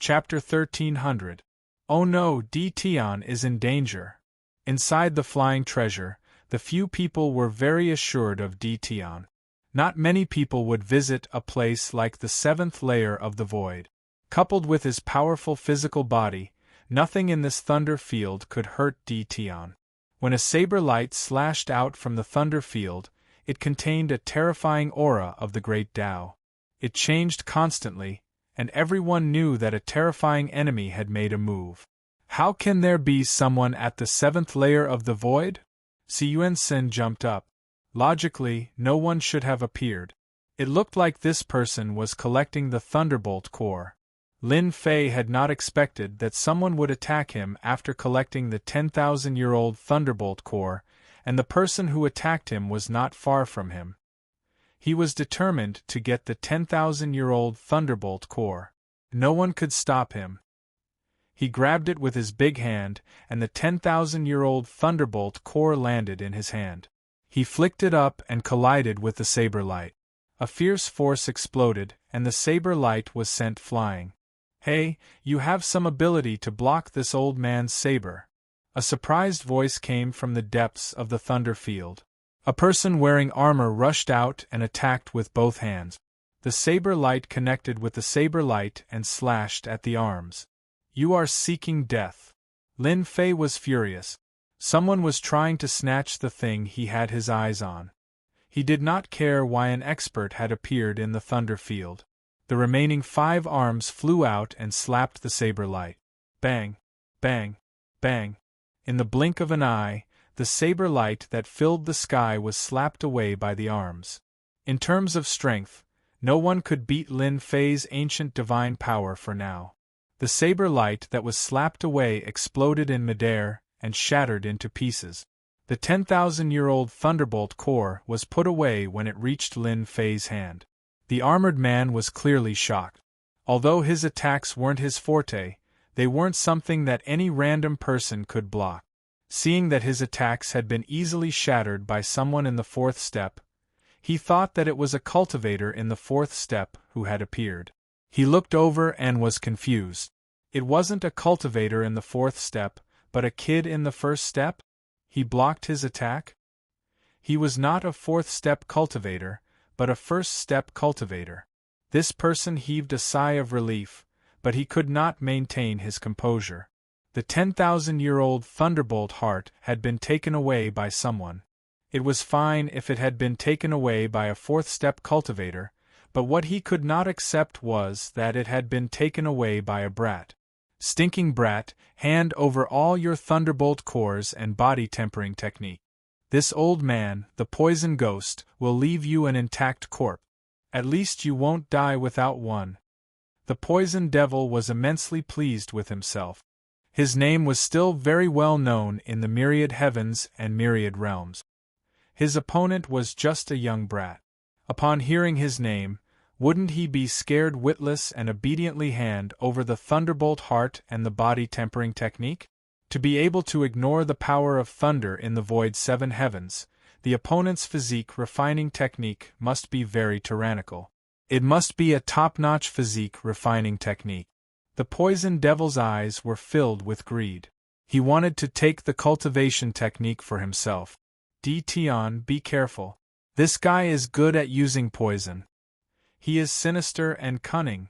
Chapter 1300. Oh no, Tian is in danger. Inside the flying treasure, the few people were very assured of Tian. Not many people would visit a place like the seventh layer of the void. Coupled with his powerful physical body, nothing in this thunder field could hurt Tian. When a saber light slashed out from the thunder field, it contained a terrifying aura of the great Tao. It changed constantly, and everyone knew that a terrifying enemy had made a move. How can there be someone at the seventh layer of the void? Yuan-Sin jumped up. Logically, no one should have appeared. It looked like this person was collecting the Thunderbolt core. Lin Fei had not expected that someone would attack him after collecting the 10,000-year-old Thunderbolt core, and the person who attacked him was not far from him. He was determined to get the 10,000-year-old Thunderbolt core. No one could stop him. He grabbed it with his big hand, and the 10,000-year-old Thunderbolt core landed in his hand. He flicked it up and collided with the saber light. A fierce force exploded, and the saber light was sent flying. Hey, you have some ability to block this old man's saber. A surprised voice came from the depths of the thunder field. A person wearing armor rushed out and attacked with both hands. The saber light connected with the saber light and slashed at the arms. You are seeking death. Lin Fei was furious. Someone was trying to snatch the thing he had his eyes on. He did not care why an expert had appeared in the thunder field. The remaining 5 arms flew out and slapped the saber light. Bang! Bang! Bang! In the blink of an eye, the saber light that filled the sky was slapped away by the arms. In terms of strength, no one could beat Lin Fei's ancient divine power for now. The saber light that was slapped away exploded in midair and shattered into pieces. The 10,000-year-old Thunderbolt core was put away when it reached Lin Fei's hand. The armored man was clearly shocked. Although his attacks weren't his forte, they weren't something that any random person could block. Seeing that his attacks had been easily shattered by someone in the 4th step, he thought that it was a cultivator in the 4th step who had appeared. He looked over and was confused. It wasn't a cultivator in the 4th step, but a kid in the 1st step? He blocked his attack? He was not a 4th step cultivator, but a 1st step cultivator. This person heaved a sigh of relief, but he could not maintain his composure. The 10,000-year-old Thunderbolt heart had been taken away by someone. It was fine if it had been taken away by a 4th step cultivator, but what he could not accept was that it had been taken away by a brat. Stinking brat, hand over all your Thunderbolt cores and body tempering technique. This old man, the poison ghost, will leave you an intact corpse. At least you won't die without one. The poison devil was immensely pleased with himself. His name was still very well known in the myriad heavens and myriad realms. His opponent was just a young brat. Upon hearing his name, wouldn't he be scared witless and obediently hand over the Thunderbolt heart and the body tempering technique? To be able to ignore the power of thunder in the void 7 heavens, the opponent's physique refining technique must be very tyrannical. It must be a top-notch physique refining technique. The poison devil's eyes were filled with greed. He wanted to take the cultivation technique for himself. Tian, be careful. This guy is good at using poison. He is sinister and cunning.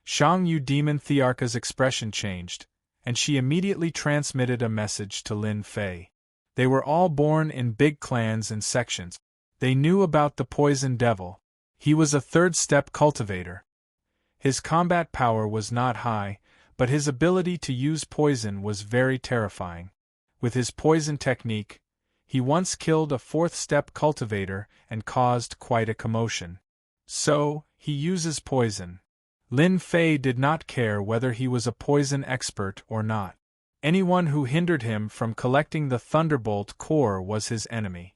Shang Yu Demon Thearka's expression changed, and she immediately transmitted a message to Lin Fei. They were all born in big clans and sections. They knew about the poison devil. He was a 3rd step cultivator. His combat power was not high, but his ability to use poison was very terrifying. With his poison technique, he once killed a 4th step cultivator and caused quite a commotion. So, he uses poison. Lin Fei did not care whether he was a poison expert or not. Anyone who hindered him from collecting the Thunderbolt core was his enemy.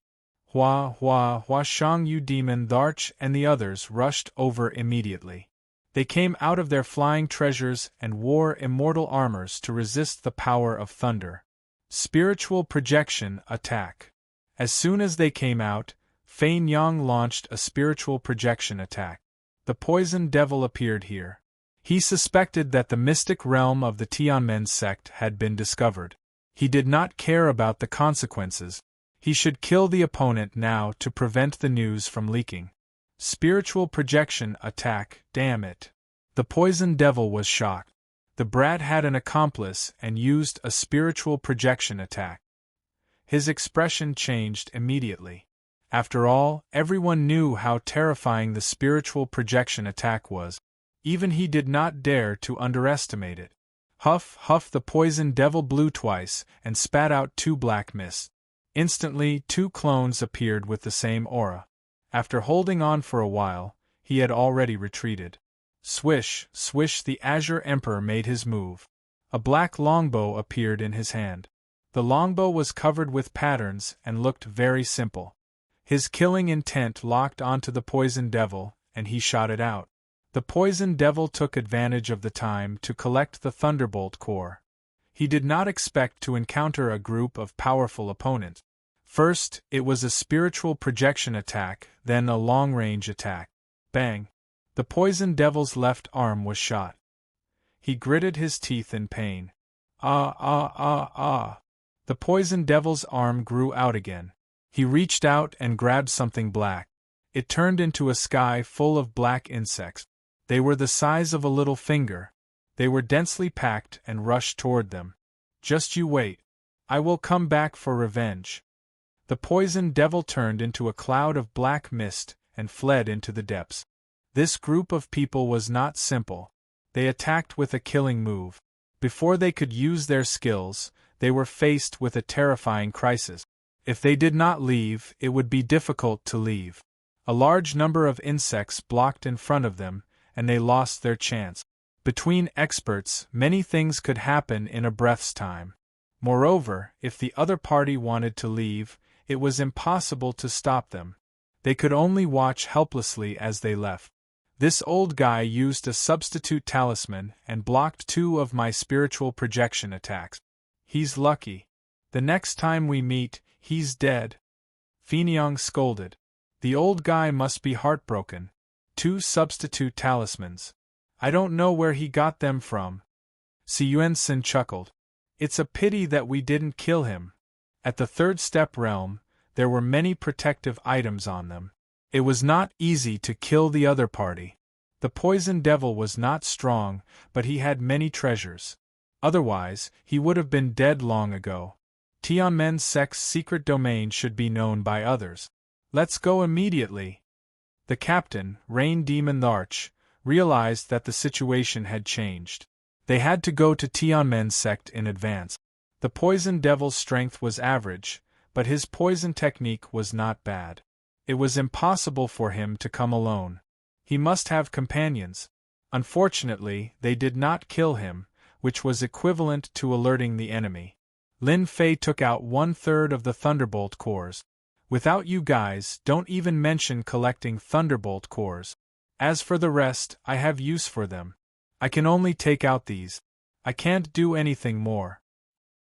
Hua Shang Yu Demon Tharch and the others rushed over immediately. They came out of their flying treasures and wore immortal armors to resist the power of thunder. Spiritual projection attack. As soon as they came out, Fein Yang launched a spiritual projection attack. The poison devil appeared here. He suspected that the mystic realm of the Tianmen sect had been discovered. He did not care about the consequences. He should kill the opponent now to prevent the news from leaking. Spiritual projection attack, damn it. The poison devil was shocked. The brat had an accomplice and used a spiritual projection attack. His expression changed immediately. After all, everyone knew how terrifying the spiritual projection attack was. Even he did not dare to underestimate it. Huff, huff, the poison devil blew twice and spat out 2 black mists. Instantly, 2 clones appeared with the same aura. After holding on for a while, he had already retreated. Swish, swish, the Azure Emperor made his move. A black longbow appeared in his hand. The longbow was covered with patterns and looked very simple. His killing intent locked onto the poison devil, and he shot it out. The poison devil took advantage of the time to collect the thunderbolt core. He did not expect to encounter a group of powerful opponents. First, it was a spiritual projection attack, then a long-range attack. Bang! The poison devil's left arm was shot. He gritted his teeth in pain. Ah, ah, ah, ah! The poison devil's arm grew out again. He reached out and grabbed something black. It turned into a sky full of black insects. They were the size of a little finger. They were densely packed and rushed toward them. Just you wait. I will come back for revenge. The poison devil turned into a cloud of black mist and fled into the depths. This group of people was not simple. They attacked with a killing move. Before they could use their skills, they were faced with a terrifying crisis. If they did not leave, it would be difficult to leave. A large number of insects blocked in front of them, and they lost their chance. Between experts, many things could happen in a breath's time. Moreover, if the other party wanted to leave, it was impossible to stop them. They could only watch helplessly as they left. This old guy used a substitute talisman and blocked 2 of my spiritual projection attacks. He's lucky. The next time we meet, he's dead. Finiang scolded. The old guy must be heartbroken. 2 substitute talismans. I don't know where he got them from. Yuan-Sin chuckled. It's a pity that we didn't kill him. At the 3rd step realm, there were many protective items on them. It was not easy to kill the other party. The poison devil was not strong, but he had many treasures. Otherwise, he would have been dead long ago. Tianmen sect's secret domain should be known by others. Let's go immediately. The captain, Rain Demon the Arch, realized that the situation had changed. They had to go to Tianmen sect in advance. The poison devil's strength was average, but his poison technique was not bad. It was impossible for him to come alone. He must have companions. Unfortunately, they did not kill him, which was equivalent to alerting the enemy. Lin Fei took out 1/3 of the thunderbolt cores. Without you guys, don't even mention collecting thunderbolt cores. As for the rest, I have use for them. I can only take out these. I can't do anything more.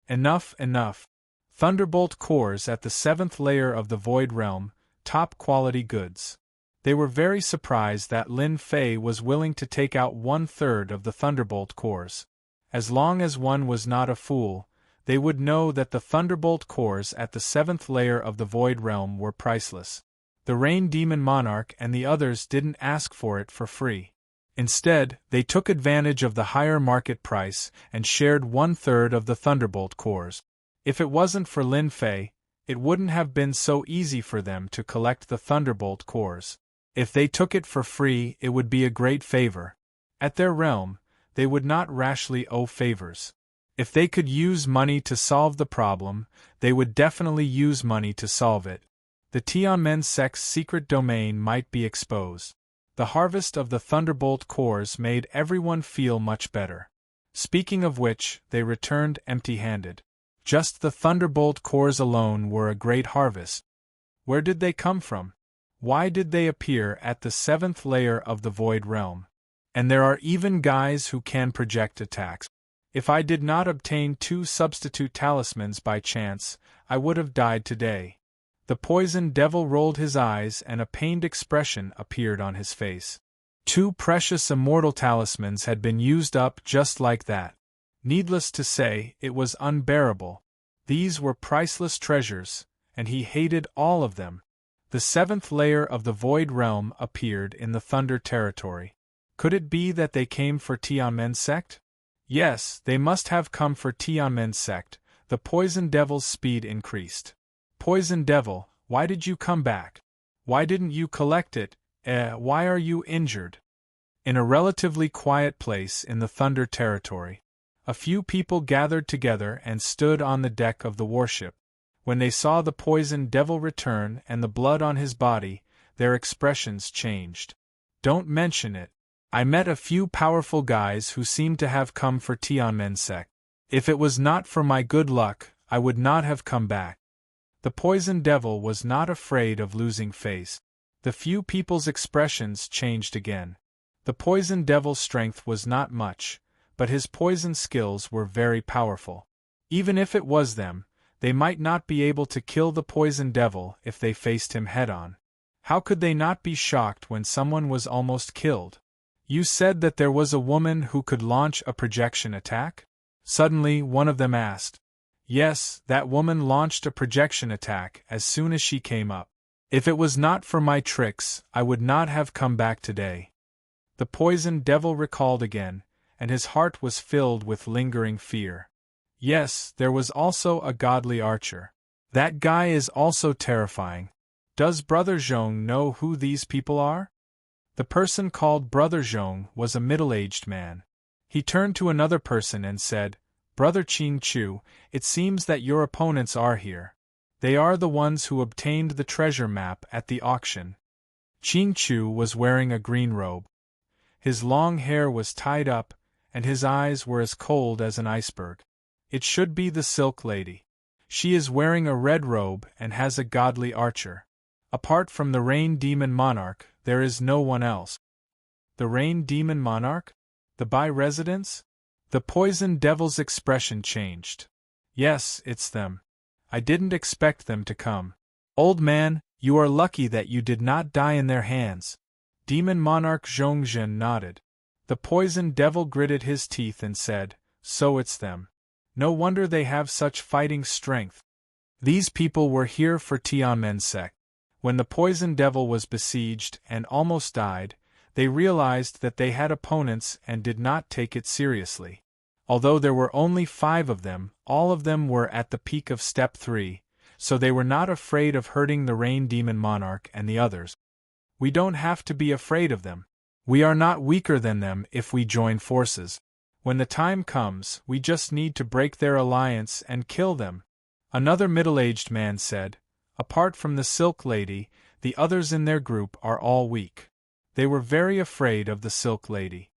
Enough, enough. Thunderbolt cores at the 7th layer of the Void Realm, top quality goods. They were very surprised that Lin Fei was willing to take out 1/3 of the thunderbolt cores. As long as one was not a fool, they would know that the thunderbolt cores at the 7th layer of the Void Realm were priceless. The Rain Demon Monarch and the others didn't ask for it for free. Instead, they took advantage of the higher market price and shared 1/3 of the thunderbolt cores. If it wasn't for Lin Fei, it wouldn't have been so easy for them to collect the thunderbolt cores. If they took it for free, it would be a great favor. At their realm, they would not rashly owe favors. If they could use money to solve the problem, they would definitely use money to solve it. The Tianmen sect's secret domain might be exposed. The harvest of the thunderbolt cores made everyone feel much better. Speaking of which, they returned empty-handed. Just the thunderbolt cores alone were a great harvest. Where did they come from? Why did they appear at the 7th layer of the Void Realm? And there are even guys who can project attacks. If I did not obtain 2 substitute talismans by chance, I would have died today. The poison devil rolled his eyes and a pained expression appeared on his face. 2 precious immortal talismans had been used up just like that. Needless to say, it was unbearable. These were priceless treasures, and he hated all of them. The 7th layer of the Void Realm appeared in the Thunder territory. Could it be that they came for Tianmen's sect? Yes, they must have come for Tianmen's sect. The Poison Devil's speed increased. Poison Devil, why did you come back? Why didn't you collect it? Why are you injured? In a relatively quiet place in the Thunder territory, a few people gathered together and stood on the deck of the warship. When they saw the Poison Devil return and the blood on his body, their expressions changed. Don't mention it. I met a few powerful guys who seemed to have come for Tianmen's sect. If it was not for my good luck, I would not have come back. The Poison Devil was not afraid of losing face. The few people's expressions changed again. The Poison Devil's strength was not much, but his poison skills were very powerful. Even if it was them, they might not be able to kill the Poison Devil if they faced him head-on. How could they not be shocked when someone was almost killed? You said that there was a woman who could launch a projection attack? Suddenly, one of them asked. Yes, that woman launched a projection attack as soon as she came up. If it was not for my tricks, I would not have come back today. The Poison Devil recalled again, and his heart was filled with lingering fear. Yes, there was also a godly archer. That guy is also terrifying. Does Brother Zhong know who these people are? The person called Brother Zhong was a middle-aged man. He turned to another person and said, Brother Qing Chu, it seems that your opponents are here. They are the ones who obtained the treasure map at the auction. Qing Chu was wearing a green robe. His long hair was tied up, and his eyes were as cold as an iceberg. It should be the Silk Lady. She is wearing a red robe and has a godly archer. Apart from the Rain Demon Monarch, there is no one else. The Rain Demon Monarch? The Bai residents? The Poison Devil's expression changed. Yes, it's them. I didn't expect them to come. Old man, you are lucky that you did not die in their hands. Demon Monarch Zhongzhen nodded. The Poison Devil gritted his teeth and said, So it's them. No wonder they have such fighting strength. These people were here for Tianmen's sect. When the Poison Devil was besieged and almost died, they realized that they had opponents and did not take it seriously. Although there were only 5 of them, all of them were at the peak of Step 3, so they were not afraid of hurting the Rain Demon Monarch and the others. We don't have to be afraid of them. We are not weaker than them if we join forces. When the time comes, we just need to break their alliance and kill them. Another middle-aged man said, Apart from the Silk Lady, the others in their group are all weak. They were very afraid of the Silk Lady.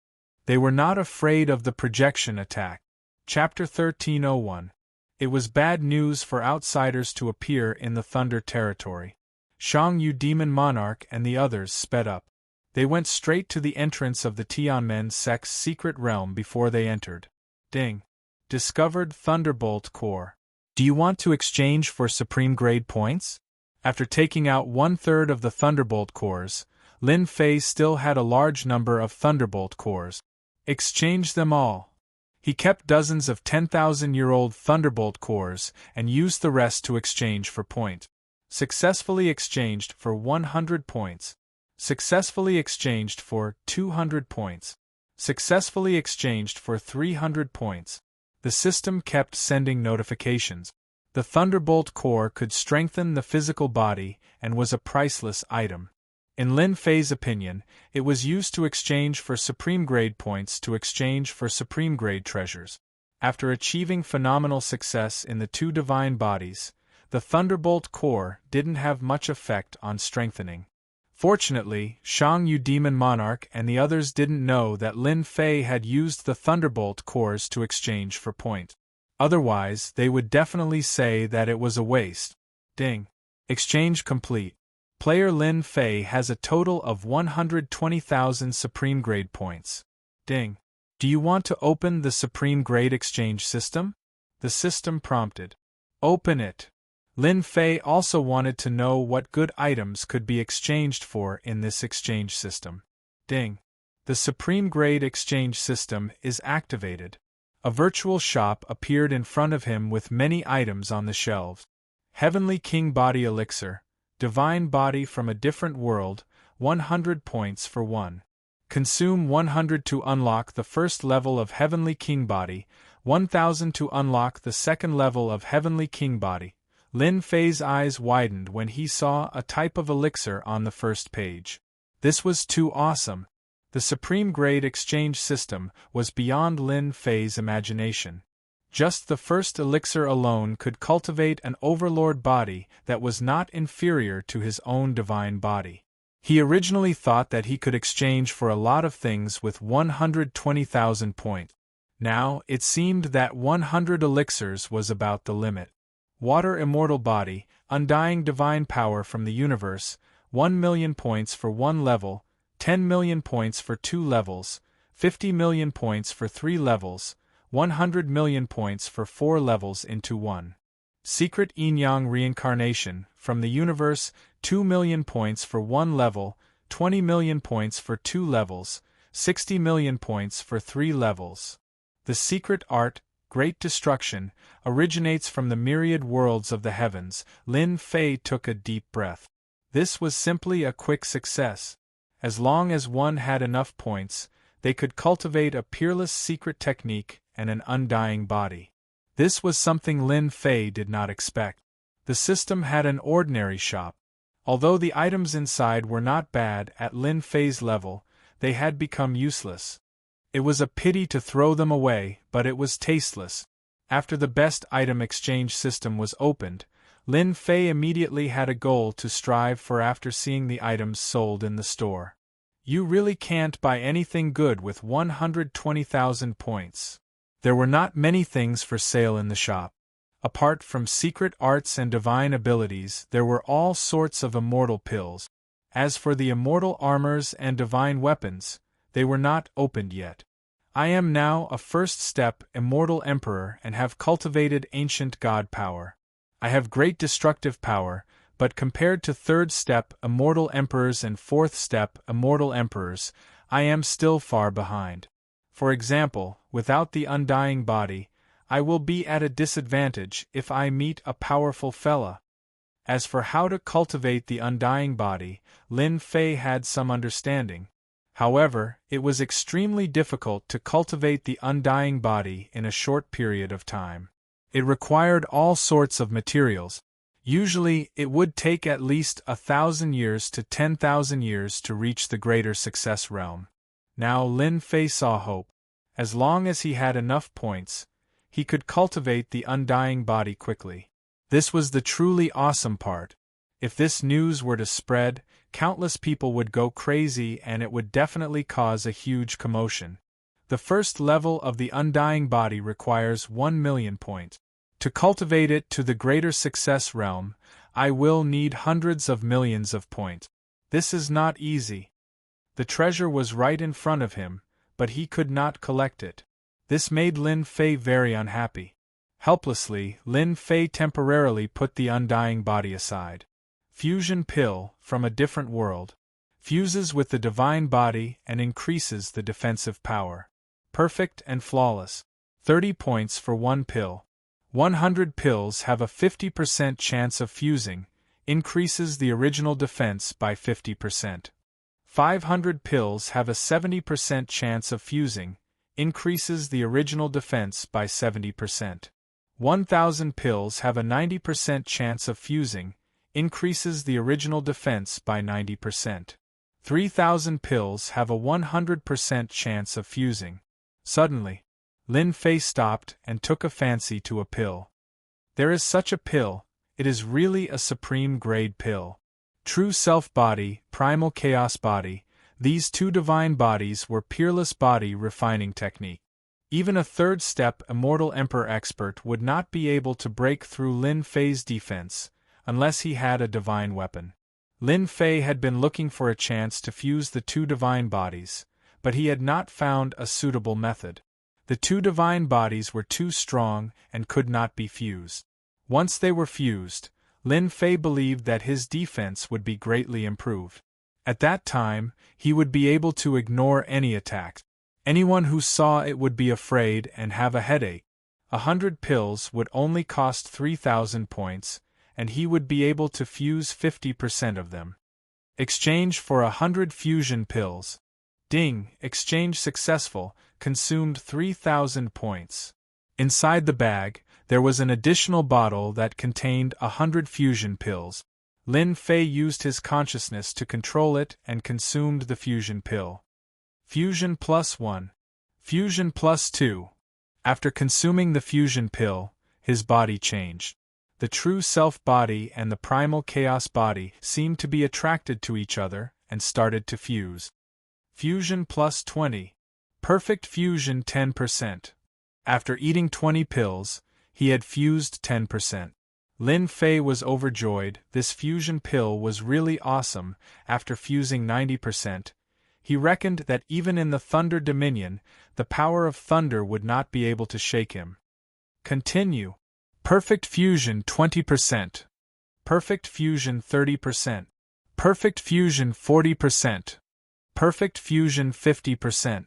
They were not afraid of the projection attack. Chapter 1301. It was bad news for outsiders to appear in the Thunder territory. Shang Yu Demon Monarch and the others sped up. They went straight to the entrance of the Tianmen sect's secret realm before they entered. Ding. Discovered Thunderbolt Core. Do you want to exchange for Supreme Grade points? After taking out 1/3 of the Thunderbolt cores, Lin Fei still had a large number of Thunderbolt cores. Exchange them all. He kept dozens of 10,000-year-old Thunderbolt cores and used the rest to exchange for point. Successfully exchanged for 100 points. Successfully exchanged for 200 points. Successfully exchanged for 300 points. The system kept sending notifications. The Thunderbolt core could strengthen the physical body and was a priceless item. In Lin Fei's opinion, it was used to exchange for Supreme Grade points to exchange for Supreme Grade treasures. After achieving phenomenal success in the 2 divine bodies, the Thunderbolt core didn't have much effect on strengthening. Fortunately, Shang Yu Demon Monarch and the others didn't know that Lin Fei had used the Thunderbolt cores to exchange for point. Otherwise, they would definitely say that it was a waste. Ding. Exchange complete. Player Lin Fei has a total of 120,000 Supreme Grade points. Ding. Do you want to open the Supreme Grade exchange system? The system prompted. Open it. Lin Fei also wanted to know what good items could be exchanged for in this exchange system. Ding. The Supreme Grade Exchange System is activated. A virtual shop appeared in front of him with many items on the shelves. Heavenly King Body Elixir, Divine Body from a Different World, 100 points for 1. Consume 100 to unlock the first level of Heavenly King Body, 1000 to unlock the second level of Heavenly King Body. Lin Fei's eyes widened when he saw a type of elixir on the first page. This was too awesome. The Supreme Grade Exchange System was beyond Lin Fei's imagination. Just the first elixir alone could cultivate an overlord body that was not inferior to his own divine body. He originally thought that he could exchange for a lot of things with 120,000 points. Now, it seemed that 100 elixirs was about the limit. Water Immortal Body, Undying Divine Power from the Universe, 1 million points for 1 level, 10 million points for 2 levels, 50 million points for 3 levels, 100 million points for 4 levels into 1. Secret Yin-Yang Reincarnation, from the Universe, 2 million points for 1 level, 20 million points for 2 levels, 60 million points for 3 levels. The Secret Art, Great Destruction, originates from the myriad worlds of the heavens. Lin Fei took a deep breath. This was simply a quick success. As long as one had enough points, they could cultivate a peerless secret technique and an undying body. This was something Lin Fei did not expect. The system had an ordinary shop. Although the items inside were not bad at Lin Fei's level, they had become useless. It was a pity to throw them away, but it was tasteless. After the best item exchange system was opened, Lin Fei immediately had a goal to strive for after seeing the items sold in the store. You really can't buy anything good with 120,000 points. There were not many things for sale in the shop. Apart from secret arts and divine abilities, there were all sorts of immortal pills. As for the immortal armors and divine weapons, they were not opened yet. I am now a first step immortal emperor and have cultivated ancient god power. I have great destructive power, but compared to third step immortal emperors and fourth step immortal emperors, I am still far behind. For example, without the undying body, I will be at a disadvantage if I meet a powerful fella. As for how to cultivate the undying body, Lin Fei had some understanding. However, it was extremely difficult to cultivate the undying body in a short period of time. It required all sorts of materials. Usually, it would take at least 1,000 years to 10,000 years to reach the greater success realm. Now Lin Fei saw hope. As long as he had enough points, he could cultivate the undying body quickly. This was the truly awesome part. If this news were to spread, countless people would go crazy and it would definitely cause a huge commotion. The first level of the undying body requires 1 million points. To cultivate it to the greater success realm, I will need hundreds of millions of points. This is not easy. The treasure was right in front of him, but he could not collect it. This made Lin Fei very unhappy. Helplessly, Lin Fei temporarily put the undying body aside. Fusion Pill, from a different world. Fuses with the divine body and increases the defensive power. Perfect and flawless. 30 points for 1 pill. 100 pills have a 50% chance of fusing, increases the original defense by 50%. 500 pills have a 70% chance of fusing, increases the original defense by 70%. 1,000 pills have a 90% chance of fusing, increases the original defense by 90%. 3,000 pills have a 100% chance of fusing. Suddenly, Lin Fei stopped and took a fancy to a pill. There is such a pill, it is really a supreme grade pill. True Self Body, Primal Chaos Body, these two divine bodies were peerless body refining technique. Even a third step Immortal Emperor expert would not be able to break through Lin Fei's defense, unless he had a divine weapon. Lin Fei had been looking for a chance to fuse the two divine bodies, but he had not found a suitable method. The two divine bodies were too strong and could not be fused. Once they were fused, Lin Fei believed that his defense would be greatly improved. At that time, he would be able to ignore any attack. Anyone who saw it would be afraid and have a headache. 100 pills would only cost 3,000 points, and he would be able to fuse 50% of them. Exchange for 100 fusion pills. Ding, exchange successful, consumed 3,000 points. Inside the bag, there was an additional bottle that contained 100 fusion pills. Lin Fei used his consciousness to control it and consumed the fusion pill. Fusion +1. Fusion +2. After consuming the fusion pill, his body changed. The true self-body and the primal chaos body seemed to be attracted to each other and started to fuse. Fusion +20. Perfect fusion 10%. After eating 20 pills, he had fused 10%. Lin Fei was overjoyed. This fusion pill was really awesome. After fusing 90%, he reckoned that even in the Thunder Dominion, the power of thunder would not be able to shake him. Continue. Perfect fusion 20%. Perfect fusion 30%. Perfect fusion 40%. Perfect fusion 50%.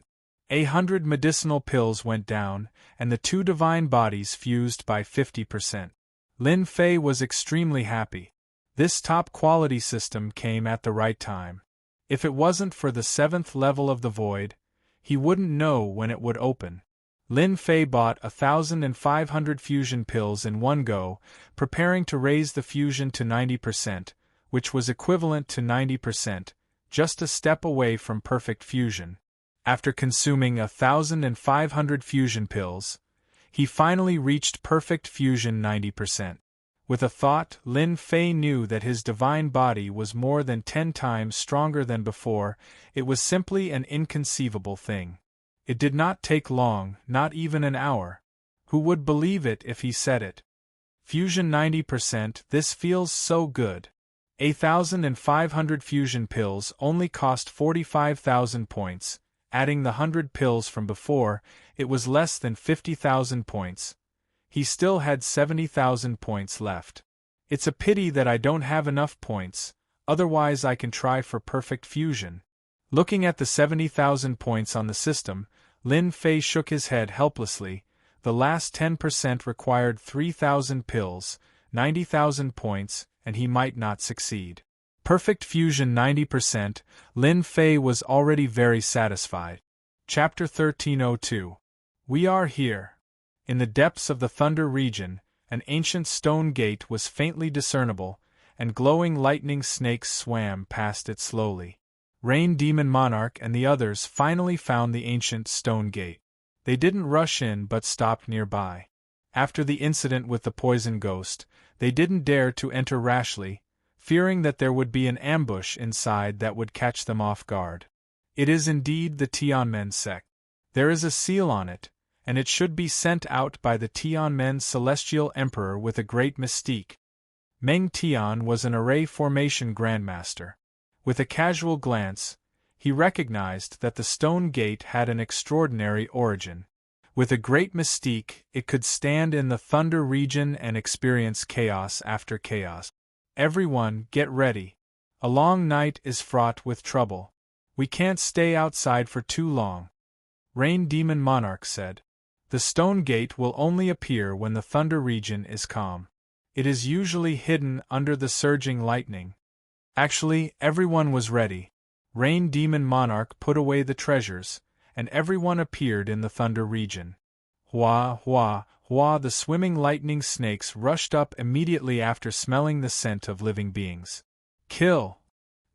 100 medicinal pills went down, and the two divine bodies fused by 50%. Lin Fei was extremely happy. This top-quality system came at the right time. If it wasn't for the 7th level of the void, he wouldn't know when it would open. Lin Fei bought 1,500 fusion pills in one go, preparing to raise the fusion to 90%, which was equivalent to 90%, just a step away from perfect fusion. After consuming 1,500 fusion pills, he finally reached perfect fusion 90%. With a thought, Lin Fei knew that his divine body was more than 10 times stronger than before. It was simply an inconceivable thing. It did not take long, not even an hour. Who would believe it if he said it? Fusion 90%, this feels so good. 1,500 fusion pills only cost 45,000 points. Adding the 100 pills from before, it was less than 50,000 points. He still had 70,000 points left. It's a pity that I don't have enough points, otherwise I can try for perfect fusion. Looking at the 70,000 points on the system, Lin Fei shook his head helplessly. The last 10% required 3,000 pills, 90,000 points, and he might not succeed. Perfect fusion 90%, Lin Fei was already very satisfied. Chapter 1302. We are here. In the depths of the Thunder region, an ancient stone gate was faintly discernible, and glowing lightning snakes swam past it slowly. Rain Demon Monarch and the others finally found the ancient stone gate. They didn't rush in but stopped nearby. After the incident with the poison ghost, they didn't dare to enter rashly, fearing that there would be an ambush inside that would catch them off guard. It is indeed the Tianmen sect. There is a seal on it, and it should be sent out by the Tianmen Celestial Emperor with a great mystique. Meng Tian was an array formation grandmaster. With a casual glance, he recognized that the stone gate had an extraordinary origin. With a great mystique, it could stand in the Thunder region and experience chaos after chaos. Everyone, get ready. A long night is fraught with trouble. We can't stay outside for too long. Rain Demon Monarch said. The stone gate will only appear when the Thunder region is calm. It is usually hidden under the surging lightning. Actually, everyone was ready. Rain Demon Monarch put away the treasures, and everyone appeared in the Thunder region. Hua, hua, hua! The swimming lightning snakes rushed up immediately after smelling the scent of living beings. Kill!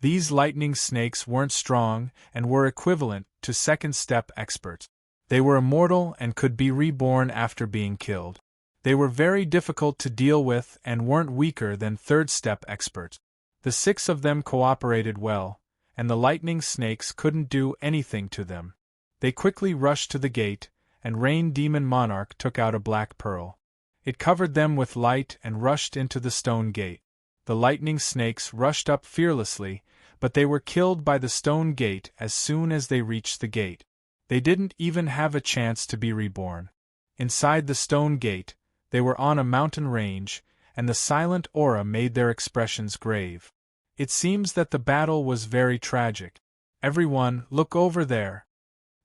These lightning snakes weren't strong and were equivalent to second-step experts. They were immortal and could be reborn after being killed. They were very difficult to deal with and weren't weaker than third-step experts. The 6 of them cooperated well, and the lightning snakes couldn't do anything to them. They quickly rushed to the gate, and Rain Demon Monarch took out a black pearl. It covered them with light and rushed into the stone gate. The lightning snakes rushed up fearlessly, but they were killed by the stone gate as soon as they reached the gate. They didn't even have a chance to be reborn. Inside the stone gate, they were on a mountain range, and the silent aura made their expressions grave. It seems that the battle was very tragic. Everyone, look over there.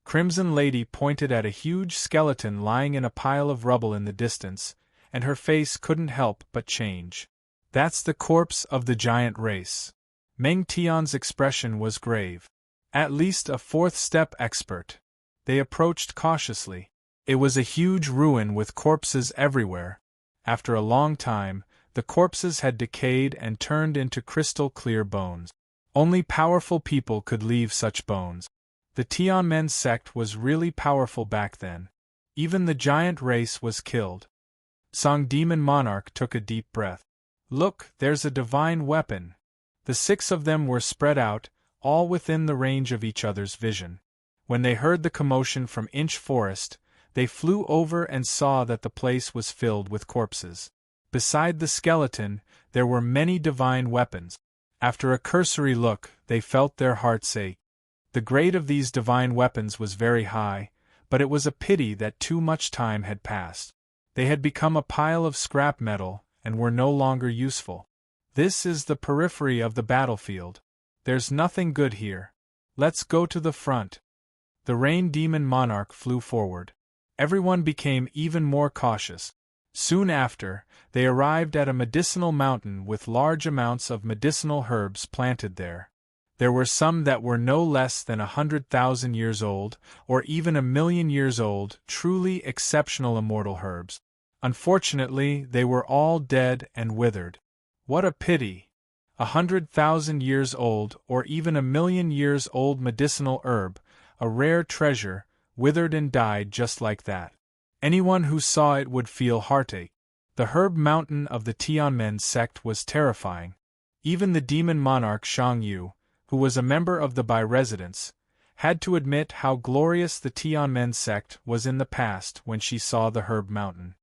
Crimson Lady pointed at a huge skeleton lying in a pile of rubble in the distance, and her face couldn't help but change. That's the corpse of the giant race. Meng Tian's expression was grave. At least a fourth step expert. They approached cautiously. It was a huge ruin with corpses everywhere. After a long time, the corpses had decayed and turned into crystal-clear bones. Only powerful people could leave such bones. The Tianmen sect was really powerful back then. Even the giant race was killed. Song Demon Monarch took a deep breath. Look, there's a divine weapon. The 6 of them were spread out, all within the range of each other's vision. When they heard the commotion from Inch Forest, they flew over and saw that the place was filled with corpses. Beside the skeleton, there were many divine weapons. After a cursory look, they felt their hearts ache. The grade of these divine weapons was very high, but it was a pity that too much time had passed. They had become a pile of scrap metal, and were no longer useful. This is the periphery of the battlefield. There's nothing good here. Let's go to the front. The Rain Demon Monarch flew forward. Everyone became even more cautious. Soon after, they arrived at a medicinal mountain with large amounts of medicinal herbs planted there. There were some that were no less than 100,000 years old, or even 1,000,000 years old, truly exceptional immortal herbs. Unfortunately, they were all dead and withered. What a pity! 100,000 years old, or even 1,000,000 years old medicinal herb, a rare treasure, withered and died just like that. Anyone who saw it would feel heartache. The herb mountain of the Tianmen sect was terrifying. Even the demon monarch Shang Yu, who was a member of the Bai residence, had to admit how glorious the Tianmen sect was in the past when she saw the herb mountain.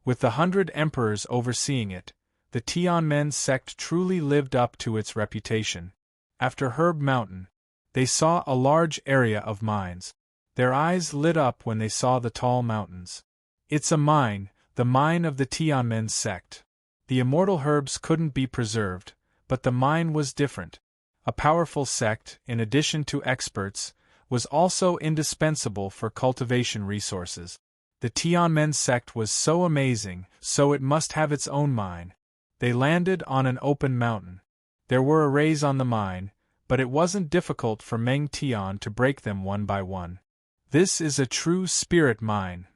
With the 100 emperors overseeing it, the Tianmen sect truly lived up to its reputation. After Herb Mountain, they saw a large area of mines. Their eyes lit up when they saw the tall mountains. It's a mine, the mine of the Tianmen sect. The immortal herbs couldn't be preserved, but the mine was different. A powerful sect, in addition to experts, was also indispensable for cultivation resources. The Tianmen sect was so amazing, so it must have its own mine. They landed on an open mountain. There were arrays on the mine, but it wasn't difficult for Meng Tian to break them one by one. This is a true spirit mine.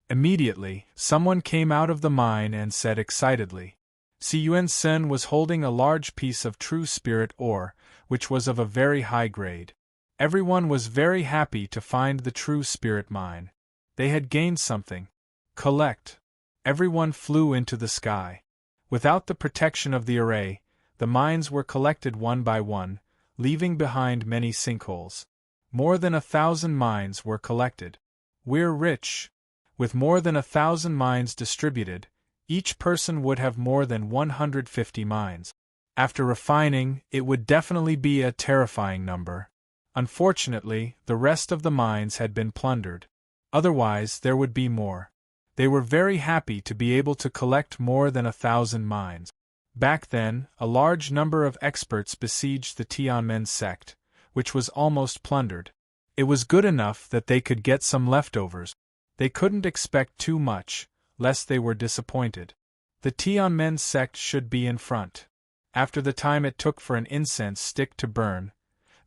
Immediately, someone came out of the mine and said excitedly. Si Yuan Sen was holding a large piece of true spirit ore, which was of a very high grade. Everyone was very happy to find the true spirit mine. They had gained something. Collect. Everyone flew into the sky. Without the protection of the array, the mines were collected one by one, leaving behind many sinkholes. More than 1,000 mines were collected. We're rich. With more than 1,000 mines distributed, each person would have more than 150 mines. After refining, it would definitely be a terrifying number. Unfortunately, the rest of the mines had been plundered. Otherwise, there would be more. They were very happy to be able to collect more than 1,000 mines. Back then, a large number of experts besieged the Tianmen sect, which was almost plundered. It was good enough that they could get some leftovers. They couldn't expect too much, lest they were disappointed. The Tianmen sect should be in front. After the time it took for an incense stick to burn,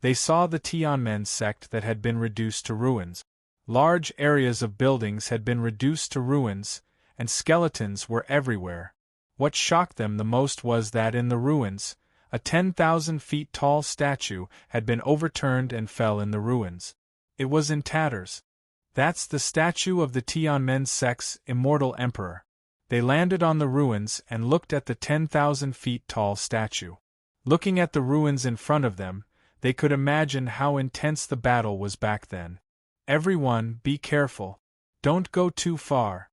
they saw the Tianmen sect that had been reduced to ruins. Large areas of buildings had been reduced to ruins, and skeletons were everywhere. What shocked them the most was that in the ruins, a 10,000 feet tall statue had been overturned and fell in the ruins. It was in tatters. That's the statue of the Tianmen sect's immortal emperor. They landed on the ruins and looked at the 10,000 feet tall statue. Looking at the ruins in front of them, they could imagine how intense the battle was back then. Everyone, be careful. Don't go too far.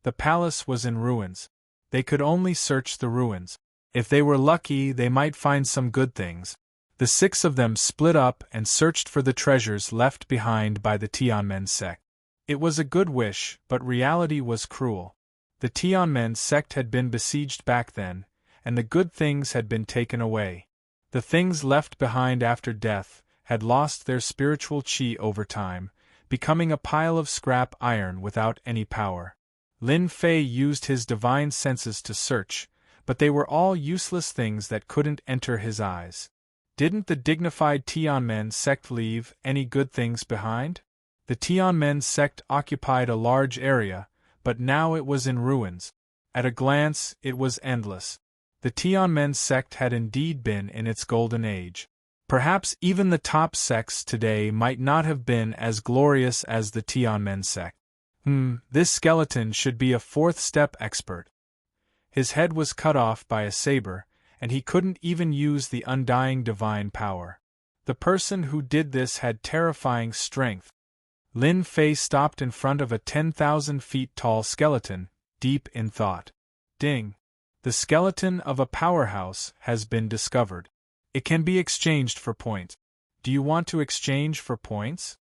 The palace was in ruins. They could only search the ruins. If they were lucky, they might find some good things. The 6 of them split up and searched for the treasures left behind by the Tianmen sect. It was a good wish, but reality was cruel. The Tianmen sect had been besieged back then, and the good things had been taken away. The things left behind after death had lost their spiritual chi over time, becoming a pile of scrap iron without any power. Lin Fei used his divine senses to search, but they were all useless things that couldn't enter his eyes. Didn't the dignified Tianmen sect leave any good things behind? The Tianmen sect occupied a large area, but now it was in ruins. At a glance, it was endless. The Tianmen sect had indeed been in its golden age. Perhaps even the top sects today might not have been as glorious as the Tianmen sect. This skeleton should be a fourth-step expert. His head was cut off by a saber, and he couldn't even use the undying divine power. The person who did this had terrifying strength. Lin Fei stopped in front of a 10,000 feet tall skeleton, deep in thought. Ding! The skeleton of a powerhouse has been discovered. It can be exchanged for points. Do you want to exchange for points?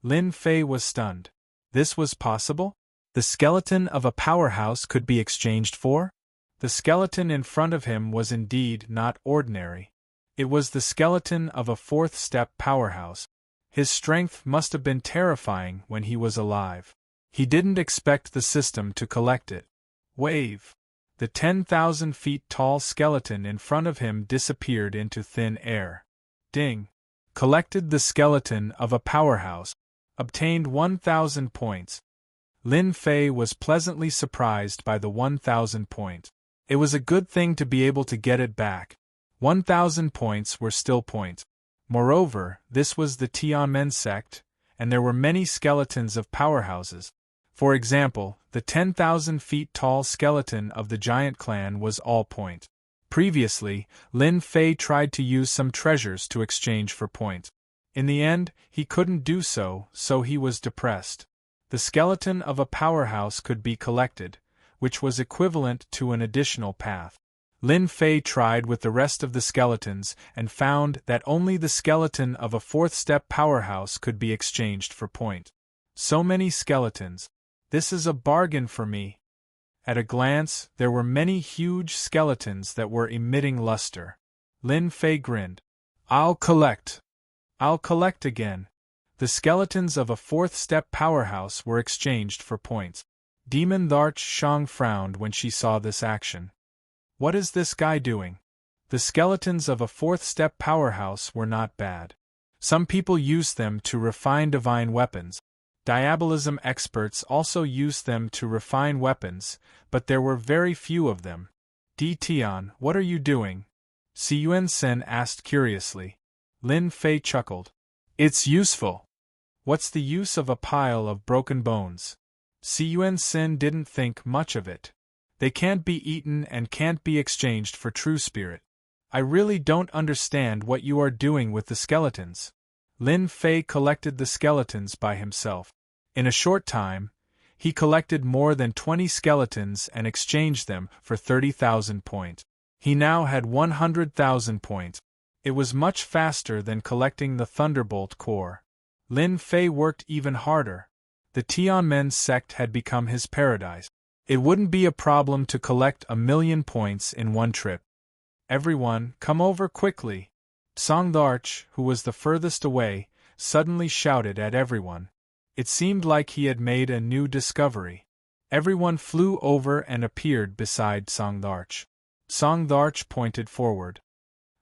Lin Fei was stunned. This was possible? The skeleton of a powerhouse could be exchanged for? The skeleton in front of him was indeed not ordinary. It was the skeleton of a fourth-step powerhouse. His strength must have been terrifying when he was alive. He didn't expect the system to collect it. Wave! The 10,000 feet tall skeleton in front of him disappeared into thin air. Ding! Collected the skeleton of a powerhouse. Obtained 1,000 points. Lin Fei was pleasantly surprised by the 1,000 points. It was a good thing to be able to get it back. 1,000 points were still points. Moreover, this was the Tianmen sect, and there were many skeletons of powerhouses. For example, the 10,000 feet tall skeleton of the giant clan was all point. Previously, Lin Fei tried to use some treasures to exchange for points. In the end, he couldn't do so, so he was depressed. The skeleton of a powerhouse could be collected, which was equivalent to an additional path. Lin Fei tried with the rest of the skeletons and found that only the skeleton of a fourth-step powerhouse could be exchanged for point. So many skeletons. This is a bargain for me. At a glance, there were many huge skeletons that were emitting luster. Lin Fei grinned. I'll collect again. The skeletons of a fourth-step powerhouse were exchanged for points. Demon Tharch Shang frowned when she saw this action. What is this guy doing? The skeletons of a fourth-step powerhouse were not bad. Some people used them to refine divine weapons. Diabolism experts also used them to refine weapons, but there were very few of them. Di Tian, what are you doing? Si Yuan Sen asked curiously. Lin Fei chuckled. It's useful. What's the use of a pile of broken bones? Si Yuan Sen didn't think much of it. They can't be eaten and can't be exchanged for true spirit. I really don't understand what you are doing with the skeletons. Lin Fei collected the skeletons by himself. In a short time, he collected more than 20 skeletons and exchanged them for 30,000 points. He now had 100,000 points. It was much faster than collecting the Thunderbolt core. Lin Fei worked even harder. The Tianmen sect had become his paradise. It wouldn't be a problem to collect 1,000,000 points in one trip. Everyone, come over quickly. Song Tharch, who was the furthest away, suddenly shouted at everyone. It seemed like he had made a new discovery. Everyone flew over and appeared beside Song Tharch. Song Tharch pointed forward.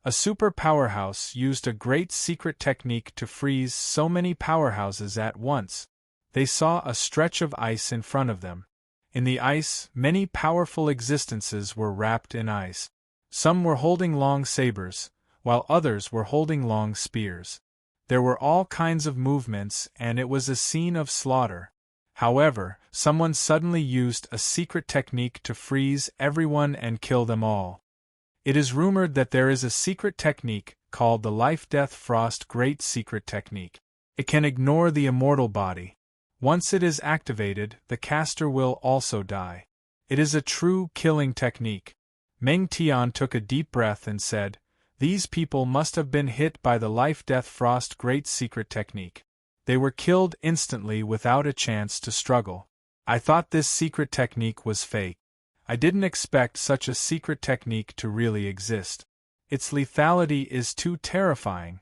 A super powerhouse used a great secret technique to freeze so many powerhouses at once. They saw a stretch of ice in front of them. In the ice, many powerful existences were wrapped in ice. Some were holding long sabers, while others were holding long spears. There were all kinds of movements, and it was a scene of slaughter. However, someone suddenly used a secret technique to freeze everyone and kill them all. It is rumored that there is a secret technique called the Life-Death-Frost Great Secret Technique. It can ignore the immortal body. Once it is activated, the caster will also die. It is a true killing technique. Meng Tian took a deep breath and said, "These people must have been hit by the Life-Death-Frost Great Secret Technique. They were killed instantly without a chance to struggle. I thought this secret technique was fake. I didn't expect such a secret technique to really exist. Its lethality is too terrifying.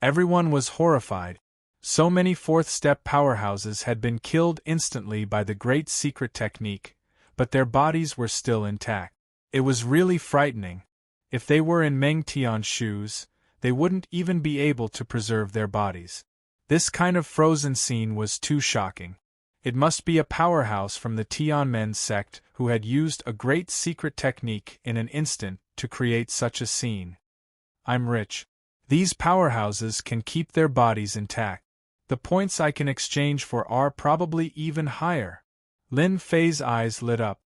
Everyone was horrified. So many fourth-step powerhouses had been killed instantly by the great secret technique, but their bodies were still intact. It was really frightening. If they were in Meng Tian's shoes, they wouldn't even be able to preserve their bodies. This kind of frozen scene was too shocking. It must be a powerhouse from the Tianmen sect who had used a great secret technique in an instant to create such a scene. I'm rich. These powerhouses can keep their bodies intact. The points I can exchange for are probably even higher. Lin Fei's eyes lit up.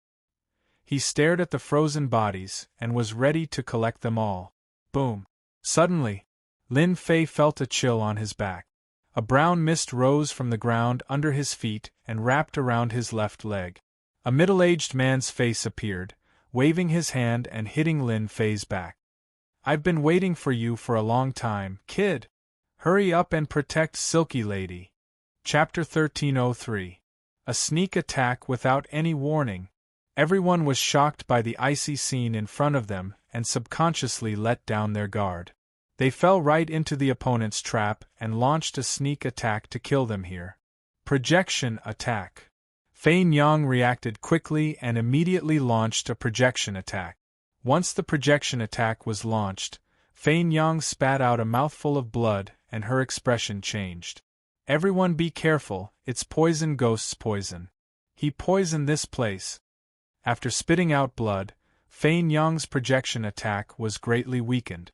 He stared at the frozen bodies and was ready to collect them all. Boom. Suddenly, Lin Fei felt a chill on his back. A brown mist rose from the ground under his feet and wrapped around his left leg. A middle-aged man's face appeared, waving his hand and hitting Lin Fei's back. I've been waiting for you for a long time, kid. Hurry up and protect Silky Lady. Chapter 1303. A sneak attack without any warning. Everyone was shocked by the icy scene in front of them and subconsciously let down their guard. They fell right into the opponent's trap and launched a sneak attack to kill them here. Projection attack. Fei Nyang reacted quickly and immediately launched a projection attack. Once the projection attack was launched, Fei Nyang spat out a mouthful of blood and her expression changed. Everyone be careful, it's poison ghost's poison. He poisoned this place. After spitting out blood, Fei Nyang's projection attack was greatly weakened.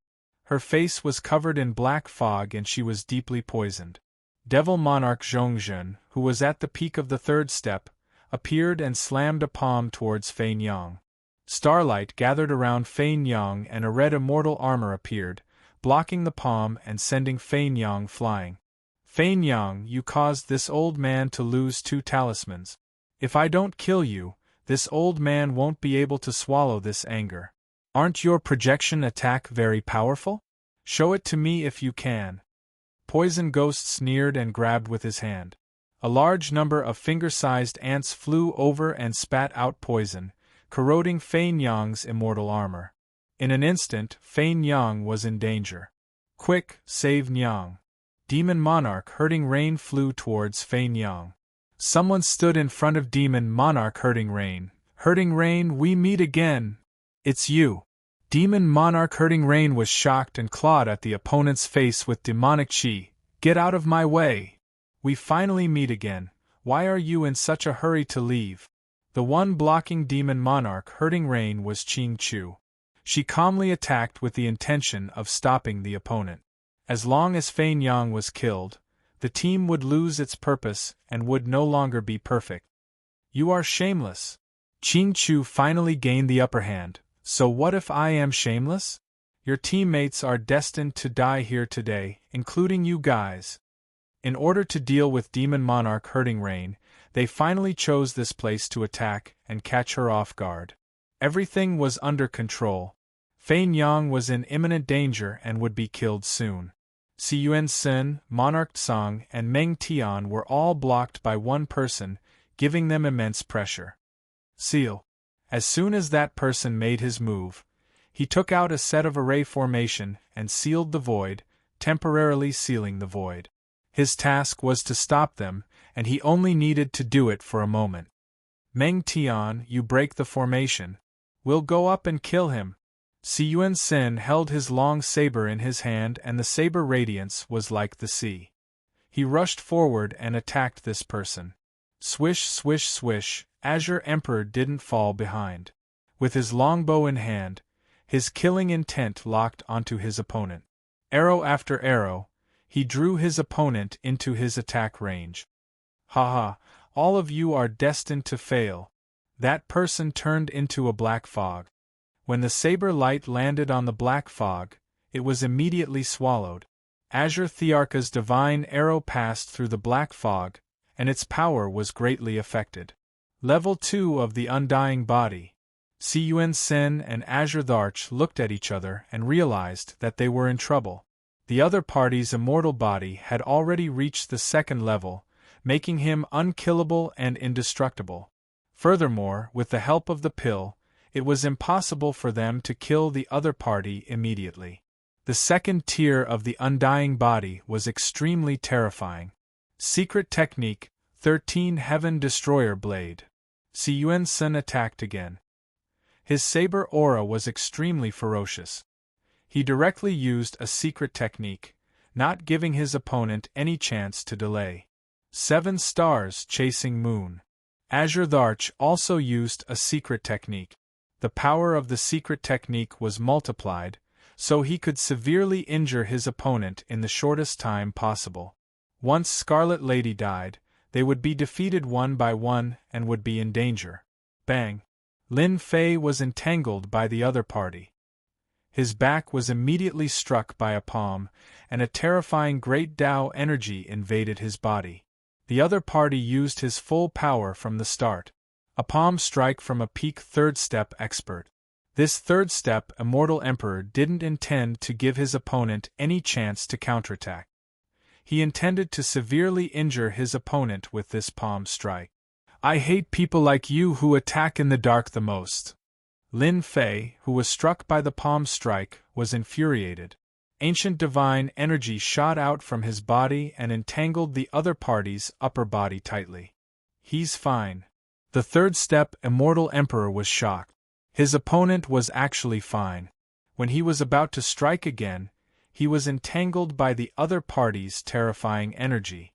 Her face was covered in black fog and she was deeply poisoned. Devil Monarch Zhongzhen, who was at the peak of the third step, appeared and slammed a palm towards Fei Nyang. Starlight gathered around Fei Nyang and a red immortal armor appeared, blocking the palm and sending Fei Nyang flying. Fei Nyang, you caused this old man to lose 2 talismans. If I don't kill you, this old man won't be able to swallow this anger. Aren't your projection attack very powerful? Show it to me if you can. Poison Ghost sneered and grabbed with his hand. A large number of finger-sized ants flew over and spat out poison, corroding Fei Nyang's immortal armor. In an instant, Fei Nyang was in danger. Quick, save Nyang. Demon Monarch Hurting Rain flew towards Fei Nyang. Someone stood in front of Demon Monarch Hurting Rain. Hurting Rain, we meet again. It's you. Demon Monarch Hurting Rain was shocked and clawed at the opponent's face with demonic chi. Get out of my way. We finally meet again. Why are you in such a hurry to leave? The one blocking Demon Monarch Hurting Rain was Qing Chu. She calmly attacked with the intention of stopping the opponent. As long as Fei Nyang was killed, the team would lose its purpose and would no longer be perfect. You are shameless. Qing Chu finally gained the upper hand. So what if I am shameless? Your teammates are destined to die here today, including you guys. In order to deal with Demon Monarch Hurting Rain, they finally chose this place to attack and catch her off guard. Everything was under control. Fei Nyang was in imminent danger and would be killed soon. Si Yuan Sin, Monarch Tsang, and Meng Tian were all blocked by one person, giving them immense pressure. Seal. As soon as that person made his move, he took out a set of array formation and sealed the void, temporarily sealing the void. His task was to stop them, and he only needed to do it for a moment. Meng Tian, you break the formation. We'll go up and kill him. Si Yuan Sin held his long saber in his hand and the saber radiance was like the sea. He rushed forward and attacked this person. Swish, swish, swish, Azure Emperor didn't fall behind. With his longbow in hand, his killing intent locked onto his opponent. Arrow after arrow, he drew his opponent into his attack range. Haha, all of you are destined to fail. That person turned into a black fog. When the saber light landed on the black fog, it was immediately swallowed. Azure Thearka's divine arrow passed through the black fog, and its power was greatly affected. Level 2 of the Undying Body. Si Yuan Sin and Azure Tharch looked at each other and realized that they were in trouble. The other party's immortal body had already reached the 2nd level, making him unkillable and indestructible. Furthermore, with the help of the pill, It was impossible for them to kill the other party immediately. The second tier of the undying body was extremely terrifying. Secret technique, 13 Heaven Destroyer Blade. Si Yuan Sun attacked again. His saber aura was extremely ferocious. He directly used a secret technique, not giving his opponent any chance to delay. 7 Stars Chasing Moon. Azure the Arch also used a secret technique. The power of the secret technique was multiplied, so he could severely injure his opponent in the shortest time possible. Once Scarlet Lady died, they would be defeated one by one and would be in danger. Bang! Lin Fei was entangled by the other party. His back was immediately struck by a palm, and a terrifying Great Tao energy invaded his body. The other party used his full power from the start. A palm strike from a peak third step expert. This third step Immortal Emperor didn't intend to give his opponent any chance to counterattack. He intended to severely injure his opponent with this palm strike. I hate people like you who attack in the dark the most. Lin Fei, who was struck by the palm strike, was infuriated. Ancient divine energy shot out from his body and entangled the other party's upper body tightly. He's fine. The third step Immortal Emperor was shocked. His opponent was actually fine. When he was about to strike again, he was entangled by the other party's terrifying energy.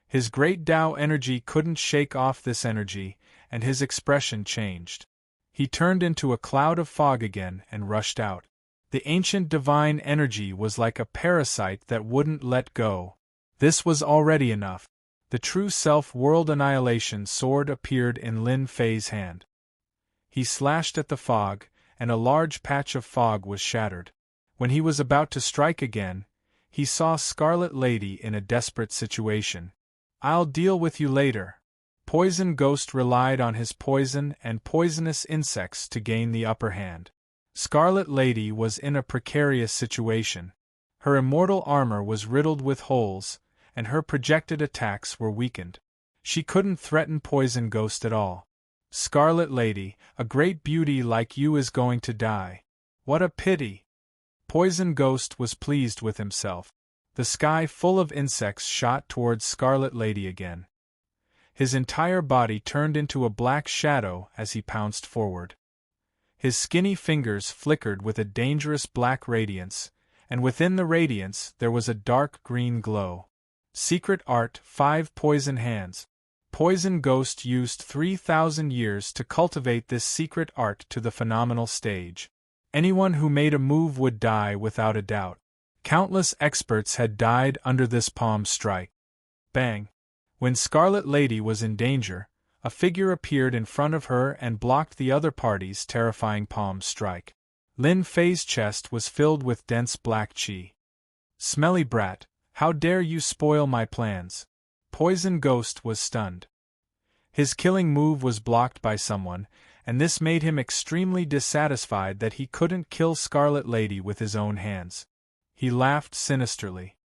His Great Tao energy couldn't shake off this energy, and his expression changed. He turned into a cloud of fog again and rushed out. The ancient divine energy was like a parasite that wouldn't let go. This was already enough. The true self-world annihilation sword appeared in Lin Fei's hand. He slashed at the fog, and a large patch of fog was shattered. When he was about to strike again, he saw Scarlet Lady in a desperate situation. I'll deal with you later. Poison Ghost relied on his poison and poisonous insects to gain the upper hand. Scarlet Lady was in a precarious situation. Her immortal armor was riddled with holes, and her projected attacks were weakened. She couldn't threaten Poison Ghost at all. Scarlet Lady, a great beauty like you is going to die. What a pity! Poison Ghost was pleased with himself. The sky full of insects shot towards Scarlet Lady again. His entire body turned into a black shadow as he pounced forward. His skinny fingers flickered with a dangerous black radiance, and within the radiance there was a dark green glow. Secret Art 5 Poison Hands. Poison Ghost used 3,000 years to cultivate this secret art to the phenomenal stage. Anyone who made a move would die without a doubt. Countless experts had died under this palm strike. Bang! When Scarlet Lady was in danger, a figure appeared in front of her and blocked the other party's terrifying palm strike. Lin Fei's chest was filled with dense black qi. Smelly brat, how dare you spoil my plans? Poison Ghost was stunned. His killing move was blocked by someone, and this made him extremely dissatisfied that he couldn't kill Scarlet Lady with his own hands. He laughed sinisterly.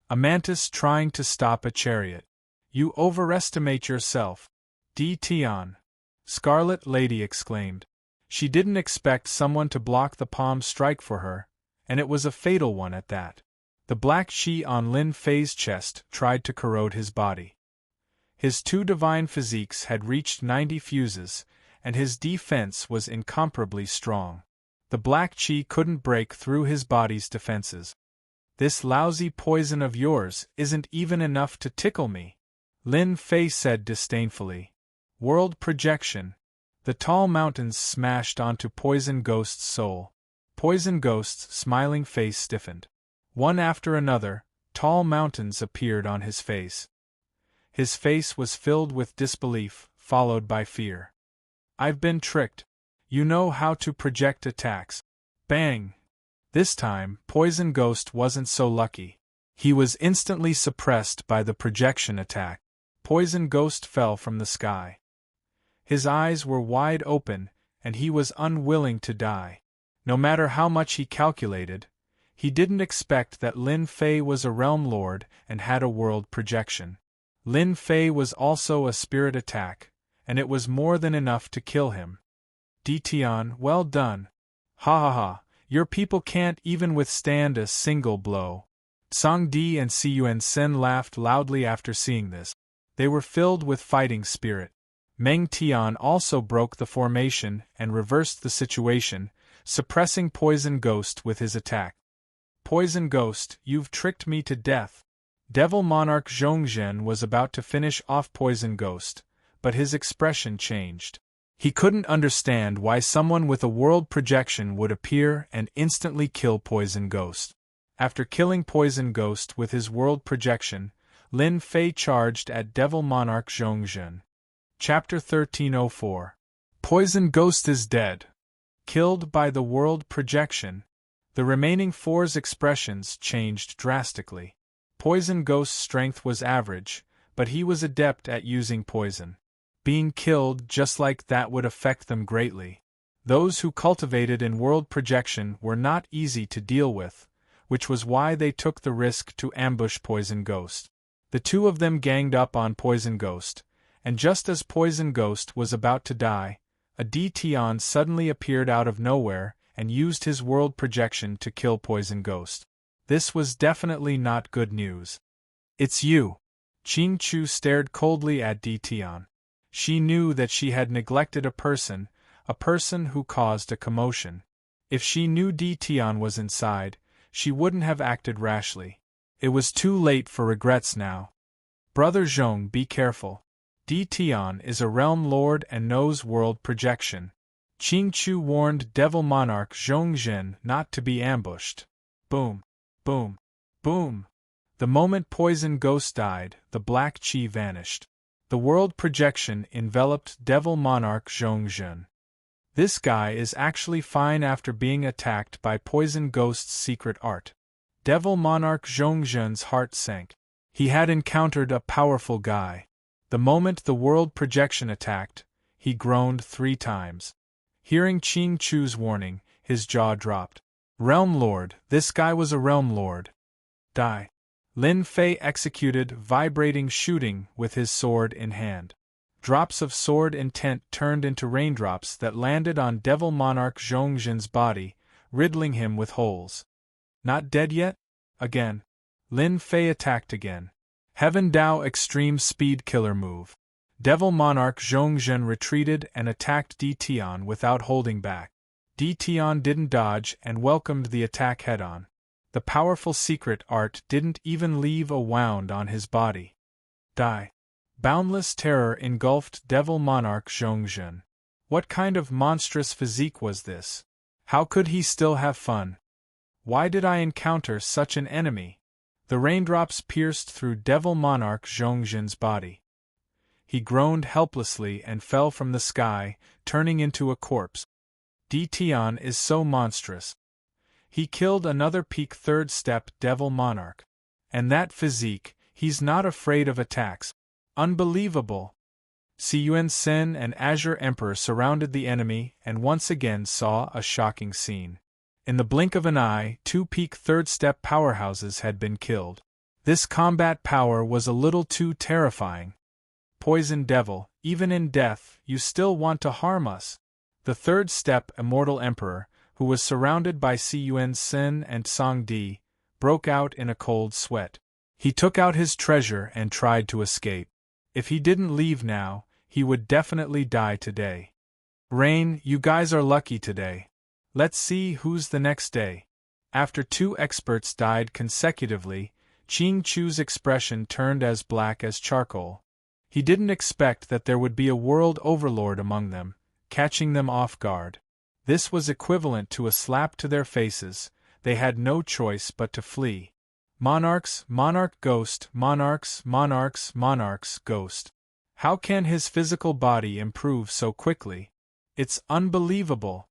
A mantis trying to stop a chariot. You overestimate yourself. D. Tian. Scarlet Lady exclaimed. She didn't expect someone to block the palm strike for her, and it was a fatal one at that. The black qi on Lin Fei's chest tried to corrode his body. His 2 divine physiques had reached 90 fuses, and his defense was incomparably strong. The black qi couldn't break through his body's defenses. This lousy poison of yours isn't even enough to tickle me, Lin Fei said disdainfully. World projection. The tall mountains smashed onto Poison Ghost's soul. Poison Ghost's smiling face stiffened. One after another, tall mountains appeared on his face. His face was filled with disbelief, followed by fear. I've been tricked. You know how to project attacks. Bang! This time, Poison Ghost wasn't so lucky. He was instantly suppressed by the projection attack. Poison Ghost fell from the sky. His eyes were wide open, and he was unwilling to die. No matter how much he calculated, he didn't expect that Lin Fei was a realm lord and had a world projection. Lin Fei was also a spirit attack, and it was more than enough to kill him. Ditian, well done. Ha ha ha, your people can't even withstand a single blow. Song-di and Cun-sen laughed loudly after seeing this. They were filled with fighting spirit. Meng Tian also broke the formation and reversed the situation, suppressing Poison Ghost with his attack. Poison Ghost, you've tricked me to death. Devil Monarch Zhongzhen was about to finish off Poison Ghost, but his expression changed. He couldn't understand why someone with a world projection would appear and instantly kill Poison Ghost. After killing Poison Ghost with his world projection, Lin Fei charged at Devil Monarch Zhongzhen. Chapter 1304. Poison Ghost is dead. Killed by the world projection. The remaining four's expressions changed drastically. Poison Ghost's strength was average, but he was adept at using poison. Being killed just like that would affect them greatly. Those who cultivated in world projection were not easy to deal with, which was why they took the risk to ambush Poison Ghost. The two of them ganged up on Poison Ghost, and just as Poison Ghost was about to die, a Ditian suddenly appeared out of nowhere and used his world projection to kill Poison Ghost. This was definitely not good news. It's you. Qing Chu stared coldly at Ditian. She knew that she had neglected a person who caused a commotion. If she knew Ditian was inside, she wouldn't have acted rashly. It was too late for regrets now. Brother Zhong, be careful. Ditian is a realm lord and knows world projection. Qing Chu warned Devil Monarch Zhongzhen not to be ambushed. Boom, boom, boom. The moment Poison Ghost died, the black chi vanished. The world projection enveloped Devil Monarch Zhongzhen. This guy is actually fine after being attacked by Poison Ghost's secret art. Devil Monarch Zhongzhen's heart sank. He had encountered a powerful guy. The moment the world projection attacked, he groaned 3 times. Hearing Qing Chu's warning, his jaw dropped. Realm Lord, this guy was a Realm Lord. Die. Lin Fei executed vibrating shooting with his sword in hand. Drops of sword intent turned into raindrops that landed on Devil Monarch Zhongzhen's body, riddling him with holes. Not dead yet? Again. Lin Fei attacked again. Heaven Dao Extreme Speed Killer Move. Devil Monarch Zhongzhen retreated and attacked Ditian without holding back. Ditian didn't dodge and welcomed the attack head-on. The powerful secret art didn't even leave a wound on his body. Die. Boundless terror engulfed Devil Monarch Zhongzhen. What kind of monstrous physique was this? How could he still have fun? Why did I encounter such an enemy? The raindrops pierced through Devil Monarch Zhongzhen's body. He groaned helplessly and fell from the sky, turning into a corpse. Ditian is so monstrous. He killed another peak 3rd step Devil Monarch. And that physique, he's not afraid of attacks. Unbelievable! Cun-sen and Azure Emperor surrounded the enemy and once again saw a shocking scene. In the blink of an eye, 2 peak 3rd step powerhouses had been killed. This combat power was a little too terrifying. Poison Devil, even in death, you still want to harm us. The 3rd step Immortal Emperor, who was surrounded by Cun-sen and Song-di, broke out in a cold sweat. He took out his treasure and tried to escape. If he didn't leave now, he would definitely die today. Rain, you guys are lucky today. Let's see who's the next day. After 2 experts died consecutively, Qing Chu's expression turned as black as charcoal. He didn't expect that there would be a world overlord among them, catching them off guard. This was equivalent to a slap to their faces. They had no choice but to flee. Monarchs, Monarch Ghost, Monarchs, Monarchs, Monarchs, Ghost. How can his physical body improve so quickly? It's unbelievable.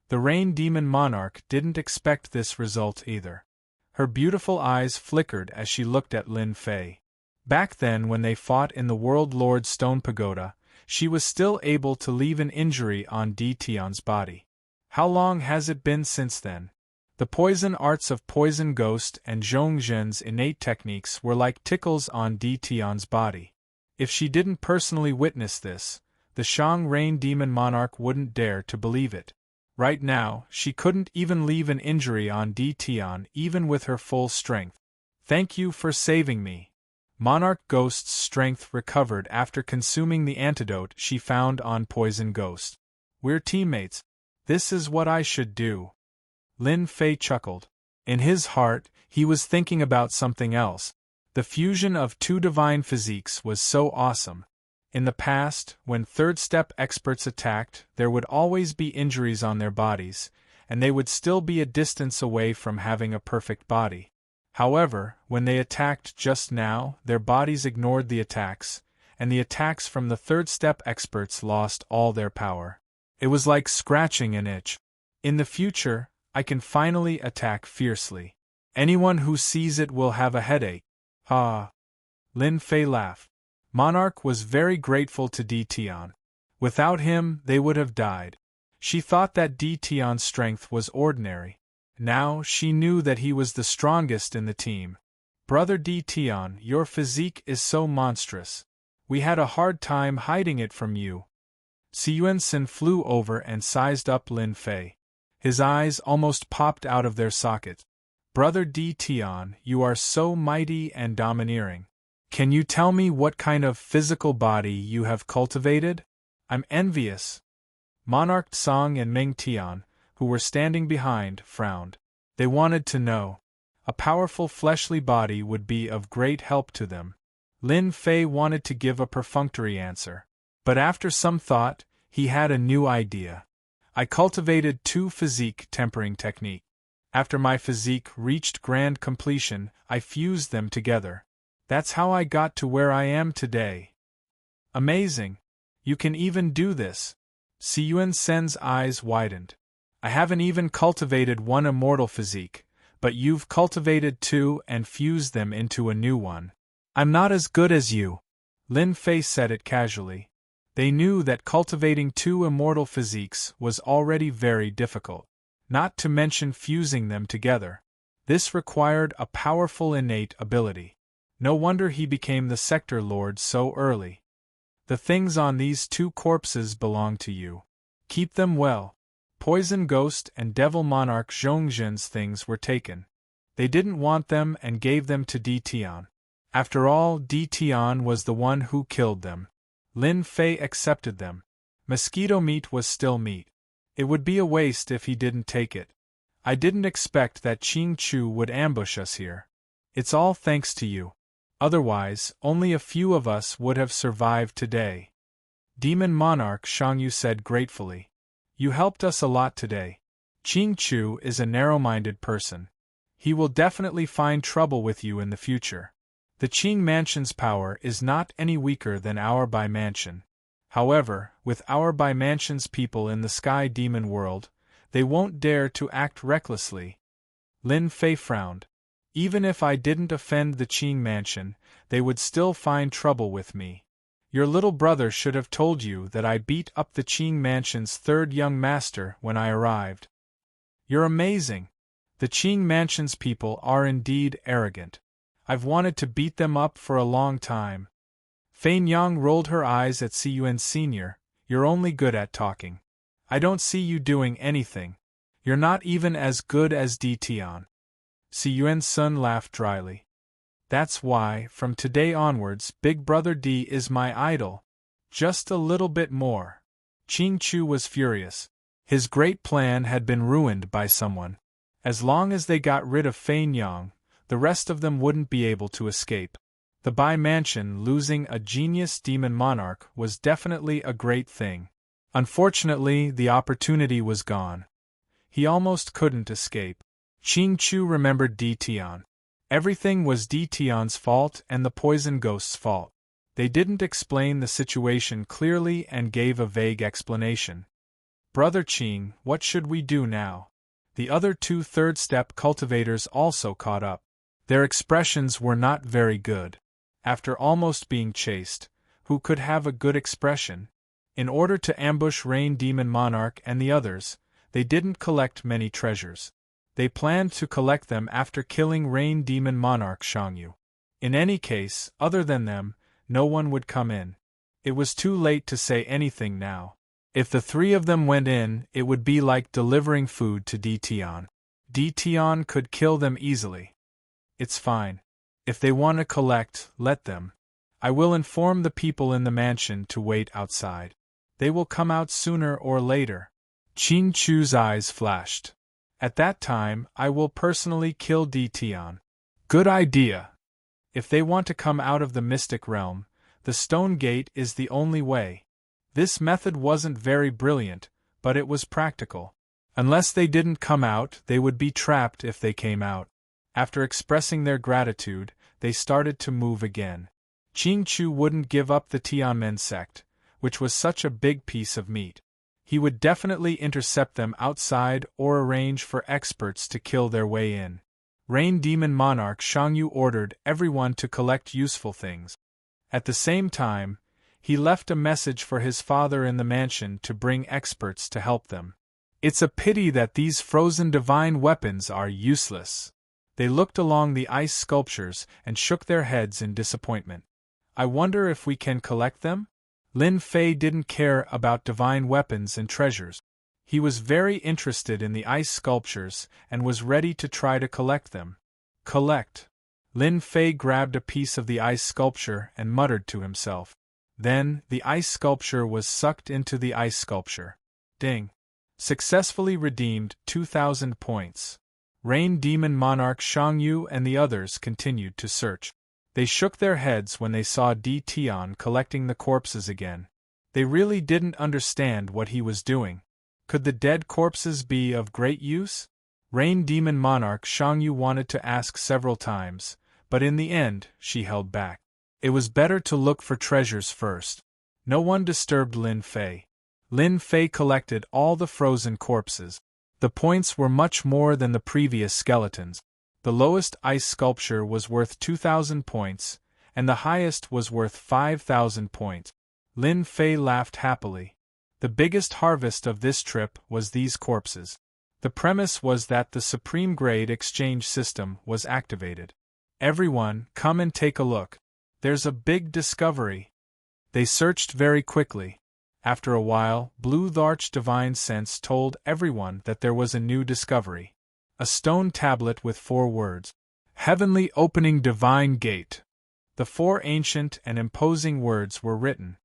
The Rain Demon Monarch didn't expect this result either. Her beautiful eyes flickered as she looked at Lin Fei. Back then, when they fought in the World Lord Stone Pagoda, she was still able to leave an injury on Ditian's body. How long has it been since then? The poison arts of Poison Ghost and Zhongzhen's innate techniques were like tickles on Ditian's body. If she didn't personally witness this, The Shang Rain Demon Monarch wouldn't dare to believe it. Right now, she couldn't even leave an injury on D Tian even with her full strength. Thank you for saving me. Monarch Ghost's strength recovered after consuming the antidote she found on Poison Ghost. We're teammates. This is what I should do. Lin Fei chuckled. In his heart, he was thinking about something else. The fusion of two divine physiques was so awesome. In the past, when third-step experts attacked, there would always be injuries on their bodies, and they would still be a distance away from having a perfect body. However, when they attacked just now, their bodies ignored the attacks, and the attacks from the third-step experts lost all their power. It was like scratching an itch. In the future, I can finally attack fiercely. Anyone who sees it will have a headache. Ha! Lin Fei laughed. Monarch was very grateful to D Tian. Without him, they would have died. She thought that D Tian's strength was ordinary. Now she knew that he was the strongest in the team. Brother D Tian, your physique is so monstrous. We had a hard time hiding it from you. Yuan-Sin flew over and sized up Lin Fei. His eyes almost popped out of their sockets. Brother D Tian, you are so mighty and domineering. Can you tell me what kind of physical body you have cultivated? I'm envious. Monarch Song and Ming Tian, who were standing behind, frowned. They wanted to know. A powerful fleshly body would be of great help to them. Lin Fei wanted to give a perfunctory answer. But after some thought, he had a new idea. I cultivated two physique tempering techniques. After my physique reached grand completion, I fused them together. That's how I got to where I am today. Amazing. You can even do this. Yuan-Sen's eyes widened. I haven't even cultivated one immortal physique, but you've cultivated two and fused them into a new one. I'm not as good as you. Lin Fei said it casually. They knew that cultivating two immortal physiques was already very difficult, not to mention fusing them together. This required a powerful innate ability. No wonder he became the Sector Lord so early. The things on these two corpses belong to you. Keep them well. Poison Ghost and Devil Monarch Zhongzhen's things were taken. They didn't want them and gave them to D Tian. After all, D Tian was the one who killed them. Lin Fei accepted them. Mosquito meat was still meat. It would be a waste if he didn't take it. I didn't expect that Qing Chu would ambush us here. It's all thanks to you. Otherwise, only a few of us would have survived today. Demon Monarch Shangyu said gratefully. You helped us a lot today. Qing Chu is a narrow-minded person. He will definitely find trouble with you in the future. The Qing Mansion's power is not any weaker than our Bai Mansion. However, with our Bai Mansion's people in the Sky Demon world, they won't dare to act recklessly. Lin Fei frowned. Even if I didn't offend the Qing Mansion, they would still find trouble with me. Your little brother should have told you that I beat up the Qing Mansion's third young master when I arrived. You're amazing. The Qing Mansion's people are indeed arrogant. I've wanted to beat them up for a long time. Fein Yang rolled her eyes at Yuan Sr. You're only good at talking. I don't see you doing anything. You're not even as good as D Tian. Yuan Sun laughed dryly. That's why, from today onwards, Big Brother D is my idol. Just a little bit more. Qing Chu was furious. His great plan had been ruined by someone. As long as they got rid of Fein Yang, the rest of them wouldn't be able to escape. The Bai Mansion losing a genius demon monarch was definitely a great thing. Unfortunately, the opportunity was gone. He almost couldn't escape. Qing Chu remembered D Tian. Everything was D Tian's fault and the Poison Ghost's fault. They didn't explain the situation clearly and gave a vague explanation. Brother Qing, what should we do now? The other two third-step cultivators also caught up. Their expressions were not very good. After almost being chased, who could have a good expression? In order to ambush Rain Demon Monarch and the others, they didn't collect many treasures. They planned to collect them after killing Rain Demon Monarch Shangyu. In any case, other than them, no one would come in. It was too late to say anything now. If the three of them went in, it would be like delivering food to Dtion. Dtion could kill them easily. It's fine. If they want to collect, let them. I will inform the people in the mansion to wait outside. They will come out sooner or later. Qin Chu's eyes flashed. At that time, I will personally kill Dtion. Good idea. If they want to come out of the mystic realm, the stone gate is the only way. This method wasn't very brilliant, but it was practical. Unless they didn't come out, they would be trapped if they came out. After expressing their gratitude, they started to move again. Qin Chu wouldn't give up the Tianmen sect, which was such a big piece of meat. He would definitely intercept them outside or arrange for experts to kill their way in. Rain Demon Monarch Shangyu ordered everyone to collect useful things. At the same time, he left a message for his father in the mansion to bring experts to help them. It's a pity that these frozen divine weapons are useless. They looked along the ice sculptures and shook their heads in disappointment. I wonder if we can collect them? Lin Fei didn't care about divine weapons and treasures. He was very interested in the ice sculptures and was ready to try to collect them. Collect. Lin Fei grabbed a piece of the ice sculpture and muttered to himself. Then, the ice sculpture was sucked into the ice sculpture. Ding. Successfully redeemed 2,000 points. Rain Demon Monarch Shangyu and the others continued to search. They shook their heads when they saw Dtion collecting the corpses again. They really didn't understand what he was doing. Could the dead corpses be of great use? Rain Demon Monarch Shangyu wanted to ask several times, but in the end, she held back. It was better to look for treasures first. No one disturbed Lin Fei. Lin Fei collected all the frozen corpses. The points were much more than the previous skeletons. The lowest ice sculpture was worth 2,000 points, and the highest was worth 5,000 points. Lin Fei laughed happily. The biggest harvest of this trip was these corpses. The premise was that the Supreme Grade exchange system was activated. Everyone, come and take a look. There's a big discovery. They searched very quickly. After a while, Blue Larch Divine Sense told everyone that there was a new discovery. A stone tablet with 4 words. Heavenly Opening Divine Gate. The 4 ancient and imposing words were written.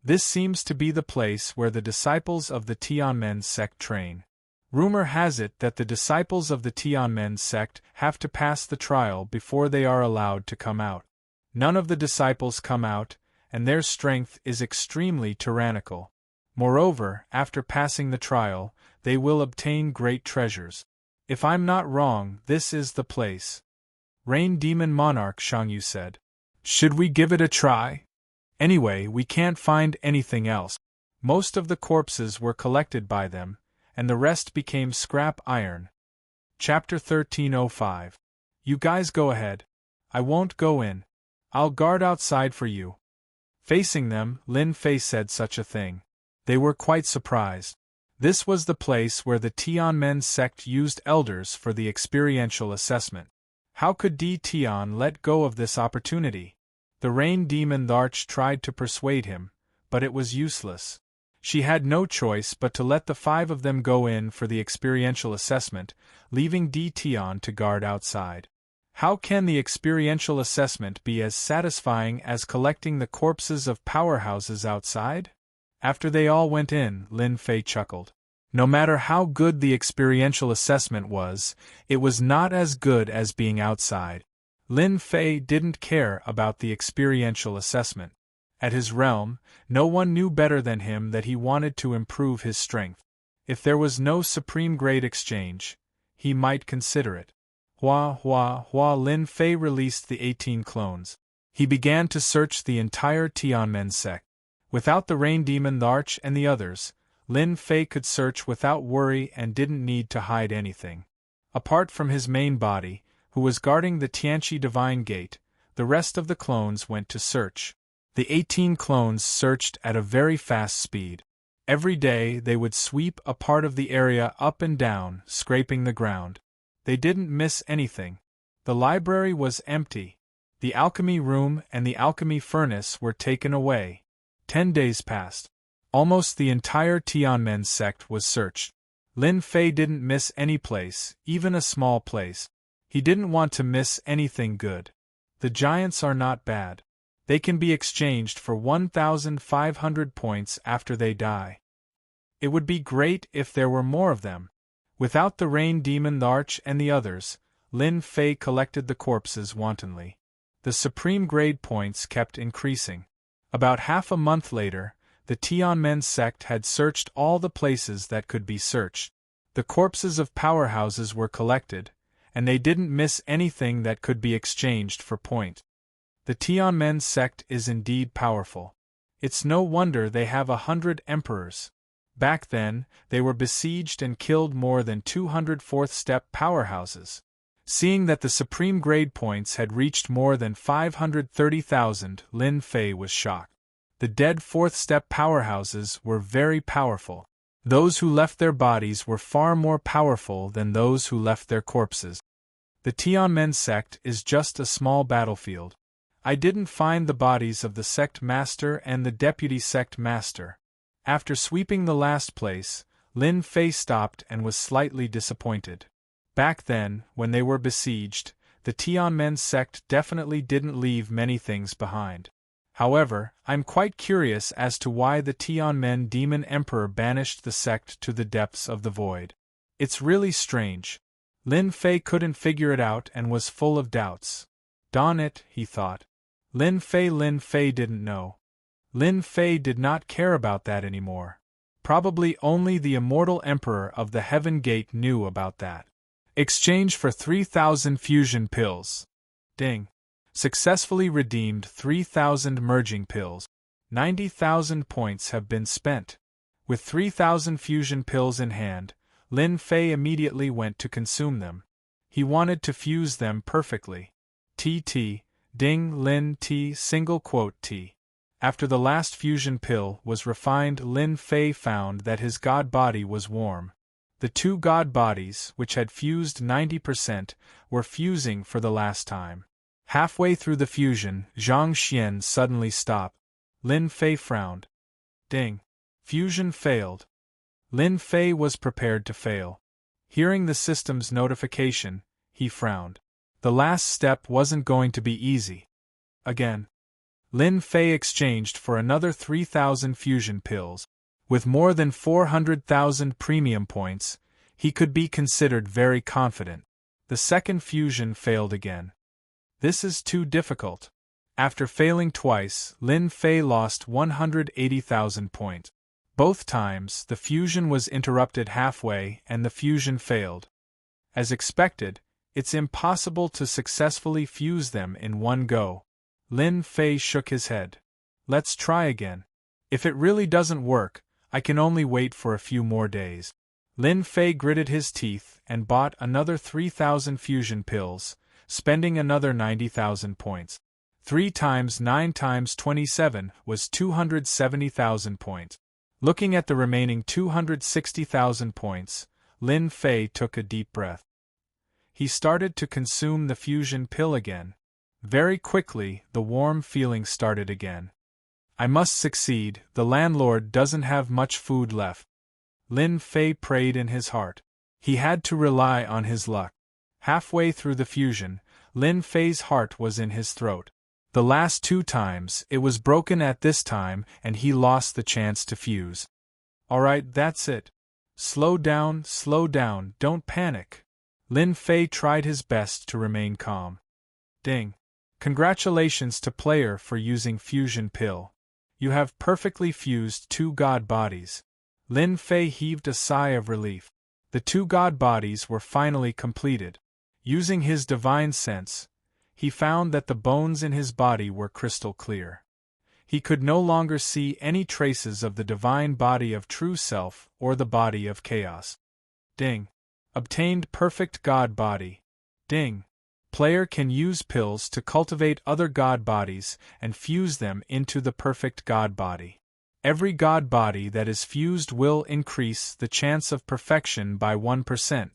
This seems to be the place where the disciples of the Tianmen sect train. Rumor has it that the disciples of the Tianmen sect have to pass the trial before they are allowed to come out. None of the disciples come out, and their strength is extremely tyrannical. Moreover, after passing the trial, they will obtain great treasures. If I'm not wrong, this is the place. Rain Demon Monarch Shangyu said. Should we give it a try? Anyway, we can't find anything else. Most of the corpses were collected by them, and the rest became scrap iron. Chapter 1305. You guys go ahead. I won't go in. I'll guard outside for you. Facing them, Lin Fei said such a thing. They were quite surprised. This was the place where the Tianmen sect used elders for the experiential assessment. How could Dtion let go of this opportunity? The Rain Demon Larch tried to persuade him, but it was useless. She had no choice but to let the 5 of them go in for the experiential assessment, leaving Dtion to guard outside. How can the experiential assessment be as satisfying as collecting the corpses of powerhouses outside? After they all went in, Lin Fei chuckled. No matter how good the experiential assessment was, it was not as good as being outside. Lin Fei didn't care about the experiential assessment. At his realm, no one knew better than him that he wanted to improve his strength. If there was no supreme grade exchange, he might consider it. Lin Fei released the 18 clones. He began to search the entire Tianmen sect. Without the Rain Demon Larch and the others, Lin Fei could search without worry and didn't need to hide anything. Apart from his main body, who was guarding the Tianqi Divine Gate, the rest of the clones went to search. The 18 clones searched at a very fast speed. Every day they would sweep a part of the area up and down, scraping the ground. They didn't miss anything. The library was empty. The alchemy room and the alchemy furnace were taken away. 10 days passed. Almost the entire Tianmen sect was searched. Lin Fei didn't miss any place, even a small place. He didn't want to miss anything good. The giants are not bad. They can be exchanged for 1,500 points after they die. It would be great if there were more of them. Without the rain demon Arch and the others, Lin Fei collected the corpses wantonly. The supreme grade points kept increasing. About half a month later, the Tianmen sect had searched all the places that could be searched. The corpses of powerhouses were collected, and they didn't miss anything that could be exchanged for point. The Tianmen sect is indeed powerful. It's no wonder they have 100 emperors. Back then, they were besieged and killed more than 200 fourth-step powerhouses. Seeing that the supreme grade points had reached more than 530,000, Lin Fei was shocked. The dead fourth-step powerhouses were very powerful. Those who left their bodies were far more powerful than those who left their corpses. The Tianmen sect is just a small battlefield. I didn't find the bodies of the sect master and the deputy sect master. After sweeping the last place, Lin Fei stopped and was slightly disappointed. Back then, when they were besieged, the Tianmen sect definitely didn't leave many things behind. However, I'm quite curious as to why the Tianmen demon emperor banished the sect to the depths of the void. It's really strange. Lin Fei couldn't figure it out and was full of doubts. Darn it, he thought. Lin Fei didn't know. Lin Fei did not care about that anymore. Probably only the immortal emperor of the Heaven Gate knew about that. Exchange for 3,000 fusion pills. Ding. Successfully redeemed 3,000 merging pills. 90,000 points have been spent. With 3,000 fusion pills in hand, Lin Fei immediately went to consume them. He wanted to fuse them perfectly. TT, ding Lin T single quote T. After the last fusion pill was refined, Lin Fei found that his god body was warm. The two god bodies, which had fused 90%, were fusing for the last time. Halfway through the fusion, Zhang Xian suddenly stopped. Lin Fei frowned. Ding. Fusion failed. Lin Fei was prepared to fail. Hearing the system's notification, he frowned. The last step wasn't going to be easy. Again. Lin Fei exchanged for another 3,000 fusion pills. With more than 400,000 premium points, he could be considered very confident. The second fusion failed again. This is too difficult. After failing twice, Lin Fei lost 180,000 points. Both times, the fusion was interrupted halfway and the fusion failed. As expected, it's impossible to successfully fuse them in one go. Lin Fei shook his head. Let's try again. If it really doesn't work, I can only wait for a few more days. Lin Fei gritted his teeth and bought another 3,000 fusion pills, spending another 90,000 points. 3 times 9 times 27 was 270,000 points. Looking at the remaining 260,000 points, Lin Fei took a deep breath. He started to consume the fusion pill again. Very quickly, the warm feeling started again. I must succeed, the landlord doesn't have much food left. Lin Fei prayed in his heart. He had to rely on his luck. Halfway through the fusion, Lin Fei's heart was in his throat. The last 2 times, it was broken at this time and he lost the chance to fuse. Alright, that's it. Slow down, don't panic. Lin Fei tried his best to remain calm. Ding. Congratulations to player for using fusion pill. You have perfectly fused 2 god bodies. Lin Fei heaved a sigh of relief. The 2 god bodies were finally completed. Using his divine sense, he found that the bones in his body were crystal clear. He could no longer see any traces of the divine body of true self or the body of chaos. Ding. Obtained perfect god body. Ding. Player can use pills to cultivate other god bodies and fuse them into the perfect god body. Every god body that is fused will increase the chance of perfection by 1%.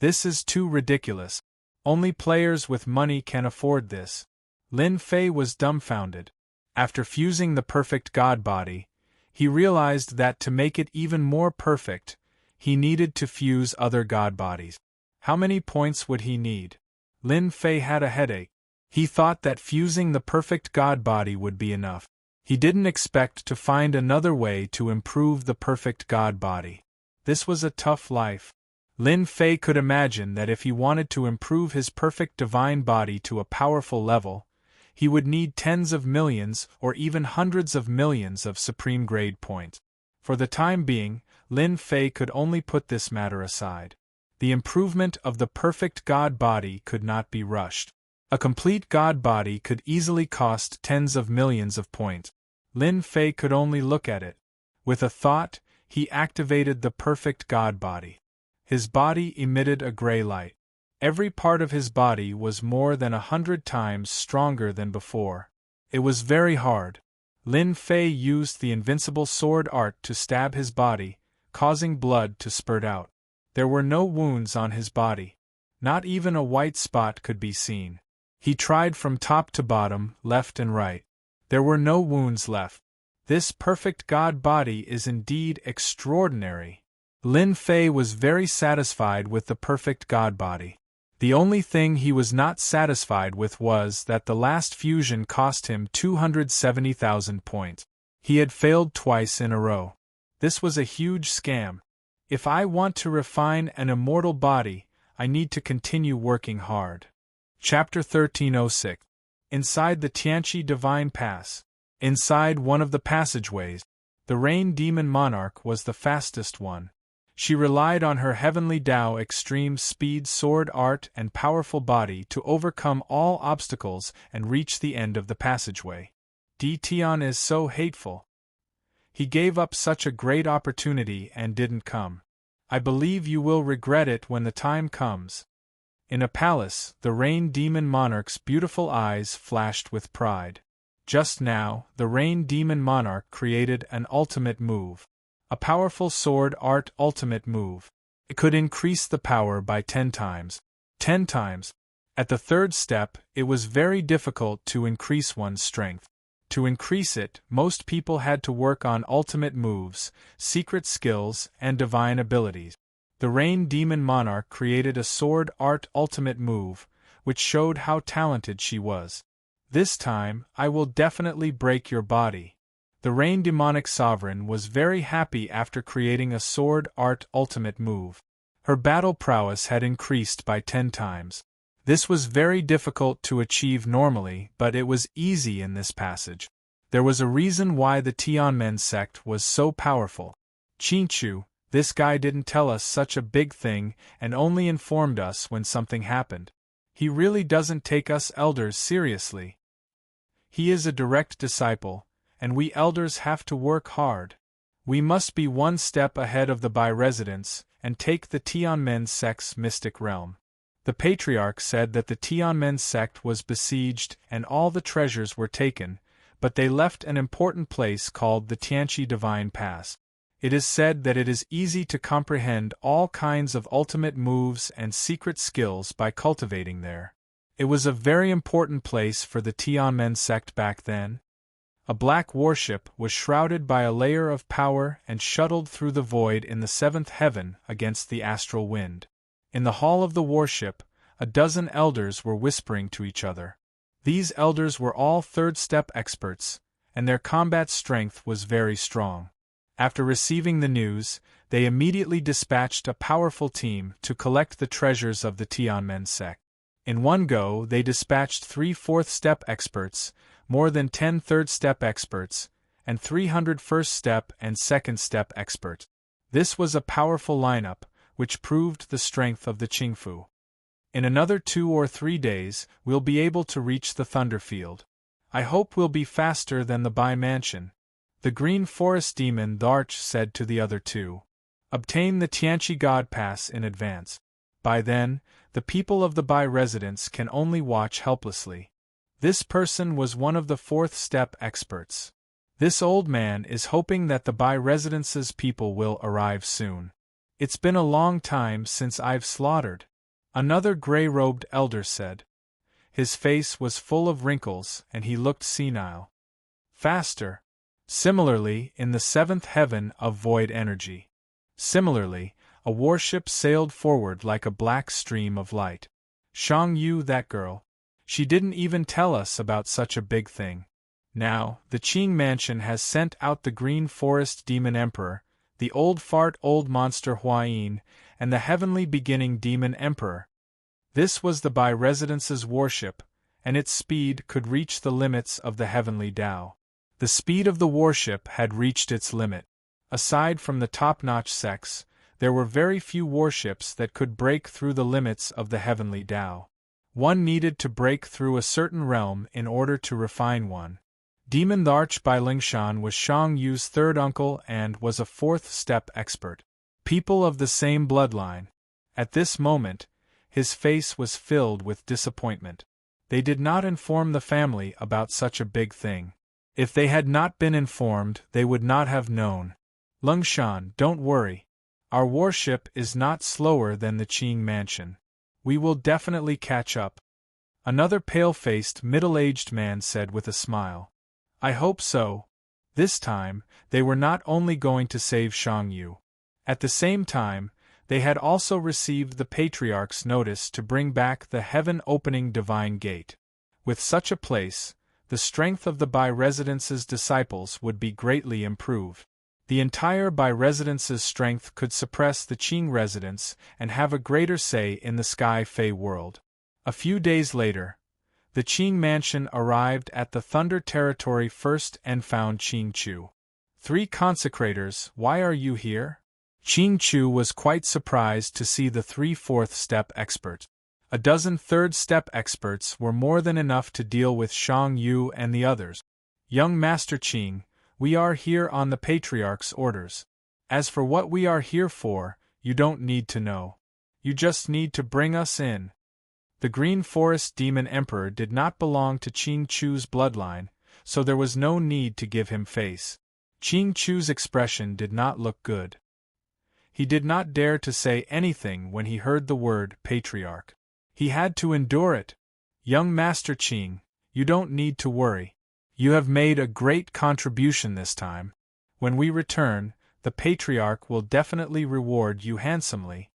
This is too ridiculous. Only players with money can afford this. Lin Fei was dumbfounded. After fusing the perfect God body, he realized that to make it even more perfect, he needed to fuse other God bodies. How many points would he need? Lin Fei had a headache. He thought that fusing the perfect God body would be enough. He didn't expect to find another way to improve the perfect God body. This was a tough life. Lin Fei could imagine that if he wanted to improve his perfect divine body to a powerful level, he would need tens of millions or even hundreds of millions of supreme grade points. For the time being, Lin Fei could only put this matter aside. The improvement of the perfect God body could not be rushed. A complete God body could easily cost tens of millions of points. Lin Fei could only look at it. With a thought, he activated the perfect God body. His body emitted a gray light. Every part of his body was more than 100 times stronger than before. It was very hard. Lin Fei used the invincible sword art to stab his body, causing blood to spurt out. There were no wounds on his body. Not even a white spot could be seen. He tried from top to bottom, left and right. There were no wounds left. This perfect God body is indeed extraordinary. Lin Fei was very satisfied with the perfect God body. The only thing he was not satisfied with was that the last fusion cost him 270,000 points. He had failed twice in a row. This was a huge scam. If I want to refine an immortal body, I need to continue working hard. Chapter 1306. Inside the Tianqi Divine Pass. Inside one of the passageways, the Rain Demon Monarch was the fastest one. She relied on her heavenly Tao extreme speed sword art and powerful body to overcome all obstacles and reach the end of the passageway. Tian is so hateful. He gave up such a great opportunity and didn't come. I believe you will regret it when the time comes. In a palace, the Rain Demon Monarch's beautiful eyes flashed with pride. Just now, the Rain Demon Monarch created an ultimate move. A powerful sword art ultimate move. It could increase the power by 10 times. 10 times. At the third step, it was very difficult to increase one's strength. To increase it, most people had to work on ultimate moves, secret skills, and divine abilities. The Rain Demon Monarch created a sword art ultimate move, which showed how talented she was. This time, I will definitely break your body. The Rain Demonic Sovereign was very happy after creating a sword art ultimate move. Her battle prowess had increased by 10 times. This was very difficult to achieve normally, but it was easy in this passage. There was a reason why the Tianmen sect was so powerful. Qinchu, this guy didn't tell us such a big thing and only informed us when something happened. He really doesn't take us elders seriously. He is a direct disciple, and we elders have to work hard. We must be one step ahead of the Bai residents and take the Tianmen sect's mystic realm. The patriarch said that the Tianmen sect was besieged and all the treasures were taken, but they left an important place called the Tianqi Divine Pass. It is said that it is easy to comprehend all kinds of ultimate moves and secret skills by cultivating there. It was a very important place for the Tianmen sect back then. A black warship was shrouded by a layer of power and shuttled through the void in the seventh heaven against the astral wind. In the hall of the warship, a dozen elders were whispering to each other. These elders were all third-step experts, and their combat strength was very strong. After receiving the news, they immediately dispatched a powerful team to collect the treasures of the Tianmen sect. In one go, they dispatched 3 fourth-step experts, more than 10 third-step experts, and 300 first-step and second-step experts. This was a powerful lineup, which proved the strength of the Qingfu. In another 2 or 3 days, we'll be able to reach the Thunderfield. I hope we'll be faster than the Bai Mansion. The Green Forest Demon Dharch said to the other 2. Obtain the Tianqi God Pass in advance. By then, the people of the Bai residence can only watch helplessly. This person was one of the fourth-step experts. This old man is hoping that the Bai residence's people will arrive soon. It's been a long time since I've slaughtered. Another gray-robed elder said. His face was full of wrinkles and he looked senile. Faster. Similarly, in the seventh heaven of void energy. Similarly, a warship sailed forward like a black stream of light. Shang Yu, that girl. She didn't even tell us about such a big thing. Now, the Qing mansion has sent out the Green Forest Demon Emperor, the old fart old monster Huayin, and the heavenly beginning Demon Emperor. This was the Bai Residence's warship, and its speed could reach the limits of the heavenly Tao. The speed of the warship had reached its limit. Aside from the top-notch sex, there were very few warships that could break through the limits of the heavenly Tao. One needed to break through a certain realm in order to refine one. Demon the Arch Bai Lingshan was Shang Yu's third uncle and was a fourth-step expert. People of the same bloodline. At this moment, his face was filled with disappointment. They did not inform the family about such a big thing. If they had not been informed, they would not have known. Lingshan, don't worry. Our warship is not slower than the Qing mansion. We will definitely catch up. Another pale-faced, middle-aged man said with a smile. I hope so. This time, they were not only going to save Shang Yu. At the same time, they had also received the Patriarch's notice to bring back the heaven-opening divine gate. With such a place, the strength of the Bai Residence's disciples would be greatly improved. The entire Bai Residence's strength could suppress the Qing residence and have a greater say in the Sky Fey world. A few days later, the Qing mansion arrived at the Thunder Territory first and found Qing Chu. 3 consecrators, why are you here? Qing Chu was quite surprised to see the 3 fourth-step experts. A dozen third-step experts were more than enough to deal with Shang Yu and the others. Young Master Qing, we are here on the Patriarch's orders. As for what we are here for, you don't need to know. You just need to bring us in. The Green Forest Demon Emperor did not belong to Qing Chu's bloodline, so there was no need to give him face. Qing Chu's expression did not look good. He did not dare to say anything when he heard the word Patriarch. He had to endure it. Young Master Qing, you don't need to worry. You have made a great contribution this time. When we return, the Patriarch will definitely reward you handsomely.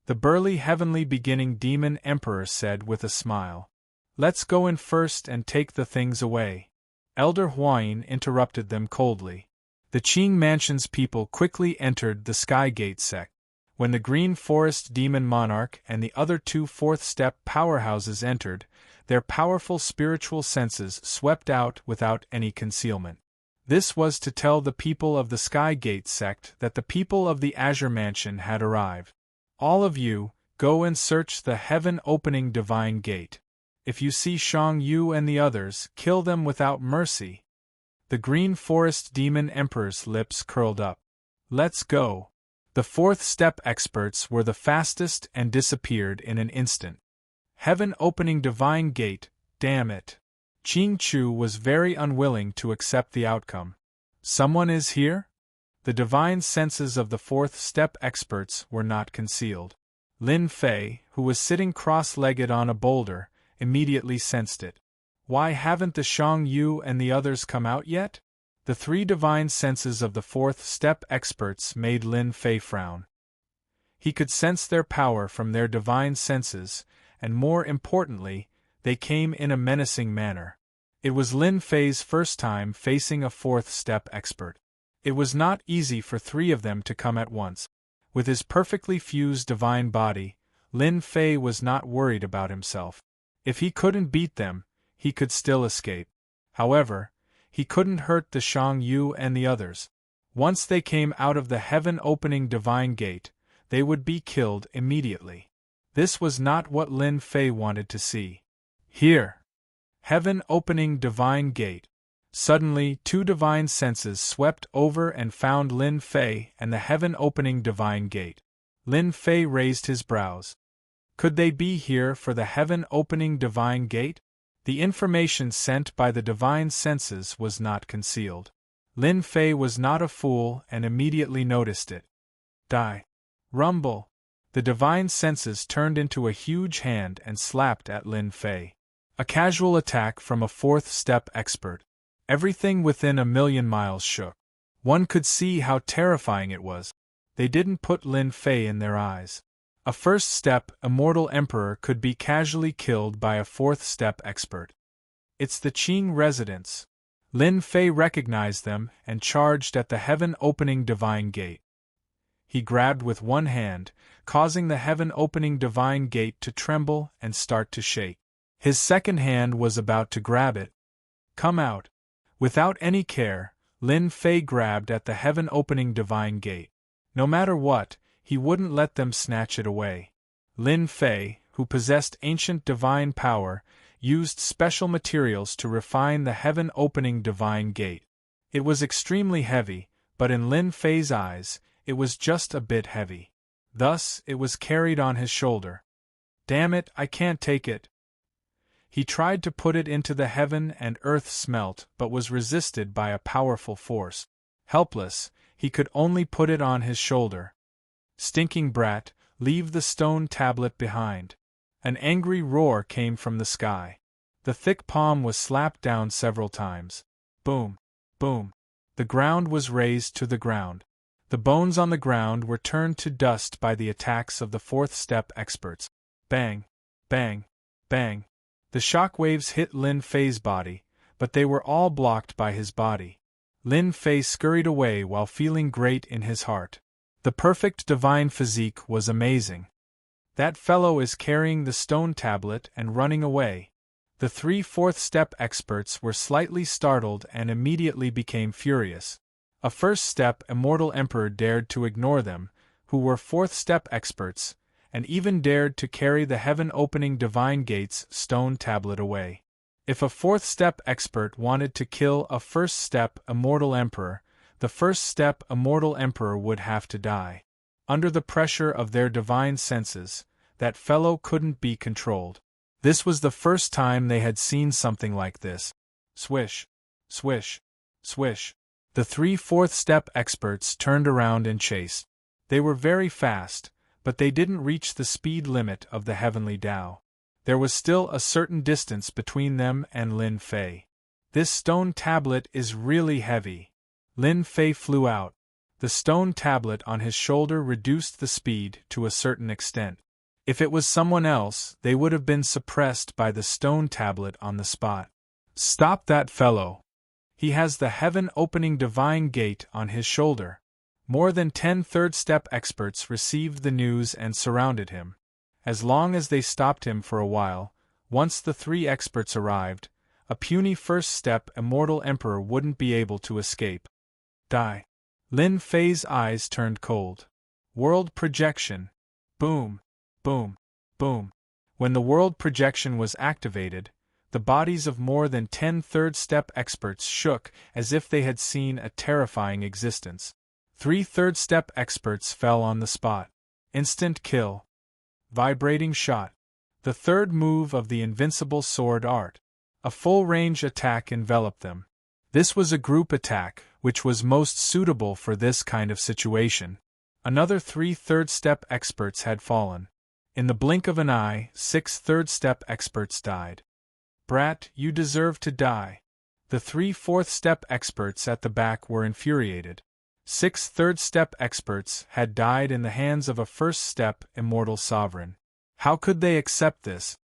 The burly heavenly beginning Demon Emperor said with a smile. Let's go in first and take the things away. Elder Huayin interrupted them coldly. The Qing mansion's people quickly entered the Sky Gate sect. When the Green Forest Demon Monarch and the other 2 fourth-step powerhouses entered, their powerful spiritual senses swept out without any concealment. This was to tell the people of the Sky Gate sect that the people of the Azure Mansion had arrived. All of you, go and search the heaven-opening divine gate. If you see Shang Yu and the others, kill them without mercy. The Green Forest Demon Emperor's lips curled up. Let's go. The fourth-step experts were the fastest and disappeared in an instant. Heaven-opening divine gate, damn it. Qing Chu was very unwilling to accept the outcome. Someone is here? The divine senses of the fourth-step experts were not concealed. Lin Fei, who was sitting cross-legged on a boulder, immediately sensed it. Why haven't the Shang Yu and the others come out yet? The 3 divine senses of the fourth-step experts made Lin Fei frown. He could sense their power from their divine senses, and more importantly, they came in a menacing manner. It was Lin Fei's first time facing a fourth-step expert. It was not easy for 3 of them to come at once. With his perfectly fused divine body, Lin Fei was not worried about himself. If he couldn't beat them, he could still escape. However, he couldn't hurt the Shang Yu and the others. Once they came out of the heaven-opening divine gate, they would be killed immediately. This was not what Lin Fei wanted to see. Here! Heaven-opening divine gate. Suddenly, 2 divine senses swept over and found Lin Fei and the heaven-opening divine gate. Lin Fei raised his brows. Could they be here for the heaven-opening divine gate? The information sent by the divine senses was not concealed. Lin Fei was not a fool and immediately noticed it. Die. Rumble. The divine senses turned into a huge hand and slapped at Lin Fei. A casual attack from a fourth-step expert. Everything within a million miles shook. One could see how terrifying it was. They didn't put Lin Fei in their eyes. A first-step, immortal emperor could be casually killed by a fourth-step expert. It's the Qing residents. Lin Fei recognized them and charged at the heaven-opening divine gate. He grabbed with one hand, causing the heaven-opening divine gate to tremble and start to shake. His second hand was about to grab it. Come out. Without any care, Lin Fei grabbed at the heaven-opening divine gate. No matter what, he wouldn't let them snatch it away. Lin Fei, who possessed ancient divine power, used special materials to refine the heaven-opening divine gate. It was extremely heavy, but in Lin Fei's eyes, it was just a bit heavy. Thus, it was carried on his shoulder. Damn it, I can't take it. He tried to put it into the heaven and earth smelt but was resisted by a powerful force. Helpless, he could only put it on his shoulder. Stinking brat, leave the stone tablet behind. An angry roar came from the sky. The thick palm was slapped down several times. Boom, boom. The ground was razed to the ground. The bones on the ground were turned to dust by the attacks of the fourth-step experts. Bang, bang, bang. The shock waves hit Lin Fei's body, but they were all blocked by his body. Lin Fei scurried away while feeling great in his heart. The perfect divine physique was amazing. That fellow is carrying the stone tablet and running away. The three fourth-step experts were slightly startled and immediately became furious. A first-step immortal emperor dared to ignore them, who were fourth-step experts, and even dared to carry the heaven-opening divine gate's stone tablet away. If a fourth-step expert wanted to kill a first-step immortal emperor, the first-step immortal emperor would have to die. Under the pressure of their divine senses, that fellow couldn't be controlled. This was the first time they had seen something like this. Swish, swish, swish. The three fourth-step experts turned around and chased. They were very fast, but they didn't reach the speed limit of the heavenly Tao. There was still a certain distance between them and Lin Fei. This stone tablet is really heavy. Lin Fei flew out. The stone tablet on his shoulder reduced the speed to a certain extent. If it was someone else, they would have been suppressed by the stone tablet on the spot. Stop that fellow. He has the heaven-opening divine gate on his shoulder. More than 10 third-step experts received the news and surrounded him. As long as they stopped him for a while, once the three experts arrived, a puny first-step immortal emperor wouldn't be able to escape. Die. Lin Fei's eyes turned cold. World projection. Boom, boom, boom. When the world projection was activated, the bodies of more than 10 third-step experts shook as if they had seen a terrifying existence. 3 third-step experts fell on the spot. Instant kill. Vibrating shot. The third move of the invincible sword art. A full-range attack enveloped them. This was a group attack, which was most suitable for this kind of situation. Another 3 third-step experts had fallen. In the blink of an eye, 6 third-step experts died. Brat, you deserve to die. The 3 fourth-step experts at the back were infuriated. 6 third-step experts had died in the hands of a first-step immortal sovereign. How could they accept this?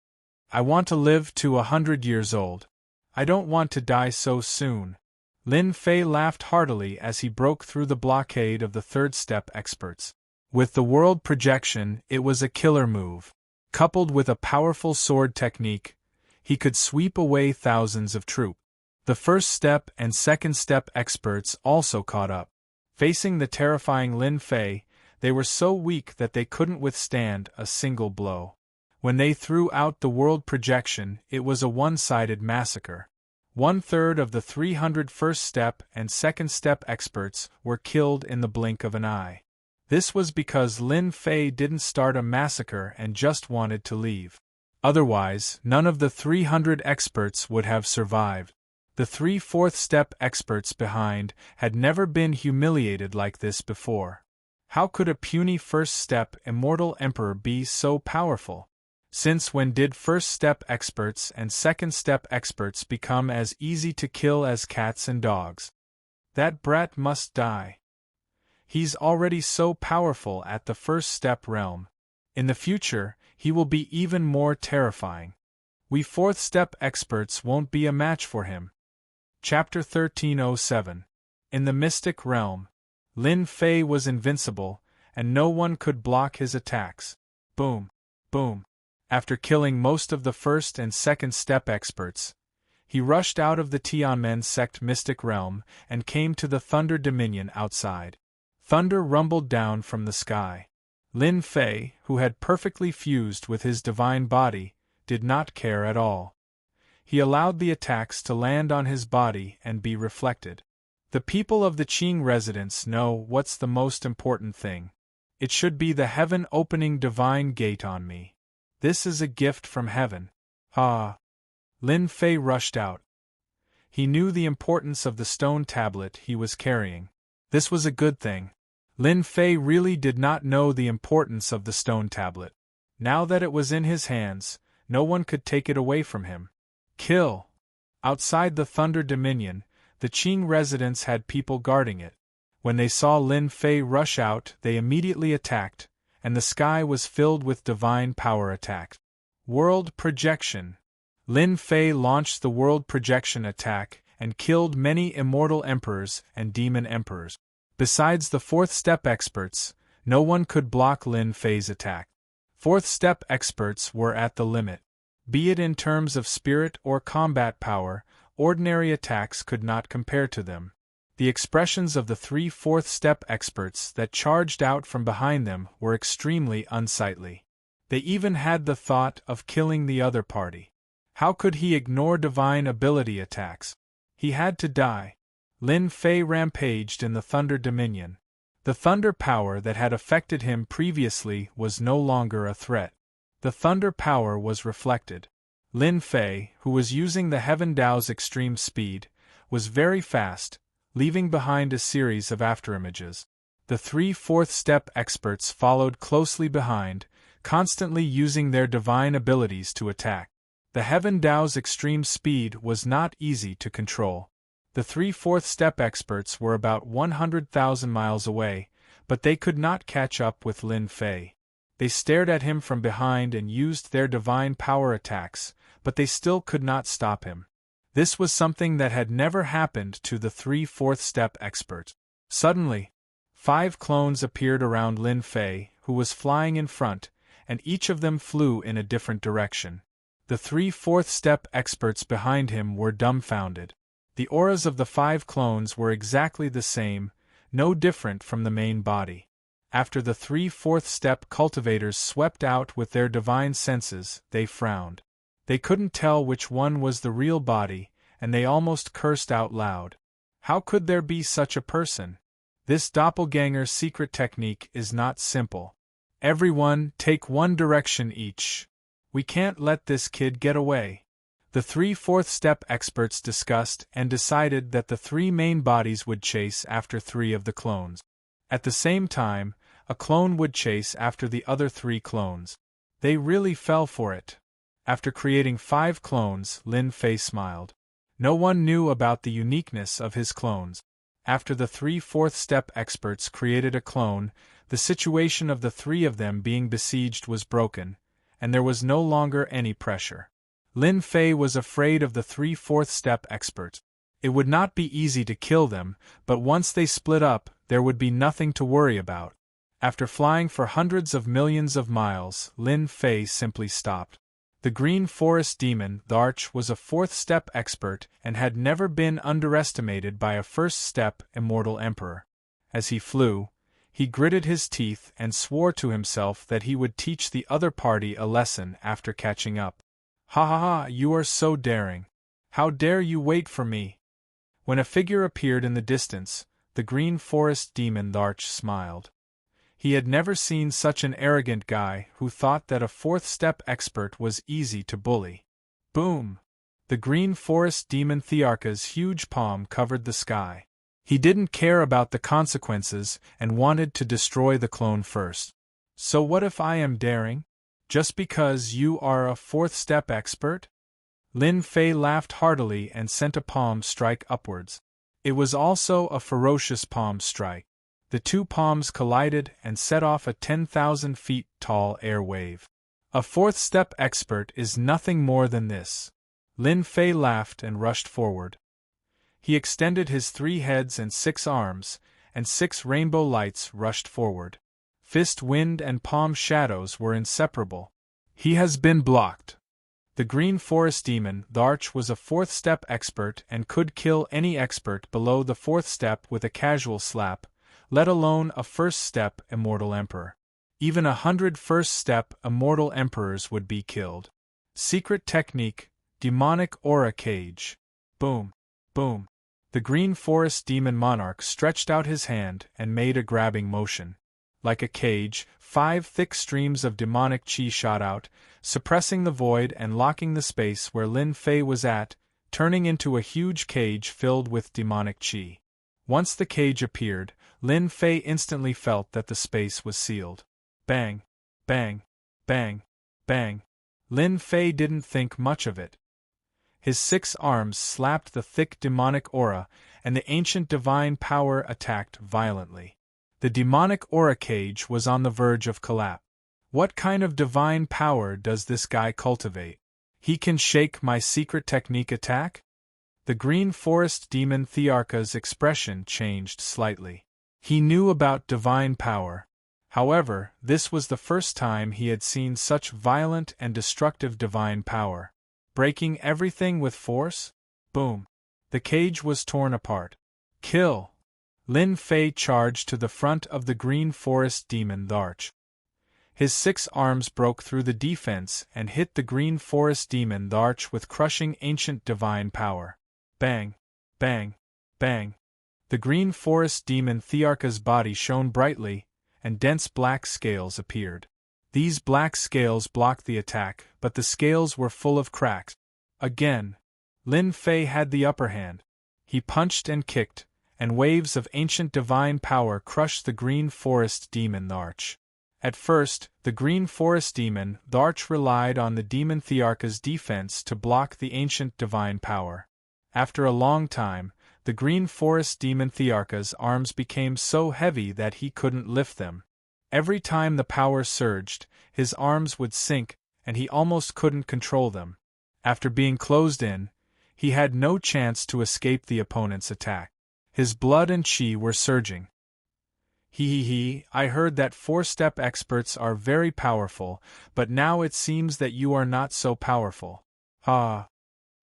I want to live to 100 years old. I don't want to die so soon. Lin Fei laughed heartily as he broke through the blockade of the third-step experts. With the world projection, it was a killer move. Coupled with a powerful sword technique, he could sweep away thousands of troops. The first-step and second-step experts also caught up. Facing the terrifying Lin Fei, they were so weak that they couldn't withstand a single blow. When they threw out the world projection, it was a one-sided massacre. 1/3 of the 300 first-step and second-step experts were killed in the blink of an eye. This was because Lin Fei didn't start a massacre and just wanted to leave. Otherwise, none of the 300 experts would have survived. The 3 fourth-step experts behind had never been humiliated like this before. How could a puny first-step immortal emperor be so powerful? Since when did first step experts and second step experts become as easy to kill as cats and dogs? That brat must die. He's already so powerful at the first step realm. In the future, he will be even more terrifying. We fourth step experts won't be a match for him. Chapter 1307. In the mystic realm, Lin Fei was invincible, and no one could block his attacks. Boom, boom. After killing most of the first and second step experts, he rushed out of the Tianmen sect mystic realm and came to the Thunder Dominion outside. Thunder rumbled down from the sky. Lin Fei, who had perfectly fused with his divine body, did not care at all. He allowed the attacks to land on his body and be reflected. The people of the Qing residence know what's the most important thing. It should be the heaven-opening divine gate on me. This is a gift from heaven. Ah! Lin Fei rushed out. He knew the importance of the stone tablet he was carrying. This was a good thing. Lin Fei really did not know the importance of the stone tablet. Now that it was in his hands, no one could take it away from him. Kill! Outside the Thunder Dominion, the Qing residents had people guarding it. When they saw Lin Fei rush out, they immediately attacked, and the sky was filled with divine power attack. World Projection. Lin Fei launched the World Projection attack and killed many immortal emperors and demon emperors. Besides the fourth step experts, no one could block Lin Fei's attack. Fourth step experts were at the limit. Be it in terms of spirit or combat power, ordinary attacks could not compare to them. The expressions of the three fourth step experts that charged out from behind them were extremely unsightly. They even had the thought of killing the other party. How could he ignore divine ability attacks? He had to die. Lin Fei rampaged in the Thunder Dominion. The thunder power that had affected him previously was no longer a threat. The thunder power was reflected. Lin Fei, who was using the Heaven Dao's extreme speed, was very fast, leaving behind a series of afterimages. The three fourth step experts followed closely behind, constantly using their divine abilities to attack. The Heaven Dao's extreme speed was not easy to control. The three fourth step experts were about 100,000 miles away, but they could not catch up with Lin Fei. They stared at him from behind and used their divine power attacks, but they still could not stop him. This was something that had never happened to the three fourth step experts. Suddenly, 5 clones appeared around Lin Fei, who was flying in front, and each of them flew in a different direction. The three fourth step experts behind him were dumbfounded. The auras of the 5 clones were exactly the same, no different from the main body. After the three fourth step cultivators swept out with their divine senses, they frowned. They couldn't tell which one was the real body, and they almost cursed out loud. How could there be such a person? This doppelganger secret technique is not simple. Everyone, take one direction each. We can't let this kid get away. The three fourth step experts discussed and decided that the 3 main bodies would chase after 3 of the clones. At the same time, a clone would chase after the other 3 clones. They really fell for it. After creating 5 clones, Lin Fei smiled. No one knew about the uniqueness of his clones. After the 3 fourth step experts created a clone, the situation of the 3 of them being besieged was broken, and there was no longer any pressure. Lin Fei was afraid of the 3 fourth step experts. It would not be easy to kill them, but once they split up, there would be nothing to worry about. After flying for hundreds of millions of miles, Lin Fei simply stopped. The Green Forest Demon, the Arch, was a 4th step expert and had never been underestimated by a 1st step immortal emperor. As he flew, he gritted his teeth and swore to himself that he would teach the other party a lesson after catching up. Ha ha ha, you are so daring. How dare you wait for me? When a figure appeared in the distance, the Green Forest Demon, the Arch, smiled. He had never seen such an arrogant guy who thought that a 4th step expert was easy to bully. Boom! The Green Forest Demon Thearka's huge palm covered the sky. He didn't care about the consequences and wanted to destroy the clone first. So what if I am daring? Just because you are a fourth-step expert? Lin Fei laughed heartily and sent a palm strike upwards. It was also a ferocious palm strike. The two palms collided and set off a 10,000 feet tall air wave. A fourth-step expert is nothing more than this. Lin Fei laughed and rushed forward. He extended his 3 heads and 6 arms, and 6 rainbow lights rushed forward. Fist wind and palm shadows were inseparable. He has been blocked. The Green Forest Demon, the Arch, was a fourth-step expert and could kill any expert below the 4th step with a casual slap, let alone a first-step Immortal Emperor. Even 100 first-step Immortal Emperors would be killed. Secret technique, demonic aura cage. Boom. Boom. The Green Forest Demon Monarch stretched out his hand and made a grabbing motion. Like a cage, 5 thick streams of demonic chi shot out, suppressing the void and locking the space where Lin Fei was at, turning into a huge cage filled with demonic chi. Once the cage appeared, Lin Fei instantly felt that the space was sealed. Bang, bang, bang, bang. Lin Fei didn't think much of it. His 6 arms slapped the thick demonic aura, and the ancient divine power attacked violently. The demonic aura cage was on the verge of collapse. What kind of divine power does this guy cultivate? He can shake my secret technique attack? The Green Forest Demon Thearka's expression changed slightly. He knew about divine power. However, this was the first time he had seen such violent and destructive divine power. Breaking everything with force? Boom. The cage was torn apart. Kill! Lin Fei charged to the front of the Green Forest Demon the Arch. His 6 arms broke through the defense and hit the Green Forest Demon the Arch with crushing ancient divine power. Bang! Bang! Bang! The Green Forest Demon Thearka's body shone brightly, and dense black scales appeared. These black scales blocked the attack, but the scales were full of cracks. Again, Lin Fei had the upper hand. He punched and kicked, and waves of ancient divine power crushed the Green Forest Demon the Arch. At first, the Green Forest Demon the Arch relied on the Demon Thearka's defense to block the ancient divine power. After a long time, the Green Forest Demon Thearka's arms became so heavy that he couldn't lift them. Every time the power surged, his arms would sink, and he almost couldn't control them. After being closed in, he had no chance to escape the opponent's attack. His blood and chi were surging. I heard that 4-step experts are very powerful, but now it seems that you are not so powerful. Ah!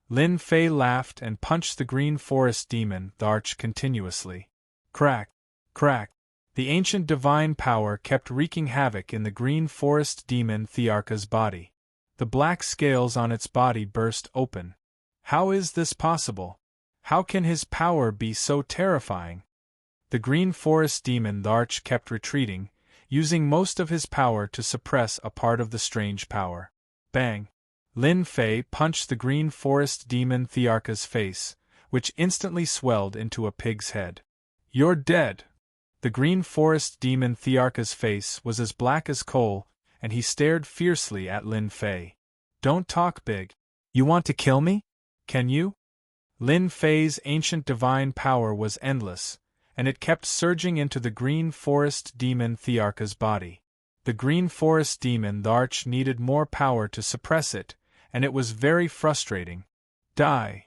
Lin Fei laughed and punched the Green Forest Demon the Arch continuously. Crack! Crack! The ancient divine power kept wreaking havoc in the Green Forest Demon Thearka's body. The black scales on its body burst open. How is this possible? How can his power be so terrifying? The Green Forest Demon the Arch kept retreating, using most of his power to suppress a part of the strange power. Bang! Lin Fei punched the Green Forest Demon Thearka's face, which instantly swelled into a pig's head. You're dead! The Green Forest Demon Thearka's face was as black as coal, and he stared fiercely at Lin Fei. Don't talk big. You want to kill me? Can you? Lin Fei's ancient divine power was endless, and it kept surging into the Green Forest Demon Thearka's body. The Green Forest Demon the Arch needed more power to suppress it, and it was very frustrating. Die.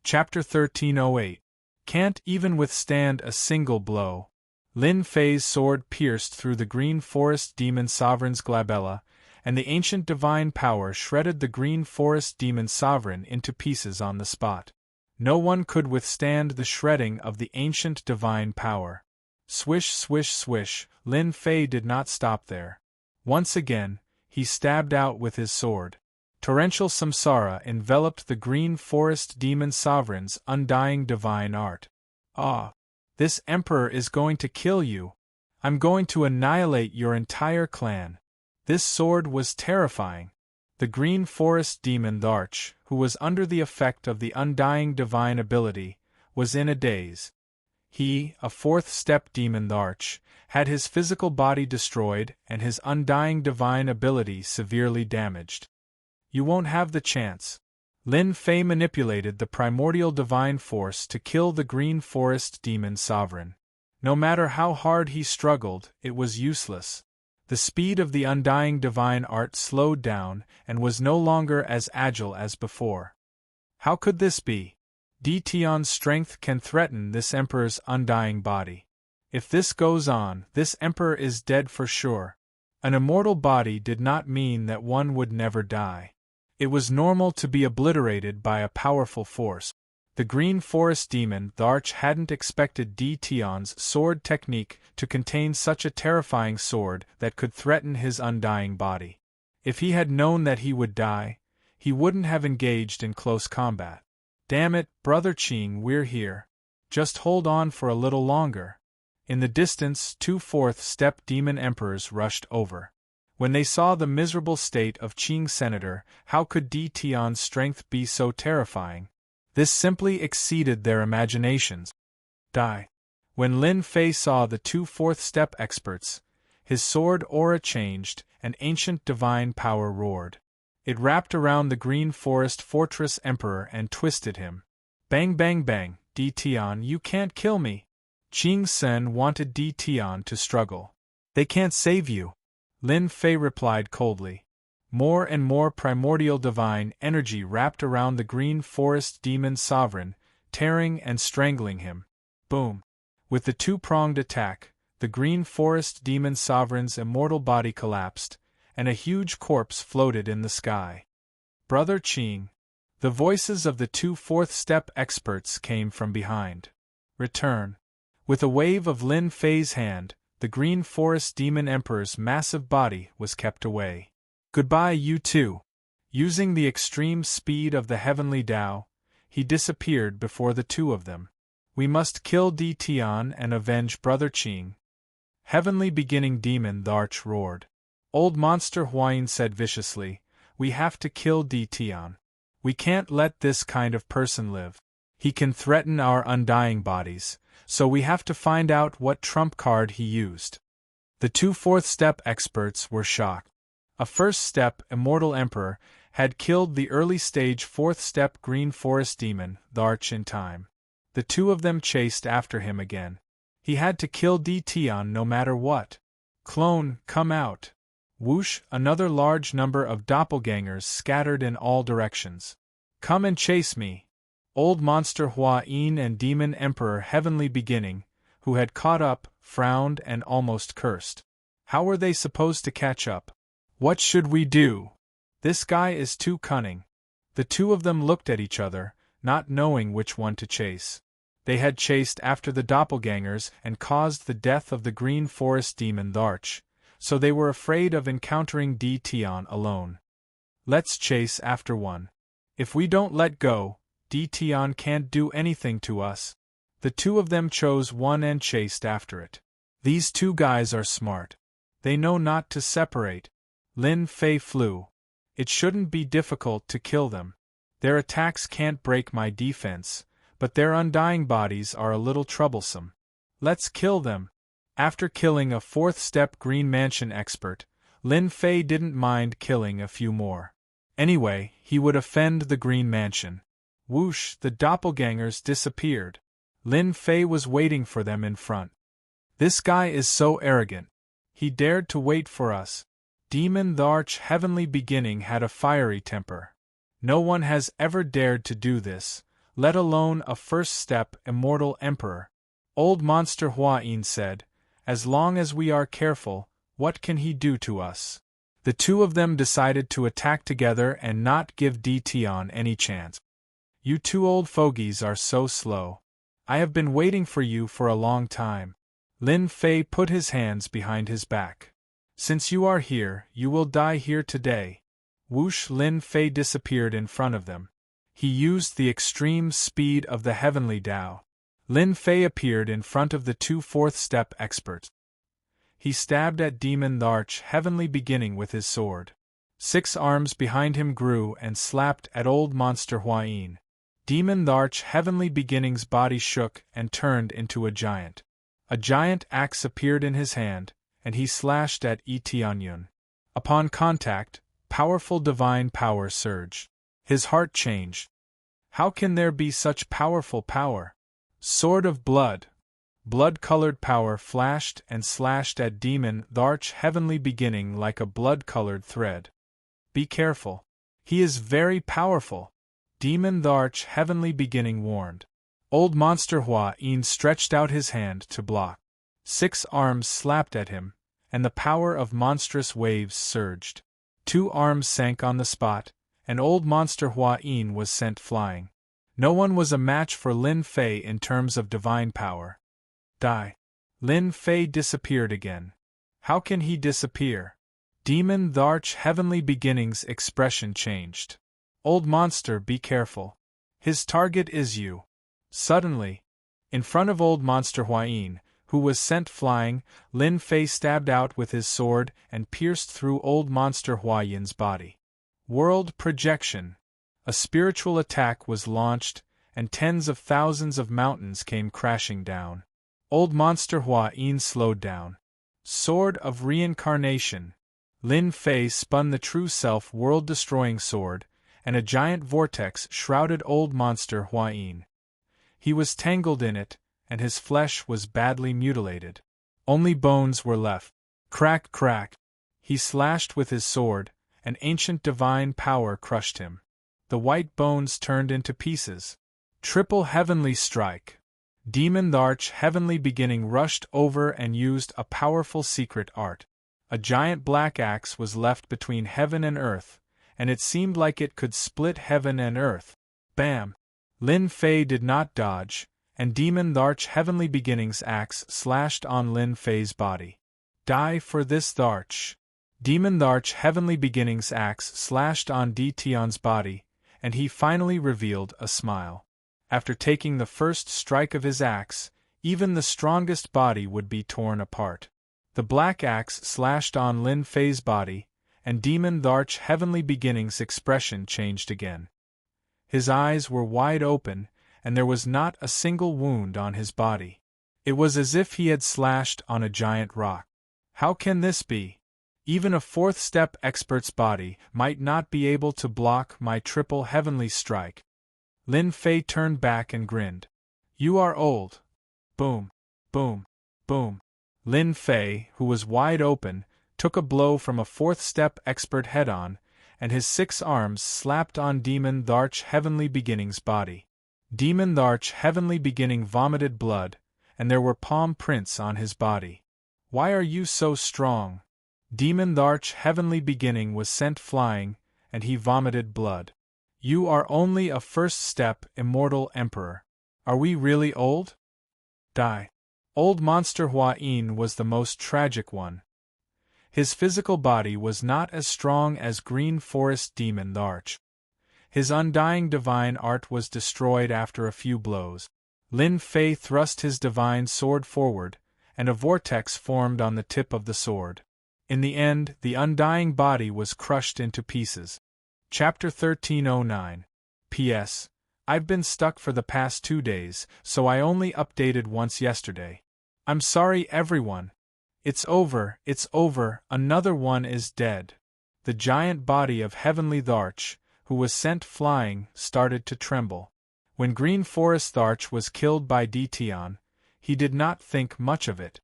Chapter 1308. Can't even withstand a single blow. Lin Fei's sword pierced through the Green Forest Demon Sovereign's glabella, and the ancient divine power shredded the Green Forest Demon Sovereign into pieces on the spot. No one could withstand the shredding of the ancient divine power. Swish, swish, swish, Lin Fei did not stop there. Once again, he stabbed out with his sword. Torrential samsara enveloped the Green Forest Demon Sovereign's undying divine art. Ah! This emperor is going to kill you. I'm going to annihilate your entire clan. This sword was terrifying. The Green Forest Demon the Arch, who was under the effect of the undying divine ability, was in a daze. He, a 4th-step demon the Arch, had his physical body destroyed and his undying divine ability severely damaged. You won't have the chance. Lin Fei manipulated the primordial divine force to kill the Green Forest Demon Sovereign. No matter how hard he struggled, it was useless. The speed of the undying divine art slowed down and was no longer as agile as before. How could this be? Tion's strength can threaten this emperor's undying body. If this goes on, this emperor is dead for sure. An immortal body did not mean that one would never die. It was normal to be obliterated by a powerful force. The Green Forest Demon, the Arch, hadn't expected Tion's sword technique to contain such a terrifying sword that could threaten his undying body. If he had known that he would die, he wouldn't have engaged in close combat. Damn it, Brother Qing, we're here. Just hold on for a little longer. In the distance, 2 fourth-step demon emperors rushed over. When they saw the miserable state of Qing's senator, how could Tion's strength be so terrifying? This simply exceeded their imaginations. Die. When Lin Fei saw the 2 fourth-step experts, his sword aura changed, and ancient divine power roared. It wrapped around the Green Forest Fortress Emperor and twisted him. Bang bang bang, Tion, you can't kill me. Qing Sen wanted Tion to struggle. They can't save you. Lin Fei replied coldly. More and more primordial divine energy wrapped around the Green Forest Demon Sovereign, tearing and strangling him. Boom! With the two-pronged attack, the Green Forest Demon Sovereign's immortal body collapsed, and a huge corpse floated in the sky. Brother Qing. The voices of the 2 fourth-step experts came from behind. Return. With a wave of Lin Fei's hand, the Green Forest Demon Emperor's massive body was kept away. Goodbye, you two. Using the extreme speed of the heavenly Tao, he disappeared before the two of them. We must kill Tion and avenge Brother Qing. Heavenly Beginning Demon, the Arch roared. Old Monster Huayin said viciously, we have to kill Tion. We can't let this kind of person live. He can threaten our undying bodies, so we have to find out what trump card he used. The 2 fourth-step experts were shocked. A first-step Immortal Emperor had killed the early-stage 4th-step Green Forest Demon, the Arch, in time. The two of them chased after him again. He had to kill Tion no matter what. Clone, come out. Whoosh, another large number of doppelgangers scattered in all directions. Come and chase me. Old Monster Huayin and Demon Emperor Heavenly Beginning, who had caught up, frowned and almost cursed. How were they supposed to catch up? What should we do? This guy is too cunning. The two of them looked at each other, not knowing which one to chase. They had chased after the doppelgangers and caused the death of the Green Forest Demon, the Arch, so they were afraid of encountering Tion alone. Let's chase after one. If we don't let go, Tion can't do anything to us. The two of them chose one and chased after it. These two guys are smart. They know not to separate. Lin Fei flew. It shouldn't be difficult to kill them. Their attacks can't break my defense, but their undying bodies are a little troublesome. Let's kill them. After killing a 4th-step Green Mansion expert, Lin Fei didn't mind killing a few more. Anyway, he would offend the Green Mansion. Whoosh, the doppelgangers disappeared. Lin Fei was waiting for them in front. This guy is so arrogant. He dared to wait for us. Demon the Arch Heavenly Beginning had a fiery temper. No one has ever dared to do this, let alone a 1st-step Immortal Emperor. Old Monster Huayin said, as long as we are careful, what can he do to us? The two of them decided to attack together and not give Tion any chance. You two old fogies are so slow. I have been waiting for you for a long time. Lin Fei put his hands behind his back. Since you are here, you will die here today. Whoosh, Lin Fei disappeared in front of them. He used the extreme speed of the heavenly Tao. Lin Fei appeared in front of the 2 4th-step experts. He stabbed at Demon the Arch Heavenly Beginning with his sword. 6 arms behind him grew and slapped at Old Monster Huayin. Demon the Arch Heavenly Beginning's body shook and turned into a giant. A giant axe appeared in his hand, and he slashed at Eteonyun. Upon contact, powerful divine power surged. His heart changed. How can there be such powerful power? Sword of blood. Blood-colored power flashed and slashed at Demon Tharch heavenly beginning like a blood-colored thread. Be careful. He is very powerful, Demon Tharch heavenly beginning warned. Old Monster Hua-in stretched out his hand to block. 6 arms slapped at him, and the power of monstrous waves surged. 2 arms sank on the spot, and Old Monster Hua-in was sent flying. No one was a match for Lin Fei in terms of divine power. Die. Lin Fei disappeared again. How can he disappear? Demon Tharch heavenly beginning's expression changed. Old monster, be careful. His target is you. Suddenly, in front of Old Monster Hua-in, who was sent flying, Lin Fei stabbed out with his sword and pierced through Old Monster Hua-in's body. World projection. A spiritual attack was launched, and tens of thousands of mountains came crashing down. Old Monster Hua-in slowed down. Sword of reincarnation. Lin Fei spun the true self world-destroying sword, and a giant vortex shrouded Old Monster Hua-in. He was tangled in it, and his flesh was badly mutilated. Only bones were left. Crack, crack. He slashed with his sword, and ancient divine power crushed him. The white bones turned into pieces. Triple heavenly strike. Demon Tharch heavenly beginning rushed over and used a powerful secret art. A giant black axe was left between heaven and earth, and it seemed like it could split heaven and earth. Bam! Lin Fei did not dodge, and Demon Tharch heavenly beginning's axe slashed on Lin Fei's body. Die for this Tharch. Demon Tharch heavenly beginning's axe slashed on Detion's body, and he finally revealed a smile. After taking the first strike of his axe, even the strongest body would be torn apart. The black axe slashed on Lin Fei's body, and Demon Tharch heavenly beginning's expression changed again. His eyes were wide open, and there was not a single wound on his body. It was as if he had slashed on a giant rock. How can this be? Even a 4th-step expert's body might not be able to block my triple heavenly strike. Lin Fei turned back and grinned. You are old. Boom, boom, boom. Lin Fei, who was wide open, took a blow from a 4th-step expert head-on, and his 6 arms slapped on Demon Tharch heavenly beginning's body. Demon Tharch heavenly beginning vomited blood, and there were palm prints on his body. Why are you so strong? Demon Tharch heavenly beginning was sent flying, and he vomited blood. You are only a 1st-step immortal emperor. Are we really old? Die. Old Monster Hua-in was the most tragic one. His physical body was not as strong as Green Forest Demon Tharch. His undying divine art was destroyed after a few blows. Lin Fei thrust his divine sword forward, and a vortex formed on the tip of the sword. In the end, the undying body was crushed into pieces. Chapter 1309. P.S. I've been stuck for the past 2 days, so I only updated once yesterday. I'm sorry, everyone. It's over, another one is dead. The giant body of Heavenly Tharch, who was sent flying, started to tremble. When Green Forest Tharch was killed by Detion, he did not think much of it.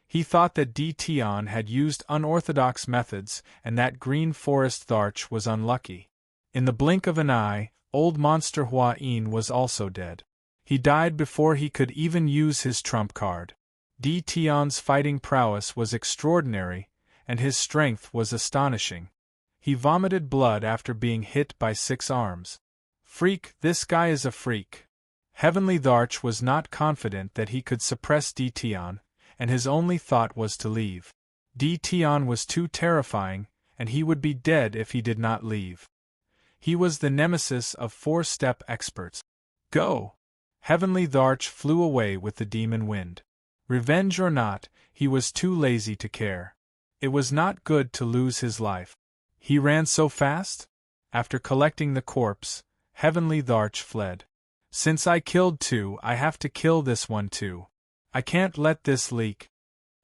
He thought that Detion had used unorthodox methods and that Green Forest Tharch was unlucky. In the blink of an eye, Old Monster Hua-in was also dead. He died before he could even use his trump card. Detion's fighting prowess was extraordinary, and his strength was astonishing. He vomited blood after being hit by 6 arms. Freak, this guy is a freak. Heavenly Tharch was not confident that he could suppress Detion, and his only thought was to leave. Detion was too terrifying, and he would be dead if he did not leave. He was the nemesis of 4-step experts. Go! Heavenly Tharch flew away with the demon wind. Revenge or not, he was too lazy to care. It was not good to lose his life. He ran so fast? After collecting the corpse, Heavenly Tharch fled. Since I killed 2, I have to kill this one too. I can't let this leak.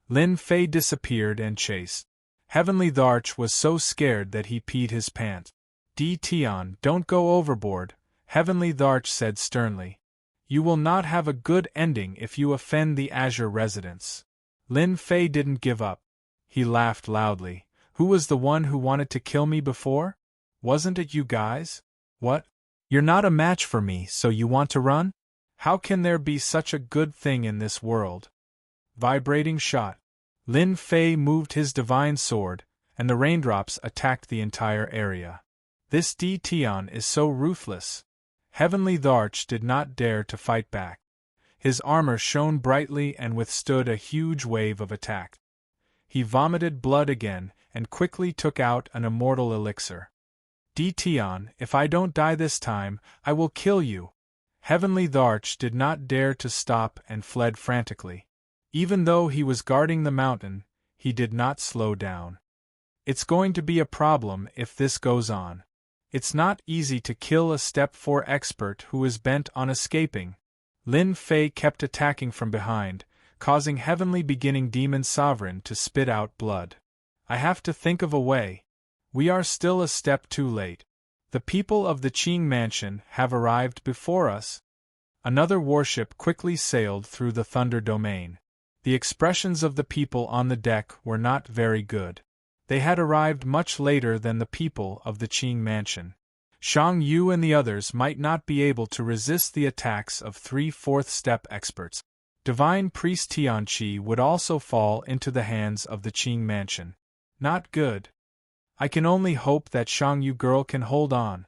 Lin Fei disappeared and chased. Heavenly Tharch was so scared that he peed his pants. Tian, don't go overboard, Heavenly Tharch said sternly. You will not have a good ending if you offend the Azure residents. Lin Fei didn't give up. He laughed loudly. Who was the one who wanted to kill me before? Wasn't it you guys? What? You're not a match for me, so you want to run? How can there be such a good thing in this world? Vibrating shot. Lin Fei moved his divine sword, and the raindrops attacked the entire area. This Tian is so ruthless. Heavenly Tharch did not dare to fight back. His armor shone brightly and withstood a huge wave of attack. He vomited blood again and quickly took out an immortal elixir. Tian, if I don't die this time, I will kill you. Heavenly Tharch did not dare to stop and fled frantically. Even though he was guarding the mountain, he did not slow down. It's going to be a problem if this goes on. It's not easy to kill a Step 4 expert who is bent on escaping. Lin Fei kept attacking from behind, causing Heavenly Beginning Demon Sovereign to spit out blood. I have to think of a way. We are still a step too late. The people of the Qing Mansion have arrived before us. Another warship quickly sailed through the Thunder Domain. The expressions of the people on the deck were not very good. They had arrived much later than the people of the Qing Mansion. Shang Yu and the others might not be able to resist the attacks of 3 fourth step experts. Divine Priest Tianqi would also fall into the hands of the Qing Mansion. Not good. I can only hope that Shang Yu girl can hold on.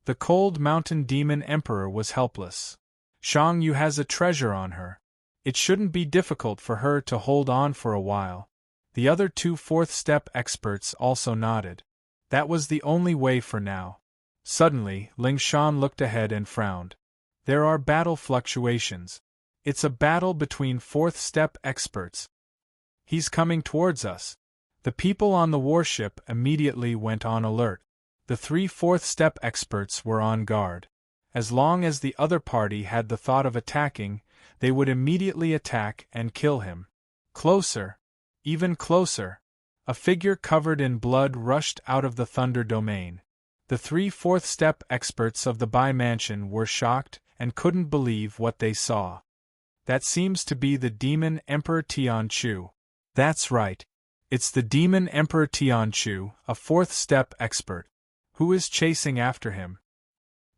The Cold Mountain Demon Emperor was helpless. Shang Yu has a treasure on her. It shouldn't be difficult for her to hold on for a while. The other 2 fourth step experts also nodded. That was the only way for now. Suddenly, Ling Shan looked ahead and frowned. There are battle fluctuations. It's a battle between 4th step experts. He's coming towards us. The people on the warship immediately went on alert. The 3 fourth step experts were on guard. As long as the other party had the thought of attacking, they would immediately attack and kill him. Closer. Even closer. A figure covered in blood rushed out of the Thunder Domain. The 3 fourth step experts of the Bai Mansion were shocked and couldn't believe what they saw. That seems to be the Demon Emperor Tianqi. That's right. It's the Demon Emperor Tianqi, a 4th step expert. Who is chasing after him?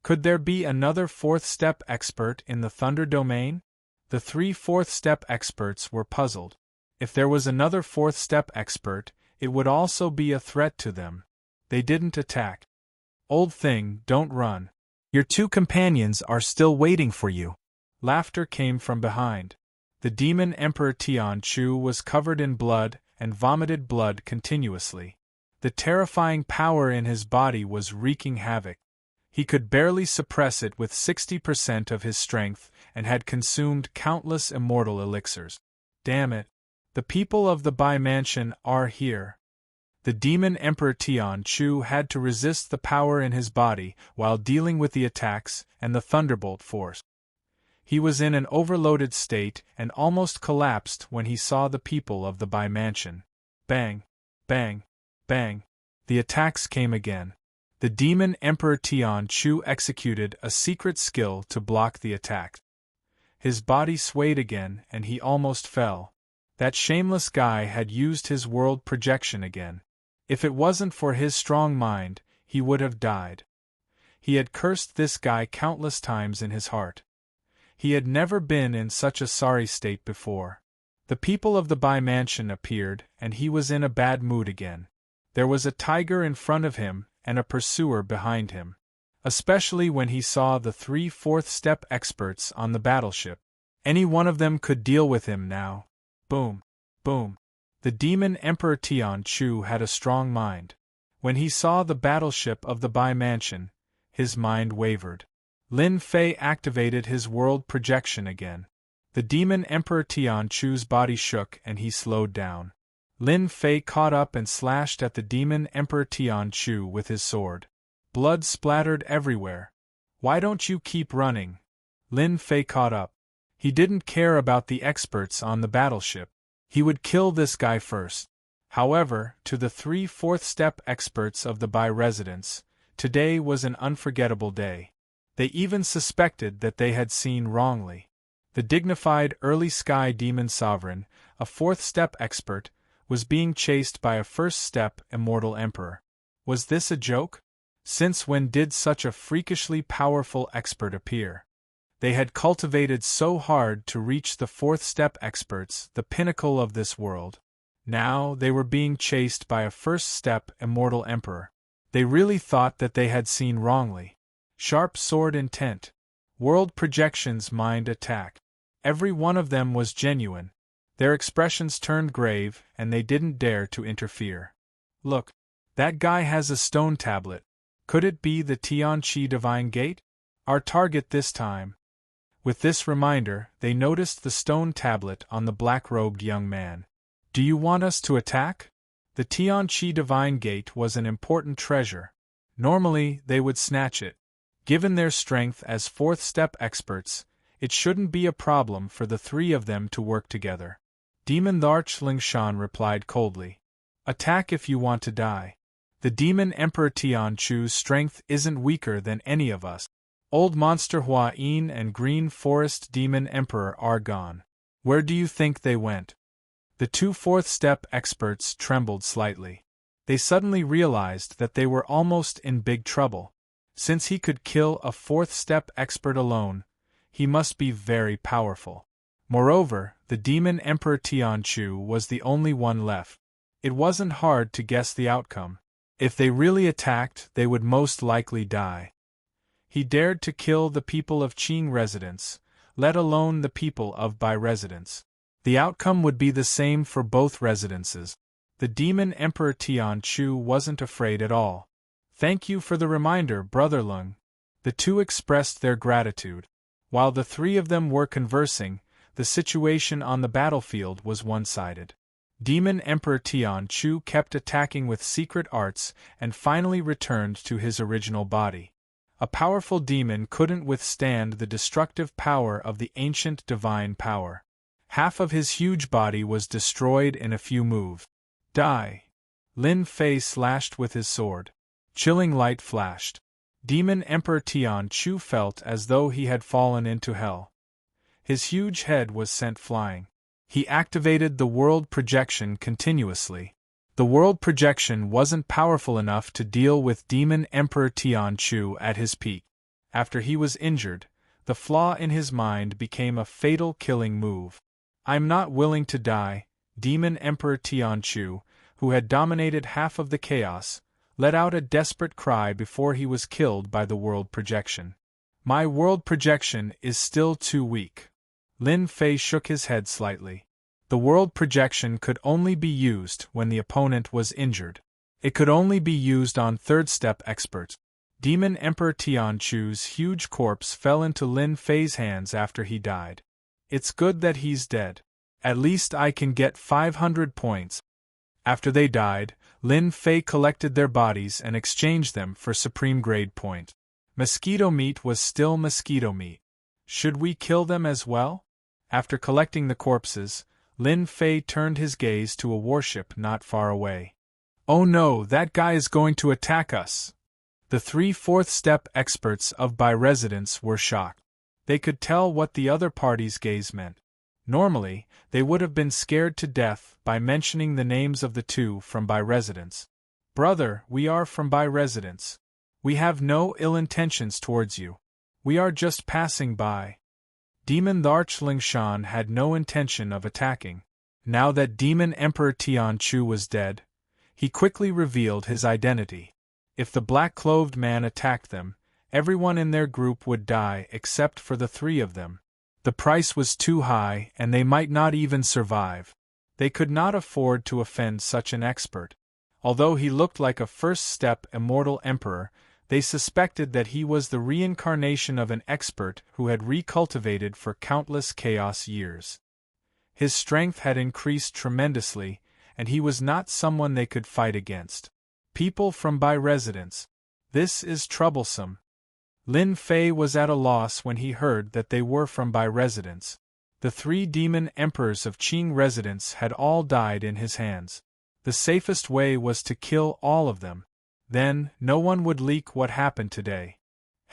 Could there be another 4th step expert in the Thunder Domain? The 3 fourth step experts were puzzled. If there was another 4th step expert, it would also be a threat to them. They didn't attack. Old thing, don't run. Your 2 companions are still waiting for you. Laughter came from behind. The Demon Emperor Tianqi was covered in blood and vomited blood continuously. The terrifying power in his body was wreaking havoc. He could barely suppress it with 60% of his strength and had consumed countless immortal elixirs. Damn it. The people of the Bai Mansion are here. The Demon Emperor Tianqi had to resist the power in his body while dealing with the attacks and the thunderbolt force. He was in an overloaded state and almost collapsed when he saw the people of the Bai Mansion. Bang, bang, bang. The attacks came again. The Demon Emperor Tianqi executed a secret skill to block the attack. His body swayed again and he almost fell. That shameless guy had used his world projection again. If it wasn't for his strong mind, he would have died. He had cursed this guy countless times in his heart. He had never been in such a sorry state before. The people of the Bai Mansion appeared, and he was in a bad mood again. There was a tiger in front of him and a pursuer behind him. Especially when he saw the 3 fourth step experts on the battleship. Any one of them could deal with him now. Boom, boom. The Demon Emperor Tianqi had a strong mind. When he saw the battleship of the Bai Mansion, his mind wavered. Lin Fei activated his world projection again. The Demon Emperor Tianqi's body shook and he slowed down. Lin Fei caught up and slashed at the Demon Emperor Tianqi with his sword. Blood splattered everywhere. Why don't you keep running? Lin Fei caught up. He didn't care about the experts on the battleship. He would kill this guy first. However, to the 3 fourth-step experts of the Bai residence, today was an unforgettable day. They even suspected that they had seen wrongly. The dignified early sky demon sovereign, a 4th-step expert, was being chased by a 1st-step immortal emperor. Was this a joke? Since when did such a freakishly powerful expert appear? They had cultivated so hard to reach the 4th-step experts, the pinnacle of this world. Now they were being chased by a 1st-step immortal emperor. They really thought that they had seen wrongly. Sharp sword intent. World projections mind attack. Every one of them was genuine. Their expressions turned grave, and they didn't dare to interfere. Look, that guy has a stone tablet. Could it be the Tianqi Divine Gate? Our target this time. With this reminder, they noticed the stone tablet on the black-robed young man. Do you want us to attack? The Tianqi Divine Gate was an important treasure. Normally, they would snatch it. Given their strength as 4th-step experts, it shouldn't be a problem for the 3 of them to work together. Demon Larch Lingshan replied coldly. Attack if you want to die. The Demon Emperor Tianchu's strength isn't weaker than any of us. Old Monster Hua Yin and Green Forest Demon Emperor are gone. Where do you think they went? The 2 4th-step experts trembled slightly. They suddenly realized that they were almost in big trouble. Since he could kill a 4th-step expert alone, he must be very powerful. Moreover, the Demon Emperor Tianchu was the only one left. It wasn't hard to guess the outcome. If they really attacked, they would most likely die. He dared to kill the people of Qing residence, let alone the people of Bai residence. The outcome would be the same for both residences. The Demon Emperor Tianchu wasn't afraid at all. Thank you for the reminder, Brother Lung. The 2 expressed their gratitude. While the 3 of them were conversing, the situation on the battlefield was one-sided. Demon Emperor Tianchu kept attacking with secret arts and finally returned to his original body. A powerful demon couldn't withstand the destructive power of the ancient divine power. Half of his huge body was destroyed in a few moves. Die! Lin Fei slashed with his sword. Chilling light flashed. Demon Emperor Tianchu felt as though he had fallen into hell. His huge head was sent flying. He activated the world projection continuously. The world projection wasn't powerful enough to deal with Demon Emperor Tianchu at his peak. After he was injured, the flaw in his mind became a fatal killing move. I'm not willing to die. Demon Emperor Tianchu, who had dominated half of the chaos, let out a desperate cry before he was killed by the world projection. My world projection is still too weak. Lin Fei shook his head slightly. The world projection could only be used when the opponent was injured. It could only be used on 3rd-step experts. Demon Emperor Tianchu's huge corpse fell into Lin Fei's hands after he died. It's good that he's dead. At least I can get 500 points. After they died, Lin Fei collected their bodies and exchanged them for supreme grade point. Mosquito meat was still mosquito meat. Should we kill them as well? After collecting the corpses, Lin Fei turned his gaze to a warship not far away. Oh no, that guy is going to attack us! The 3 4th-step experts of Bai residence were shocked. They could tell what the other party's gaze meant. Normally, they would have been scared to death by mentioning the names of the 2 from Bai residence. Brother, we are from Bai residence. We have no ill intentions towards you. We are just passing by. Demon Larch Lingshan had no intention of attacking. Now that Demon Emperor Tianchu was dead, he quickly revealed his identity. If the black-clothed man attacked them, everyone in their group would die except for the 3 of them. The price was too high and they might not even survive. They could not afford to offend such an expert. Although he looked like a 1st-step immortal emperor, they suspected that he was the reincarnation of an expert who had recultivated for countless chaos years. His strength had increased tremendously, and he was not someone they could fight against. People from Bai residence. This is troublesome. Lin Fei was at a loss when he heard that they were from Bai residence. The 3 demon emperors of Qing residence had all died in his hands. The safest way was to kill all of them. Then, no one would leak what happened today.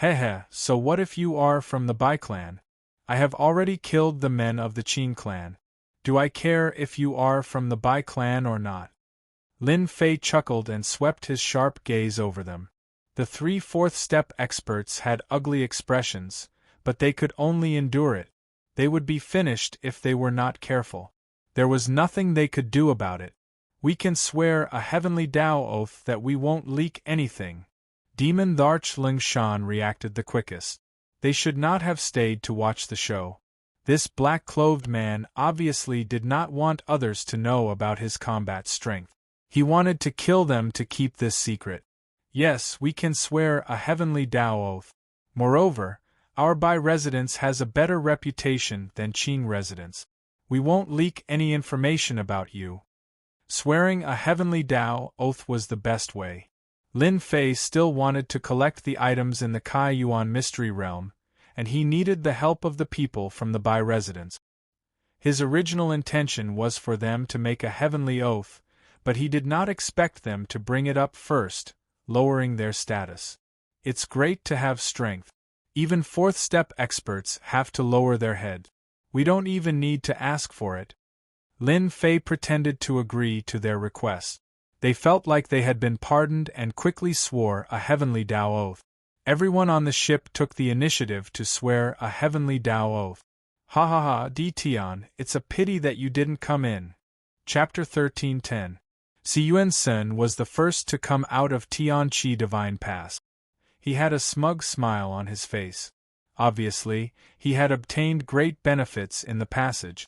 Hehe, so what if you are from the Bai clan? I have already killed the men of the Qing clan. Do I care if you are from the Bai clan or not? Lin Fei chuckled and swept his sharp gaze over them. The 3 fourth-step experts had ugly expressions, but they could only endure it. They would be finished if they were not careful. There was nothing they could do about it. We can swear a heavenly Tao oath that we won't leak anything. Demon Tharch Lingshan reacted the quickest. They should not have stayed to watch the show. This black-clothed man obviously did not want others to know about his combat strength. He wanted to kill them to keep this secret. Yes, we can swear a heavenly Tao oath. Moreover, our Bai residence has a better reputation than Qing residence. We won't leak any information about you. Swearing a heavenly Tao oath was the best way. Lin Fei still wanted to collect the items in the Kai Yuan mystery realm, and he needed the help of the people from the Bai residence. His original intention was for them to make a heavenly oath, but he did not expect them to bring it up first, lowering their status. It's great to have strength. Even fourth-step experts have to lower their head. We don't even need to ask for it. Lin Fei pretended to agree to their request. They felt like they had been pardoned and quickly swore a heavenly Tao oath. Everyone on the ship took the initiative to swear a heavenly Tao oath. Ha ha ha, Di Tian, it's a pity that you didn't come in. Chapter 13:10. Si Yuan-sen was the first to come out of Tianqi Divine Pass. He had a smug smile on his face. Obviously, he had obtained great benefits in the passage.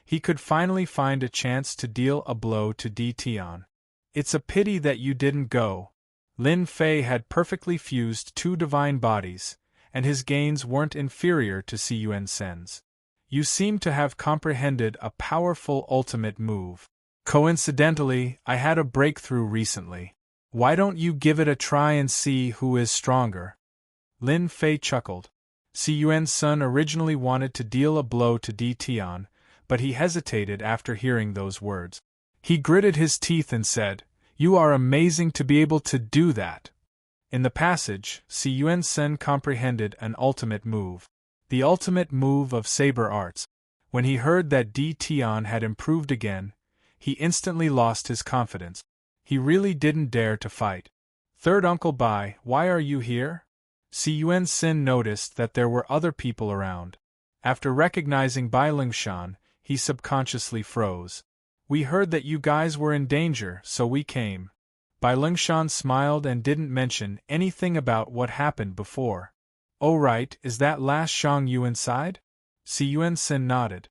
He could finally find a chance to deal a blow to Di Tian. It's a pity that you didn't go. Lin Fei had perfectly fused 2 divine bodies, and his gains weren't inferior to Si Yuan-sen's. You seem to have comprehended a powerful ultimate move. Coincidentally, I had a breakthrough recently. Why don't you give it a try and see who is stronger? Lin Fei chuckled. Si Yuan-sen originally wanted to deal a blow to Di Tian, but he hesitated after hearing those words. He gritted his teeth and said, "You are amazing to be able to do that." In the passage, Si Yuan-sen comprehended an ultimate move. The ultimate move of saber arts. When he heard that Di Tian had improved again, he instantly lost his confidence. He really didn't dare to fight. Third Uncle Bai, why are you here? Si Yuan-sen noticed that there were other people around. After recognizing Bai Lingshan, he subconsciously froze. We heard that you guys were in danger, so we came. Bai Lingshan smiled and didn't mention anything about what happened before. Oh right, is that last Shang Yu inside? Si Yuan-sen nodded.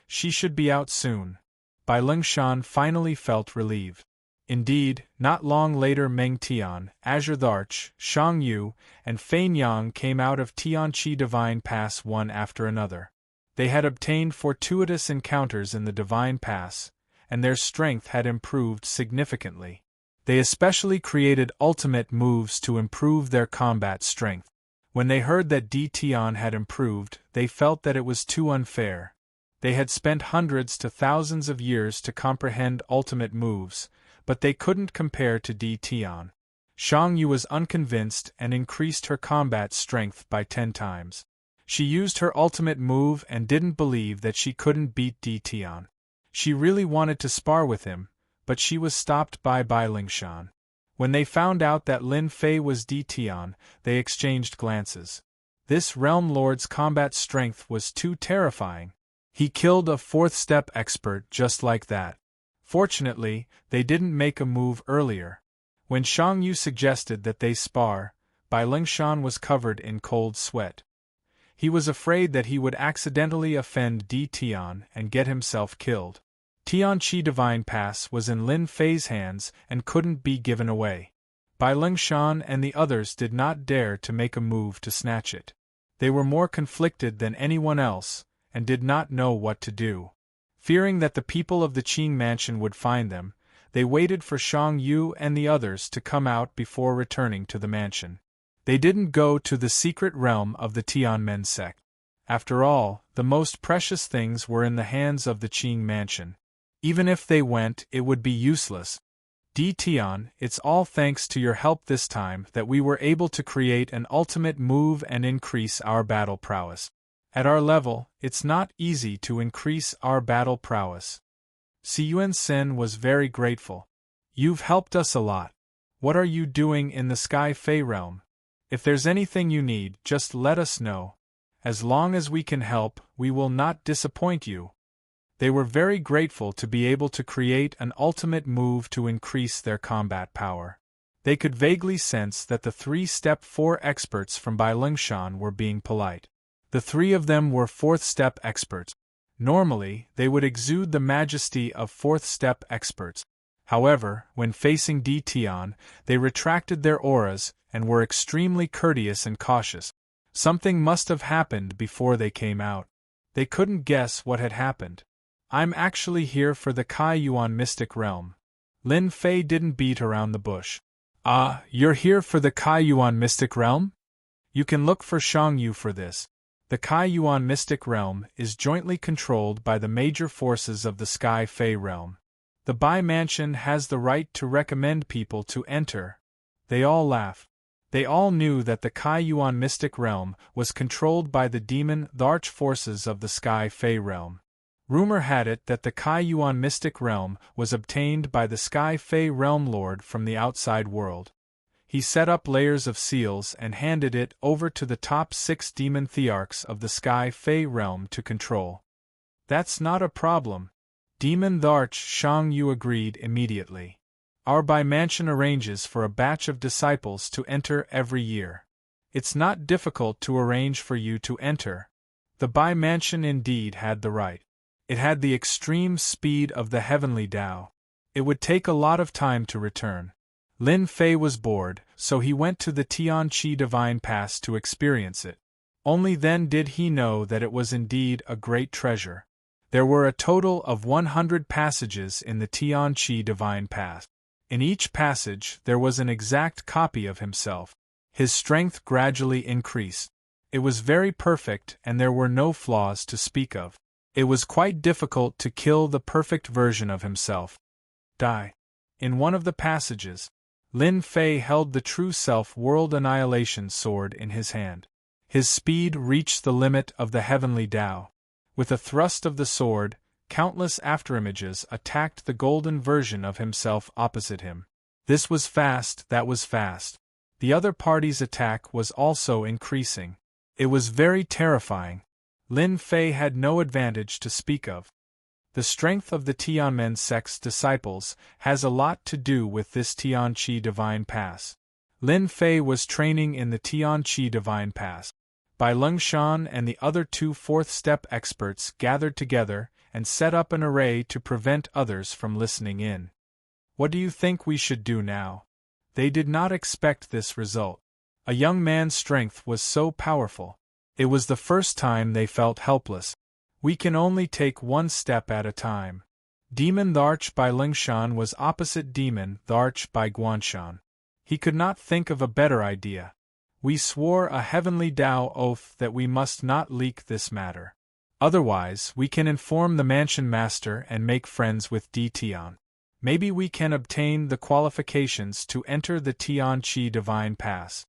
She should be out soon. Bai Lingshan finally felt relieved. Indeed, not long later Meng Tian, Azure Tharch, Shang Yu, and Fei Nyang came out of Tianqi Divine Pass one after another. They had obtained fortuitous encounters in the Divine Pass, and their strength had improved significantly. They especially created ultimate moves to improve their combat strength. When they heard that Di Tian had improved, they felt that it was too unfair. They had spent hundreds to thousands of years to comprehend ultimate moves, but they couldn't compare to Di Tian. Shang Yu was unconvinced and increased her combat strength by 10 times. She used her ultimate move and didn't believe that she couldn't beat Di Tian. She really wanted to spar with him, but she was stopped by Bai Lingshan. When they found out that Lin Fei was Di Tian, they exchanged glances. This realm lord's combat strength was too terrifying. He killed a fourth-step expert just like that. Fortunately, they didn't make a move earlier. When Shang Yu suggested that they spar, Bai Lingshan was covered in cold sweat. He was afraid that he would accidentally offend Di Tian and get himself killed. Tianqi Divine Pass was in Lin Fei's hands and couldn't be given away. Bai Lingshan and the others did not dare to make a move to snatch it. They were more conflicted than anyone else, and did not know what to do. Fearing that the people of the Qing mansion would find them, they waited for Shang Yu and the others to come out before returning to the mansion. They didn't go to the secret realm of the Tianmen sect. After all, the most precious things were in the hands of the Qing mansion. Even if they went, it would be useless. Tion, it's all thanks to your help this time that we were able to create an ultimate move and increase our battle prowess. At our level, it's not easy to increase our battle prowess. Siyuan Sen was very grateful. You've helped us a lot. What are you doing in the Sky Fey realm? If there's anything you need, just let us know. As long as we can help, we will not disappoint you. They were very grateful to be able to create an ultimate move to increase their combat power. They could vaguely sense that the 3-step 4 experts from Bailengshan were being polite. The 3 of them were 4th-step experts. Normally, they would exude the majesty of 4th-step experts. However, when facing Tion, they retracted their auras and were extremely courteous and cautious. Something must have happened before they came out. They couldn't guess what had happened. I'm actually here for the Kai Yuan Mystic Realm. Lin Fei didn't beat around the bush. Ah, you're here for the Kai Yuan Mystic Realm? You can look for Shang Yu for this. The Kai Yuan Mystic Realm is jointly controlled by the major forces of the Sky Fey Realm. The Bai Mansion has the right to recommend people to enter. They all laugh. They all knew that the Kai Yuan Mystic Realm was controlled by the demon, the arch forces of the Sky Fey Realm. Rumor had it that the Kai Yuan Mystic Realm was obtained by the Sky Fey Realm Lord from the outside world. He set up layers of seals and handed it over to the top 6 demon thearchs of the Sky Fey Realm to control. That's not a problem. Demon Tharch Shang Yu agreed immediately. Our Bai Mansion arranges for a batch of disciples to enter every year. It's not difficult to arrange for you to enter. The Bai Mansion indeed had the right. It had the extreme speed of the heavenly Tao. It would take a lot of time to return. Lin Fei was bored, so he went to the Tianqi Divine Pass to experience it. Only then did he know that it was indeed a great treasure. There were a total of 100 passages in the Tianqi Divine Pass. In each passage there was an exact copy of himself. His strength gradually increased. It was very perfect and there were no flaws to speak of. It was quite difficult to kill the perfect version of himself. Die. In one of the passages, Lin Fei held the True Self World Annihilation Sword in his hand. His speed reached the limit of the heavenly Tao. With a thrust of the sword, countless afterimages attacked the golden version of himself opposite him. This was fast, that was fast. The other party's attack was also increasing. It was very terrifying. Lin Fei had no advantage to speak of. The strength of the Tianmen sect's disciples has a lot to do with this Tianqi Divine Pass. Lin Fei was training in the Tianqi Divine Pass. Bai Lengshan and the other 2 4th-step experts gathered together and set up an array to prevent others from listening in. What do you think we should do now? They did not expect this result. A young man's strength was so powerful. It was the first time they felt helpless. We can only take one step at a time. Demon Tharch Bai Lengshan was opposite Demon Tharch Bai Guanshan. He could not think of a better idea. We swore a heavenly Tao oath that we must not leak this matter. Otherwise, we can inform the mansion master and make friends with Tion. Maybe we can obtain the qualifications to enter the Tianqi Divine Pass.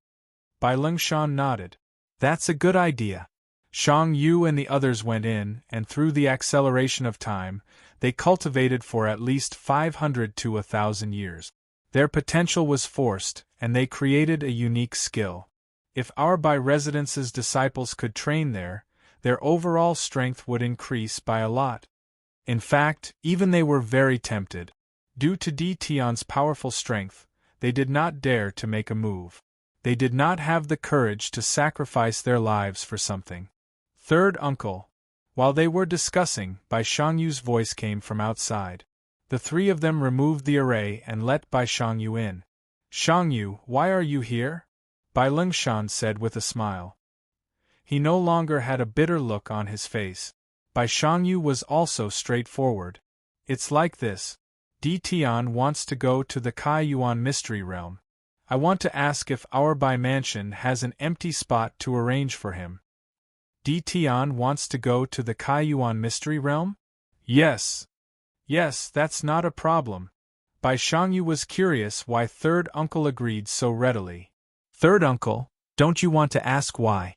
Bai Lengshan nodded. That's a good idea. Shang Yu and the others went in, and through the acceleration of time, they cultivated for at least 500 to 1,000 years. Their potential was forced, and they created a unique skill. If our Bai Residence's disciples could train there, their overall strength would increase by a lot. In fact, even they were very tempted. Due to Tion's powerful strength, they did not dare to make a move. They did not have the courage to sacrifice their lives for something. Third uncle. While they were discussing, Bai Shangyu's voice came from outside. The 3 of them removed the array and let Bai Shangyu in. Shangyu, why are you here? Bai Lengshan said with a smile. He no longer had a bitter look on his face. Bai Shangyu was also straightforward. It's like this. Tion wants to go to the Kai Yuan Mystery Realm. I want to ask if our Bai Mansion has an empty spot to arrange for him. Di Tian wants to go to the Kaiyuan Mystery Realm? Yes. Yes, that's not a problem. Bai Shangyu was curious why third uncle agreed so readily. Third uncle, don't you want to ask why?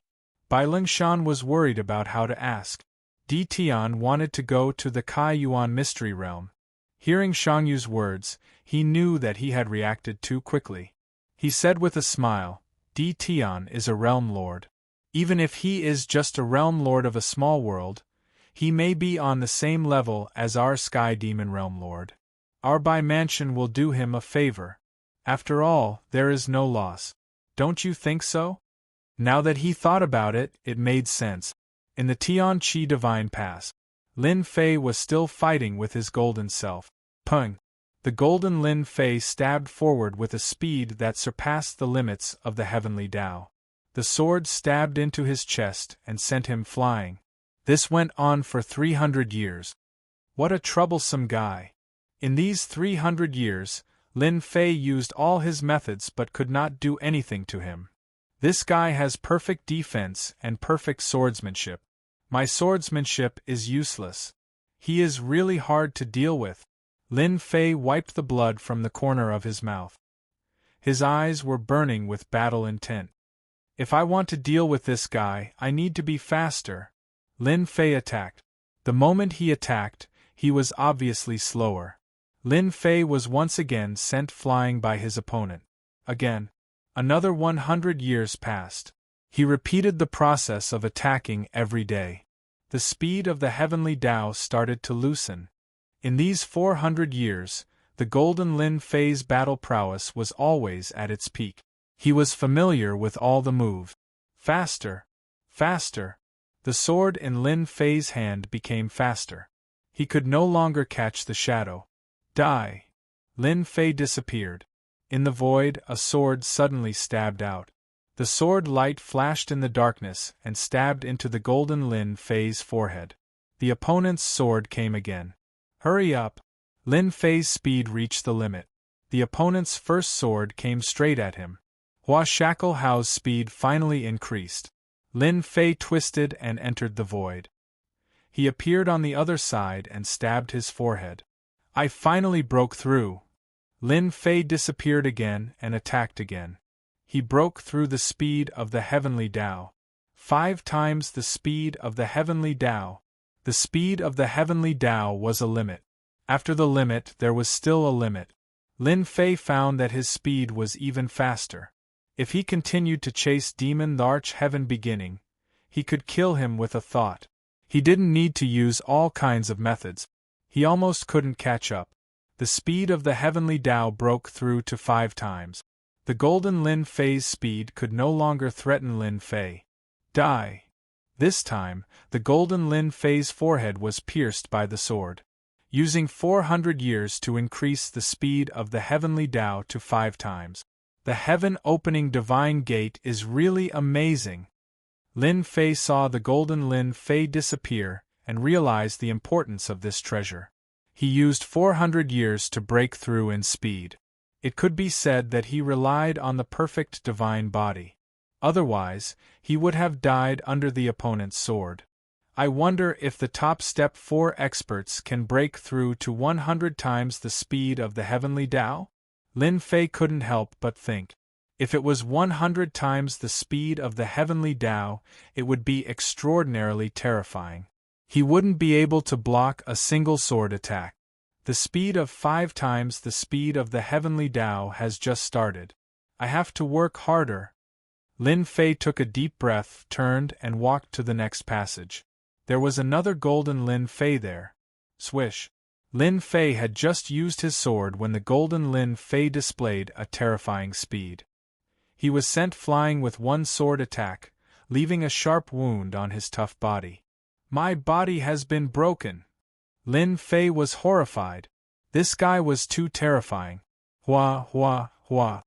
Bai Lingshan was worried about how to ask. Di Tian wanted to go to the Kaiyuan Mystery Realm. Hearing Shangyu's words, he knew that he had reacted too quickly. He said with a smile, Di Tian is a realm lord. Even if he is just a realm lord of a small world, he may be on the same level as our Sky Demon Realm Lord. Our Bai Mansion will do him a favor. After all, there is no loss. Don't you think so? Now that he thought about it, it made sense. In the Tian Qi Divine Pass, Lin Fei was still fighting with his golden self. Pung! The golden Lin Fei stabbed forward with a speed that surpassed the limits of the heavenly Tao. The sword stabbed into his chest and sent him flying. This went on for 300 years. What a troublesome guy. In these 300 years, Lin Fei used all his methods but could not do anything to him. This guy has perfect defense and perfect swordsmanship. My swordsmanship is useless. He is really hard to deal with. Lin Fei wiped the blood from the corner of his mouth. His eyes were burning with battle intent. If I want to deal with this guy, I need to be faster. Lin Fei attacked. The moment he attacked, he was obviously slower. Lin Fei was once again sent flying by his opponent. Again. Another 100 years passed. He repeated the process of attacking every day. The speed of the heavenly Tao started to loosen. In these 400 years, the golden Lin Fei's battle prowess was always at its peak. He was familiar with all the moves. Faster. Faster. The sword in Lin Fei's hand became faster. He could no longer catch the shadow. Die. Lin Fei disappeared. In the void, a sword suddenly stabbed out. The sword light flashed in the darkness and stabbed into the golden Lin Fei's forehead. The opponent's sword came again. Hurry up. Lin Fei's speed reached the limit. The opponent's first sword came straight at him. Hua Shackle Hao's speed finally increased. Lin Fei twisted and entered the void. He appeared on the other side and stabbed his forehead. I finally broke through. Lin Fei disappeared again and attacked again. He broke through the speed of the heavenly Tao. 5 times the speed of the heavenly Tao. The speed of the heavenly Tao was a limit. After the limit, there was still a limit. Lin Fei found that his speed was even faster. If he continued to chase Demon the Arch-Heaven Beginning, he could kill him with a thought. He didn't need to use all kinds of methods. He almost couldn't catch up. The speed of the heavenly Tao broke through to 5 times. The golden Lin Fei's speed could no longer threaten Lin Fei. Die. This time, the golden Lin Fei's forehead was pierced by the sword. Using 400 years to increase the speed of the heavenly Tao to 5 times. The heaven-opening divine gate is really amazing. Lin Fei saw the golden Lin Fei disappear and realized the importance of this treasure. He used 400 years to break through in speed. It could be said that he relied on the perfect divine body. Otherwise, he would have died under the opponent's sword. I wonder if the top step 4 experts can break through to 100 times the speed of the heavenly Tao? Lin Fei couldn't help but think. If it was 100 times the speed of the heavenly Tao, it would be extraordinarily terrifying. He wouldn't be able to block a single sword attack. The speed of 5 times the speed of the heavenly Tao has just started. I have to work harder. Lin Fei took a deep breath, turned, and walked to the next passage. There was another golden Lin Fei there. Swish. Lin Fei had just used his sword when the golden Lin Fei displayed a terrifying speed. He was sent flying with one sword attack, leaving a sharp wound on his tough body. My body has been broken. Lin Fei was horrified. This guy was too terrifying. Hua, hua, hua.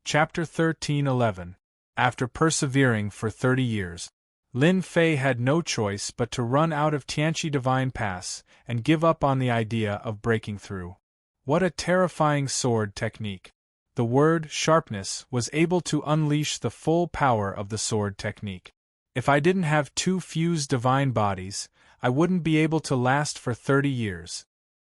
Chapter 13:11. After persevering for 30 years, Lin Fei had no choice but to run out of Tianqi Divine Pass and give up on the idea of breaking through. What a terrifying sword technique! The word sharpness was able to unleash the full power of the sword technique. If I didn't have 2 fused divine bodies, I wouldn't be able to last for 30 years.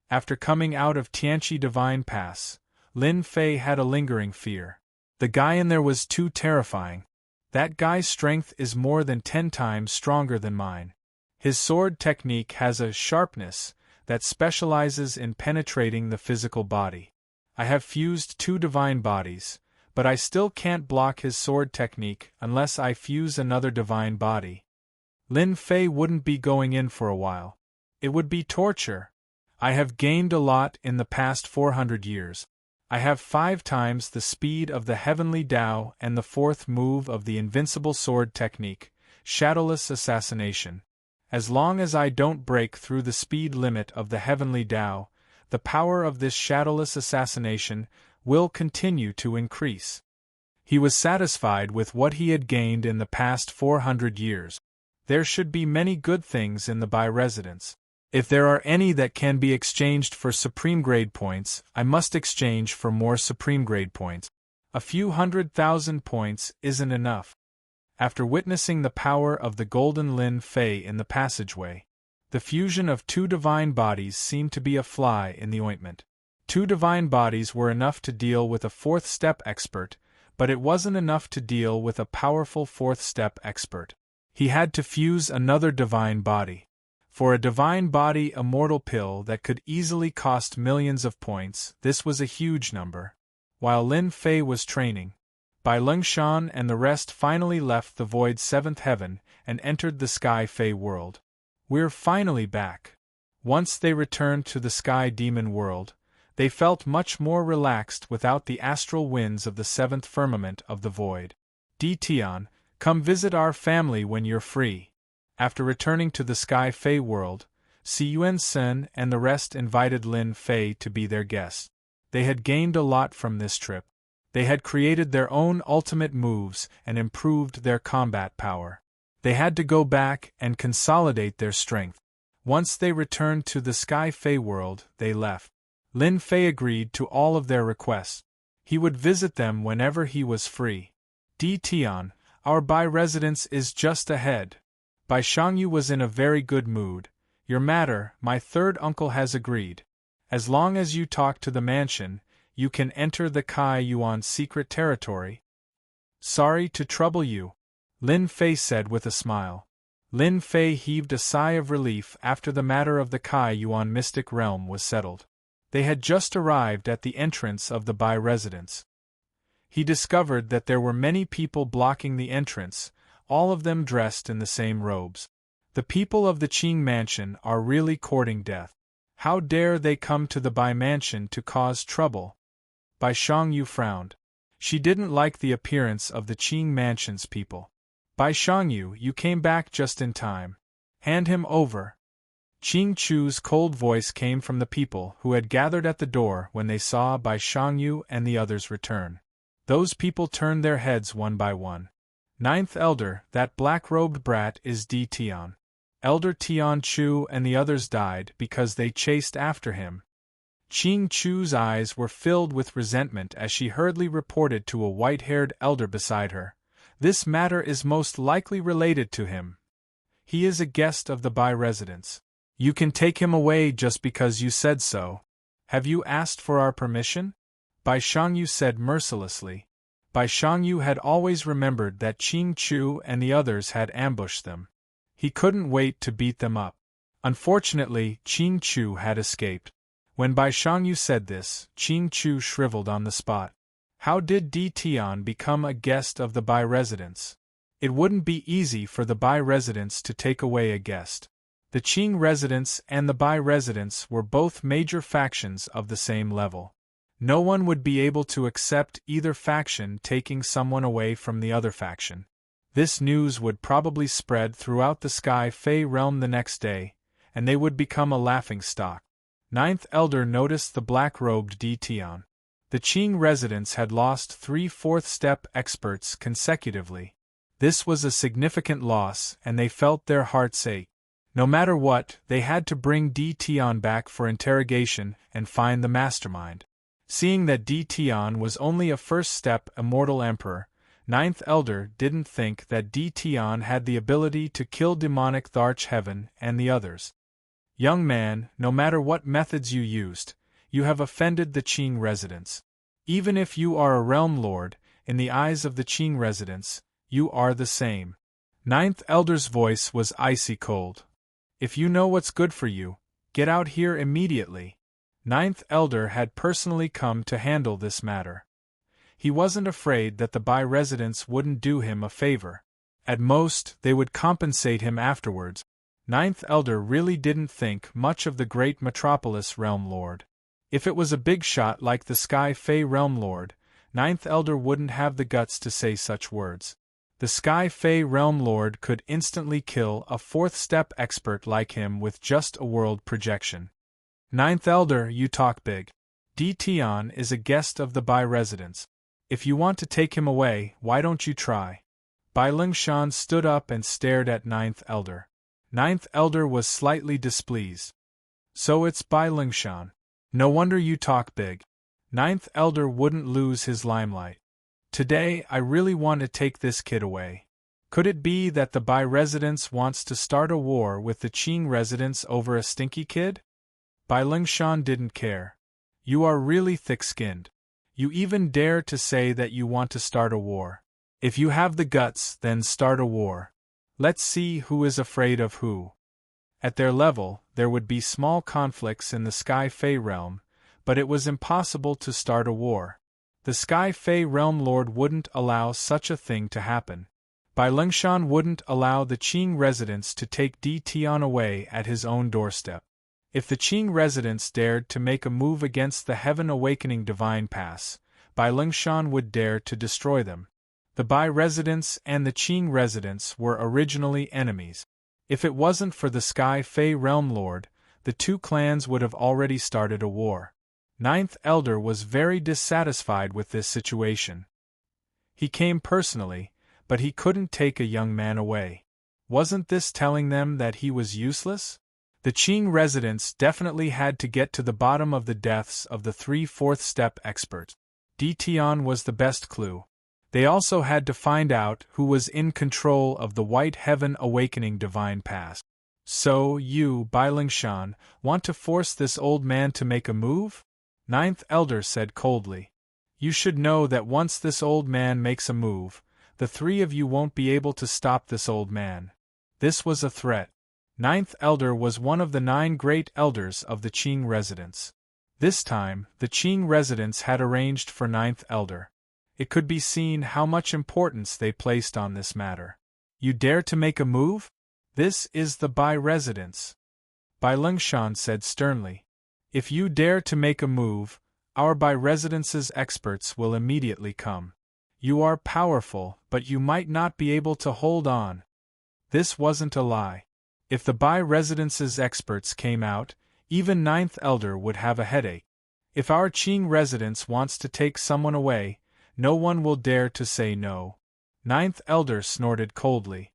After coming out of Tianqi Divine Pass, Lin Fei had a lingering fear. The guy in there was too terrifying. That guy's strength is more than 10 times stronger than mine. His sword technique has a sharpness that specializes in penetrating the physical body. I have fused 2 divine bodies, but I still can't block his sword technique unless I fuse another divine body. Lin Fei wouldn't be going in for a while. It would be torture. I have gained a lot in the past 400 years. I have 5 times the speed of the Heavenly Tao and the 4th move of the invincible sword technique, Shadowless Assassination. As long as I don't break through the speed limit of the Heavenly Tao, the power of this Shadowless Assassination will continue to increase. He was satisfied with what he had gained in the past 400 years. There should be many good things in the Bai residence. If there are any that can be exchanged for supreme grade points, I must exchange for more supreme grade points. A few 100,000 points isn't enough. After witnessing the power of the golden Lin Fei in the passageway, the fusion of 2 divine bodies seemed to be a fly in the ointment. 2 divine bodies were enough to deal with a 4th step expert, but it wasn't enough to deal with a powerful 4th step expert. He had to fuse another divine body. For a divine body immortal pill that could easily cost millions of points, this was a huge number. While Lin Fei was training, Bai Lengshan and the rest finally left the Void's 7th heaven and entered the Sky Fei world. We're finally back. Once they returned to the Sky Demon world, they felt much more relaxed without the astral winds of the 7th firmament of the Void. Tian, come visit our family when you're free. After returning to the Sky Fei world, Si Yuan Sen and the rest invited Lin Fei to be their guest. They had gained a lot from this trip. They had created their own ultimate moves and improved their combat power. They had to go back and consolidate their strength. Once they returned to the Sky Fei world, they left. Lin Fei agreed to all of their requests. He would visit them whenever he was free. Tian, our Bai residence is just ahead. Bai Shangyu was in a very good mood. Your matter, my 3rd uncle has agreed. As long as you talk to the mansion, you can enter the Kai Yuan secret territory. Sorry to trouble you, Lin Fei said with a smile. Lin Fei heaved a sigh of relief after the matter of the Kai Yuan mystic realm was settled. They had just arrived at the entrance of the Bai residence. He discovered that there were many people blocking the entrance, all of them dressed in the same robes. The people of the Qing mansion are really courting death. How dare they come to the Bai mansion to cause trouble? Bai Shangyu frowned. She didn't like the appearance of the Qing mansion's people. Bai Shangyu, you came back just in time. Hand him over. Qing Chu's cold voice came from the people who had gathered at the door when they saw Bai Shangyu and the others return. Those people turned their heads one by one. 9th Elder, that black-robed brat is Tian. Elder Tian Chu and the others died because they chased after him. Qing Chu's eyes were filled with resentment as she hurriedly reported to a white-haired elder beside her. This matter is most likely related to him. He is a guest of the Bai residence. You can take him away just because you said so. Have you asked for our permission? Bai Shangyu said mercilessly. Bai Shangyu had always remembered that Qing Chu and the others had ambushed them. He couldn't wait to beat them up. Unfortunately, Qing Chu had escaped. When Bai Shangyu said this, Qing Chu shriveled on the spot. How did Tian become a guest of the Bai residence? It wouldn't be easy for the Bai residence to take away a guest. The Qing residence and the Bai residence were both major factions of the same level. No one would be able to accept either faction taking someone away from the other faction. This news would probably spread throughout the Sky Fei realm the next day, and they would become a laughingstock. 9th Elder noticed the black-robed Tian. The Qing residents had lost 3 4th-step experts consecutively. This was a significant loss, and they felt their hearts ache. No matter what, they had to bring Tian back for interrogation and find the mastermind. Seeing that Tian was only a 1st-step immortal emperor, Ninth Elder didn't think that Tion had the ability to kill demonic Tharch Heaven and the others. Young man, no matter what methods you used, you have offended the Qing residents. Even if you are a realm lord, in the eyes of the Qing residents, you are the same. Ninth Elder's voice was icy cold. If you know what's good for you, get out here immediately. Ninth Elder had personally come to handle this matter. He wasn't afraid that the Bai residents wouldn't do him a favor. At most, they would compensate him afterwards. Ninth Elder really didn't think much of the great metropolis realm lord. If it was a big shot like the Sky Fae realm lord, Ninth Elder wouldn't have the guts to say such words. The Sky Fae realm lord could instantly kill a fourth step expert like him with just a world projection. Ninth Elder, you talk big. Tion is a guest of the Bai residents. If you want to take him away, why don't you try? Bai Lingshan stood up and stared at Ninth Elder. Ninth Elder was slightly displeased. So it's Bai Lingshan. No wonder you talk big. Ninth Elder wouldn't lose his limelight. Today I really want to take this kid away. Could it be that the Bai residents wants to start a war with the Qing residents over a stinky kid? Bai Lingshan didn't care. You are really thick-skinned. You even dare to say that you want to start a war. If you have the guts, then start a war. Let's see who is afraid of who. At their level, there would be small conflicts in the Sky Fae realm, but it was impossible to start a war. The Sky Fae realm lord wouldn't allow such a thing to happen. Bai Lingshan wouldn't allow the Qing residents to take Tion away at his own doorstep. If the Qing residents dared to make a move against the Heaven Awakening Divine Pass, Bai Lingshan would dare to destroy them. The Bai residents and the Qing residents were originally enemies. If it wasn't for the Sky Fae realm lord, the two clans would have already started a war. Ninth Elder was very dissatisfied with this situation. He came personally, but he couldn't take a young man away. Wasn't this telling them that he was useless? The Qing residents definitely had to get to the bottom of the deaths of the 3 fourth step experts. Tion was the best clue. They also had to find out who was in control of the White Heaven Awakening Divine Pass. So you, Bai Lingshan, want to force this old man to make a move? Ninth Elder said coldly. You should know that once this old man makes a move, the 3 of you won't be able to stop this old man. This was a threat. Ninth Elder was one of the 9 great elders of the Qing residents. This time, the Qing residents had arranged for Ninth Elder. It could be seen how much importance they placed on this matter. You dare to make a move? This is the Bai residence. Bai Lingshan said sternly. If you dare to make a move, our Bai residence's experts will immediately come. You are powerful, but you might not be able to hold on. This wasn't a lie. If the Bai residence's experts came out, even Ninth Elder would have a headache. If our Qing residence wants to take someone away, no one will dare to say no. Ninth Elder snorted coldly.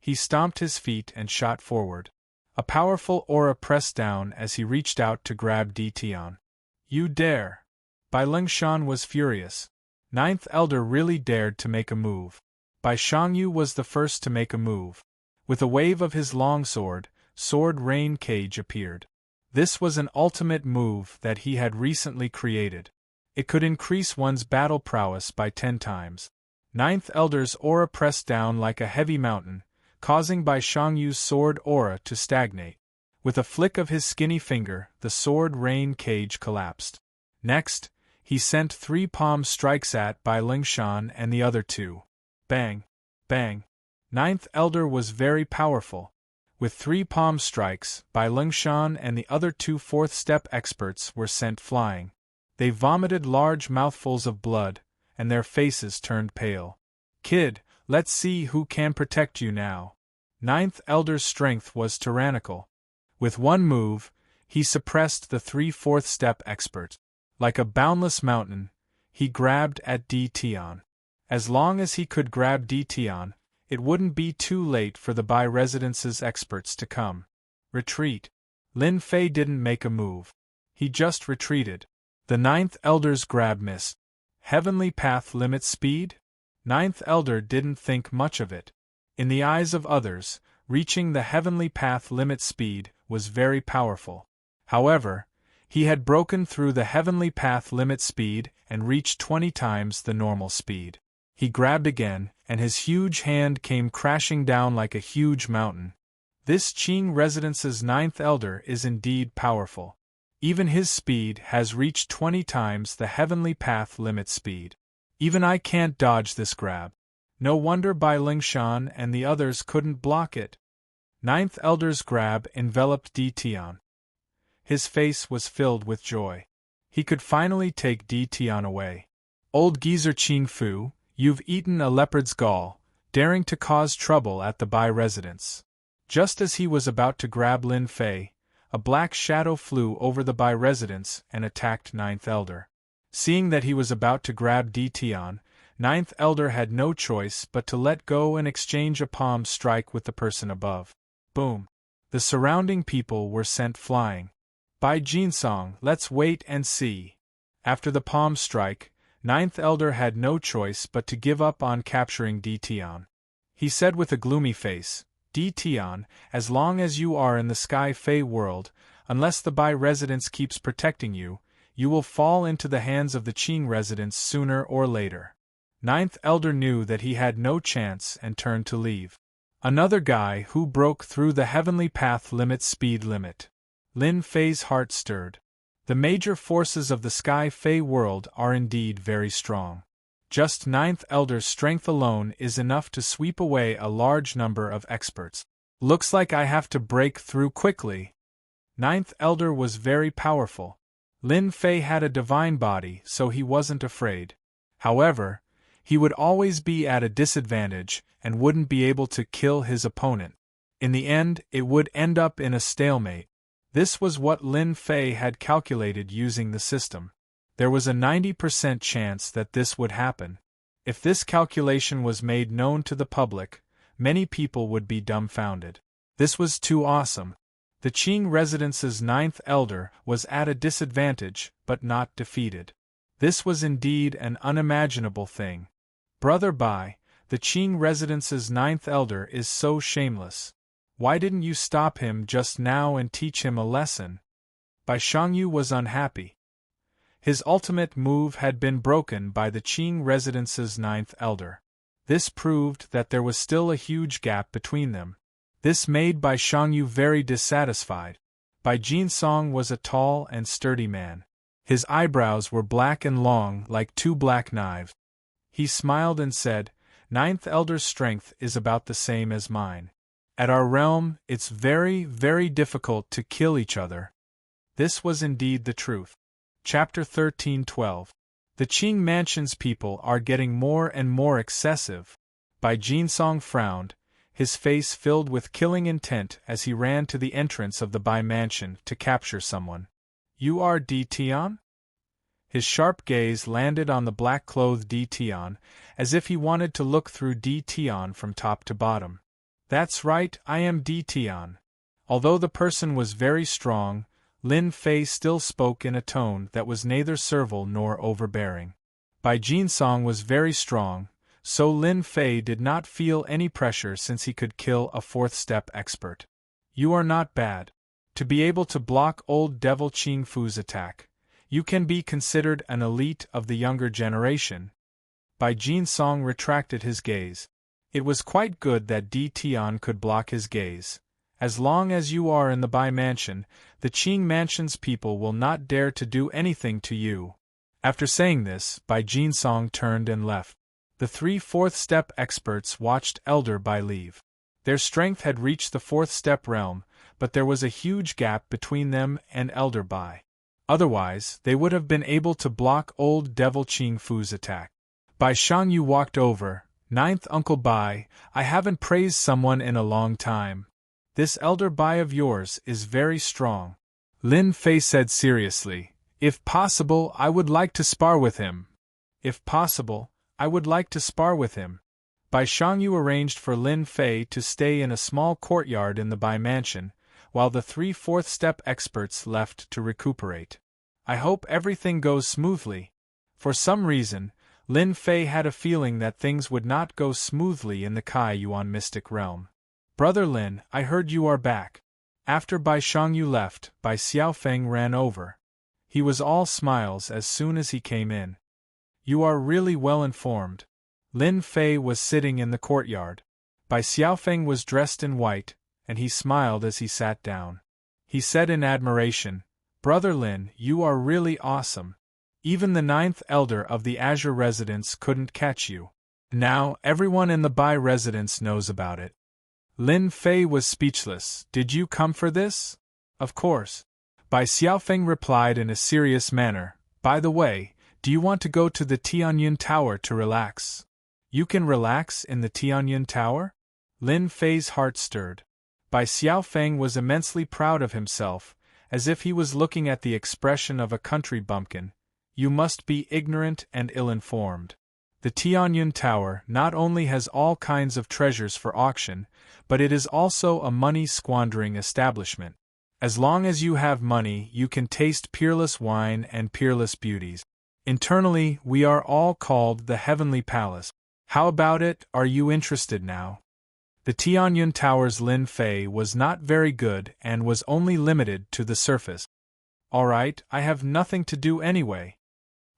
He stomped his feet and shot forward. A powerful aura pressed down as he reached out to grab Tion. You dare! Bai Lingshan was furious. Ninth Elder really dared to make a move. Bai Shangyu was the first to make a move. With a wave of his longsword, Sword Rain Cage appeared. This was an ultimate move that he had recently created. It could increase one's battle prowess by 10 times. Ninth Elder's aura pressed down like a heavy mountain, causing Bai Shangyu's sword aura to stagnate. With a flick of his skinny finger, the Sword Rain Cage collapsed. Next, he sent 3 palm strikes at Bai Lingshan and the other 2. Bang! Bang! Ninth Elder was very powerful. With 3 palm strikes, Bai Lingshan and the other 2 fourth step experts were sent flying. They vomited large mouthfuls of blood, and their faces turned pale. Kid, let's see who can protect you now. Ninth Elder's strength was tyrannical. With one move, he suppressed the 3 fourth step experts. Like a boundless mountain, he grabbed at Tion. As long as he could grab Tion, it wouldn't be too late for the Bai residence's experts to come. Retreat. Lin Fei didn't make a move. He just retreated. The Ninth Elder's grab missed. Heavenly Path limit speed? Ninth Elder didn't think much of it. In the eyes of others, reaching the heavenly path limit speed was very powerful. However, he had broken through the heavenly path limit speed and reached 20 times the normal speed. He grabbed again, and his huge hand came crashing down like a huge mountain. This Qing Residence's Ninth Elder is indeed powerful. Even his speed has reached 20 times the heavenly path limit speed. Even I can't dodge this grab. No wonder Bai Lingshan and the others couldn't block it. Ninth Elder's grab enveloped Di Tian. His face was filled with joy. He could finally take Di Tian away. Old geezer Qing Fu, you've eaten a leopard's gall, daring to cause trouble at the Bai residence. Just as he was about to grab Lin Fei, a black shadow flew over the Bai residence and attacked Ninth Elder. Seeing that he was about to grab Di Tian, Ninth Elder had no choice but to let go and exchange a palm strike with the person above. Boom! The surrounding people were sent flying. Bai Jinsong, let's wait and see. After the palm strike, Ninth Elder had no choice but to give up on capturing Di Tian. He said with a gloomy face, Di Tian, as long as you are in the Sky Fey world, unless the Bai residence keeps protecting you, you will fall into the hands of the Qing residence sooner or later. Ninth Elder knew that he had no chance and turned to leave. Another guy who broke through the heavenly path limit speed limit. Lin Fei's heart stirred. The major forces of the Sky Fey world are indeed very strong. Just Ninth Elder's strength alone is enough to sweep away a large number of experts. Looks like I have to break through quickly. Ninth Elder was very powerful. Lin Fei had a divine body, so he wasn't afraid. However, he would always be at a disadvantage and wouldn't be able to kill his opponent. In the end, it would end up in a stalemate. This was what Lin Fei had calculated using the system. There was a 90% chance that this would happen. If this calculation was made known to the public, many people would be dumbfounded. This was too awesome. The Qing Residence's Ninth Elder was at a disadvantage, but not defeated. This was indeed an unimaginable thing. Brother Bai, the Qing Residence's Ninth Elder is so shameless. Why didn't you stop him just now and teach him a lesson? Bai Shangyu was unhappy. His ultimate move had been broken by the Qing Residence's Ninth Elder. This proved that there was still a huge gap between them. This made Bai Shangyu very dissatisfied. Bai Jinsong was a tall and sturdy man. His eyebrows were black and long like two black knives. He smiled and said, Ninth Elder's strength is about the same as mine. At our realm, it's very, very difficult to kill each other. This was indeed the truth. Chapter 13:12. The Qing Mansion's people are getting more and more excessive. Bai Jinsong frowned, his face filled with killing intent as he ran to the entrance of the Bai Mansion to capture someone. You are Di Tian? His sharp gaze landed on the black-clothed Di Tian, as if he wanted to look through Di Tian from top to bottom. That's right, I am Di Tian. Although the person was very strong, Lin Fei still spoke in a tone that was neither servile nor overbearing. Bai Jinsong was very strong, so Lin Fei did not feel any pressure since he could kill a fourth-step expert. You are not bad. To be able to block old devil Qing Fu's attack, you can be considered an elite of the younger generation. Bai Jinsong retracted his gaze. It was quite good that Di Tian could block his gaze. As long as you are in the Bai Mansion, the Qing Mansion's people will not dare to do anything to you. After saying this, Bai Jinsong turned and left. The three fourth-step experts watched Elder Bai leave. Their strength had reached the fourth-step realm, but there was a huge gap between them and Elder Bai. Otherwise, they would have been able to block old devil Qing Fu's attack. Bai Shangyu walked over. Ninth Uncle Bai, I haven't praised someone in a long time. This Elder Bai of yours is very strong. Lin Fei said seriously, if possible, I would like to spar with him. If possible, I would like to spar with him. Bai Shangyu arranged for Lin Fei to stay in a small courtyard in the Bai Mansion, while the three fourth-step experts left to recuperate. I hope everything goes smoothly. For some reason, Lin Fei had a feeling that things would not go smoothly in the Kai Yuan mystic realm. Brother Lin, I heard you are back. After Bai Shangyu left, Bai Xiaofeng ran over. He was all smiles as soon as he came in. You are really well informed. Lin Fei was sitting in the courtyard. Bai Xiaofeng was dressed in white, and he smiled as he sat down. He said in admiration, Brother Lin, you are really awesome. Even the 9th elder of the Azure residence couldn't catch you. Now, everyone in the Bai residence knows about it. Lin Fei was speechless. Did you come for this? Of course. Bai Xiaofeng replied in a serious manner. By the way, do you want to go to the Tianyun Tower to relax? You can relax in the Tianyun Tower? Lin Fei's heart stirred. Bai Xiaofeng was immensely proud of himself, as if he was looking at the expression of a country bumpkin. You must be ignorant and ill-informed. The Tianyun Tower not only has all kinds of treasures for auction, but it is also a money-squandering establishment. As long as you have money, you can taste peerless wine and peerless beauties. Internally, we are all called the Heavenly Palace. How about it, are you interested now? The Tianyun Tower's Lin Fei was not very good and was only limited to the surface. All right, I have nothing to do anyway.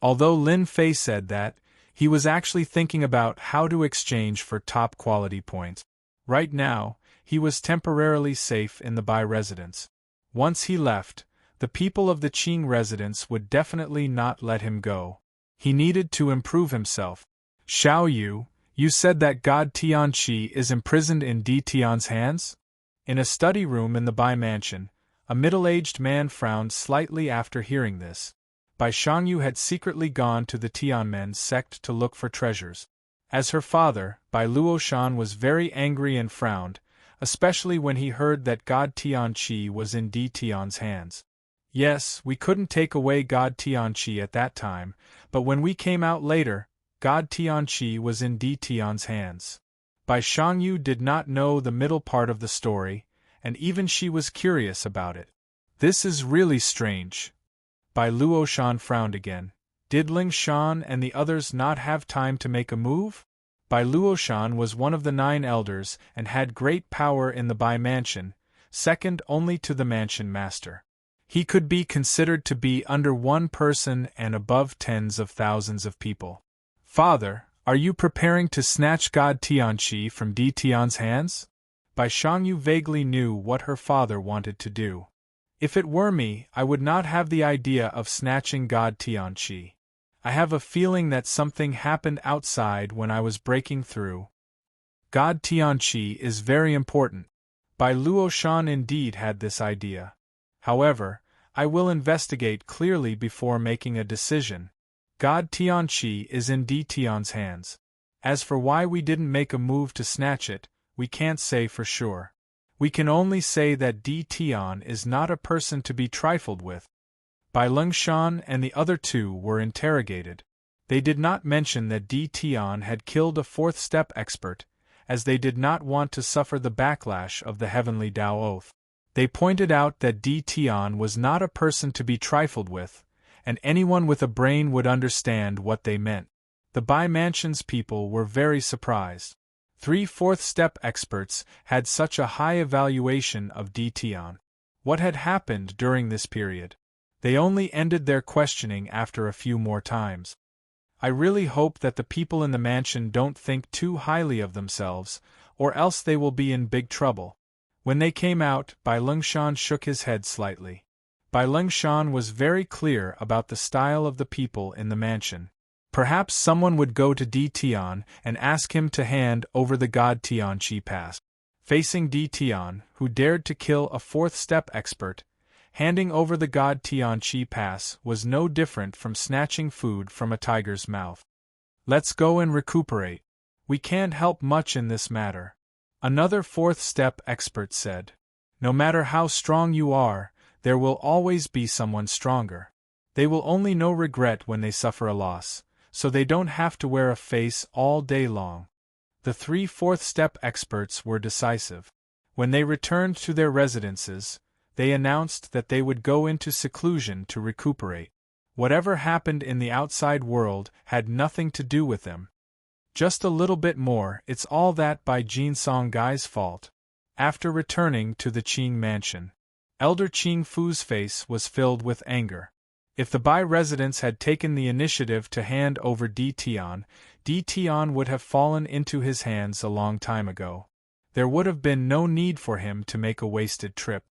Although Lin Fei said that, he was actually thinking about how to exchange for top quality points. Right now, he was temporarily safe in the Bai residence. Once he left, the people of the Qing residence would definitely not let him go. He needed to improve himself. Xiao Yu, you said that God Tianqi is imprisoned in Di Tian's hands? In a study room in the Bai mansion, a middle-aged man frowned slightly after hearing this. Bai Shangyu had secretly gone to the Tianmen sect to look for treasures. As her father, Bai Luoshan was very angry and frowned, especially when he heard that God Tianqi was in Di Tian's hands. Yes, we couldn't take away God Tianqi at that time, but when we came out later, God Tianqi was in Di Tian's hands. Bai Shangyu did not know the middle part of the story, and even she was curious about it. This is really strange. Bai Luoshan frowned again. Did Ling Shan and the others not have time to make a move? Bai Luoshan was one of the 9 elders and had great power in the Bai mansion, second only to the mansion master. He could be considered to be under one person and above tens of thousands of people. Father, are you preparing to snatch God Tianqi from Di Tian's hands? Bai Shangyu vaguely knew what her father wanted to do. If it were me, I would not have the idea of snatching God Tianqi. I have a feeling that something happened outside when I was breaking through. God Tianqi is very important. Bai Luoshan indeed had this idea. However, I will investigate clearly before making a decision. God Tianqi is in Di Tian's hands. As for why we didn't make a move to snatch it, we can't say for sure. We can only say that Di Tian is not a person to be trifled with. Bai Lengshan and the other 2 were interrogated. They did not mention that Di Tian had killed a 4th step expert, as they did not want to suffer the backlash of the Heavenly Tao Oath. They pointed out that Di Tian was not a person to be trifled with, and anyone with a brain would understand what they meant. The Bai Mansion's people were very surprised. 3 4th step experts had such a high evaluation of Di Tian. What had happened during this period? They only ended their questioning after a few more times. I really hope that the people in the mansion don't think too highly of themselves, or else they will be in big trouble. When they came out, Bai Lengshan shook his head slightly. Bai Lengshan was very clear about the style of the people in the mansion. Perhaps someone would go to Di Tian and ask him to hand over the God Tianqi pass. Facing Di Tian, who dared to kill a 4th step expert, handing over the God Tianqi pass was no different from snatching food from a tiger's mouth. Let's go and recuperate. We can't help much in this matter. Another 4th step expert said. No matter how strong you are, there will always be someone stronger. They will only know regret when they suffer a loss, so they don't have to wear a face all day long. The 3 4th step experts were decisive. When they returned to their residences, they announced that they would go into seclusion to recuperate. Whatever happened in the outside world had nothing to do with him. Just a little bit more, it's all that Bai Jinsong guy's fault. After returning to the Qing mansion, Elder Qing Fu's face was filled with anger. If the Bai residents had taken the initiative to hand over Di Tian would have fallen into his hands a long time ago. There would have been no need for him to make a wasted trip.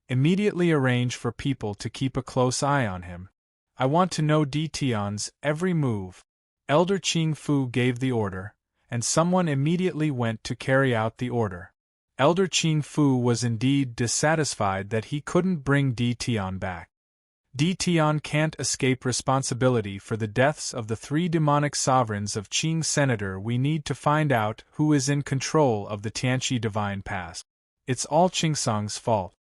Immediately arrange for people to keep a close eye on him. I want to know Di Tian's every move. Elder Qing Fu gave the order, and someone immediately went to carry out the order. Elder Qing Fu was indeed dissatisfied that he couldn't bring Di Tian back. Di Tian can't escape responsibility for the deaths of the 3 demonic sovereigns of Qing. Senator, we need to find out who is in control of the Tianqi Divine Pass. It's all Qingsong's fault.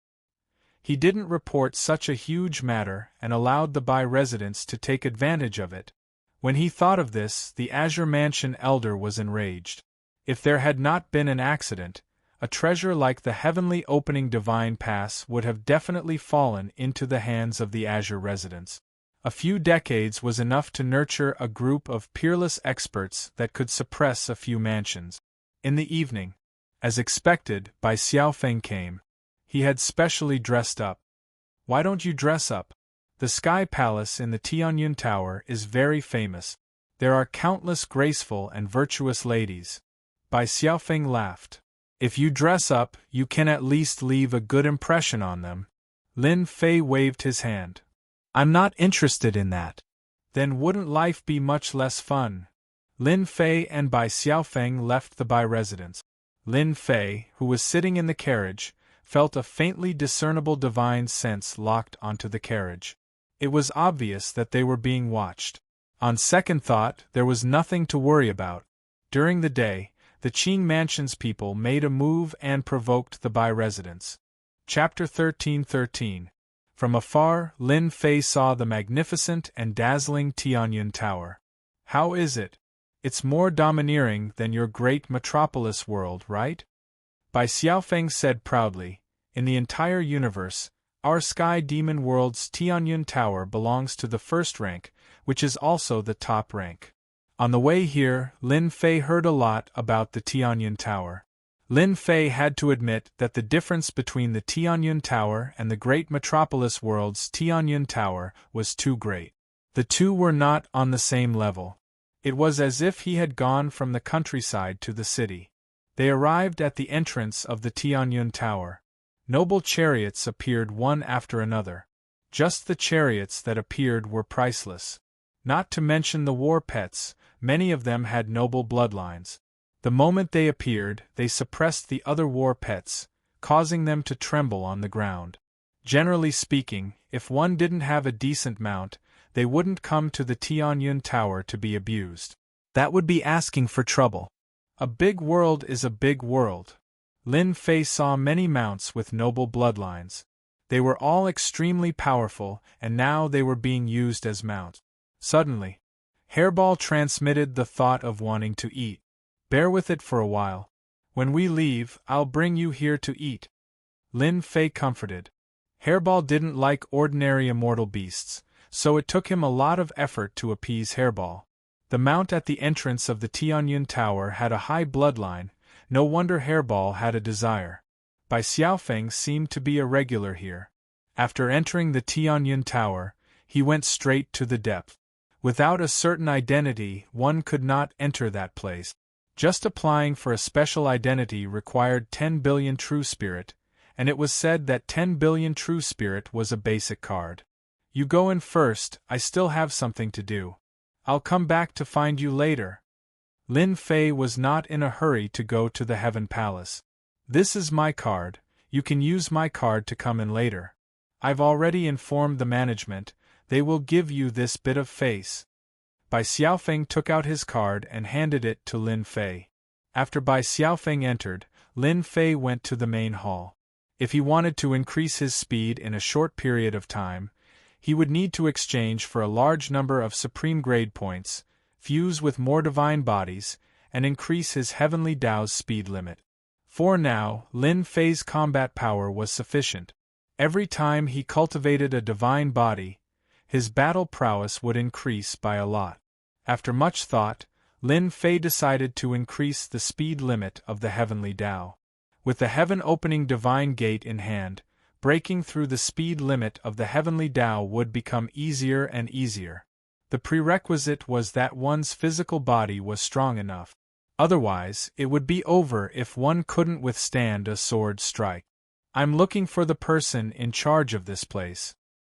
He didn't report such a huge matter and allowed the Bai residents to take advantage of it. When he thought of this, the Azure Mansion elder was enraged. If there had not been an accident, a treasure like the heavenly opening divine pass would have definitely fallen into the hands of the Azure residents. A few decades was enough to nurture a group of peerless experts that could suppress a few mansions. In the evening, as expected, Bai Xiaofeng came. He had specially dressed up. Why don't you dress up? The Sky Palace in the Tianyun Tower is very famous. There are countless graceful and virtuous ladies. Bai Xiaofeng laughed. If you dress up, you can at least leave a good impression on them. Lin Fei waved his hand. I'm not interested in that. Then wouldn't life be much less fun? Lin Fei and Bai Xiaofeng left the Bai residence. Lin Fei, who was sitting in the carriage, felt a faintly discernible divine sense locked onto the carriage. It was obvious that they were being watched. On second thought, there was nothing to worry about. During the day, the Qing Mansion's people made a move and provoked the Bai residents. Chapter 13:13. From afar, Lin Fei saw the magnificent and dazzling Tianyun Tower. How is it? It's more domineering than your great metropolis world, right? Bai Xiaofeng said proudly, in the entire universe, our Sky Demon World's Tianyun Tower belongs to the first rank, which is also the top rank. On the way here, Lin Fei heard a lot about the Tianyun Tower. Lin Fei had to admit that the difference between the Tianyun Tower and the great metropolis world's Tianyun Tower was too great. The two were not on the same level. It was as if he had gone from the countryside to the city. They arrived at the entrance of the Tianyun Tower. Noble chariots appeared one after another. Just the chariots that appeared were priceless. Not to mention the war pets, many of them had noble bloodlines. The moment they appeared, they suppressed the other war pets, causing them to tremble on the ground. Generally speaking, if one didn't have a decent mount, they wouldn't come to the Tianyun Tower to be abused. That would be asking for trouble. A big world is a big world. Lin Fei saw many mounts with noble bloodlines. They were all extremely powerful, and now they were being used as mounts. Suddenly, Hairball transmitted the thought of wanting to eat. Bear with it for a while. When we leave, I'll bring you here to eat. Lin Fei comforted. Hairball didn't like ordinary immortal beasts, so it took him a lot of effort to appease Hairball. The mount at the entrance of the Tianyun Tower had a high bloodline. No wonder Hairball had a desire. Bai Xiaofeng seemed to be a regular here. After entering the Tianyun Tower, he went straight to the depth. Without a certain identity, one could not enter that place. Just applying for a special identity required 10 billion true spirit, and it was said that 10 billion true spirit was a basic card. You go in first, I still have something to do. I'll come back to find you later. Lin Fei was not in a hurry to go to the Heaven Palace. This is my card, you can use my card to come in later. I've already informed the management, they will give you this bit of face. Bai Xiaofeng took out his card and handed it to Lin Fei. After Bai Xiaofeng entered, Lin Fei went to the main hall. If he wanted to increase his speed in a short period of time, he would need to exchange for a large number of supreme grade points, fuse with more divine bodies, and increase his heavenly Tao's speed limit. For now, Lin Fei's combat power was sufficient. Every time he cultivated a divine body, his battle prowess would increase by a lot. After much thought, Lin Fei decided to increase the speed limit of the heavenly Tao. With the heaven-opening divine gate in hand, breaking through the speed limit of the heavenly Tao would become easier and easier. The prerequisite was that one's physical body was strong enough. Otherwise, it would be over if one couldn't withstand a sword strike. I'm looking for the person in charge of this place.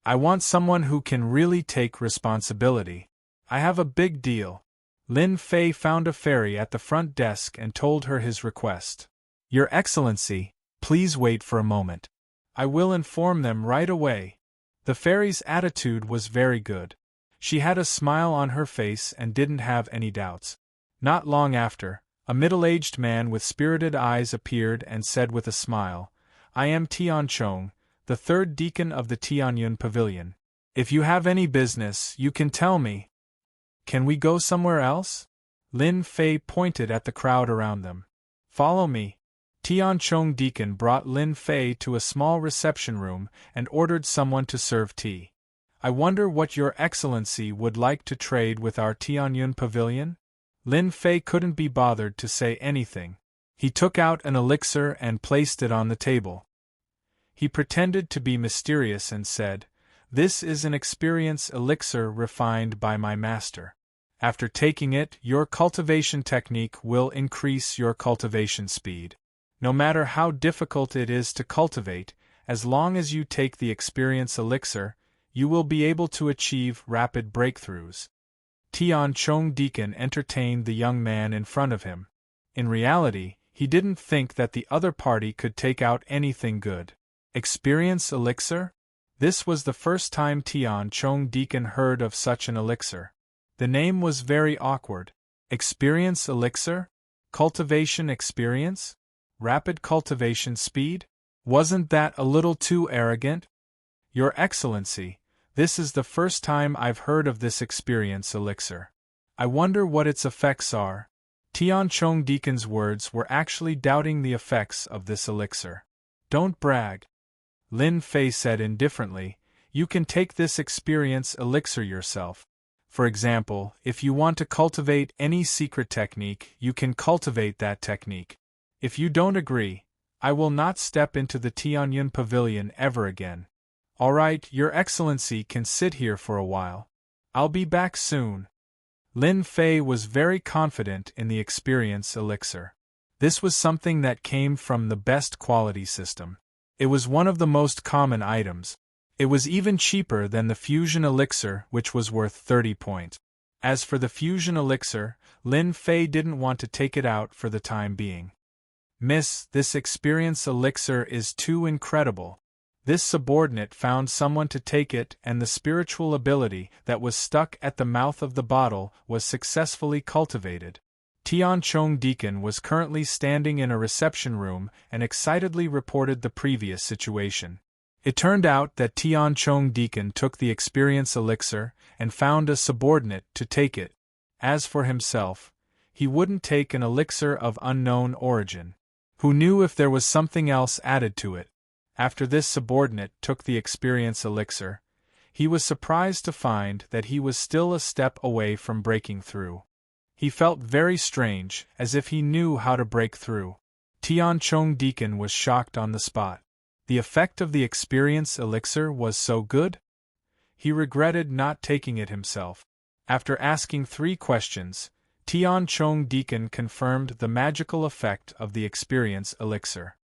I want someone who can really take responsibility. I have a big deal. Lin Fei found a fairy at the front desk and told her his request. Your Excellency, please wait for a moment. I will inform them right away. The fairy's attitude was very good. She had a smile on her face and didn't have any doubts. Not long after, a middle-aged man with spirited eyes appeared and said with a smile, I am Tian Chong, the third deacon of the Tianyun Pavilion. If you have any business, you can tell me. Can we go somewhere else? Lin Fei pointed at the crowd around them. Follow me. Tian Chong deacon brought Lin Fei to a small reception room and ordered someone to serve tea. I wonder what your Excellency would like to trade with our Tianyun Pavilion? Lin Fei couldn't be bothered to say anything. He took out an elixir and placed it on the table. He pretended to be mysterious and said, This is an experience elixir refined by my master. After taking it, your cultivation technique will increase your cultivation speed. No matter how difficult it is to cultivate, as long as you take the experience elixir, you will be able to achieve rapid breakthroughs. Tian Chong deacon entertained the young man in front of him. In reality, he didn't think that the other party could take out anything good. Experience elixir? This was the first time Tian Chong deacon heard of such an elixir. The name was very awkward. Experience elixir? Cultivation experience? Rapid cultivation speed? Wasn't that a little too arrogant? Your Excellency, this is the first time I've heard of this experience elixir. I wonder what its effects are. Tian Chong deacon's words were actually doubting the effects of this elixir. Don't brag. Lin Fei said indifferently, you can take this experience elixir yourself. For example, if you want to cultivate any secret technique, you can cultivate that technique. If you don't agree, I will not step into the Tianyun Pavilion ever again. All right, Your Excellency can sit here for a while. I'll be back soon. Lin Fei was very confident in the experience elixir. This was something that came from the best quality system. It was one of the most common items. It was even cheaper than the fusion elixir, which was worth 30 points. As for the fusion elixir, Lin Fei didn't want to take it out for the time being. Miss, this experience elixir is too incredible. This subordinate found someone to take it, and the spiritual ability that was stuck at the mouth of the bottle was successfully cultivated. Tian Chong deacon was currently standing in a reception room and excitedly reported the previous situation. It turned out that Tian Chong deacon took the experience elixir and found a subordinate to take it. As for himself, he wouldn't take an elixir of unknown origin. Who knew if there was something else added to it? After this subordinate took the experience elixir, he was surprised to find that he was still a step away from breaking through. He felt very strange, as if he knew how to break through. Tian Chong deacon was shocked on the spot. The effect of the experience elixir was so good? He regretted not taking it himself. After asking 3 questions, Tian Chong deacon confirmed the magical effect of the experience elixir.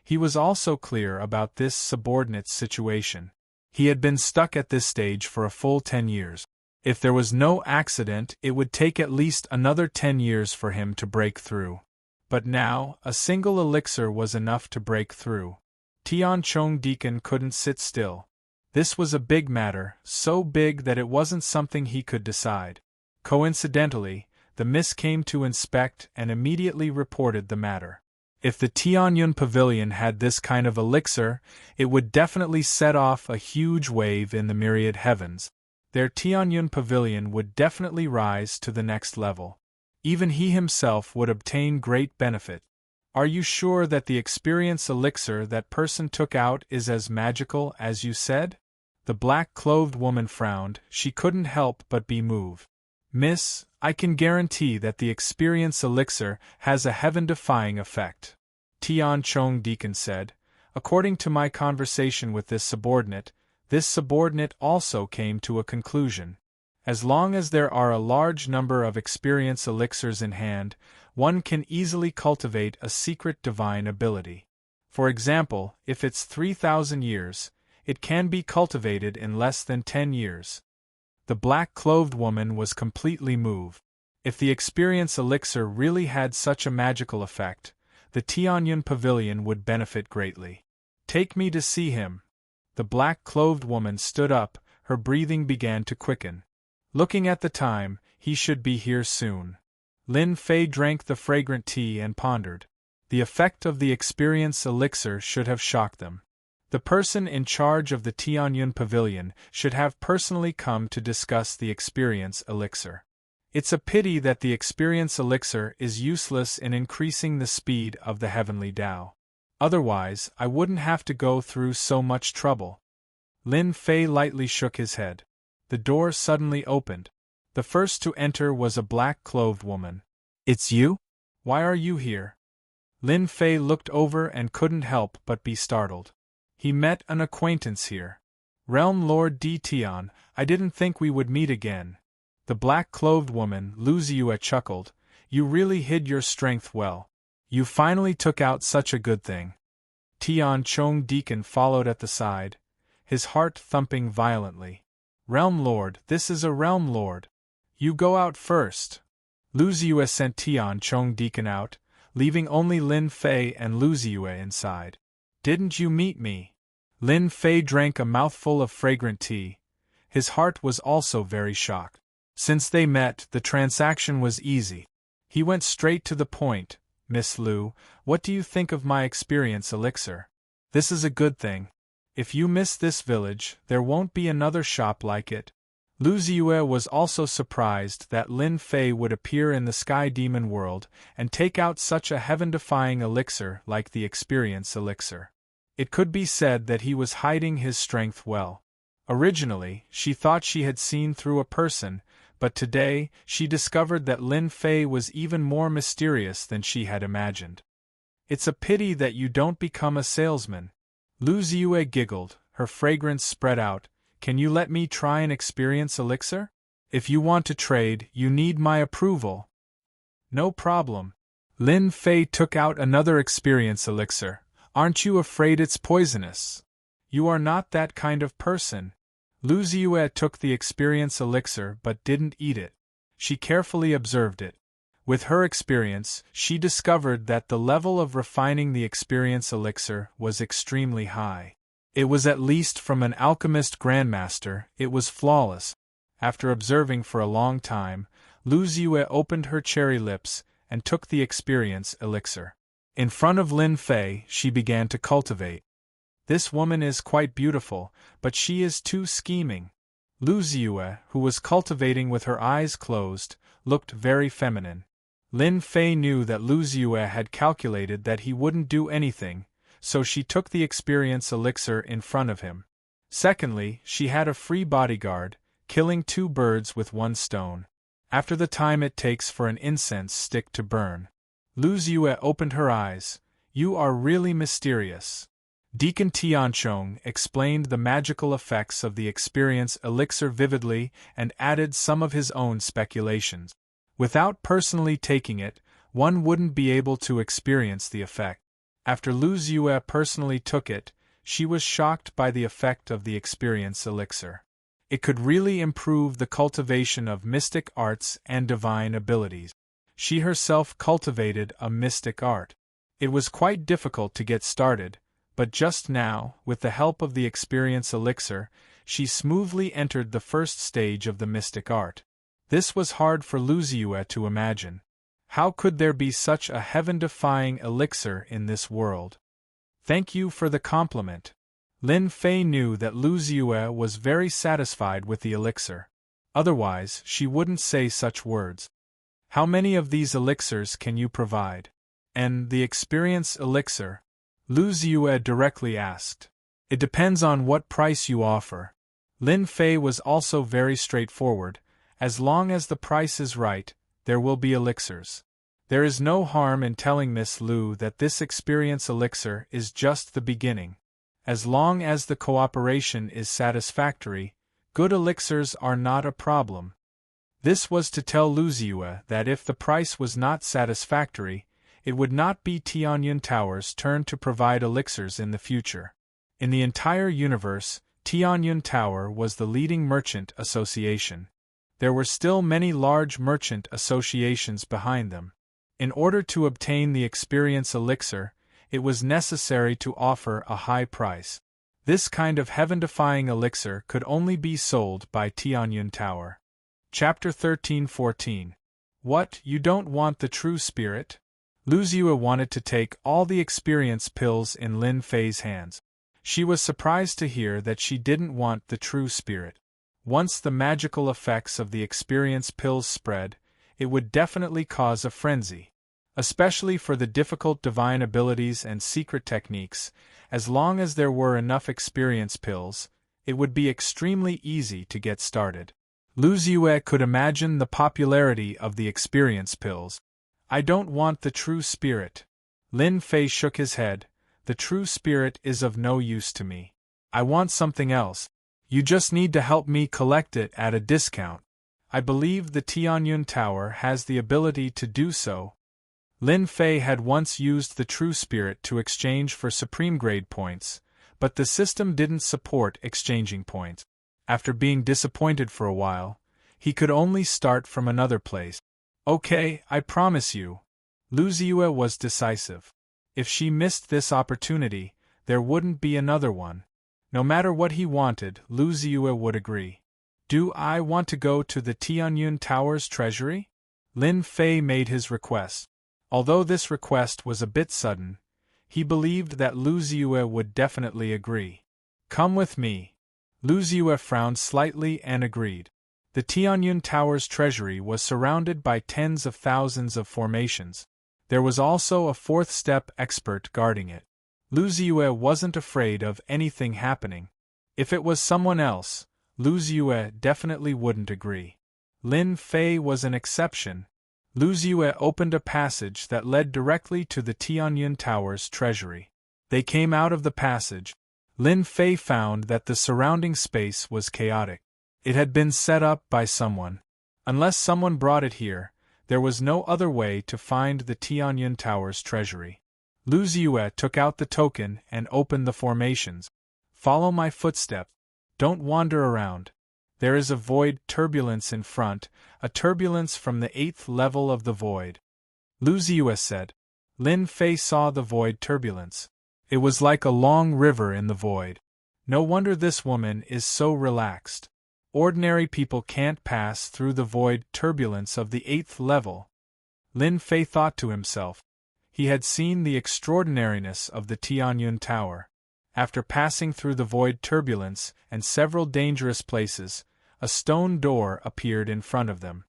He was also clear about this subordinate's situation. He had been stuck at this stage for a full 10 years. If there was no accident, it would take at least another 10 years for him to break through. But now, a single elixir was enough to break through. Tian Chong deacon couldn't sit still. This was a big matter, so big that it wasn't something he could decide. Coincidentally, the miss came to inspect and immediately reported the matter. If the Tianyun Pavilion had this kind of elixir, it would definitely set off a huge wave in the myriad heavens. Their Tianyun Pavilion would definitely rise to the next level. Even he himself would obtain great benefit. Are you sure that the experience elixir that person took out is as magical as you said? The black-clothed woman frowned. She couldn't help but be moved. Miss, I can guarantee that the experience elixir has a heaven-defying effect. Tian Chong Deacon said. According to my conversation with this subordinate also came to a conclusion. As long as there are a large number of experience elixirs in hand, one can easily cultivate a secret divine ability. For example, if it's 3,000 years, it can be cultivated in less than 10 years. The black-clothed woman was completely moved. If the experience elixir really had such a magical effect, the Tianyun Pavilion would benefit greatly. Take me to see him. The black-clothed woman stood up, her breathing began to quicken. Looking at the time, he should be here soon. Lin Fei drank the fragrant tea and pondered. The effect of the experience elixir should have shocked them. The person in charge of the Tianyun Pavilion should have personally come to discuss the experience elixir. It's a pity that the experience elixir is useless in increasing the speed of the heavenly Tao. Otherwise, I wouldn't have to go through so much trouble. Lin Fei lightly shook his head. The door suddenly opened. The first to enter was a black-clothed woman. It's you? Why are you here? Lin Fei looked over and couldn't help but be startled. He met an acquaintance here. Realm Lord Di Tian, I didn't think we would meet again. The black-clothed woman, Lu Ziyue, chuckled. You really hid your strength well. You finally took out such a good thing. Tian Chong Deacon followed at the side, his heart thumping violently. Realm Lord, this is a Realm Lord. You go out first. Lu Ziyue sent Tian Chong Deacon out, leaving only Lin Fei and Lu Ziyue inside. Didn't you meet me? Lin Fei drank a mouthful of fragrant tea. His heart was also very shocked. Since they met, the transaction was easy. He went straight to the point. Miss Lu, what do you think of my experience elixir? This is a good thing. If you miss this village, there won't be another shop like it. Lu Ziyue was also surprised that Lin Fei would appear in the Sky Demon world and take out such a heaven-defying elixir like the experience elixir. It could be said that he was hiding his strength well. Originally, she thought she had seen through a person, but today, she discovered that Lin Fei was even more mysterious than she had imagined. It's a pity that you don't become a salesman. Lu Ziyue giggled, her fragrance spread out. Can you let me try an experience elixir? If you want to trade, you need my approval. No problem. Lin Fei took out another experience elixir. Aren't you afraid it's poisonous? You are not that kind of person. Lu Ziyue took the experience elixir but didn't eat it. She carefully observed it. With her experience, she discovered that the level of refining the experience elixir was extremely high. It was at least from an alchemist grandmaster, it was flawless. After observing for a long time, Lu Ziyue opened her cherry lips and took the experience elixir. In front of Lin Fei, she began to cultivate. This woman is quite beautiful, but she is too scheming. Lu Ziyue, who was cultivating with her eyes closed, looked very feminine. Lin Fei knew that Lu Ziyue had calculated that he wouldn't do anything, so she took the experience elixir in front of him. Secondly, she had a free bodyguard, killing 2 birds with 1 stone. After the time it takes for an incense stick to burn. Lu Ziyue opened her eyes. You are really mysterious. Deacon Tianchong explained the magical effects of the experience elixir vividly and added some of his own speculations. Without personally taking it, one wouldn't be able to experience the effect. After Lu Ziyue personally took it, she was shocked by the effect of the experience elixir. It could really improve the cultivation of mystic arts and divine abilities. She herself cultivated a mystic art. It was quite difficult to get started, but just now, with the help of the experience elixir, she smoothly entered the first stage of the mystic art. This was hard for Lu Ziyue to imagine. How could there be such a heaven-defying elixir in this world? Thank you for the compliment. Lin Fei knew that Lu Ziyue was very satisfied with the elixir. Otherwise, she wouldn't say such words. How many of these elixirs can you provide? And the experience elixir? Lu Ziyue directly asked. It depends on what price you offer. Lin Fei was also very straightforward. As long as the price is right, there will be elixirs. There is no harm in telling Miss Lu that this experience elixir is just the beginning. As long as the cooperation is satisfactory, good elixirs are not a problem. This was to tell Lu Ziyue that if the price was not satisfactory, it would not be Tianyun Tower's turn to provide elixirs in the future. In the entire universe, Tianyun Tower was the leading merchant association. There were still many large merchant associations behind them. In order to obtain the experience elixir, it was necessary to offer a high price. This kind of heaven-defying elixir could only be sold by Tianyun Tower. Chapter 13-14. What, you don't want the true spirit? Lu Ziyue wanted to take all the experience pills in Lin Fei's hands. She was surprised to hear that she didn't want the true spirit. Once the magical effects of the experience pills spread, it would definitely cause a frenzy. Especially for the difficult divine abilities and secret techniques, as long as there were enough experience pills, it would be extremely easy to get started. Lu Ziyue could imagine the popularity of the experience pills. I don't want the true spirit. Lin Fei shook his head. The true spirit is of no use to me. I want something else. You just need to help me collect it at a discount. I believe the Tianyun Tower has the ability to do so. Lin Fei had once used the true spirit to exchange for supreme grade points, but the system didn't support exchanging points. After being disappointed for a while, he could only start from another place. Okay, I promise you. Lu Ziyue was decisive. If she missed this opportunity, there wouldn't be another one. No matter what he wanted, Lu Ziyue would agree. Do I want to go to the Tianyun Tower's treasury? Lin Fei made his request. Although this request was a bit sudden, he believed that Lu Ziyue would definitely agree. Come with me. Lu Ziyue frowned slightly and agreed. The Tianyun Tower's treasury was surrounded by tens of thousands of formations. There was also a fourth-step expert guarding it. Lu Ziyue wasn't afraid of anything happening. If it was someone else, Lu Ziyue definitely wouldn't agree. Lin Fei was an exception. Lu Ziyue opened a passage that led directly to the Tianyun Tower's treasury. They came out of the passage. Lin Fei found that the surrounding space was chaotic. It had been set up by someone. Unless someone brought it here, there was no other way to find the Tianyun Tower's treasury. Lu Ziyue took out the token and opened the formations. Follow my footsteps. Don't wander around. There is a void turbulence in front, a turbulence from the 8th level of the void. Lu Ziyue said. Lin Fei saw the void turbulence. It was like a long river in the void. No wonder this woman is so relaxed. Ordinary people can't pass through the void turbulence of the 8th level. Lin Fei thought to himself. He had seen the extraordinariness of the Tianyun Tower. After passing through the void turbulence and several dangerous places, a stone door appeared in front of them.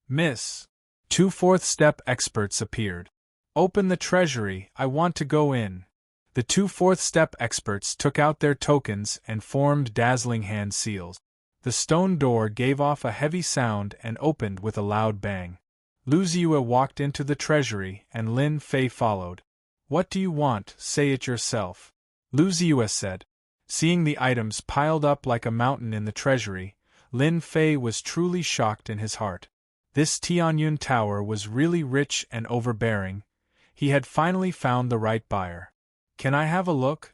Miss. 2 fourth-step experts appeared. Open the treasury, I want to go in. The 2 fourth-step experts took out their tokens and formed dazzling hand seals. The stone door gave off a heavy sound and opened with a loud bang. Lu Ziyue walked into the treasury and Lin Fei followed. What do you want? Say it yourself. Lu Ziyue said. Seeing the items piled up like a mountain in the treasury, Lin Fei was truly shocked in his heart. This Tianyun Tower was really rich and overbearing. He had finally found the right buyer. Can I have a look?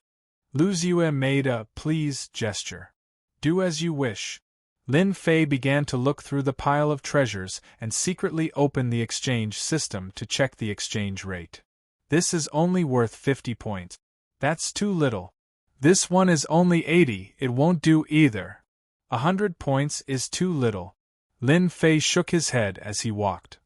Lu Ziyue made a please gesture. Do as you wish. Lin Fei began to look through the pile of treasures and secretly opened the exchange system to check the exchange rate. This is only worth 50 points. That's too little. This one is only 80, it won't do either. 100 points is too little. Lin Fei shook his head as he walked.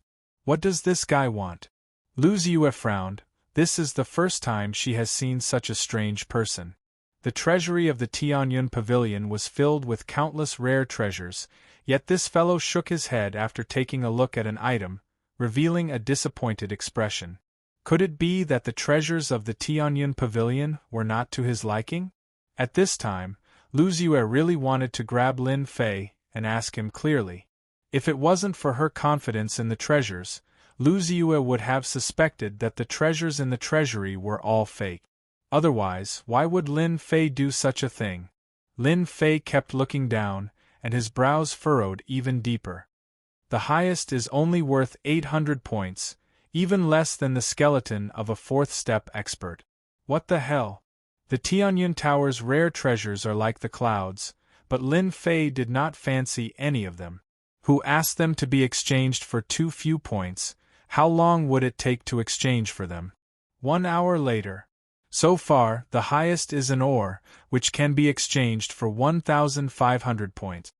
What does this guy want? Lu Ziyue frowned. This is the first time she has seen such a strange person. The treasury of the Tianyun Pavilion was filled with countless rare treasures, yet this fellow shook his head after taking a look at an item, revealing a disappointed expression. Could it be that the treasures of the Tianyun Pavilion were not to his liking? At this time, Lu Ziyue really wanted to grab Lin Fei and ask him clearly. If it wasn't for her confidence in the treasures, Lu Ziyue would have suspected that the treasures in the treasury were all fake. Otherwise, why would Lin Fei do such a thing? Lin Fei kept looking down, and his brows furrowed even deeper. The highest is only worth 800 points, even less than the skeleton of a fourth-step expert. What the hell? The Tianyun Tower's rare treasures are like the clouds, but Lin Fei did not fancy any of them. Who asked them to be exchanged for too few points? How long would it take to exchange for them? 1 hour later. So far, the highest is an ore, which can be exchanged for 1,500 points.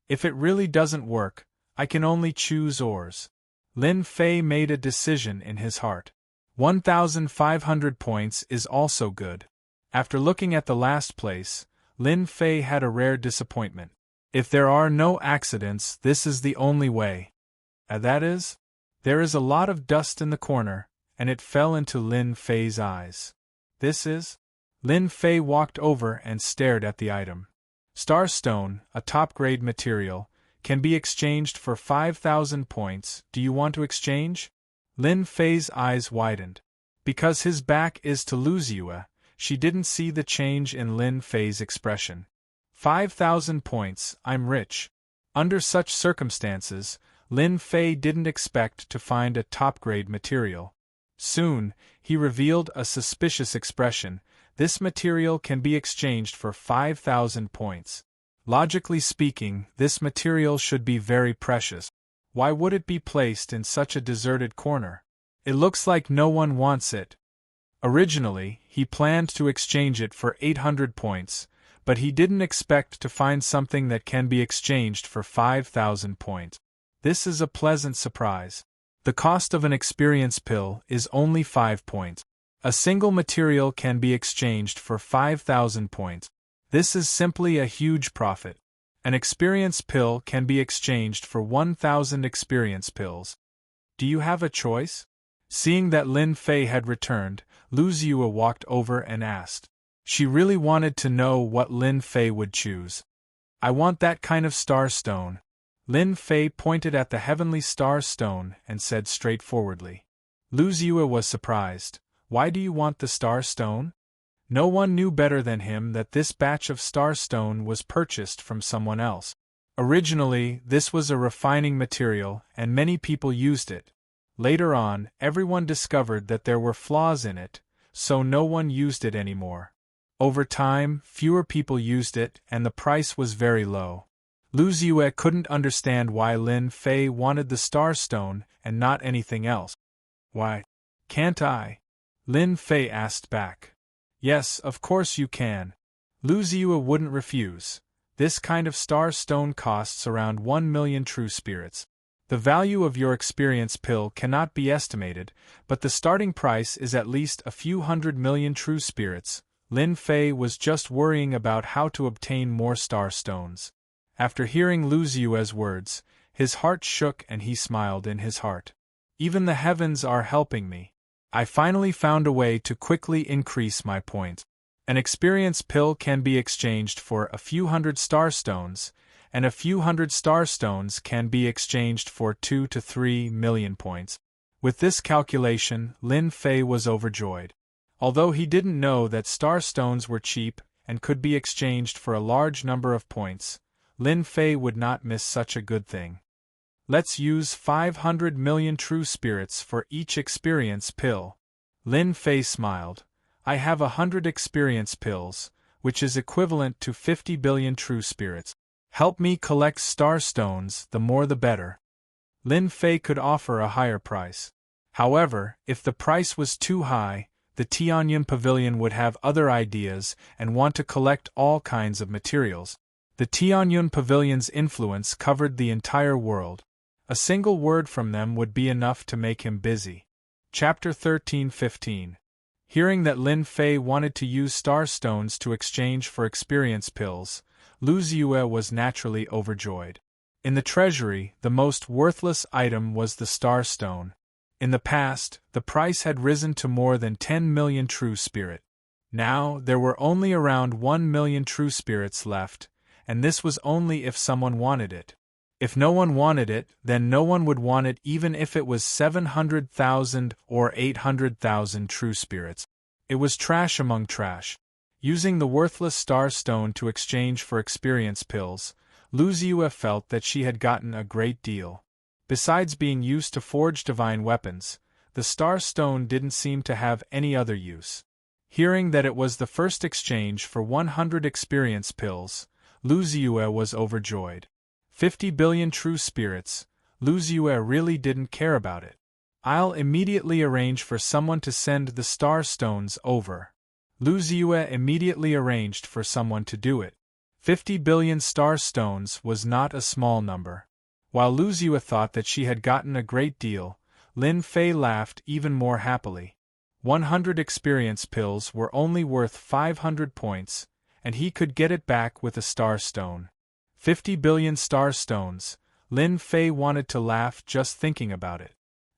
If it really doesn't work, I can only choose ores. Lin Fei made a decision in his heart. 1,500 points is also good. After looking at the last place, Lin Fei had a rare disappointment. If there are no accidents, this is the only way. That is? There is a lot of dust in the corner, and it fell into Lin Fei's eyes. This is? Lin Fei walked over and stared at the item. Starstone, a top-grade material, can be exchanged for 5,000 points. Do you want to exchange? Lin Fei's eyes widened. Because his back is to Lu Ziyue, she didn't see the change in Lin Fei's expression. 5,000 points, I'm rich. Under such circumstances, Lin Fei didn't expect to find a top-grade material. Soon, he revealed a suspicious expression. This material can be exchanged for 5,000 points. Logically speaking, this material should be very precious. Why would it be placed in such a deserted corner? It looks like no one wants it. Originally, he planned to exchange it for 800 points, but he didn't expect to find something that can be exchanged for 5,000 points. This is a pleasant surprise. The cost of an experience pill is only 5 points. A single material can be exchanged for 5,000 points. This is simply a huge profit. An experience pill can be exchanged for 1,000 experience pills. Do you have a choice? Seeing that Lin Fei had returned, Lu Ziyue walked over and asked. She really wanted to know what Lin Fei would choose. I want that kind of star stone. Lin Fei pointed at the heavenly star stone and said straightforwardly. Lu Ziyue was surprised. Why do you want the star stone? No one knew better than him that this batch of star stone was purchased from someone else. Originally, this was a refining material, and many people used it. Later on, everyone discovered that there were flaws in it, so no one used it anymore. Over time, fewer people used it, and the price was very low. Lu Ziyue couldn't understand why Lin Fei wanted the star stone and not anything else. Why can't I? Lin Fei asked back. Yes, of course you can. Lu Ziyue wouldn't refuse. This kind of star stone costs around 1 million true spirits. The value of your experience pill cannot be estimated, but the starting price is at least a few 100 million true spirits. Lin Fei was just worrying about how to obtain more star stones. After hearing Lu Ziyue's words, his heart shook and he smiled in his heart. Even the heavens are helping me. I finally found a way to quickly increase my points. An experience pill can be exchanged for a few hundred star stones, and a few hundred star stones can be exchanged for 2 to 3 million points. With this calculation, Lin Fei was overjoyed. Although he didn't know that star stones were cheap and could be exchanged for a large number of points, Lin Fei would not miss such a good thing. Let's use 500 million true spirits for each experience pill. Lin Fei smiled. I have 100 experience pills, which is equivalent to 50 billion true spirits. Help me collect star stones, the more the better. Lin Fei could offer a higher price. However, if the price was too high, the Tianyun Pavilion would have other ideas and want to collect all kinds of materials. The Tianyun Pavilion's influence covered the entire world. A single word from them would be enough to make him busy. Chapter 13:15. Hearing that Lin Fei wanted to use star stones to exchange for experience pills, Lu Ziyue was naturally overjoyed. In the treasury, the most worthless item was the star stone. In the past, the price had risen to more than 10 million true spirit. Now, there were only around 1 million true spirits left, and this was only if someone wanted it. If no one wanted it, then no one would want it even if it was 700,000 or 800,000 true spirits. It was trash among trash. Using the worthless star stone to exchange for experience pills, Lu Ziyue felt that she had gotten a great deal. Besides being used to forge divine weapons, the star stone didn't seem to have any other use. Hearing that it was the first exchange for 100 experience pills, Lu Ziyue was overjoyed. 50 billion true spirits, Lu Ziyue really didn't care about it. I'll immediately arrange for someone to send the star stones over. Lu Ziyue immediately arranged for someone to do it. 50 billion star stones was not a small number. While Lu Ziyue thought that she had gotten a great deal, Lin Fei laughed even more happily. 100 experience pills were only worth 500 points, and he could get it back with a star stone. 50 billion star stones, Lin Fei wanted to laugh just thinking about it.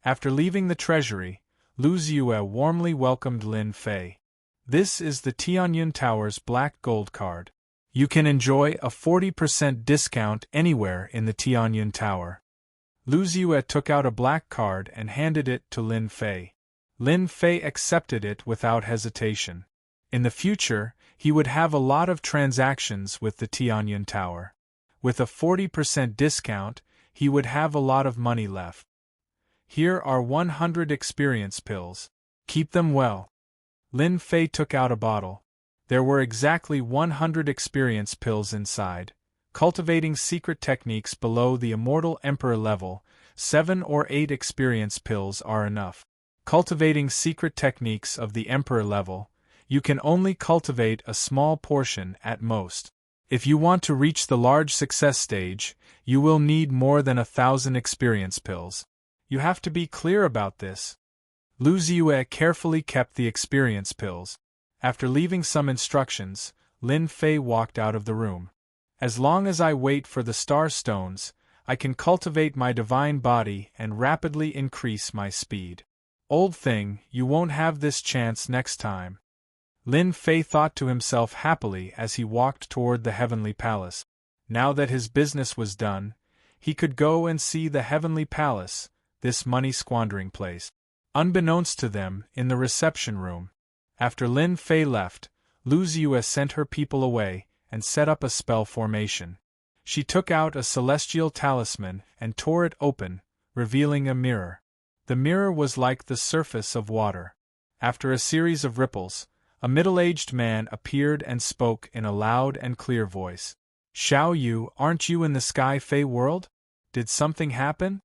After leaving the treasury, Lu Ziyue warmly welcomed Lin Fei. This is the Tianyun Tower's black gold card. You can enjoy a 40% discount anywhere in the Tianyun Tower. Lu Ziyue took out a black card and handed it to Lin Fei. Lin Fei accepted it without hesitation. In the future, he would have a lot of transactions with the Tianyun Tower. With a 40% discount, he would have a lot of money left. Here are 100 experience pills. Keep them well. Lin Fei took out a bottle. There were exactly 100 experience pills inside. Cultivating secret techniques below the Immortal Emperor level, 7 or 8 experience pills are enough. Cultivating secret techniques of the Emperor level, you can only cultivate a small portion at most. If you want to reach the large success stage, you will need more than 1,000 experience pills. You have to be clear about this. Lu Ziyue carefully kept the experience pills. After leaving some instructions, Lin Fei walked out of the room. As long as I wait for the star stones, I can cultivate my divine body and rapidly increase my speed. Old thing, you won't have this chance next time. Lin Fei thought to himself happily as he walked toward the heavenly palace. Now that his business was done, he could go and see the heavenly palace, this money-squandering place. Unbeknownst to them, in the reception room, after Lin Fei left, Lu Ziyue sent her people away and set up a spell formation. She took out a celestial talisman and tore it open, revealing a mirror. The mirror was like the surface of water. After a series of ripples, a middle-aged man appeared and spoke in a loud and clear voice. "Xiao Yu, aren't you in the Sky Fey world? Did something happen?"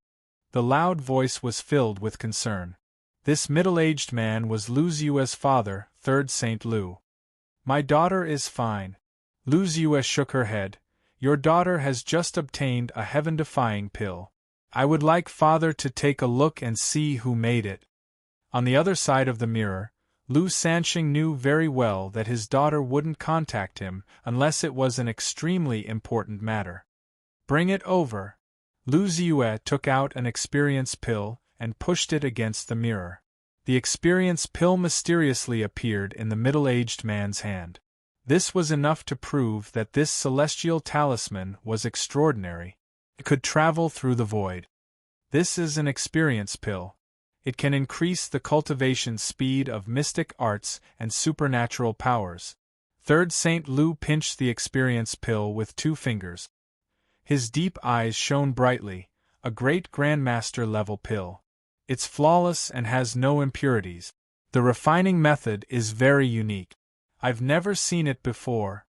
The loud voice was filled with concern. This middle-aged man was Lu Ziyue's father, Third Saint Lu. "My daughter is fine." Lu Ziyue shook her head. "Your daughter has just obtained a heaven-defying pill. I would like father to take a look and see who made it." On the other side of the mirror, Lu Sanxing knew very well that his daughter wouldn't contact him unless it was an extremely important matter. "Bring it over." Lu Ziyue took out an experience pill and pushed it against the mirror. The experience pill mysteriously appeared in the middle-aged man's hand. This was enough to prove that this celestial talisman was extraordinary. It could travel through the void. This is an experience pill. It can increase the cultivation speed of mystic arts and supernatural powers. Third Saint Lu pinched the experience pill with 2 fingers. His deep eyes shone brightly. A great Grandmaster level pill. It's flawless and has no impurities. The refining method is very unique. I've never seen it before.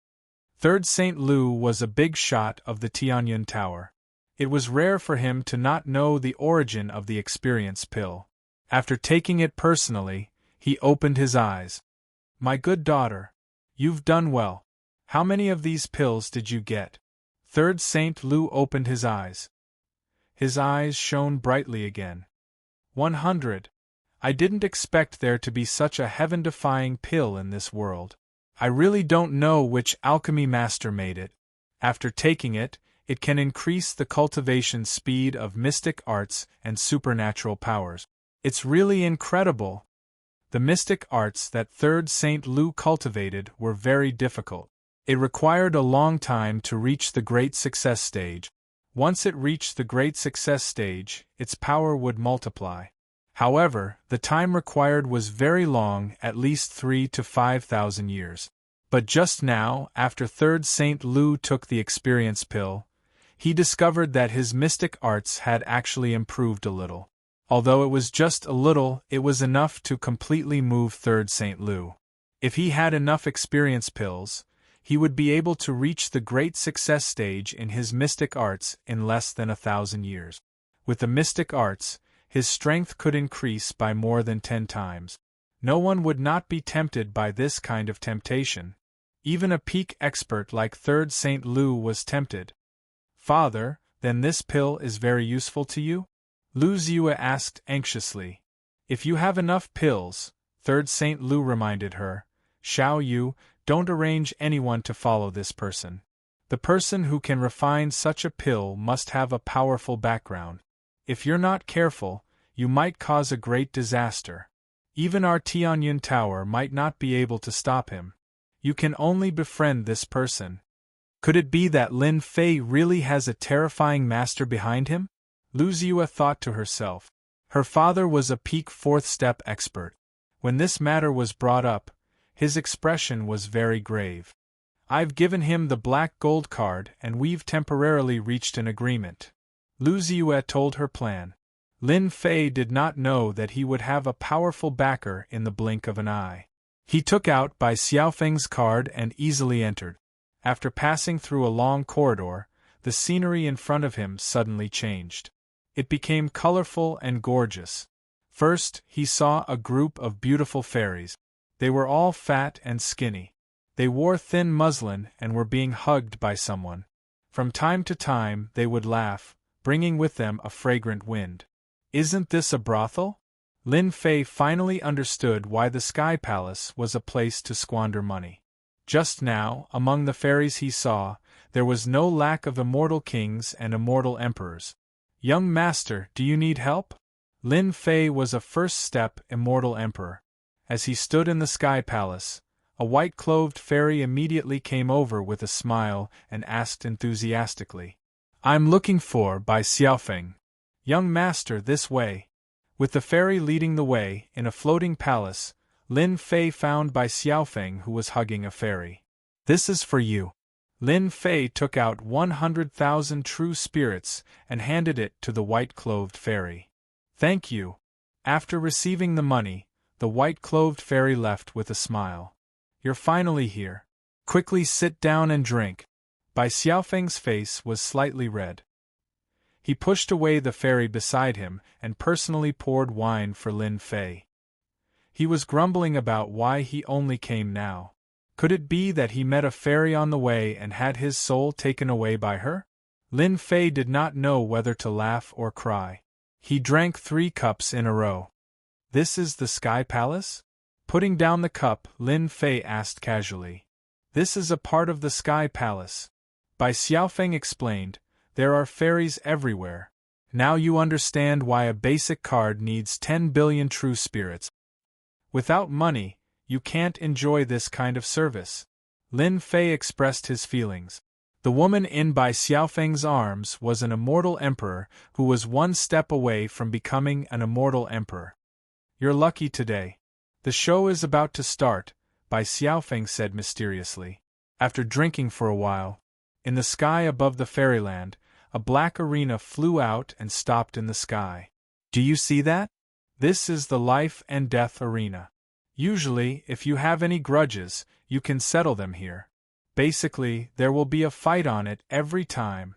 Third Saint Lu was a big shot of the Tianyun Tower. It was rare for him to not know the origin of the experience pill. After taking it personally, he opened his eyes. "My good daughter, you've done well. How many of these pills did you get?" Third Saint Lu opened his eyes. His eyes shone brightly again. 100. I didn't expect there to be such a heaven-defying pill in this world. I really don't know which alchemy master made it. After taking it, it can increase the cultivation speed of mystic arts and supernatural powers. It's really incredible. The mystic arts that Third Saint Lu cultivated were very difficult. It required a long time to reach the great success stage. Once it reached the great success stage, its power would multiply. However, the time required was very long, at least 3,000 to 5,000 years. But just now, after Third Saint Lu took the experience pill, he discovered that his mystic arts had actually improved a little. Although it was just a little, it was enough to completely move Third Saint Lu. If he had enough experience pills, he would be able to reach the great success stage in his mystic arts in less than 1,000 years. With the mystic arts, his strength could increase by more than 10 times. No one would not be tempted by this kind of temptation. Even a peak expert like Third Saint Lu was tempted. Father, then this pill is very useful to you? Lu Ziyue asked anxiously. If you have enough pills, Third Saint Lu reminded her, Xiao Yu, don't arrange anyone to follow this person. The person who can refine such a pill must have a powerful background. If you're not careful, you might cause a great disaster. Even our Tianyun Tower might not be able to stop him. You can only befriend this person. Could it be that Lin Fei really has a terrifying master behind him? Lu Ziyue thought to herself. Her father was a peak fourth step expert. When this matter was brought up, his expression was very grave. I've given him the black gold card and we've temporarily reached an agreement. Lu Ziyue told her plan. Lin Fei did not know that he would have a powerful backer in the blink of an eye. He took out Bai Xiaofeng's card and easily entered. After passing through a long corridor, the scenery in front of him suddenly changed. It became colorful and gorgeous. First, he saw a group of beautiful fairies. They were all fat and skinny. They wore thin muslin and were being hugged by someone. From time to time they would laugh, bringing with them a fragrant wind. Isn't this a brothel? Lin Fei finally understood why the Sky Palace was a place to squander money. Just now, among the fairies he saw, there was no lack of immortal kings and immortal emperors. Young master, do you need help? Lin Fei was a first-step immortal emperor. As he stood in the Sky Palace, a white-clothed fairy immediately came over with a smile and asked enthusiastically, I'm looking for Bai Xiaofeng. Young master, this way. With the fairy leading the way, in a floating palace, Lin Fei found Bai Xiaofeng who was hugging a fairy. This is for you. Lin Fei took out 100,000 true spirits and handed it to the white-clothed fairy. Thank you. After receiving the money, the white-clothed fairy left with a smile. You're finally here. Quickly sit down and drink. Bai Xiaofeng's face was slightly red. He pushed away the fairy beside him and personally poured wine for Lin Fei. He was grumbling about why he only came now. Could it be that he met a fairy on the way and had his soul taken away by her? Lin Fei did not know whether to laugh or cry. He drank 3 cups in a row. This is the Sky Palace? Putting down the cup, Lin Fei asked casually. This is a part of the Sky Palace. Bai Xiaofeng explained, there are fairies everywhere. Now you understand why a basic card needs 10 billion true spirits. Without money, you can't enjoy this kind of service. Lin Fei expressed his feelings. The woman in Bai Xiaofeng's arms was an immortal emperor who was one step away from becoming an immortal emperor. You're lucky today. The show is about to start, Bai Xiaofeng said mysteriously. After drinking for a while, in the sky above the fairyland, a black arena flew out and stopped in the sky. Do you see that? This is the life and death arena. Usually, if you have any grudges, you can settle them here. Basically, there will be a fight on it every time.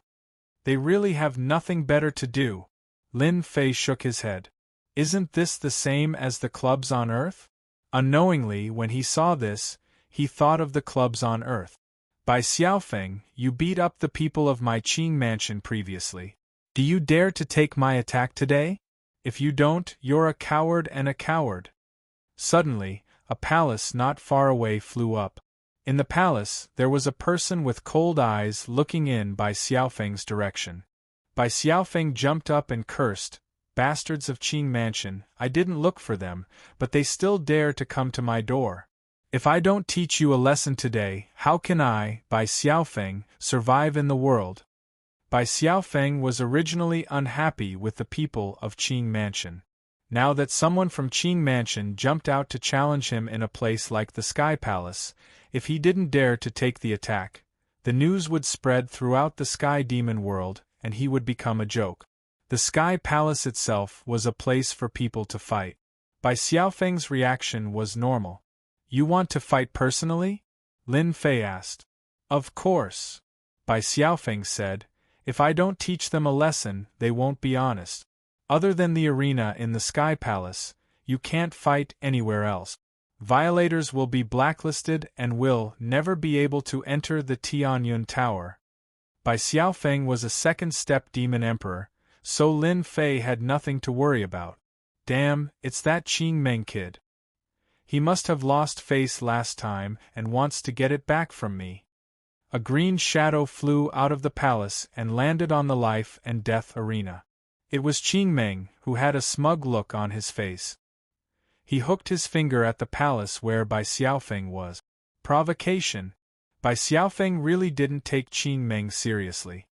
They really have nothing better to do. Lin Fei shook his head. Isn't this the same as the clubs on Earth? Unknowingly, when he saw this, he thought of the clubs on Earth. Bai Xiaofeng, you beat up the people of my Qing mansion previously. Do you dare to take my attack today? If you don't, you're a coward and a coward. Suddenly, a palace not far away flew up. In the palace, there was a person with cold eyes looking in Bai Xiaofeng's direction. Bai Xiaofeng jumped up and cursed, bastards of Qing Mansion, I didn't look for them, but they still dare to come to my door. If I don't teach you a lesson today, how can I, Bai Xiaofeng, survive in the world? Bai Xiaofeng was originally unhappy with the people of Qing Mansion. Now that someone from Qing Mansion jumped out to challenge him in a place like the Sky Palace, if he didn't dare to take the attack, the news would spread throughout the Sky Demon world, and he would become a joke. The Sky Palace itself was a place for people to fight. Bai Xiaofeng's reaction was normal. You want to fight personally? Lin Fei asked. Of course. Bai Xiaofeng said. If I don't teach them a lesson, they won't be honest. Other than the arena in the Sky Palace, you can't fight anywhere else. Violators will be blacklisted and will never be able to enter the Tianyun Tower. Bai Xiaofeng was a second-step demon emperor, so Lin Fei had nothing to worry about. Damn, it's that Qing Meng kid. He must have lost face last time and wants to get it back from me. A green shadow flew out of the palace and landed on the life and death arena. It was Qing Meng, who had a smug look on his face. He hooked his finger at the palace where Bai Xiaofeng was. Provocation. Bai Xiaofeng really didn't take Qing Meng seriously.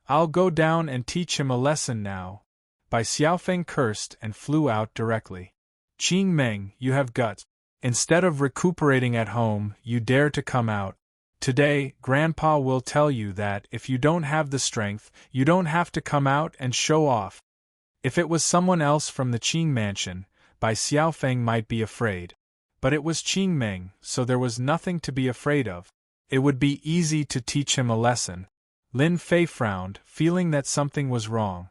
I'll go down and teach him a lesson now. Bai Xiaofeng cursed and flew out directly. Qing Meng, you have guts. Instead of recuperating at home, you dare to come out. Today, Grandpa will tell you that if you don't have the strength, you don't have to come out and show off. If it was someone else from the Qing Mansion, Bai Xiaofeng might be afraid. But it was Qing Meng, so there was nothing to be afraid of. It would be easy to teach him a lesson. Lin Fei frowned, feeling that something was wrong.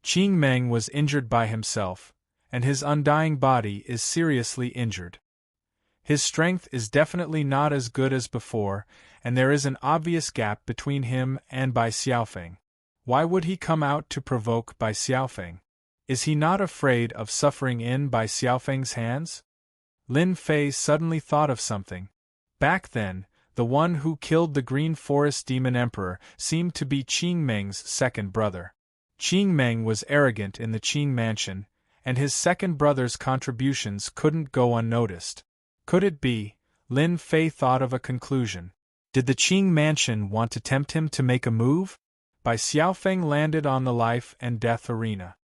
Qing Meng was injured by himself, and his undying body is seriously injured. His strength is definitely not as good as before, and there is an obvious gap between him and Bai Xiaofeng. Why would he come out to provoke Bai Xiaofeng? Is he not afraid of suffering in Bai Xiaofeng's hands? Lin Fei suddenly thought of something. Back then, the one who killed the Green Forest Demon Emperor seemed to be Qing Meng's second brother. Qing Meng was arrogant in the Qing Mansion, and his second brother's contributions couldn't go unnoticed. Could it be? Lin Fei thought of a conclusion. Did the Qing Mansion want to tempt him to make a move? Bai Xiaofeng landed on the life and death arena.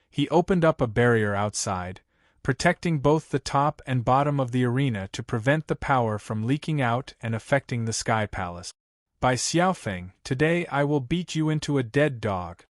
He opened up a barrier outside, protecting both the top and bottom of the arena to prevent the power from leaking out and affecting the Sky Palace. Bai Xiaofeng, today I will beat you into a dead dog.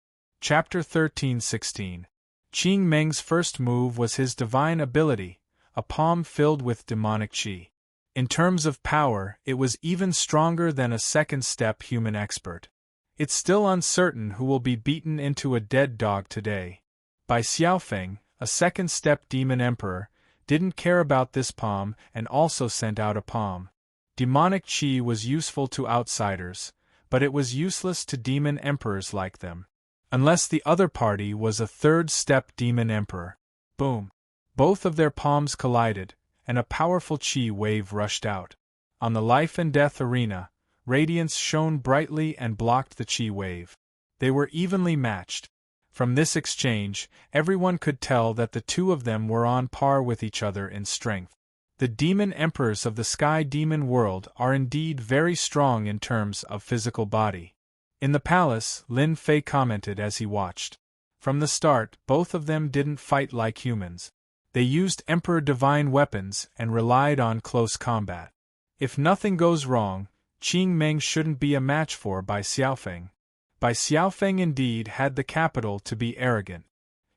Chapter 13:16. Qing Meng's first move was his divine ability, a palm filled with demonic qi. In terms of power, it was even stronger than a second-step human expert. It's still uncertain who will be beaten into a dead dog today. Bai Xiaofeng, a second-step demon emperor, didn't care about this palm and also sent out a palm. Demonic qi was useful to outsiders, but it was useless to demon emperors like them. Unless the other party was a third-step demon emperor. Boom! Both of their palms collided, and a powerful qi wave rushed out. On the life and death arena, radiance shone brightly and blocked the qi wave. They were evenly matched. From this exchange, everyone could tell that the two of them were on par with each other in strength. The demon emperors of the Sky Demon world are indeed very strong in terms of physical body. In the palace, Lin Fei commented as he watched. From the start, both of them didn't fight like humans. They used Emperor Divine weapons and relied on close combat. If nothing goes wrong, Qing Meng shouldn't be a match for Bai Xiaofeng. Bai Xiaofeng indeed had the capital to be arrogant.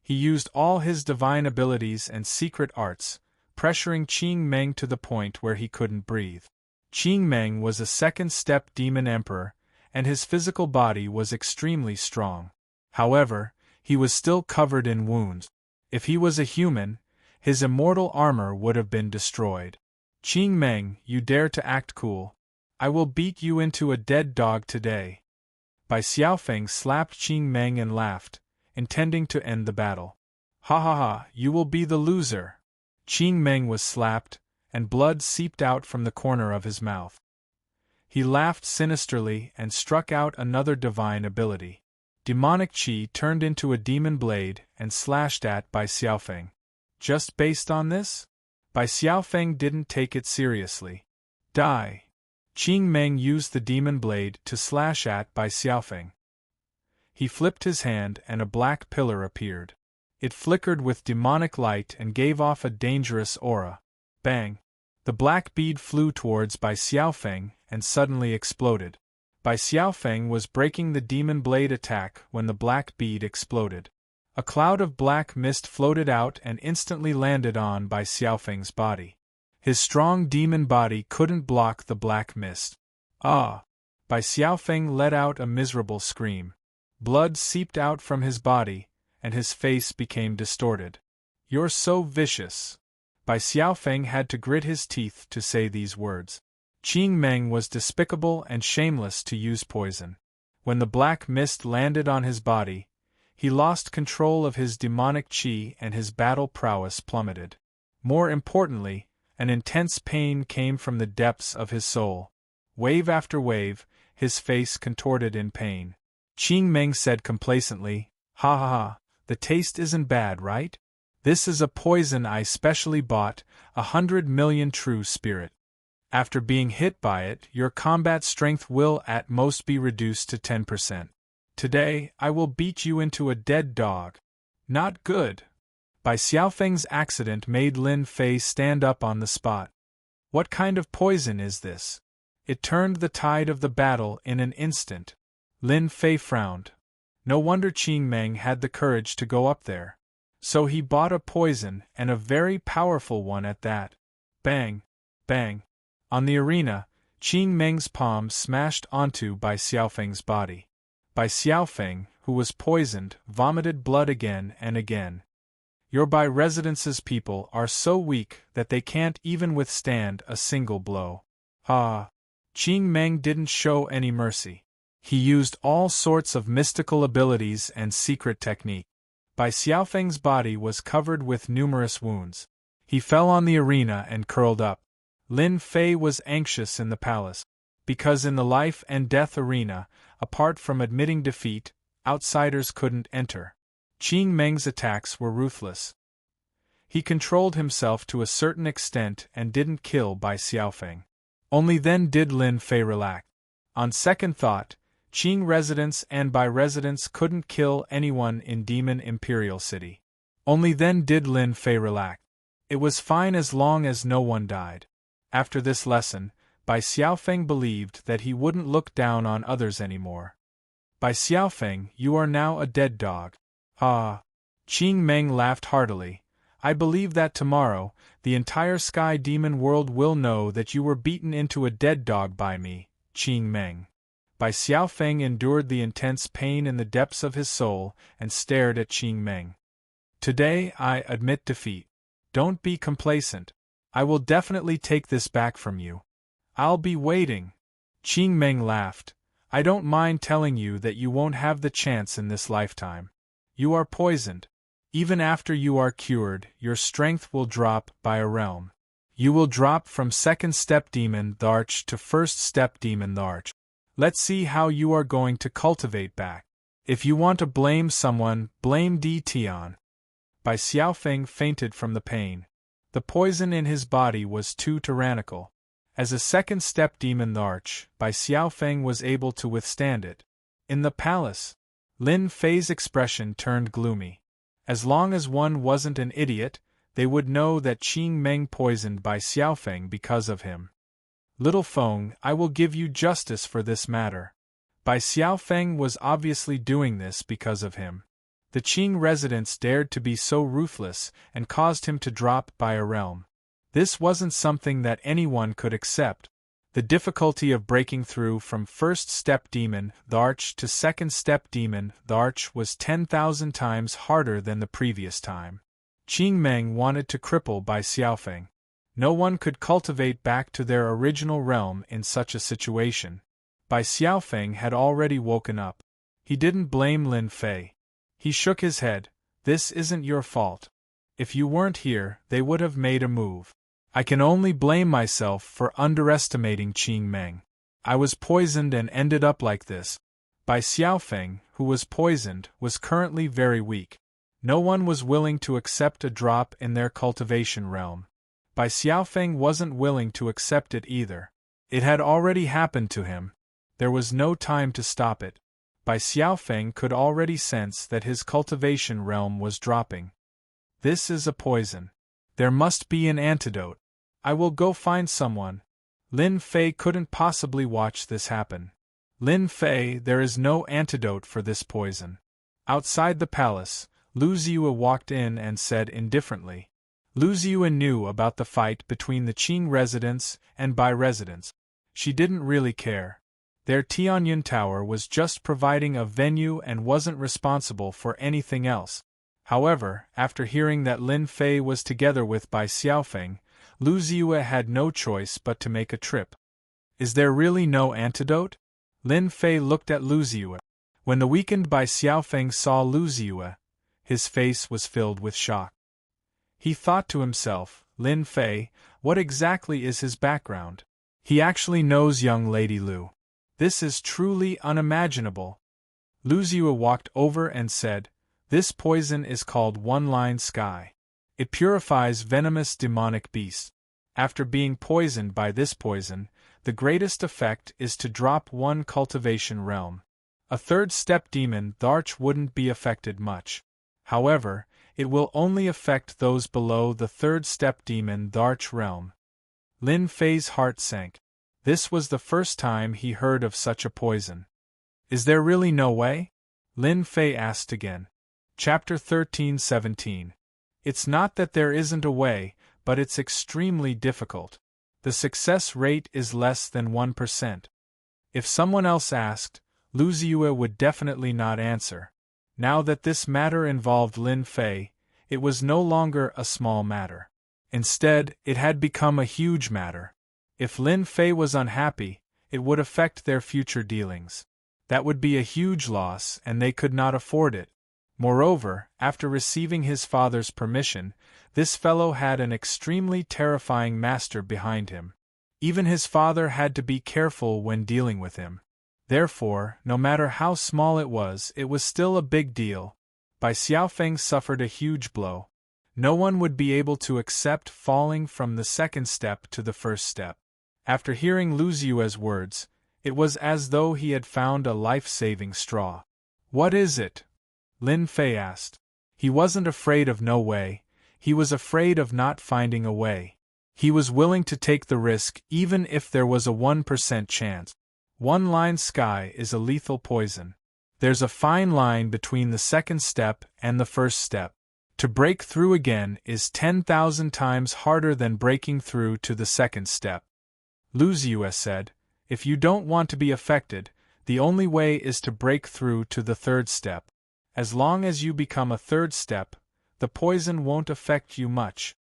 He used all his divine abilities and secret arts, pressuring Qing Meng to the point where he couldn't breathe. Qing Meng was a second-step demon emperor, and his physical body was extremely strong. However, he was still covered in wounds. If he was a human, his immortal armor would have been destroyed. Qing Meng, you dare to act cool. I will beat you into a dead dog today. Bai Xiaofeng slapped Qing Meng and laughed, intending to end the battle. Ha ha ha, you will be the loser. Qing Meng was slapped, and blood seeped out from the corner of his mouth. He laughed sinisterly and struck out another divine ability. demonic qi turned into a demon blade and slashed at Bai Xiaofeng. Just based on this? Bai Xiaofeng didn't take it seriously. Die. Qing Meng used the demon blade to slash at Bai Xiaofeng. He flipped his hand and a black pillar appeared. It flickered with demonic light and gave off a dangerous aura. Bang! The black bead flew towards Bai Xiaofeng and suddenly exploded. Bai Xiaofeng was breaking the demon blade attack when the black bead exploded. A cloud of black mist floated out and instantly landed on Bai Xiaofeng's body. His strong demon body couldn't block the black mist. Ah! Bai Xiaofeng let out a miserable scream. Blood seeped out from his body, and his face became distorted. You're so vicious. Bai Xiaofeng had to grit his teeth to say these words. Qing Meng was despicable and shameless to use poison. When the black mist landed on his body, he lost control of his demonic qi and his battle prowess plummeted. More importantly, an intense pain came from the depths of his soul. Wave after wave, his face contorted in pain. Qing Meng said complacently, "Ha ha ha, the taste isn't bad, right? This is a poison I specially bought, 100 million true spirit. After being hit by it, your combat strength will at most be reduced to 10%. Today, I will beat you into a dead dog." Not good. Bai Xiaofeng's accident made Lin Fei stand up on the spot. What kind of poison is this? It turned the tide of the battle in an instant. Lin Fei frowned. No wonder Qing Meng had the courage to go up there. So he bought a poison, and a very powerful one at that. Bang! Bang! On the arena, Qing Meng's palm smashed onto Bai Xiaofeng's body. Bai Xiaofeng, who was poisoned, vomited blood again and again. Your Bai Residence's people are so weak that they can't even withstand a single blow. Ah! Qing Meng didn't show any mercy. He used all sorts of mystical abilities and secret technique. Bai Xiaofeng's body was covered with numerous wounds. He fell on the arena and curled up. Lin Fei was anxious in the palace, because in the life and death arena, apart from admitting defeat, outsiders couldn't enter. Qing Meng's attacks were ruthless. He controlled himself to a certain extent and didn't kill Bai Xiaofeng. Only then did Lin Fei relax. On second thought, Qing Residence and Bai Residence couldn't kill anyone in Demon Imperial City. Only then did Lin Fei relax. It was fine as long as no one died. After this lesson, Bai Xiaofeng believed that he wouldn't look down on others anymore. Bai Xiaofeng, you are now a dead dog. Ah! Qing Meng laughed heartily. I believe that tomorrow, the entire Sky Demon world will know that you were beaten into a dead dog by me, Qing Meng. Bai Xiaofeng endured the intense pain in the depths of his soul and stared at Qing Meng. Today I admit defeat. Don't be complacent. I will definitely take this back from you. I'll be waiting. Qing Meng laughed. I don't mind telling you that you won't have the chance in this lifetime. You are poisoned. Even after you are cured, your strength will drop by a realm. You will drop from second step demon the arch to first step demon the arch. Let's see how you are going to cultivate back. If you want to blame someone, blame Di Tian. Bai Xiaofeng fainted from the pain. The poison in his body was too tyrannical. As a second step demon the arch, Bai Xiaofeng was able to withstand it. In the palace, Lin Fei's expression turned gloomy. As long as one wasn't an idiot, they would know that Qing Meng poisoned Bai Xiaofeng because of him. Little Feng, I will give you justice for this matter. Bai Xiaofeng was obviously doing this because of him. The Qing residents dared to be so ruthless and caused him to drop by a realm. This wasn't something that anyone could accept. The difficulty of breaking through from first step demon the arch to second step demon the arch was 10,000 times harder than the previous time. Qing Meng wanted to cripple Bai Xiaofeng. No one could cultivate back to their original realm in such a situation. Bai Xiaofeng had already woken up. He didn't blame Lin Fei. He shook his head. This isn't your fault. If you weren't here, they would have made a move. I can only blame myself for underestimating Qing Meng. I was poisoned and ended up like this. Bai Xiaofeng, who was poisoned, was currently very weak. No one was willing to accept a drop in their cultivation realm. Bai Xiaofeng wasn't willing to accept it either. It had already happened to him. There was no time to stop it. Bai Xiaofeng could already sense that his cultivation realm was dropping. This is a poison. There must be an antidote. I will go find someone. Lin Fei couldn't possibly watch this happen. Lin Fei, there is no antidote for this poison. Outside the palace, Lu Ziyue walked in and said indifferently. Lu Ziyue knew about the fight between the Qing residents and Bai residents. She didn't really care. Their Tianyun Tower was just providing a venue and wasn't responsible for anything else. However, after hearing that Lin Fei was together with Bai Xiaofeng, Lu Ziyue had no choice but to make a trip. Is there really no antidote? Lin Fei looked at Lu Ziyue. When the weakened Bai Xiaofeng saw Lu Ziyue, his face was filled with shock. He thought to himself, Lin Fei, what exactly is his background? He actually knows young Lady Lu. This is truly unimaginable. Lu Ziyue walked over and said, this poison is called one-line sky. It purifies venomous demonic beasts. After being poisoned by this poison, the greatest effect is to drop one cultivation realm. A third-step demon Dharch wouldn't be affected much. However, it will only affect those below the third-step demon Dharch realm. Lin Fei's heart sank. This was the first time he heard of such a poison. Is there really no way? Lin Fei asked again. Chapter 13:17. It's not that there isn't a way, but it's extremely difficult. The success rate is less than 1%. If someone else asked, Lu Ziyue would definitely not answer. Now that this matter involved Lin Fei, it was no longer a small matter. Instead, it had become a huge matter. If Lin Fei was unhappy, it would affect their future dealings. That would be a huge loss, and they could not afford it. Moreover, after receiving his father's permission, this fellow had an extremely terrifying master behind him. Even his father had to be careful when dealing with him. Therefore, no matter how small it was still a big deal. Bai Xiaofeng suffered a huge blow. No one would be able to accept falling from the second step to the first step. After hearing Lu Ziyue's words, it was as though he had found a life-saving straw. What is it? Lin Fei asked. He wasn't afraid of no way, he was afraid of not finding a way. He was willing to take the risk even if there was a 1% chance. One-line sky is a lethal poison. There's a fine line between the second step and the first step. To break through again is 10,000 times harder than breaking through to the second step. Lu Ziyue said, if you don't want to be affected, the only way is to break through to the third step. As long as you become a third step, the poison won't affect you much.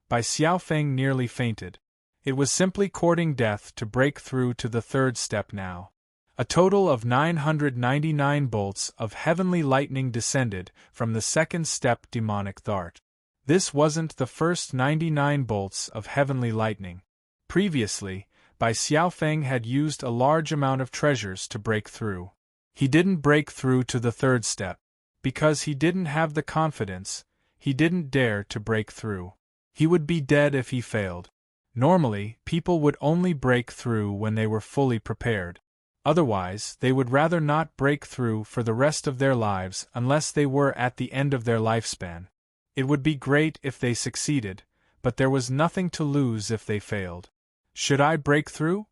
Bai Xiaofeng nearly fainted. It was simply courting death to break through to the third step now. A total of 999 bolts of heavenly lightning descended from the second step demonic dart. This wasn't the first 99 bolts of heavenly lightning. Previously, Bai Xiaofeng had used a large amount of treasures to break through. He didn't break through to the third step. Because he didn't have the confidence, he didn't dare to break through. He would be dead if he failed. Normally, people would only break through when they were fully prepared. Otherwise, they would rather not break through for the rest of their lives unless they were at the end of their lifespan. It would be great if they succeeded, but there was nothing to lose if they failed. Should I break through?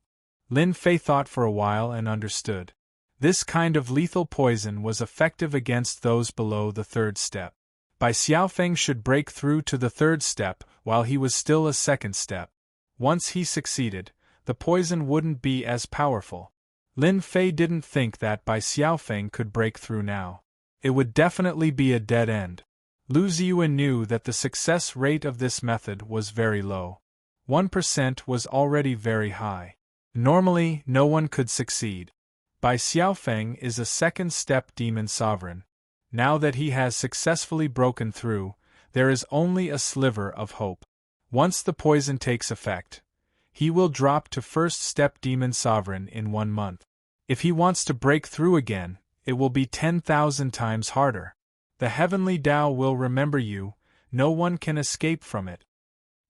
Lin Fei thought for a while and understood. This kind of lethal poison was effective against those below the third step. Bai Xiaofeng should break through to the third step while he was still a second step. Once he succeeded, the poison wouldn't be as powerful. Lin Fei didn't think that Bai Xiaofeng could break through now. It would definitely be a dead end. Lu Ziyue knew that the success rate of this method was very low. 1% was already very high. Normally, no one could succeed. Bai Xiaofeng is a second-step demon sovereign. Now that he has successfully broken through, there is only a sliver of hope. Once the poison takes effect, he will drop to first-step demon sovereign in 1 month. If he wants to break through again, it will be 10,000 times harder. The heavenly Tao will remember you, no one can escape from it.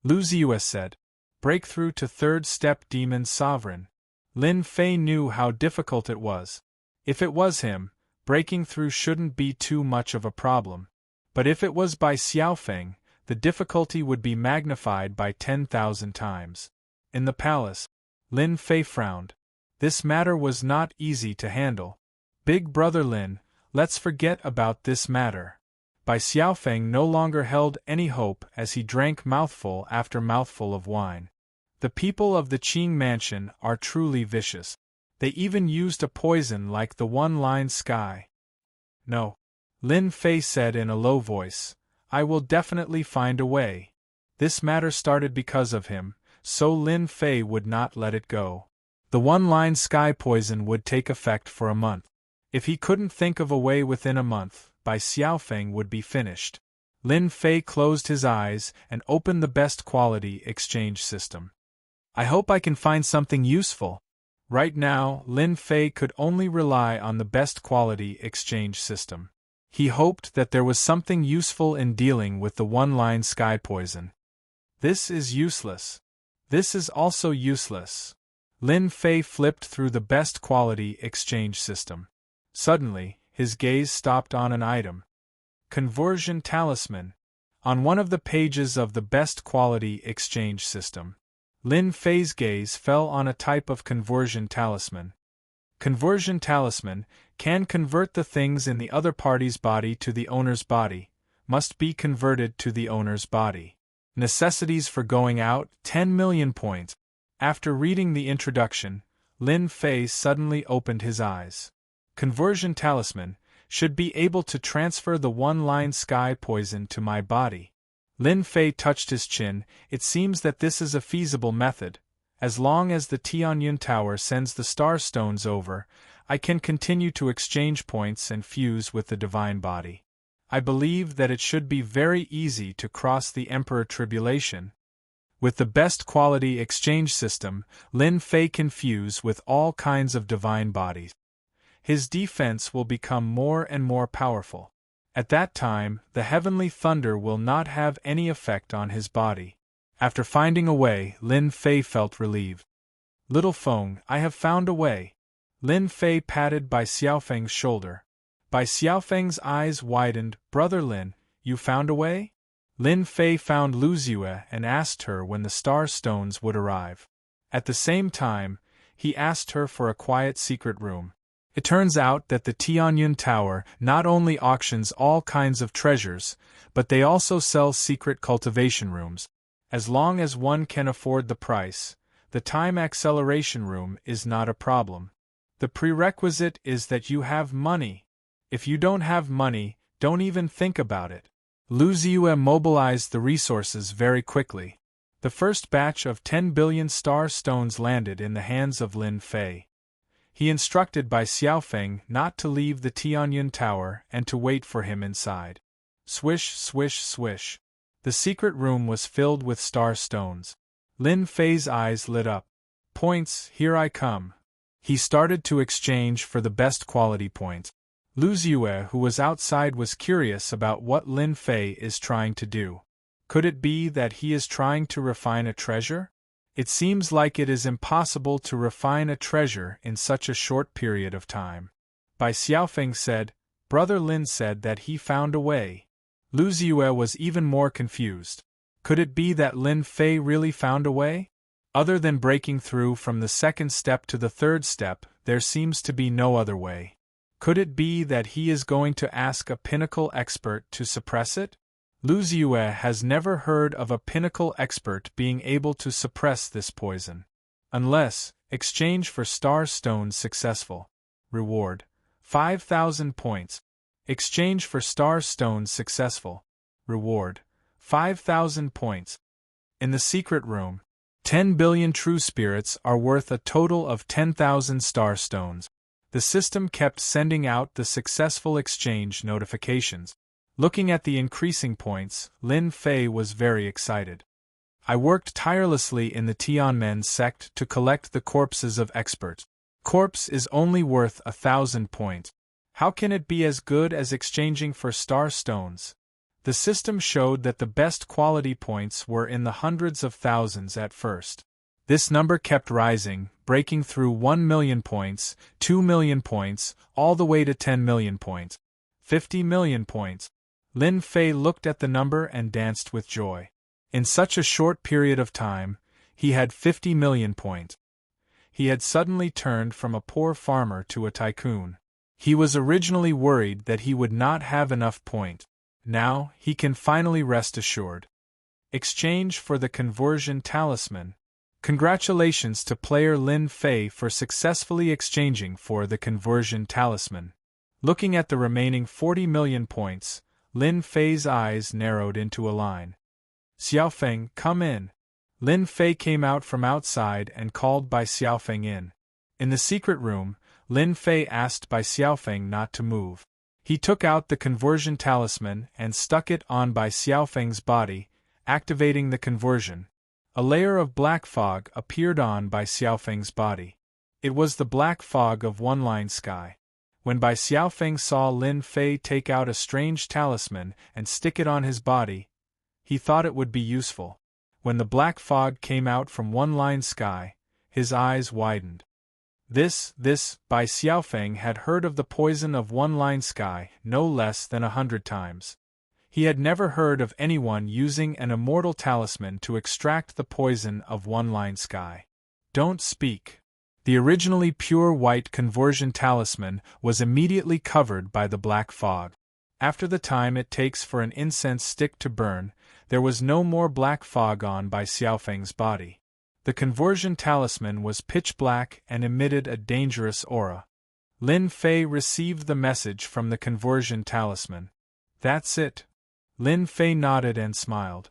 Lu Ziyue said. Breakthrough to third step demon sovereign. Lin Fei knew how difficult it was. If it was him, breaking through shouldn't be too much of a problem. But if it was by Xiaofeng, the difficulty would be magnified by 10,000 times. In the palace, Lin Fei frowned. This matter was not easy to handle. Big brother Lin, let's forget about this matter. Bai Xiaofeng no longer held any hope as he drank mouthful after mouthful of wine. The people of the Qing mansion are truly vicious. They even used a poison like the one-line sky. No. Lin Fei said in a low voice, I will definitely find a way. This matter started because of him, so Lin Fei would not let it go. The one-line sky poison would take effect for a month. If he couldn't think of a way within a month, Bai Xiaofeng would be finished. Lin Fei closed his eyes and opened the best quality exchange system. I hope I can find something useful. Right now, Lin Fei could only rely on the best quality exchange system. He hoped that there was something useful in dealing with the one-line sky poison. This is useless. This is also useless. Lin Fei flipped through the best quality exchange system. Suddenly, his gaze stopped on an item. Conversion talisman. On one of the pages of the best quality exchange system, Lin Fei's gaze fell on a type of conversion talisman. Conversion talisman can convert the things in the other party's body to the owner's body, must be converted to the owner's body. Necessities for going out, 10 million points. After reading the introduction, Lin Fei suddenly opened his eyes. Conversion talisman should be able to transfer the one-line sky poison to my body. Lin Fei touched his chin. It seems that this is a feasible method. As long as the Tianyun Tower sends the star stones over, I can continue to exchange points and fuse with the divine body. I believe that it should be very easy to cross the Emperor Tribulation. With the best quality exchange system, Lin Fei can fuse with all kinds of divine bodies. His defense will become more and more powerful. At that time, the heavenly thunder will not have any effect on his body. After finding a way, Lin Fei felt relieved. Little Feng, I have found a way. Lin Fei patted Bai Xiaofeng's shoulder. Bai Xiaofeng's eyes widened. Brother Lin, you found a way? Lin Fei found Lu Ziyue and asked her when the star stones would arrive. At the same time, he asked her for a quiet secret room. It turns out that the Tianyun Tower not only auctions all kinds of treasures, but they also sell secret cultivation rooms. As long as one can afford the price, the time acceleration room is not a problem. The prerequisite is that you have money. If you don't have money, don't even think about it. Lu Ziyue mobilized the resources very quickly. The first batch of 10 billion star stones landed in the hands of Lin Fei. He instructed Bai Xiaofeng not to leave the Tianyun Tower and to wait for him inside. Swish, swish, swish. The secret room was filled with star stones. Lin Fei's eyes lit up. Points, here I come. He started to exchange for the best quality points. Lu Ziyue, who was outside, was curious about what Lin Fei is trying to do. Could it be that he is trying to refine a treasure? It seems like it is impossible to refine a treasure in such a short period of time. Bai Xiaofeng said, Brother Lin said that he found a way. Lu Ziyue was even more confused. Could it be that Lin Fei really found a way? Other than breaking through from the second step to the third step, there seems to be no other way. Could it be that he is going to ask a pinnacle expert to suppress it? Lu Ziyue has never heard of a pinnacle expert being able to suppress this poison. Unless, exchange for star stones successful. Reward, 5,000 points. Exchange for star stones successful. Reward, 5,000 points. In the secret room, 10 billion true spirits are worth a total of 10,000 star stones. The system kept sending out the successful exchange notifications. Looking at the increasing points, Lin Fei was very excited. I worked tirelessly in the Tianmen sect to collect the corpses of experts. corpse is only worth 1,000 points. How can it be as good as exchanging for star stones? The system showed that the best quality points were in the hundreds of thousands at first. This number kept rising, breaking through 1 million points, 2 million points, all the way to 10 million points. 50 million points. Lin Fei looked at the number and danced with joy. In such a short period of time, he had 50 million points. He had suddenly turned from a poor farmer to a tycoon. He was originally worried that he would not have enough points. Now, he can finally rest assured. Exchange for the conversion talisman. Congratulations to player Lin Fei for successfully exchanging for the conversion talisman. Looking at the remaining 40 million points, Lin Fei's eyes narrowed into a line. Xiaofeng, come in. Lin Fei came out from outside and called Bai Xiaofeng in. In the secret room, Lin Fei asked Bai Xiaofeng not to move. He took out the conversion talisman and stuck it on Bai Xiaofeng's body, activating the conversion. A layer of black fog appeared on Bai Xiaofeng's body. It was the black fog of one-line sky. When Bai Xiaofeng saw Lin Fei take out a strange talisman and stick it on his body, he thought it would be useful. When the black fog came out from one-line sky, his eyes widened. This, Bai Xiaofeng had heard of the poison of one-line sky no less than 100 times. He had never heard of anyone using an immortal talisman to extract the poison of one-line sky. Don't speak. The originally pure white conversion talisman was immediately covered by the black fog. After the time it takes for an incense stick to burn, there was no more black fog on Bai Xiaofeng's body. The conversion talisman was pitch black and emitted a dangerous aura. Lin Fei received the message from the conversion talisman. That's it. Lin Fei nodded and smiled.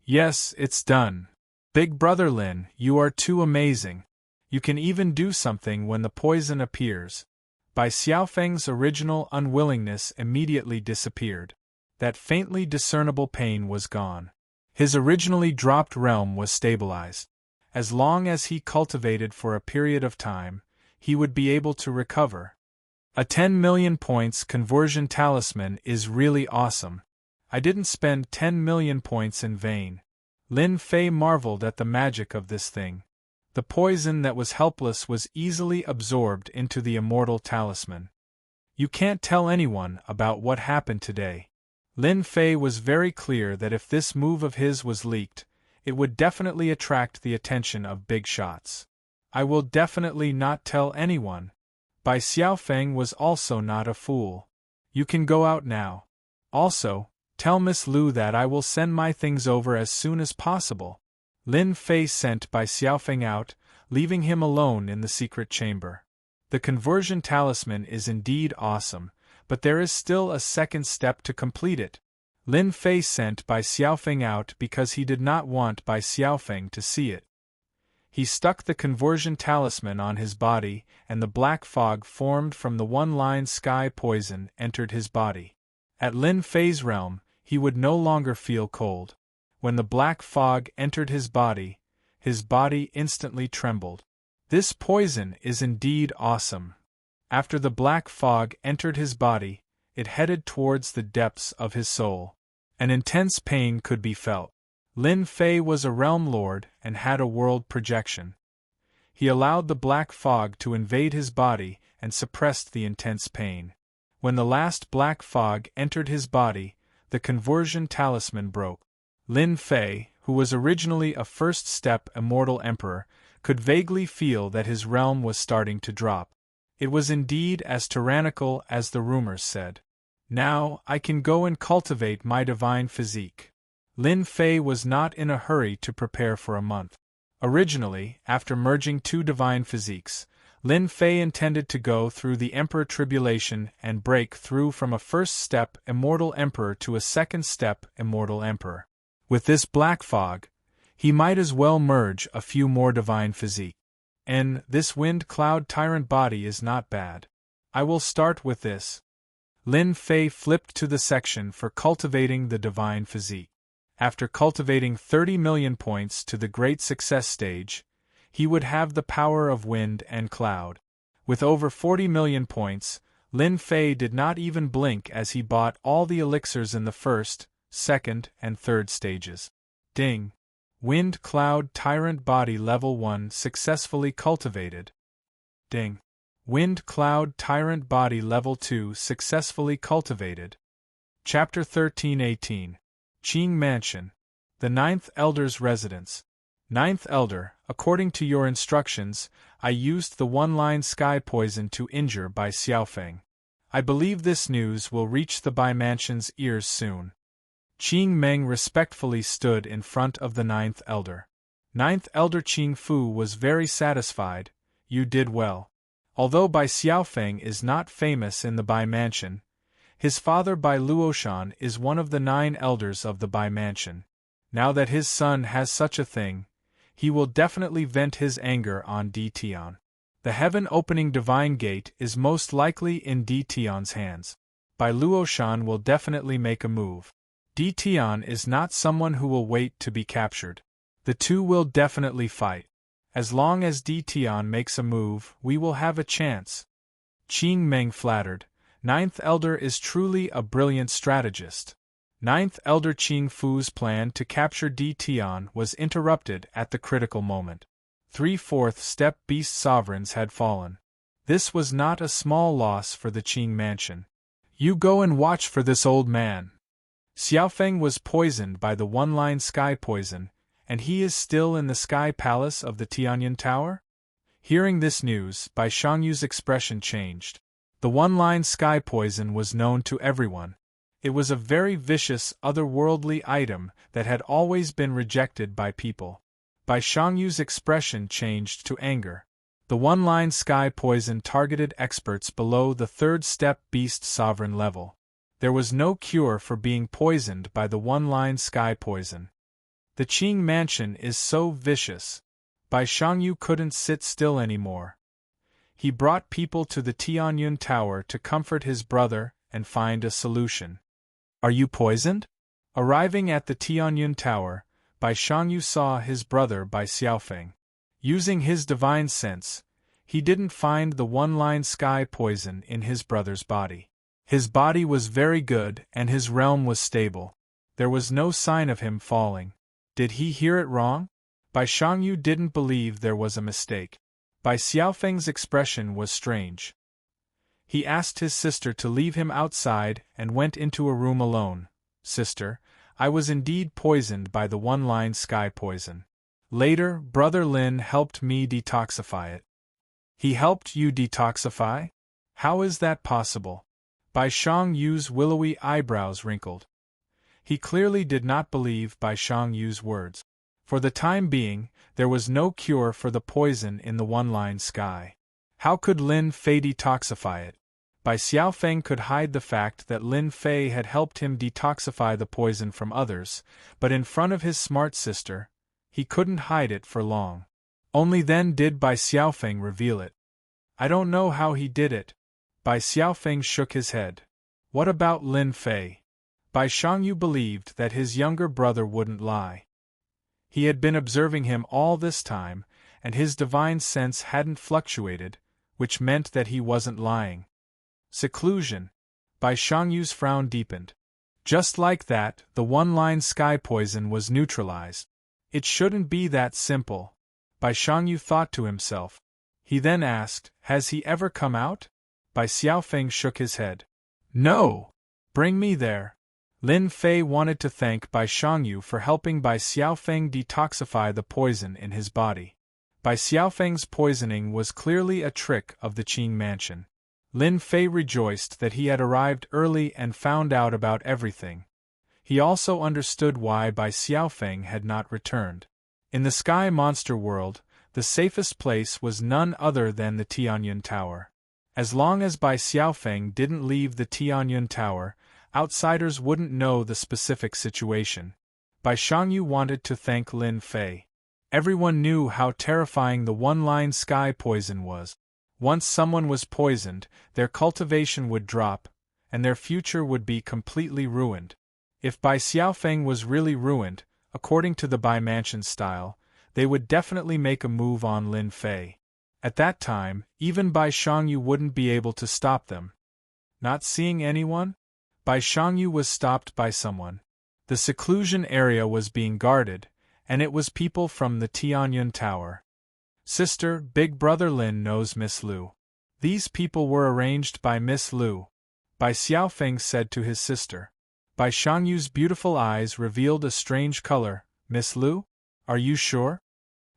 Yes, it's done. Big brother Lin, you are too amazing. You can even do something when the poison appears. Bai Xiaofeng's original unwillingness immediately disappeared. That faintly discernible pain was gone. His originally dropped realm was stabilized. As long as he cultivated for a period of time, he would be able to recover. A 10 million points conversion talisman is really awesome. I didn't spend 10 million points in vain. Lin Fei marveled at the magic of this thing. The poison that was helpless was easily absorbed into the immortal talisman. You can't tell anyone about what happened today. Lin Fei was very clear that if this move of his was leaked, it would definitely attract the attention of big shots. I will definitely not tell anyone. Bai Xiaofeng was also not a fool. You can go out now. Also, tell Miss Lu that I will send my things over as soon as possible. Lin Fei sent Bai Xiaofeng out, leaving him alone in the secret chamber. The conversion talisman is indeed awesome, but there is still a second step to complete it. Lin Fei sent Bai Xiaofeng out because he did not want Bai Xiaofeng to see it. He stuck the conversion talisman on his body, and the black fog formed from the one-line sky poison entered his body. At Lin Fei's realm, he would no longer feel cold. When the black fog entered his body instantly trembled. This poison is indeed awesome. After the black fog entered his body, it headed towards the depths of his soul. An intense pain could be felt. Lin Fei was a realm lord and had a world projection. He allowed the black fog to invade his body and suppressed the intense pain. When the last black fog entered his body, the conversion talisman broke. Lin Fei, who was originally a first-step immortal emperor, could vaguely feel that his realm was starting to drop. It was indeed as tyrannical as the rumors said. Now, I can go and cultivate my divine physique. Lin Fei was not in a hurry to prepare for a month. Originally, after merging two divine physiques, Lin Fei intended to go through the Emperor Tribulation and break through from a first-step Immortal Emperor to a second-step Immortal Emperor. With this black fog, he might as well merge a few more divine physique. And this wind cloud tyrant body is not bad. I will start with this. Lin Fei flipped to the section for cultivating the divine physique. After cultivating 30 million points to the great success stage, he would have the power of wind and cloud. With over 40 million points, Lin Fei did not even blink as he bought all the elixirs in the first, second, and third stages. Ding! Wind Cloud Tyrant Body Level 1 successfully cultivated. Ding! Wind Cloud Tyrant Body Level 2 successfully cultivated. Chapter 1318. Qing Mansion. The Ninth Elder's Residence. Ninth Elder, according to your instructions, I used the one-line sky poison to injure Bai Xiaofeng. I believe this news will reach the Bai Mansion's ears soon. Qing Meng respectfully stood in front of the Ninth Elder. Ninth Elder Qing Fu was very satisfied. You did well. Although Bai Xiaofeng is not famous in the Bai Mansion, his father Bai Luoshan is one of the 9 elders of the Bai Mansion. Now that his son has such a thing, he will definitely vent his anger on Di Tian. The heaven-opening divine gate is most likely in Di Tian's hands. Bai Luoshan will definitely make a move. Di Tian is not someone who will wait to be captured. The two will definitely fight. As long as Di Tian makes a move, we will have a chance. Qing Meng flattered. Ninth Elder is truly a brilliant strategist. Ninth Elder Qing Fu's plan to capture Di Tian was interrupted at the critical moment. 3/4 step beast sovereigns had fallen. This was not a small loss for the Qing Mansion. You go and watch for this old man. Xiaofeng was poisoned by the one-line sky poison, and he is still in the sky palace of the Tianyun Tower? Hearing this news, Bai Xiangyu's expression changed. The one-line sky poison was known to everyone. It was a very vicious, otherworldly item that had always been rejected by people. Bai Xiangyu's expression changed to anger. The one-line sky poison targeted experts below the 3rd step beast sovereign level. There was no cure for being poisoned by the one-line sky poison. The Qing Mansion is so vicious. Bai Xiangyu couldn't sit still anymore. He brought people to the Tianyun Tower to comfort his brother and find a solution. Are you poisoned? Arriving at the Tianyun Tower, Bai Xiangyu saw his brother Bai Xiaofeng. Using his divine sense, he didn't find the one-line sky poison in his brother's body. His body was very good and his realm was stable. There was no sign of him falling. Did he hear it wrong? Bai Xiangyu didn't believe there was a mistake. Bai Xiaofeng's expression was strange. He asked his sister to leave him outside and went into a room alone. Sister, I was indeed poisoned by the one-line sky poison. Later, Brother Lin helped me detoxify it. He helped you detoxify? How is that possible? Bai Xiangyu's willowy eyebrows wrinkled. He clearly did not believe Bai Xiangyu's words. For the time being, there was no cure for the poison in the one-line sky. How could Lin Fei detoxify it? Bai Xiaofeng could hide the fact that Lin Fei had helped him detoxify the poison from others, but in front of his smart sister, he couldn't hide it for long. Only then did Bai Xiaofeng reveal it. I don't know how he did it. Bai Xiaofeng shook his head. What about Lin Fei? Bai Xiangyu believed that his younger brother wouldn't lie. He had been observing him all this time, and his divine sense hadn't fluctuated, which meant that he wasn't lying. Seclusion. Bai Xiangyu's frown deepened. Just like that, the one-line sky poison was neutralized. It shouldn't be that simple. Bai Xiangyu thought to himself. He then asked, has he ever come out? Bai Xiaofeng shook his head. No! Bring me there. Lin Fei wanted to thank Bai Xiangyu for helping Bai Xiaofeng detoxify the poison in his body. Bai Xiaofeng's poisoning was clearly a trick of the Qing Mansion. Lin Fei rejoiced that he had arrived early and found out about everything. He also understood why Bai Xiaofeng had not returned. In the Sky Monster world, the safest place was none other than the Tianyun Tower. As long as Bai Xiaofeng didn't leave the Tianyun Tower, outsiders wouldn't know the specific situation. Bai Xiangyu wanted to thank Lin Fei. Everyone knew how terrifying the one-line sky poison was. Once someone was poisoned, their cultivation would drop, and their future would be completely ruined. If Bai Xiaofeng was really ruined, according to the Bai Mansion style, they would definitely make a move on Lin Fei. At that time, even Bai Shangyu wouldn't be able to stop them. Not seeing anyone? Bai Shangyu was stopped by someone. The seclusion area was being guarded, and it was people from the Tianyun Tower. Sister, Big Brother Lin knows Miss Lu. These people were arranged by Miss Lu. Bai Xiaofeng said to his sister. Bai Shangyu's beautiful eyes revealed a strange color. Miss Lu? Are you sure?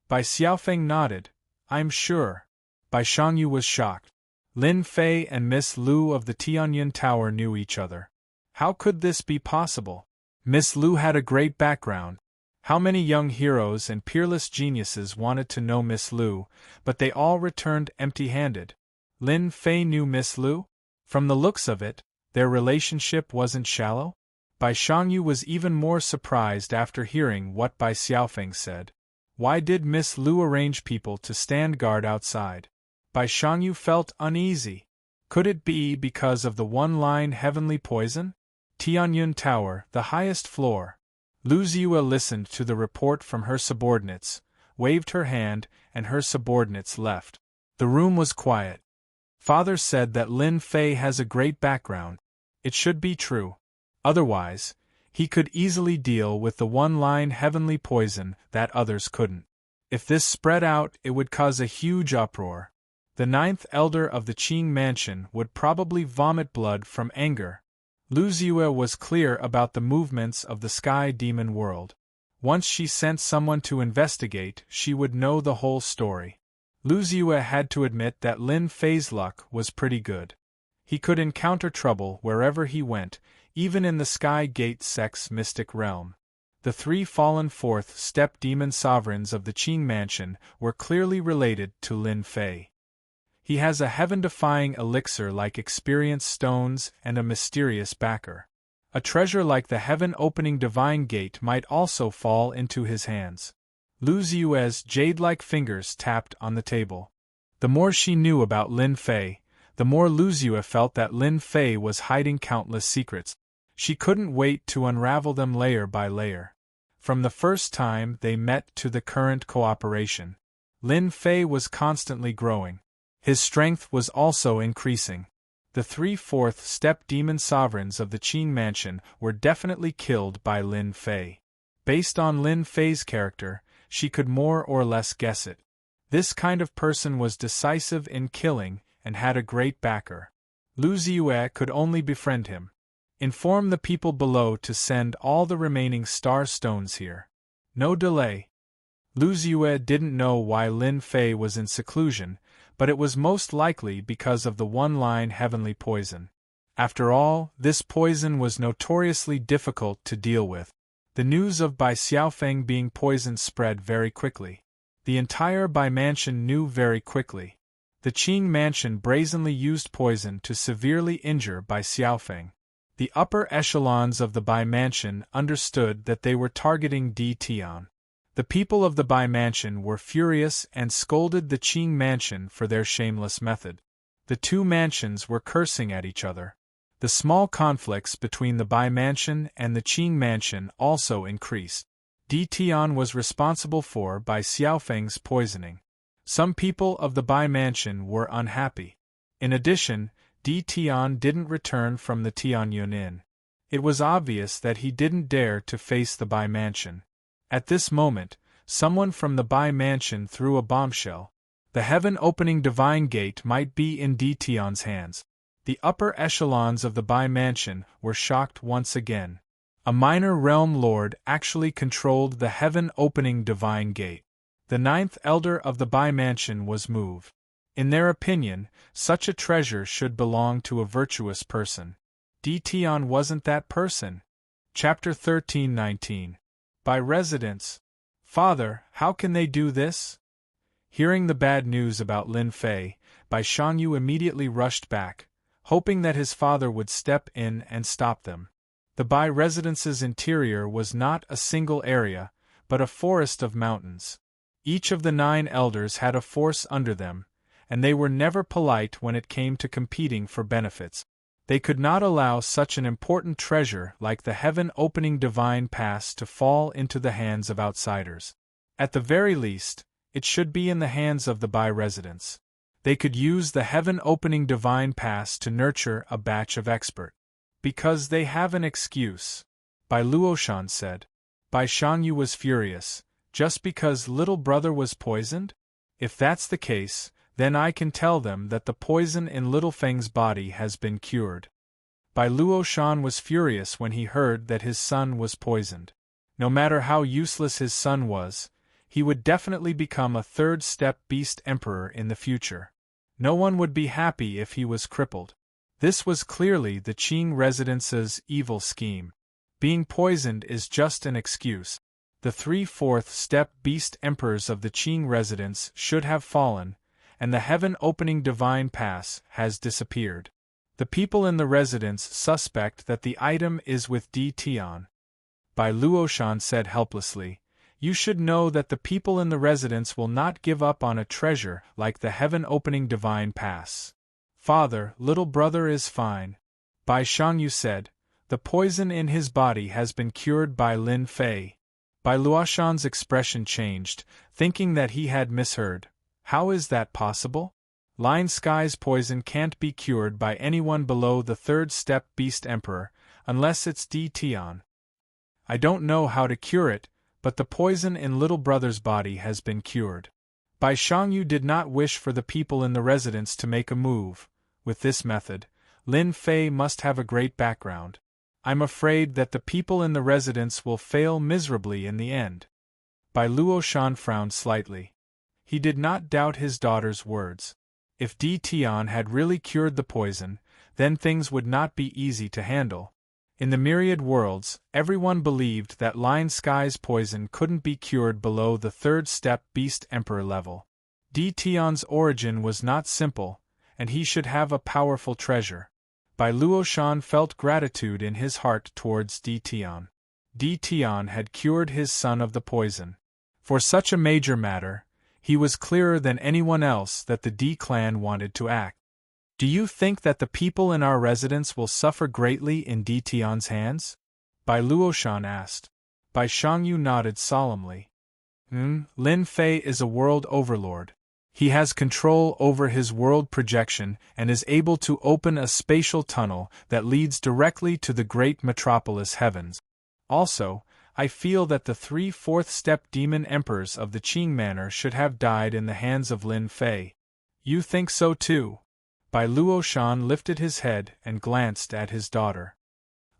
Bai Xiaofeng nodded. I'm sure. Bai Shangyu was shocked. Lin Fei and Miss Lu of the Tianyun Tower knew each other. How could this be possible? Miss Lu had a great background. How many young heroes and peerless geniuses wanted to know Miss Lu, but they all returned empty-handed. Lin Fei knew Miss Lu? From the looks of it, their relationship wasn't shallow? Bai Shangyu was even more surprised after hearing what Bai Xiaofeng said. Why did Miss Lu arrange people to stand guard outside? Bai Shangyu felt uneasy. Could it be because of the one-line heavenly poison? Tianyun Tower, the highest floor. Lu Ziyue listened to the report from her subordinates, waved her hand, and her subordinates left. The room was quiet. Father said that Lin Fei has a great background. It should be true. Otherwise, he could easily deal with the one-line heavenly poison that others couldn't. If this spread out, it would cause a huge uproar. The 9th elder of the Qing mansion would probably vomit blood from anger. Lu Ziyue was clear about the movements of the sky demon world. Once she sent someone to investigate, she would know the whole story. Lu Ziyue had to admit that Lin Fei's luck was pretty good. He could encounter trouble wherever he went, even in the Sky Gate Sect's mystic realm. The 3 fallen 4th-step demon sovereigns of the Qing mansion were clearly related to Lin Fei. He has a heaven-defying elixir like experience stones and a mysterious backer. A treasure like the heaven-opening divine gate might also fall into his hands. Lu Ziyue's jade-like fingers tapped on the table. The more she knew about Lin Fei, the more Lu Ziyue felt that Lin Fei was hiding countless secrets. She couldn't wait to unravel them layer by layer. From the first time they met to the current cooperation, Lin Fei was constantly growing. His strength was also increasing. The 3 4th-step demon sovereigns of the Qing mansion were definitely killed by Lin Fei. Based on Lin Fei's character, she could more or less guess it. This kind of person was decisive in killing and had a great backer. Lu Ziyue could only befriend him. Inform the people below to send all the remaining star stones here. No delay. Lu Ziyue didn't know why Lin Fei was in seclusion, but it was most likely because of the one-line heavenly poison. After all, this poison was notoriously difficult to deal with. The news of Bai Xiaofeng being poisoned spread very quickly. The entire Bai mansion knew very quickly. The Qing mansion brazenly used poison to severely injure Bai Xiaofeng. The upper echelons of the Bai mansion understood that they were targeting Di Tian. The people of the Bai mansion were furious and scolded the Qing mansion for their shameless method. The 2 mansions were cursing at each other. The small conflicts between the Bai mansion and the Qing mansion also increased. Di Tian was responsible for Bai Xiaofeng's poisoning. Some people of the Bai mansion were unhappy. In addition, Di Tian didn't return from the Tianyun Inn. It was obvious that he didn't dare to face the Bai mansion. At this moment, someone from the Bai mansion threw a bombshell. The heaven-opening divine gate might be in Di Tian's hands. The upper echelons of the Bai mansion were shocked once again. A minor realm lord actually controlled the heaven-opening divine gate. The 9th elder of the Bai mansion was moved. In their opinion, such a treasure should belong to a virtuous person. Di Tian wasn't that person. Chapter 13-19. By residents. Father, how can they do this? Hearing the bad news about Lin Fei, Bai Shangyu immediately rushed back, hoping that his father would step in and stop them. The Bai residence's interior was not a single area, but a forest of mountains. Each of the 9 elders had a force under them, and they were never polite when it came to competing for benefits. They could not allow such an important treasure like the heaven-opening divine pass to fall into the hands of outsiders. At the very least, It should be in the hands of the Bai residents. They could use the heaven-opening divine pass to nurture a batch of expert. Because they have an excuse, Bai Luoshan said. Bai Shangyu was furious. Just because little brother was poisoned? If that's the case, then I can tell them that the poison in Little Feng's body has been cured. Bai Luoshan was furious when he heard that his son was poisoned. No matter how useless his son was, he would definitely become a third-step beast emperor in the future. No one would be happy if he was crippled. This was clearly the Qing residence's evil scheme. Being poisoned is just an excuse. The 3/4 step beast emperors of the Qing residence should have fallen, and the heaven-opening divine pass has disappeared. The people in the residence suspect that the item is with Di Tian. Bai Luoshan said helplessly, "You should know that the people in the residence will not give up on a treasure like the heaven-opening divine pass." "Father, little brother is fine," Bai Shangyu said. "The poison in his body has been cured by Lin Fei." Bai Luoshan's expression changed, thinking that he had misheard. How is that possible? Lion Sky's poison can't be cured by anyone below the third-step beast emperor, unless it's Di Tian. I don't know how to cure it, but the poison in little brother's body has been cured. Bai Shangyu did not wish for the people in the residence to make a move. With this method, Lin Fei must have a great background. I'm afraid that the people in the residence will fail miserably in the end. Bai Luoshan frowned slightly. He did not doubt his daughter's words. If Di Tian had really cured the poison, then things would not be easy to handle. In the myriad worlds, everyone believed that Lion Sky's poison couldn't be cured below the third-step beast emperor level. Di Tian's origin was not simple, and he should have a powerful treasure. Bai Luoshan felt gratitude in his heart towards Di Tian. Di Tian had cured his son of the poison. For such a major matter, he was clearer than anyone else that the Di clan wanted to act. "Do you think that the people in our residence will suffer greatly in Di Tian's hands?" Bai Luoshan asked. Bai Shangyu nodded solemnly. Lin Fei is a world overlord. He has control over his world projection and is able to open a spatial tunnel that leads directly to the great metropolis heavens. Also, I feel that the 3/4 step demon emperors of the Qing manor should have died in the hands of Lin Fei. You think so too? Bai Luoshan lifted his head and glanced at his daughter.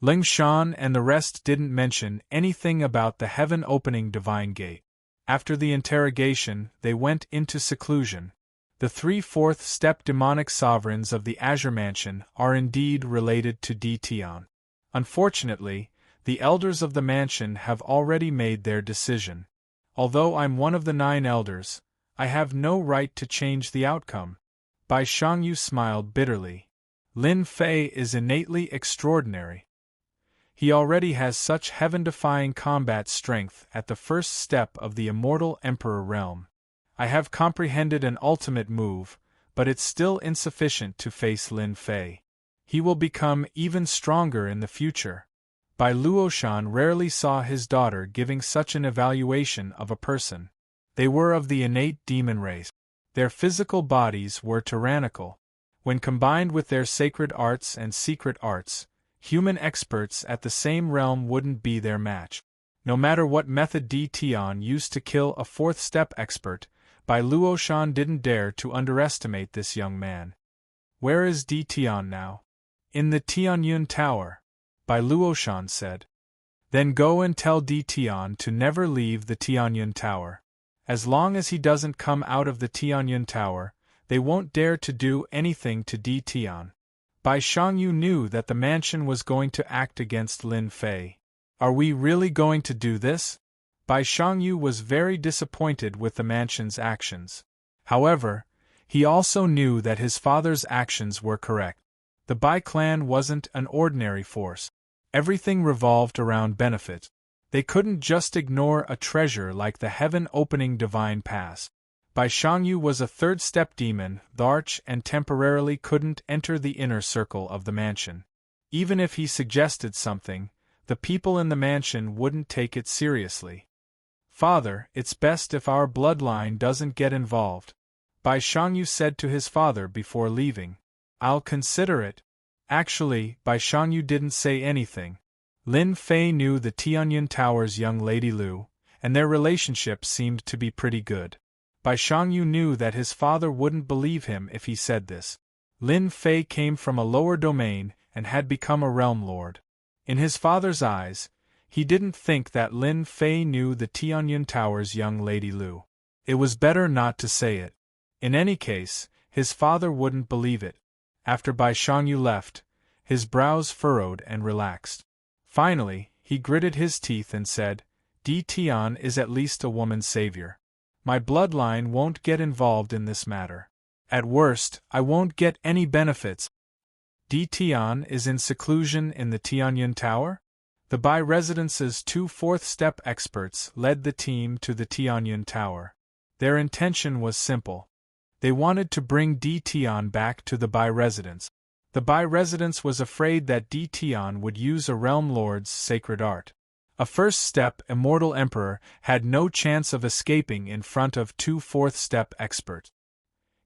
Ling Shan and the rest didn't mention anything about the heaven-opening divine gate. After the interrogation, they went into seclusion. The 3/4 step demonic sovereigns of the Azure Mansion are indeed related to Di Tian. Unfortunately, the elders of the mansion have already made their decision. Although I'm one of the 9 elders, I have no right to change the outcome. Bai Shangyu smiled bitterly. Lin Fei is innately extraordinary. He already has such heaven-defying combat strength at the first step of the immortal Emperor realm. I have comprehended an ultimate move, but it's still insufficient to face Lin Fei. He will become even stronger in the future. Bai Luoshan rarely saw his daughter giving such an evaluation of a person. They were of the innate demon race. Their physical bodies were tyrannical. When combined with their sacred arts and secret arts, human experts at the same realm wouldn't be their match. No matter what method Di Tian used to kill a 4th step expert, Bai Luoshan didn't dare to underestimate this young man. Where is Di Tian now? In the Tianyun Tower, Bai Luoshan said. Then go and tell Di Tian to never leave the Tianyun Tower. As long as he doesn't come out of the Tianyun Tower, they won't dare to do anything to Di Tian. Bai Shangyu knew that the mansion was going to act against Lin Fei. Are we really going to do this? Bai Shangyu was very disappointed with the mansion's actions. However, he also knew that his father's actions were correct. The Bai clan wasn't an ordinary force. Everything revolved around benefit. They couldn't just ignore a treasure like the heaven-opening divine pass. Bai Shangyu was a 3rd step demon, Tharch, and temporarily couldn't enter the inner circle of the mansion. Even if he suggested something, the people in the mansion wouldn't take it seriously. "Father, it's best if our bloodline doesn't get involved," Bai Shangyu said to his father before leaving. "I'll consider it." Actually, Bai Shangyu didn't say anything. Lin Fei knew the Tianyun Tower's young lady Lu, and their relationship seemed to be pretty good. Bai Shangyu knew that his father wouldn't believe him if he said this. Lin Fei came from a lower domain and had become a realm lord. In his father's eyes, he didn't think that Lin Fei knew the Tianyun Tower's young lady Lu. It was better not to say it. In any case, his father wouldn't believe it. After Bai Shangyu left, his brows furrowed and relaxed. Finally, he gritted his teeth and said, "Di Tian is at least a woman's savior. My bloodline won't get involved in this matter. At worst, I won't get any benefits." Di Tian is in seclusion in the Tianyun Tower? The Bai Residence's two fourth-step experts led the team to the Tianyun Tower. Their intention was simple. They wanted to bring Di Tian back to the Bai Residence. The Bai Residence was afraid that Di Tian would use a realm lord's sacred art. A first-step immortal emperor had no chance of escaping in front of two fourth-step experts.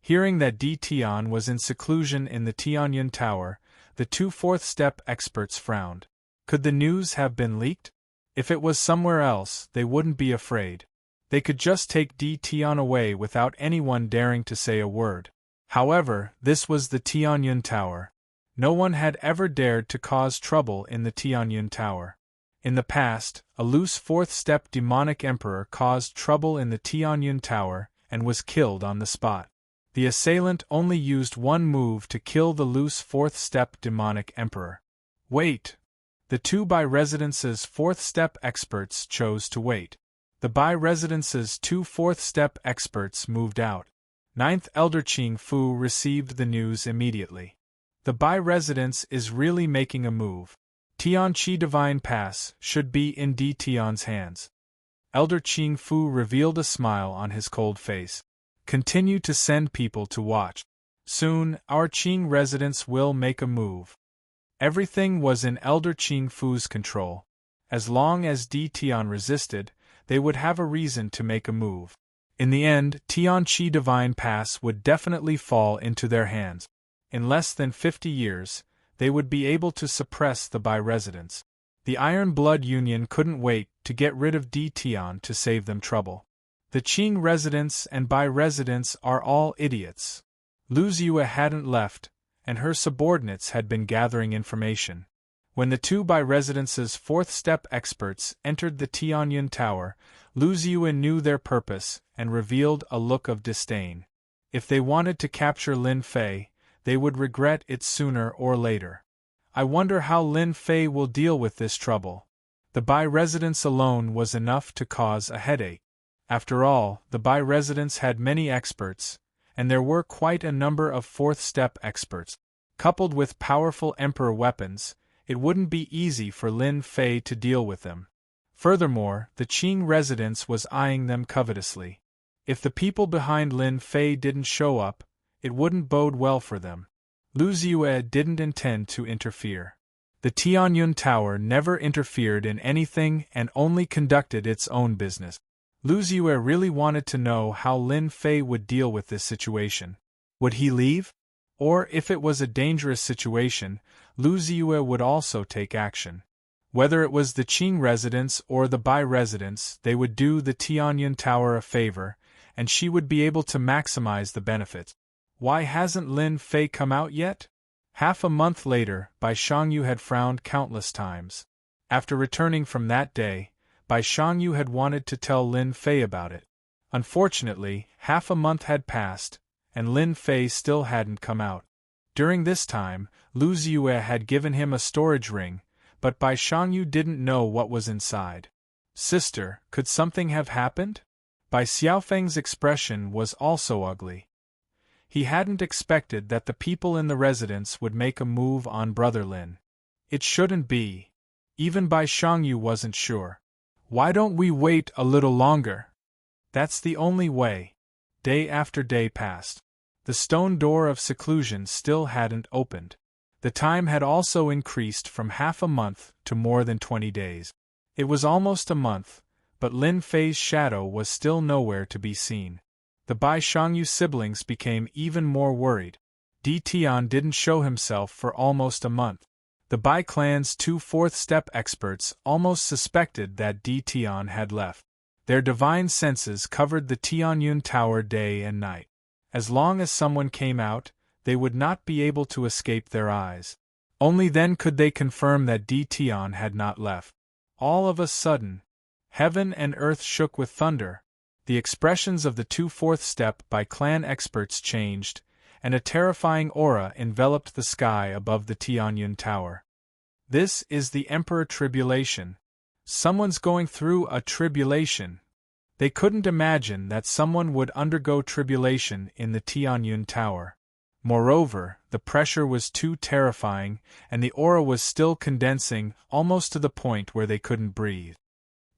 Hearing that Di Tian was in seclusion in the Tianyun Tower, the two fourth-step experts frowned. Could the news have been leaked? If it was somewhere else, they wouldn't be afraid. They could just take Di Tian away without anyone daring to say a word. However, this was the Tianyun Tower. No one had ever dared to cause trouble in the Tianyun Tower. In the past, a loose fourth-step demonic emperor caused trouble in the Tianyun Tower and was killed on the spot. The assailant only used one move to kill the loose fourth-step demonic emperor. Wait! The two Bai Residence's fourth-step experts chose to wait. The Bai Residence's two fourth-step experts moved out. Ninth Elder Qing Fu received the news immediately. The Bai Residence is really making a move. Tianqi Divine Pass should be in Di Tian's hands. Elder Qing Fu revealed a smile on his cold face. Continue to send people to watch. Soon, our Qing Residence will make a move. Everything was in Elder Qing Fu's control. As long as Di Tian resisted, they would have a reason to make a move. In the end, Tianqi Divine Pass would definitely fall into their hands. In less than 50 years, they would be able to suppress the Bai Residence. The Iron Blood Union couldn't wait to get rid of Di Tian to save them trouble. The Qing Residence and Bai Residence are all idiots. Lu Ziyue hadn't left, and her subordinates had been gathering information. When the two Bai Residence's fourth-step experts entered the Tianyun Tower, Lu Ziyue knew their purpose and revealed a look of disdain. If they wanted to capture Lin Fei, they would regret it sooner or later. I wonder how Lin Fei will deal with this trouble. The Bai Residence alone was enough to cause a headache. After all, the Bai Residence had many experts, and there were quite a number of fourth-step experts. Coupled with powerful emperor weapons, it wouldn't be easy for Lin Fei to deal with them. Furthermore, the Qing Residence was eyeing them covetously. If the people behind Lin Fei didn't show up, it wouldn't bode well for them. Lu Ziyue didn't intend to interfere. The Tianyun Tower never interfered in anything and only conducted its own business. Lu Ziyue really wanted to know how Lin Fei would deal with this situation. Would he leave? Or if it was a dangerous situation, Lu Ziyue would also take action. Whether it was the Qing Residence or the Bai Residence, they would do the Tianyun Tower a favor, and she would be able to maximize the benefits. Why hasn't Lin Fei come out yet? Half a month later, Bai Shangyu had frowned countless times. After returning from that day, Bai Shangyu had wanted to tell Lin Fei about it. Unfortunately, half a month had passed, and Lin Fei still hadn't come out. During this time, Lu Ziyue had given him a storage ring, but Bai Shangyu didn't know what was inside. Sister, could something have happened? Bai Xiaofeng's expression was also ugly. He hadn't expected that the people in the residence would make a move on Brother Lin. It shouldn't be. Even Bai Shangyu wasn't sure. Why don't we wait a little longer? That's the only way. Day after day passed. The stone door of seclusion still hadn't opened. The time had also increased from half a month to more than 20 days. It was almost a month, but Lin Fei's shadow was still nowhere to be seen. The Bai Shangyu siblings became even more worried. Di Tian didn't show himself for almost a month. The Bai clan's two fourth-step experts almost suspected that Di Tian had left. Their divine senses covered the Tianyun Tower day and night. As long as someone came out, they would not be able to escape their eyes. Only then could they confirm that Di Tian had not left. All of a sudden, heaven and earth shook with thunder. The expressions of the two fourth-step Bai clan experts changed, and a terrifying aura enveloped the sky above the Tianyun Tower. This is the Emperor Tribulation. Someone's going through a tribulation. They couldn't imagine that someone would undergo tribulation in the Tianyun Tower. Moreover, the pressure was too terrifying, and the aura was still condensing, almost to the point where they couldn't breathe.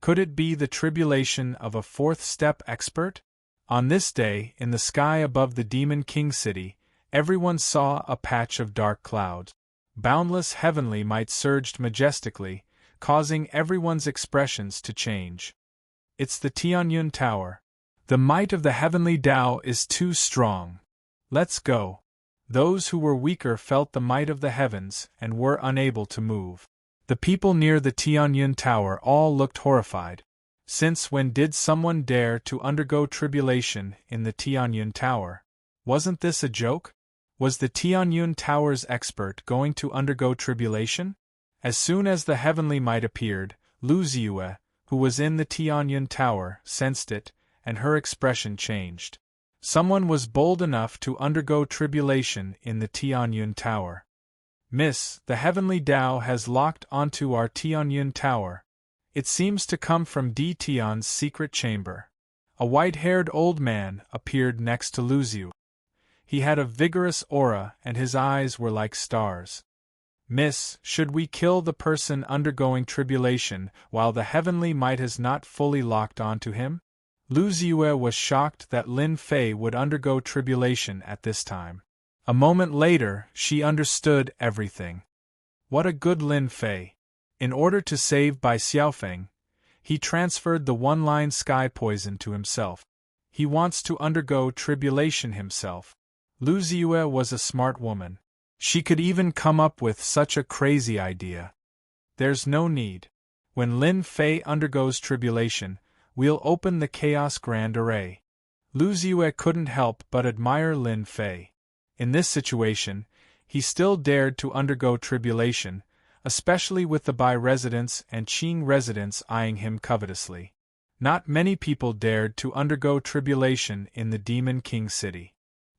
Could it be the tribulation of a fourth-step expert? On this day, in the sky above the Demon King City, everyone saw a patch of dark clouds. Boundless heavenly might surged majestically, causing everyone's expressions to change. It's the Tianyun Tower. The might of the heavenly Tao is too strong. Let's go. Those who were weaker felt the might of the heavens and were unable to move. The people near the Tianyun Tower all looked horrified. Since when did someone dare to undergo tribulation in the Tianyun Tower? Wasn't this a joke? Was the Tianyun Tower's expert going to undergo tribulation? As soon as the heavenly might appeared, Lu Ziyue, who was in the Tianyun Tower, sensed it, and her expression changed. Someone was bold enough to undergo tribulation in the Tianyun Tower. Miss, the heavenly Tao has locked onto our Tianyun Tower. It seems to come from Di Tian's secret chamber. A white-haired old man appeared next to Lu Ziyue. He had a vigorous aura and his eyes were like stars. Miss, should we kill the person undergoing tribulation while the heavenly might has not fully locked onto him? Lu Ziyue was shocked that Lin Fei would undergo tribulation at this time. A moment later, she understood everything. What a good Lin Fei! In order to save Bai Xiaofeng, he transferred the one-line sky poison to himself. He wants to undergo tribulation himself. Lu Ziyue was a smart woman. She could even come up with such a crazy idea. There's no need. When Lin Fei undergoes tribulation, we'll open the Chaos Grand Array. Lu Ziyue couldn't help but admire Lin Fei. In this situation, he still dared to undergo tribulation, especially with the Bai residents and Qing residents eyeing him covetously. Not many people dared to undergo tribulation in the Demon King City.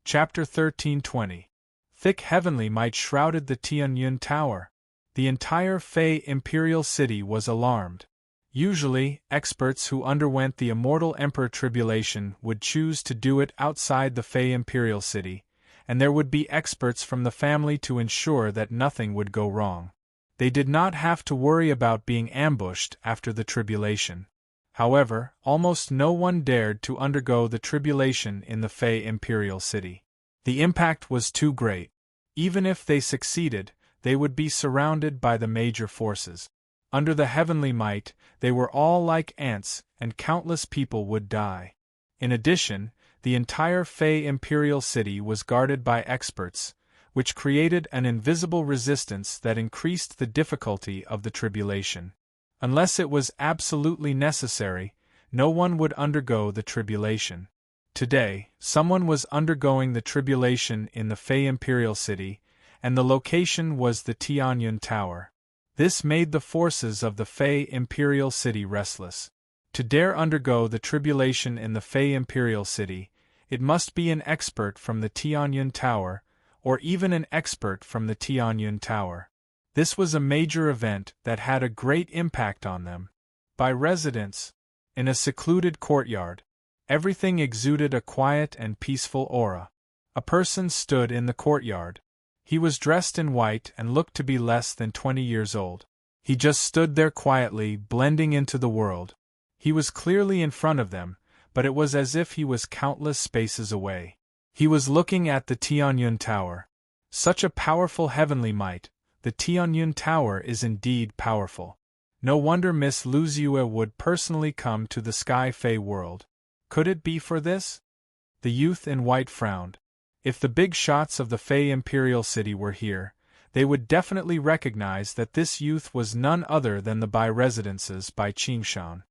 Chapter 1320. Thick heavenly might shrouded the Tianyun Tower. The entire Fei imperial city was alarmed. Usually, experts who underwent the immortal emperor tribulation would choose to do it outside the Fei imperial city, and there would be experts from the family to ensure that nothing would go wrong. They did not have to worry about being ambushed after the tribulation. However, almost no one dared to undergo the tribulation in the Fei imperial city. The impact was too great. Even if they succeeded, they would be surrounded by the major forces. Under the heavenly might, they were all like ants, and countless people would die. In addition, the entire Fei imperial city was guarded by experts, which created an invisible resistance that increased the difficulty of the tribulation. Unless it was absolutely necessary, no one would undergo the tribulation. Today, someone was undergoing the tribulation in the Fei imperial city, and the location was the Tianyun Tower. This made the forces of the Fei imperial city restless. To dare undergo the tribulation in the Fei imperial city, it must be an expert from the Tianyun Tower, or even an expert from the Tianyun Tower. This was a major event that had a great impact on them. By residents, in a secluded courtyard, everything exuded a quiet and peaceful aura. A person stood in the courtyard. He was dressed in white and looked to be less than 20 years old. He just stood there quietly, blending into the world. He was clearly in front of them, but it was as if he was countless spaces away. He was looking at the Tianyun Tower. Such a powerful heavenly might. The Tianyun Tower is indeed powerful. No wonder Miss Luzua would personally come to the Sky Fae world. Could it be for this? The youth in white frowned. If the big shots of the Fae Imperial City were here, they would definitely recognize that this youth was none other than the Bai Residences by Qingshan.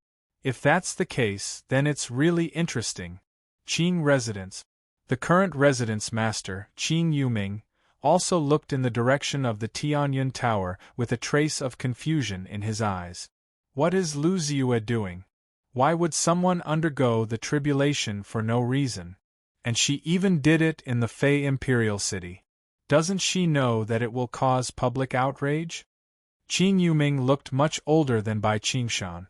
If that's the case, then it's really interesting. Qing Residence. The current residence master, Qing Yuming, also looked in the direction of the Tianyun Tower with a trace of confusion in his eyes. What is Lu Ziyue doing? Why would someone undergo the tribulation for no reason? And she even did it in the Fey Imperial City. Doesn't she know that it will cause public outrage? Qing Yuming looked much older than Bai Qingshan.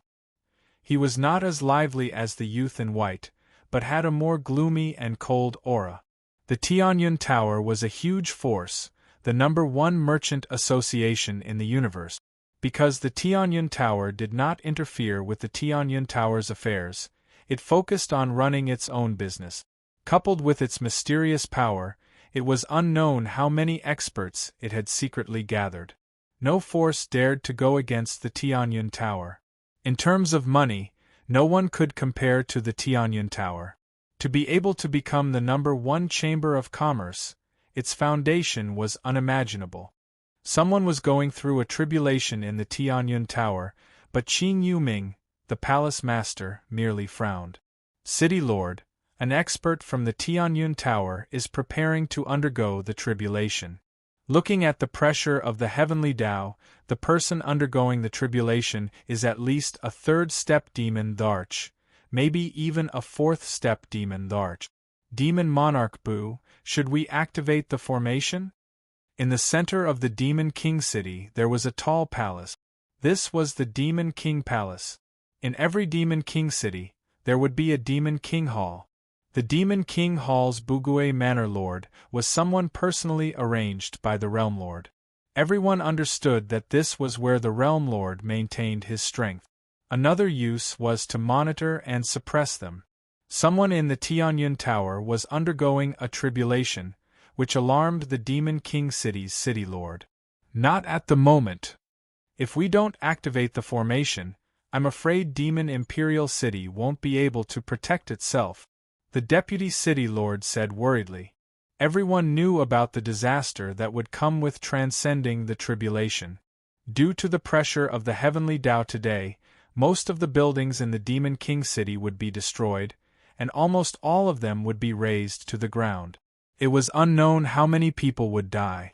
He was not as lively as the youth in white, but had a more gloomy and cold aura. The Tianyun Tower was a huge force, the #1 merchant association in the universe. Because the Tianyun Tower did not interfere with the Tianyun Tower's affairs, it focused on running its own business. Coupled with its mysterious power, it was unknown how many experts it had secretly gathered. No force dared to go against the Tianyun Tower. In terms of money, no one could compare to the Tianyun Tower. To be able to become the #1 Chamber of Commerce, its foundation was unimaginable. Someone was going through a tribulation in the Tianyun Tower, but Qing Yuming, the palace master, merely frowned. City Lord, an expert from the Tianyun Tower, is preparing to undergo the tribulation. Looking at the pressure of the heavenly Tao, the person undergoing the tribulation is at least a 3rd-step demon Dharch, maybe even a 4th-step demon Dharch. Demon Monarch Bu, should we activate the formation? In the center of the Demon King City there was a tall palace. This was the Demon King Palace. In every Demon King City, there would be a Demon King Hall. The Demon King Hall's Bugue Manor Lord was someone personally arranged by the Realm Lord. Everyone understood that this was where the Realm Lord maintained his strength. Another use was to monitor and suppress them. Someone in the Tianyun Tower was undergoing a tribulation, which alarmed the Demon King City's City Lord. Not at the moment. If we don't activate the formation, I'm afraid Demon Imperial City won't be able to protect itself, the Deputy City Lord said worriedly. Everyone knew about the disaster that would come with transcending the tribulation. Due to the pressure of the heavenly Tao today, most of the buildings in the Demon King City would be destroyed, and almost all of them would be razed to the ground. It was unknown how many people would die.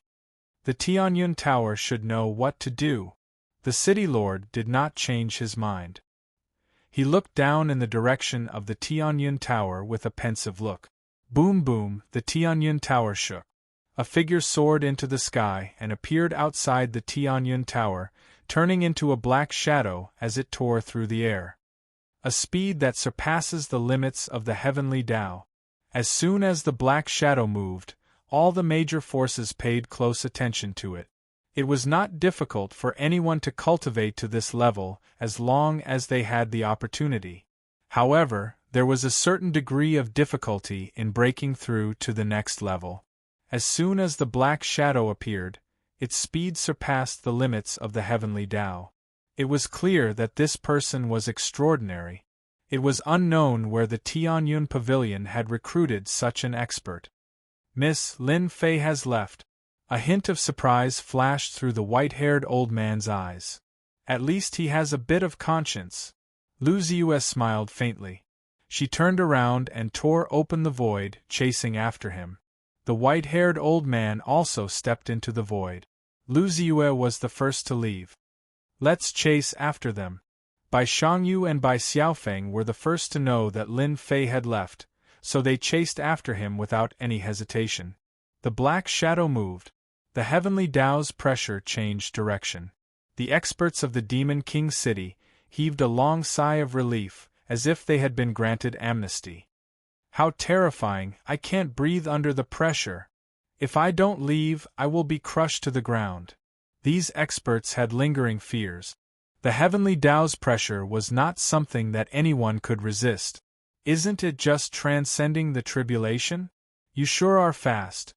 The Tianyun Tower should know what to do. The City Lord did not change his mind. He looked down in the direction of the Tianyun Tower with a pensive look. Boom boom, the Tianyun Tower shook. A figure soared into the sky and appeared outside the Tianyun Tower, turning into a black shadow as it tore through the air. A speed that surpasses the limits of the heavenly Tao. As soon as the black shadow moved, all the major forces paid close attention to it. It was not difficult for anyone to cultivate to this level as long as they had the opportunity. However, there was a certain degree of difficulty in breaking through to the next level. As soon as the black shadow appeared, its speed surpassed the limits of the heavenly Tao. It was clear that this person was extraordinary. It was unknown where the Tianyun Pavilion had recruited such an expert. Miss Lin Fei has left. A hint of surprise flashed through the white-haired old man's eyes. At least he has a bit of conscience. Lu Ziyue smiled faintly. She turned around and tore open the void, chasing after him. The white-haired old man also stepped into the void. Lu Ziyue was the first to leave. Let's chase after them. Bai Shangyu and Bai Xiaofeng were the first to know that Lin Fei had left, so they chased after him without any hesitation. The black shadow moved. The heavenly Tao's pressure changed direction. The experts of the Demon King City heaved a long sigh of relief, as if they had been granted amnesty. How terrifying! I can't breathe under the pressure. If I don't leave, I will be crushed to the ground. These experts had lingering fears. The heavenly Tao's pressure was not something that anyone could resist. Isn't it just transcending the tribulation? You sure are fast.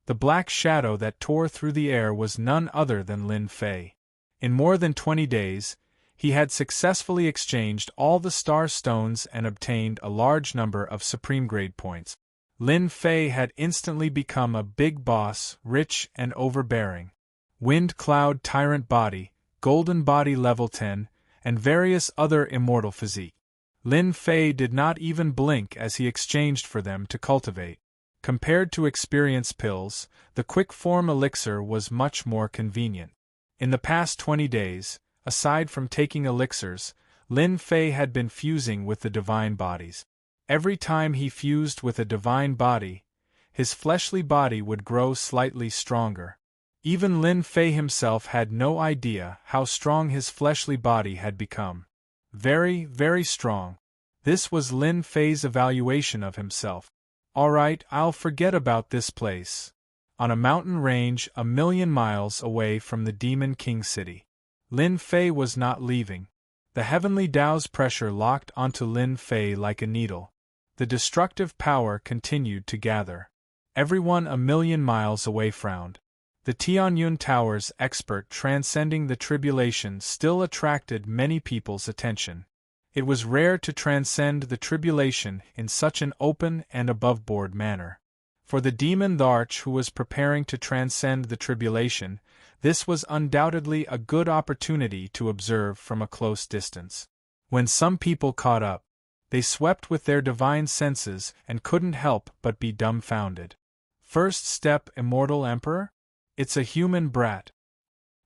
The black shadow that tore through the air was none other than Lin Fei. In more than 20 days, He had successfully exchanged all the star stones and obtained a large number of supreme grade points. Lin Fei had instantly become a big boss, rich and overbearing. Wind Cloud Tyrant Body, Golden Body Level 10, and various other immortal physique. Lin Fei did not even blink as he exchanged for them to cultivate. Compared to experience pills, the quick form elixir was much more convenient. In the past 20 days, aside from taking elixirs, Lin Fei had been fusing with the divine bodies. Every time he fused with a divine body, his fleshly body would grow slightly stronger. Even Lin Fei himself had no idea how strong his fleshly body had become. Very, very strong. This was Lin Fei's evaluation of himself. Alright, I'll forget about this place. On a mountain range 1,000,000 miles away from the Demon King City. Lin Fei was not leaving. The heavenly Tao's pressure locked onto Lin Fei like a needle. The destructive power continued to gather. Everyone 1,000,000 miles away frowned. The Tianyun Tower's expert transcending the tribulation still attracted many people's attention. It was rare to transcend the tribulation in such an open and above-board manner. For the demon Tharch who was preparing to transcend the tribulation, this was undoubtedly a good opportunity to observe from a close distance. When some people caught up, they swept with their divine senses and couldn't help but be dumbfounded. First step, Immortal Emperor? It's a human brat.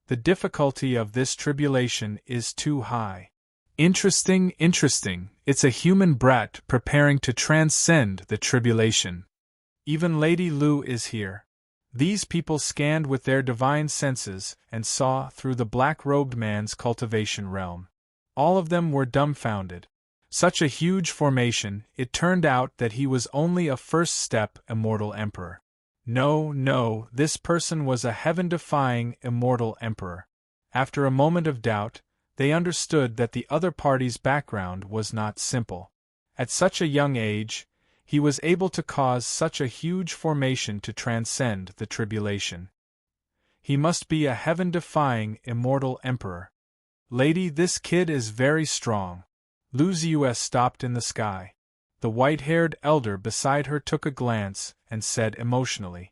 The difficulty of this tribulation is too high. Interesting, it's a human brat preparing to transcend the tribulation. Even Lady Lu is here. These people scanned with their divine senses and saw through the black-robed man's cultivation realm. All of them were dumbfounded. Such a huge formation, it turned out that he was only a first-step Immortal Emperor. No, this person was a heaven-defying Immortal Emperor. After a moment of doubt, they understood that the other party's background was not simple. At such a young age, he was able to cause such a huge formation to transcend the tribulation. He must be a heaven-defying Immortal Emperor. Lady, this kid is very strong. Lu Ziyue stopped in the sky. The white-haired elder beside her took a glance and said emotionally,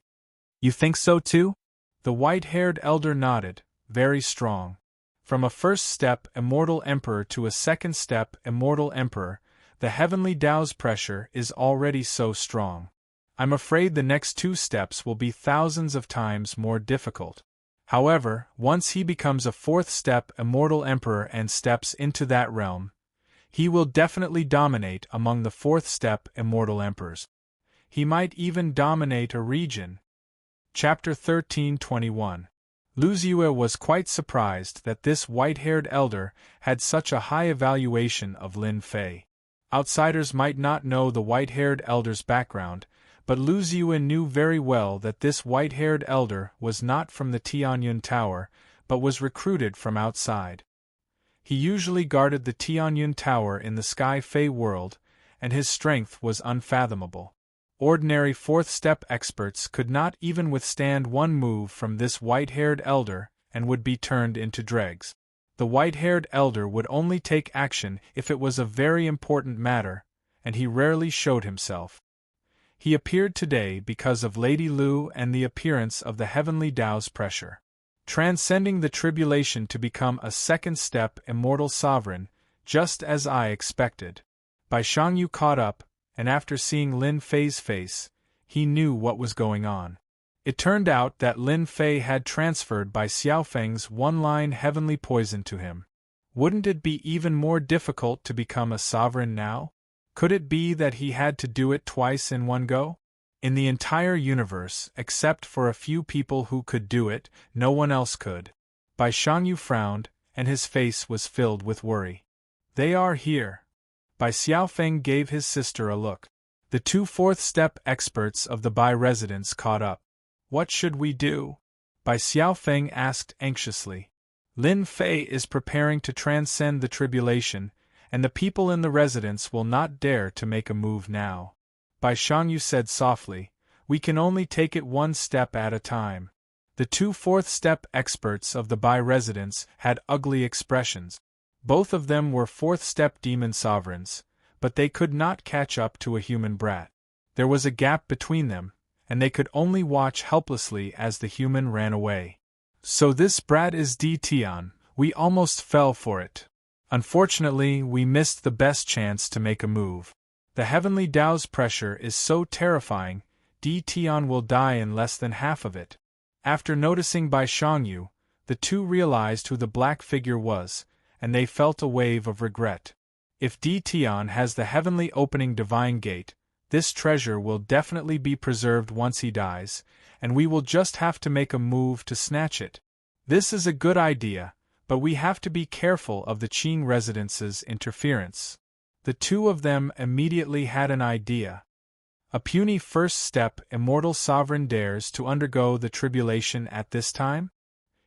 "You think so too?" The white-haired elder nodded, very strong. From a first-step Immortal Emperor to a second-step Immortal Emperor, the heavenly Tao's pressure is already so strong. I'm afraid the next 2 steps will be thousands of times more difficult. However, once he becomes a 4th-step Immortal Emperor and steps into that realm, he will definitely dominate among the 4th-step Immortal Emperors. He might even dominate a region. Chapter 13:21. Lu Ziyue was quite surprised that this white-haired elder had such a high evaluation of Lin Fei. Outsiders might not know the white-haired elder's background, but Lu Ziyue knew very well that this white-haired elder was not from the Tianyun Tower, but was recruited from outside. He usually guarded the Tianyun Tower in the Sky Fei world, and his strength was unfathomable. Ordinary 4th-step experts could not even withstand one move from this white-haired elder and would be turned into dregs. The white-haired elder would only take action if it was a very important matter, and he rarely showed himself. He appeared today because of Lady Lu and the appearance of the heavenly Tao's pressure. Transcending the tribulation to become a second-step Immortal Sovereign, just as I expected. Bai Shangyu caught up, and after seeing Lin Fei's face, he knew what was going on. It turned out that Lin Fei had transferred Bai Xiaofeng's one-line heavenly poison to him. Wouldn't it be even more difficult to become a sovereign now? Could it be that he had to do it twice in one go? In the entire universe, except for a few people who could do it, no one else could. Bai Shangyu frowned, and his face was filled with worry. They are here. Bai Xiaofeng gave his sister a look. The 2 4th-step experts of the Bai residence caught up. What should we do? Bai Xiaofeng asked anxiously. Lin Fei is preparing to transcend the tribulation, and the people in the residence will not dare to make a move now. Bai Shangyu said softly, "We can only take it one step at a time." The 2 4th-step experts of the Bai residence had ugly expressions. Both of them were fourth-step demon sovereigns, but they could not catch up to a human brat. There was a gap between them, and they could only watch helplessly as the human ran away. So this brat is Tion, we almost fell for it. Unfortunately, we missed the best chance to make a move. The heavenly Tao's pressure is so terrifying, Tion will die in less than half of it. After noticing Bai Shangyu, the two realized who the black figure was, and they felt a wave of regret. If Tion has the heavenly opening divine gate, this treasure will definitely be preserved once he dies, and we will just have to make a move to snatch it. This is a good idea, but we have to be careful of the Qing residence's interference. The two of them immediately had an idea. A puny first step immortal sovereign dares to undergo the tribulation at this time?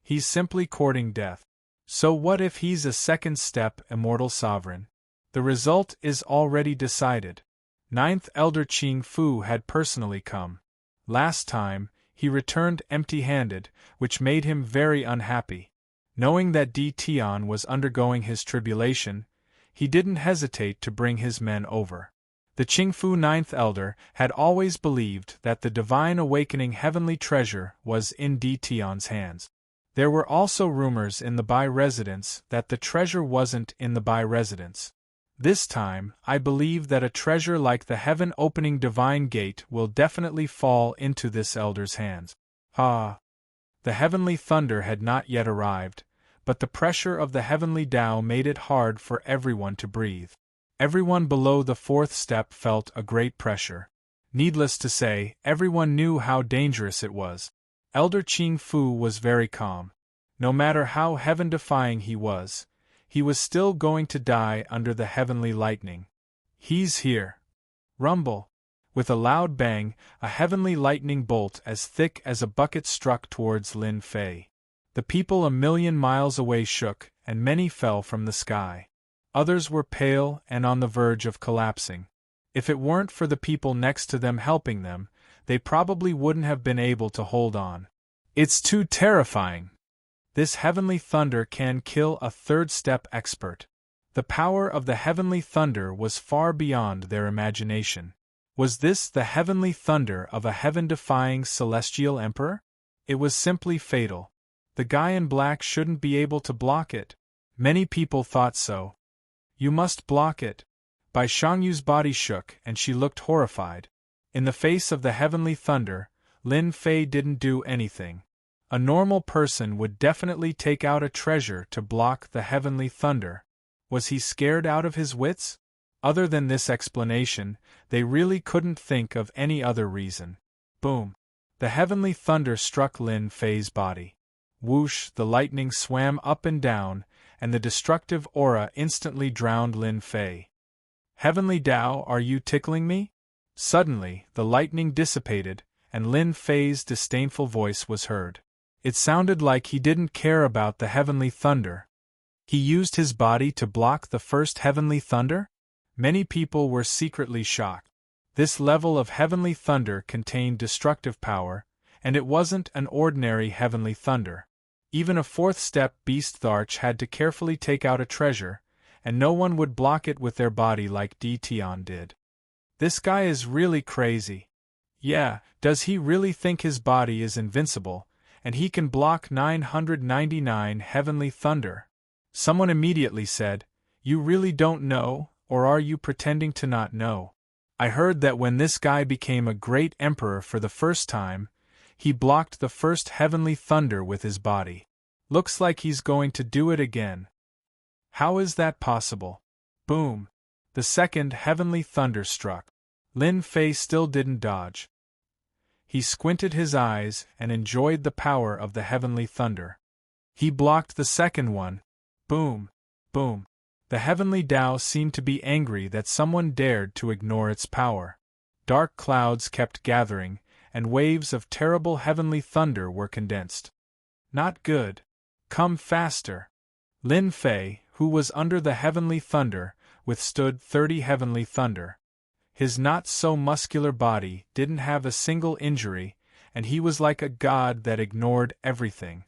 He's simply courting death. So what if he's a second step immortal sovereign? The result is already decided. Ninth Elder Qing Fu had personally come. Last time, he returned empty-handed, which made him very unhappy. Knowing that Tion was undergoing his tribulation, he didn't hesitate to bring his men over. The Qingfu Ninth Elder had always believed that the divine awakening heavenly treasure was in Tion's hands. There were also rumors in the Bai residence that the treasure wasn't in the Bai residence. This time, I believe that a treasure like the heaven-opening divine gate will definitely fall into this elder's hands. Ah! The heavenly thunder had not yet arrived, but the pressure of the heavenly Tao made it hard for everyone to breathe. Everyone below the fourth step felt a great pressure. Needless to say, everyone knew how dangerous it was. Elder Qing Fu was very calm. No matter how heaven-defying he was still going to die under the heavenly lightning. He's here. Rumble. With a loud bang, a heavenly lightning bolt as thick as a bucket struck towards Lin Fei. The people a million miles away shook, and many fell from the sky. Others were pale and on the verge of collapsing. If it weren't for the people next to them helping them, they probably wouldn't have been able to hold on. It's too terrifying. This heavenly thunder can kill a third-step expert. The power of the heavenly thunder was far beyond their imagination. Was this the heavenly thunder of a heaven-defying celestial emperor? It was simply fatal. The guy in black shouldn't be able to block it. Many people thought so. You must block it. Bai Shangyu's body shook and she looked horrified. In the face of the heavenly thunder, Lin Fei didn't do anything. A normal person would definitely take out a treasure to block the heavenly thunder. Was he scared out of his wits? Other than this explanation, they really couldn't think of any other reason. Boom! The heavenly thunder struck Lin Fei's body. Whoosh! The lightning swam up and down, and the destructive aura instantly drowned Lin Fei. Heavenly Tao, are you tickling me? Suddenly, the lightning dissipated, and Lin Fei's disdainful voice was heard. It sounded like he didn't care about the heavenly thunder. He used his body to block the first heavenly thunder? Many people were secretly shocked. This level of heavenly thunder contained destructive power, and it wasn't an ordinary heavenly thunder. Even a fourth-step beast Tharch had to carefully take out a treasure, and no one would block it with their body like Tion did. This guy is really crazy. Yeah, does he really think his body is invincible, and he can block 999 heavenly thunder? Someone immediately said, "You really don't know, or are you pretending to not know? I heard that when this guy became a great emperor for the first time, he blocked the first heavenly thunder with his body. Looks like he's going to do it again. How is that possible?" Boom! The second heavenly thunder struck. Lin Fei still didn't dodge. He squinted his eyes and enjoyed the power of the heavenly thunder. He blocked the second one. Boom! Boom! The heavenly Tao seemed to be angry that someone dared to ignore its power. Dark clouds kept gathering, and waves of terrible heavenly thunder were condensed. Not good. Come faster. Lin Fei, who was under the heavenly thunder, withstood 30 heavenly thunder. His not-so-muscular body didn't have a single injury, and he was like a god that ignored everything.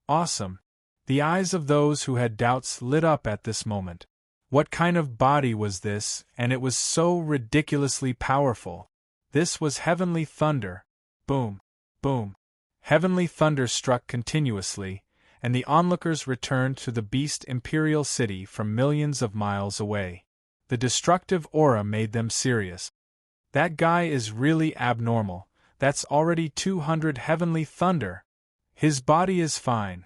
Awesome! The eyes of those who had doubts lit up at this moment. What kind of body was this, and it was so ridiculously powerful? This was heavenly thunder. Boom, boom. Heavenly thunder struck continuously, and the onlookers returned to the beast imperial city from millions of miles away. The destructive aura made them serious. That guy is really abnormal. That's already 200 heavenly thunder. His body is fine.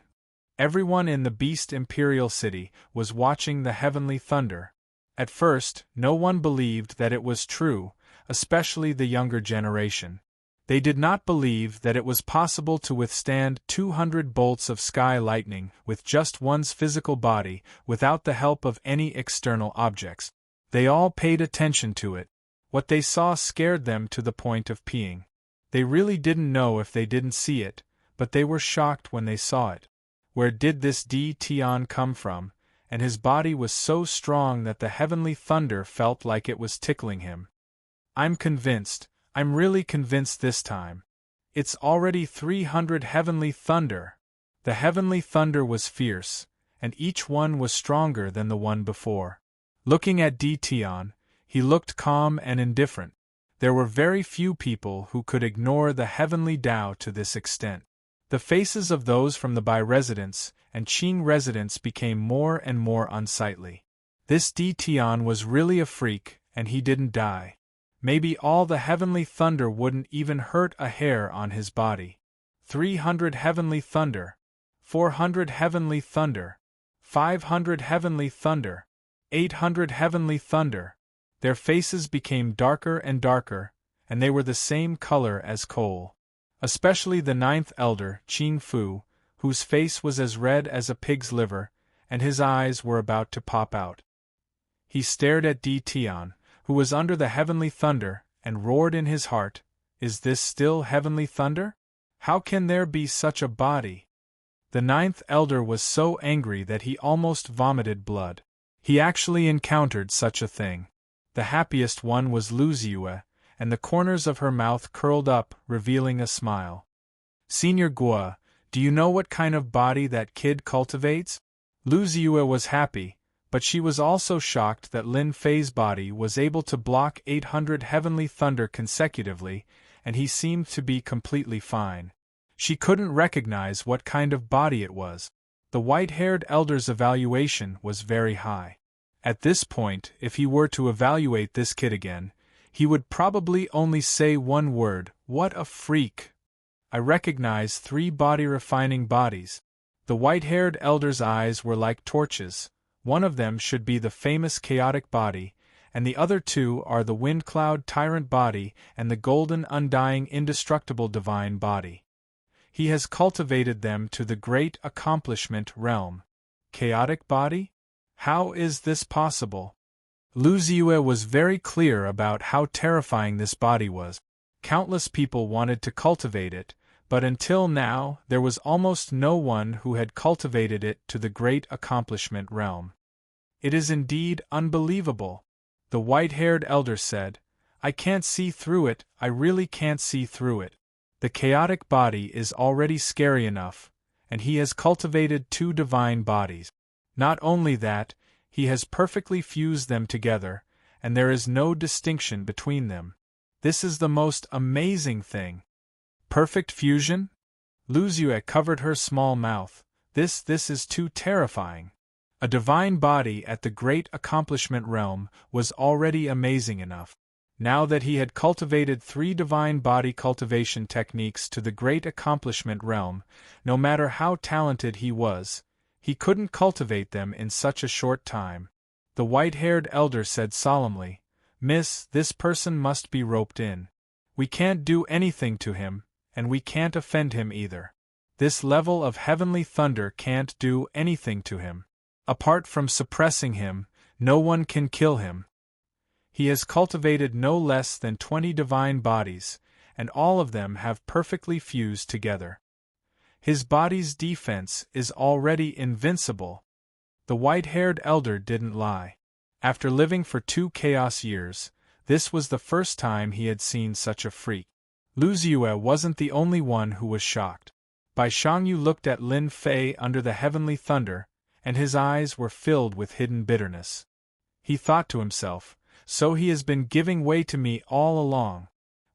Everyone in the beast imperial city was watching the heavenly thunder. At first, no one believed that it was true, especially the younger generation. They did not believe that it was possible to withstand 200 bolts of sky lightning with just one's physical body without the help of any external objects. They all paid attention to it. What they saw scared them to the point of peeing. They really didn't know if they didn't see it, but they were shocked when they saw it. Where did this Tian come from? And his body was so strong that the heavenly thunder felt like it was tickling him. I'm convinced. I'm really convinced this time. It's already 300 heavenly thunder. The heavenly thunder was fierce, and each one was stronger than the one before. Looking at Tian, he looked calm and indifferent. There were very few people who could ignore the heavenly Tao to this extent. The faces of those from the Bai residence and Qing residence became more and more unsightly. This Tian was really a freak, and he didn't die. Maybe all the heavenly thunder wouldn't even hurt a hair on his body. 300 heavenly thunder, 400 heavenly thunder, 500 heavenly thunder, 800 heavenly thunder. Their faces became darker and darker, and they were the same color as coal. Especially the ninth elder, Qing Fu, whose face was as red as a pig's liver, and his eyes were about to pop out. He stared at Tian, who was under the heavenly thunder, and roared in his heart, "Is this still heavenly thunder? How can there be such a body?" The ninth elder was so angry that he almost vomited blood. He actually encountered such a thing. The happiest one was Lu Ziyue, and the corners of her mouth curled up, revealing a smile. "Senior Guo, do you know what kind of body that kid cultivates?" Lu Ziyue was happy, but she was also shocked that Lin Fei's body was able to block 800 heavenly thunder consecutively, and he seemed to be completely fine. She couldn't recognize what kind of body it was. The white-haired elder's evaluation was very high. At this point, if he were to evaluate this kid again, he would probably only say one word: "What a freak!" I recognize 3 body-refining bodies. The white-haired elder's eyes were like torches. One of them should be the famous chaotic body, and the other 2 are the wind-cloud tyrant body and the golden undying indestructible divine body. He has cultivated them to the great accomplishment realm. Chaotic body? How is this possible? Lu Ziyue was very clear about how terrifying this body was. Countless people wanted to cultivate it, but until now there was almost no one who had cultivated it to the great accomplishment realm. "It is indeed unbelievable," the white-haired elder said. "I can't see through it, I really can't see through it. The chaotic body is already scary enough, and he has cultivated 2 divine bodies. Not only that, he has perfectly fused them together, and there is no distinction between them. This is the most amazing thing." Perfect fusion? Lu Ziyue covered her small mouth. This is too terrifying. A divine body at the great accomplishment realm was already amazing enough. Now that he had cultivated 3 divine body cultivation techniques to the great accomplishment realm, no matter how talented he was, he couldn't cultivate them in such a short time. The white-haired elder said solemnly, "Miss, this person must be roped in. We can't do anything to him, and we can't offend him either. This level of heavenly thunder can't do anything to him. Apart from suppressing him, no one can kill him. He has cultivated no less than 20 divine bodies, and all of them have perfectly fused together. His body's defense is already invincible." The white-haired elder didn't lie. After living for 2 chaos years, this was the first time he had seen such a freak. Lu Ziyue wasn't the only one who was shocked. Bai Shangyu looked at Lin Fei under the heavenly thunder, and his eyes were filled with hidden bitterness. He thought to himself, so he has been giving way to me all along.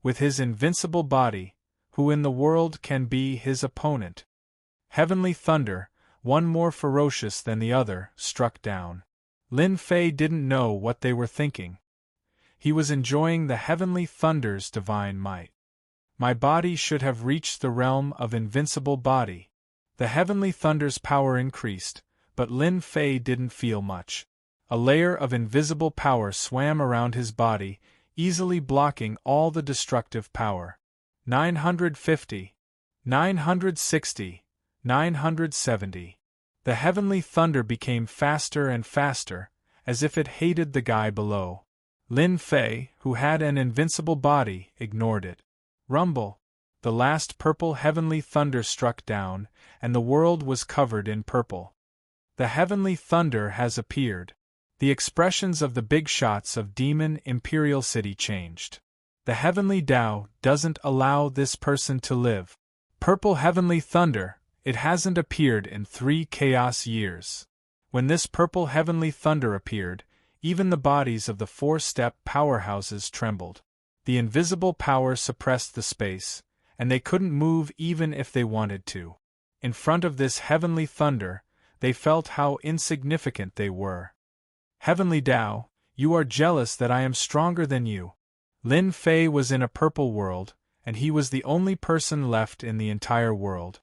With his invincible body, who in the world can be his opponent? Heavenly thunder, one more ferocious than the other, struck down. Lin Fei didn't know what they were thinking. He was enjoying the heavenly thunder's divine might. My body should have reached the realm of invincible body. The heavenly thunder's power increased, but Lin Fei didn't feel much. A layer of invisible power swam around his body, easily blocking all the destructive power. 950, 960, 970. The heavenly thunder became faster and faster, as if it hated the guy below. Lin Fei, who had an invincible body, ignored it. Rumble! The last purple heavenly thunder struck down, and the world was covered in purple. The heavenly thunder has appeared. The expressions of the big shots of Demon Imperial City changed. The heavenly Tao doesn't allow this person to live. Purple heavenly thunder, it hasn't appeared in 3 chaos years. When this purple heavenly thunder appeared, even the bodies of the 4-step powerhouses trembled. The invisible power suppressed the space, and they couldn't move even if they wanted to. In front of this heavenly thunder, they felt how insignificant they were. Heavenly Tao, you are jealous that I am stronger than you. Lin Fei was in a purple world, and he was the only person left in the entire world.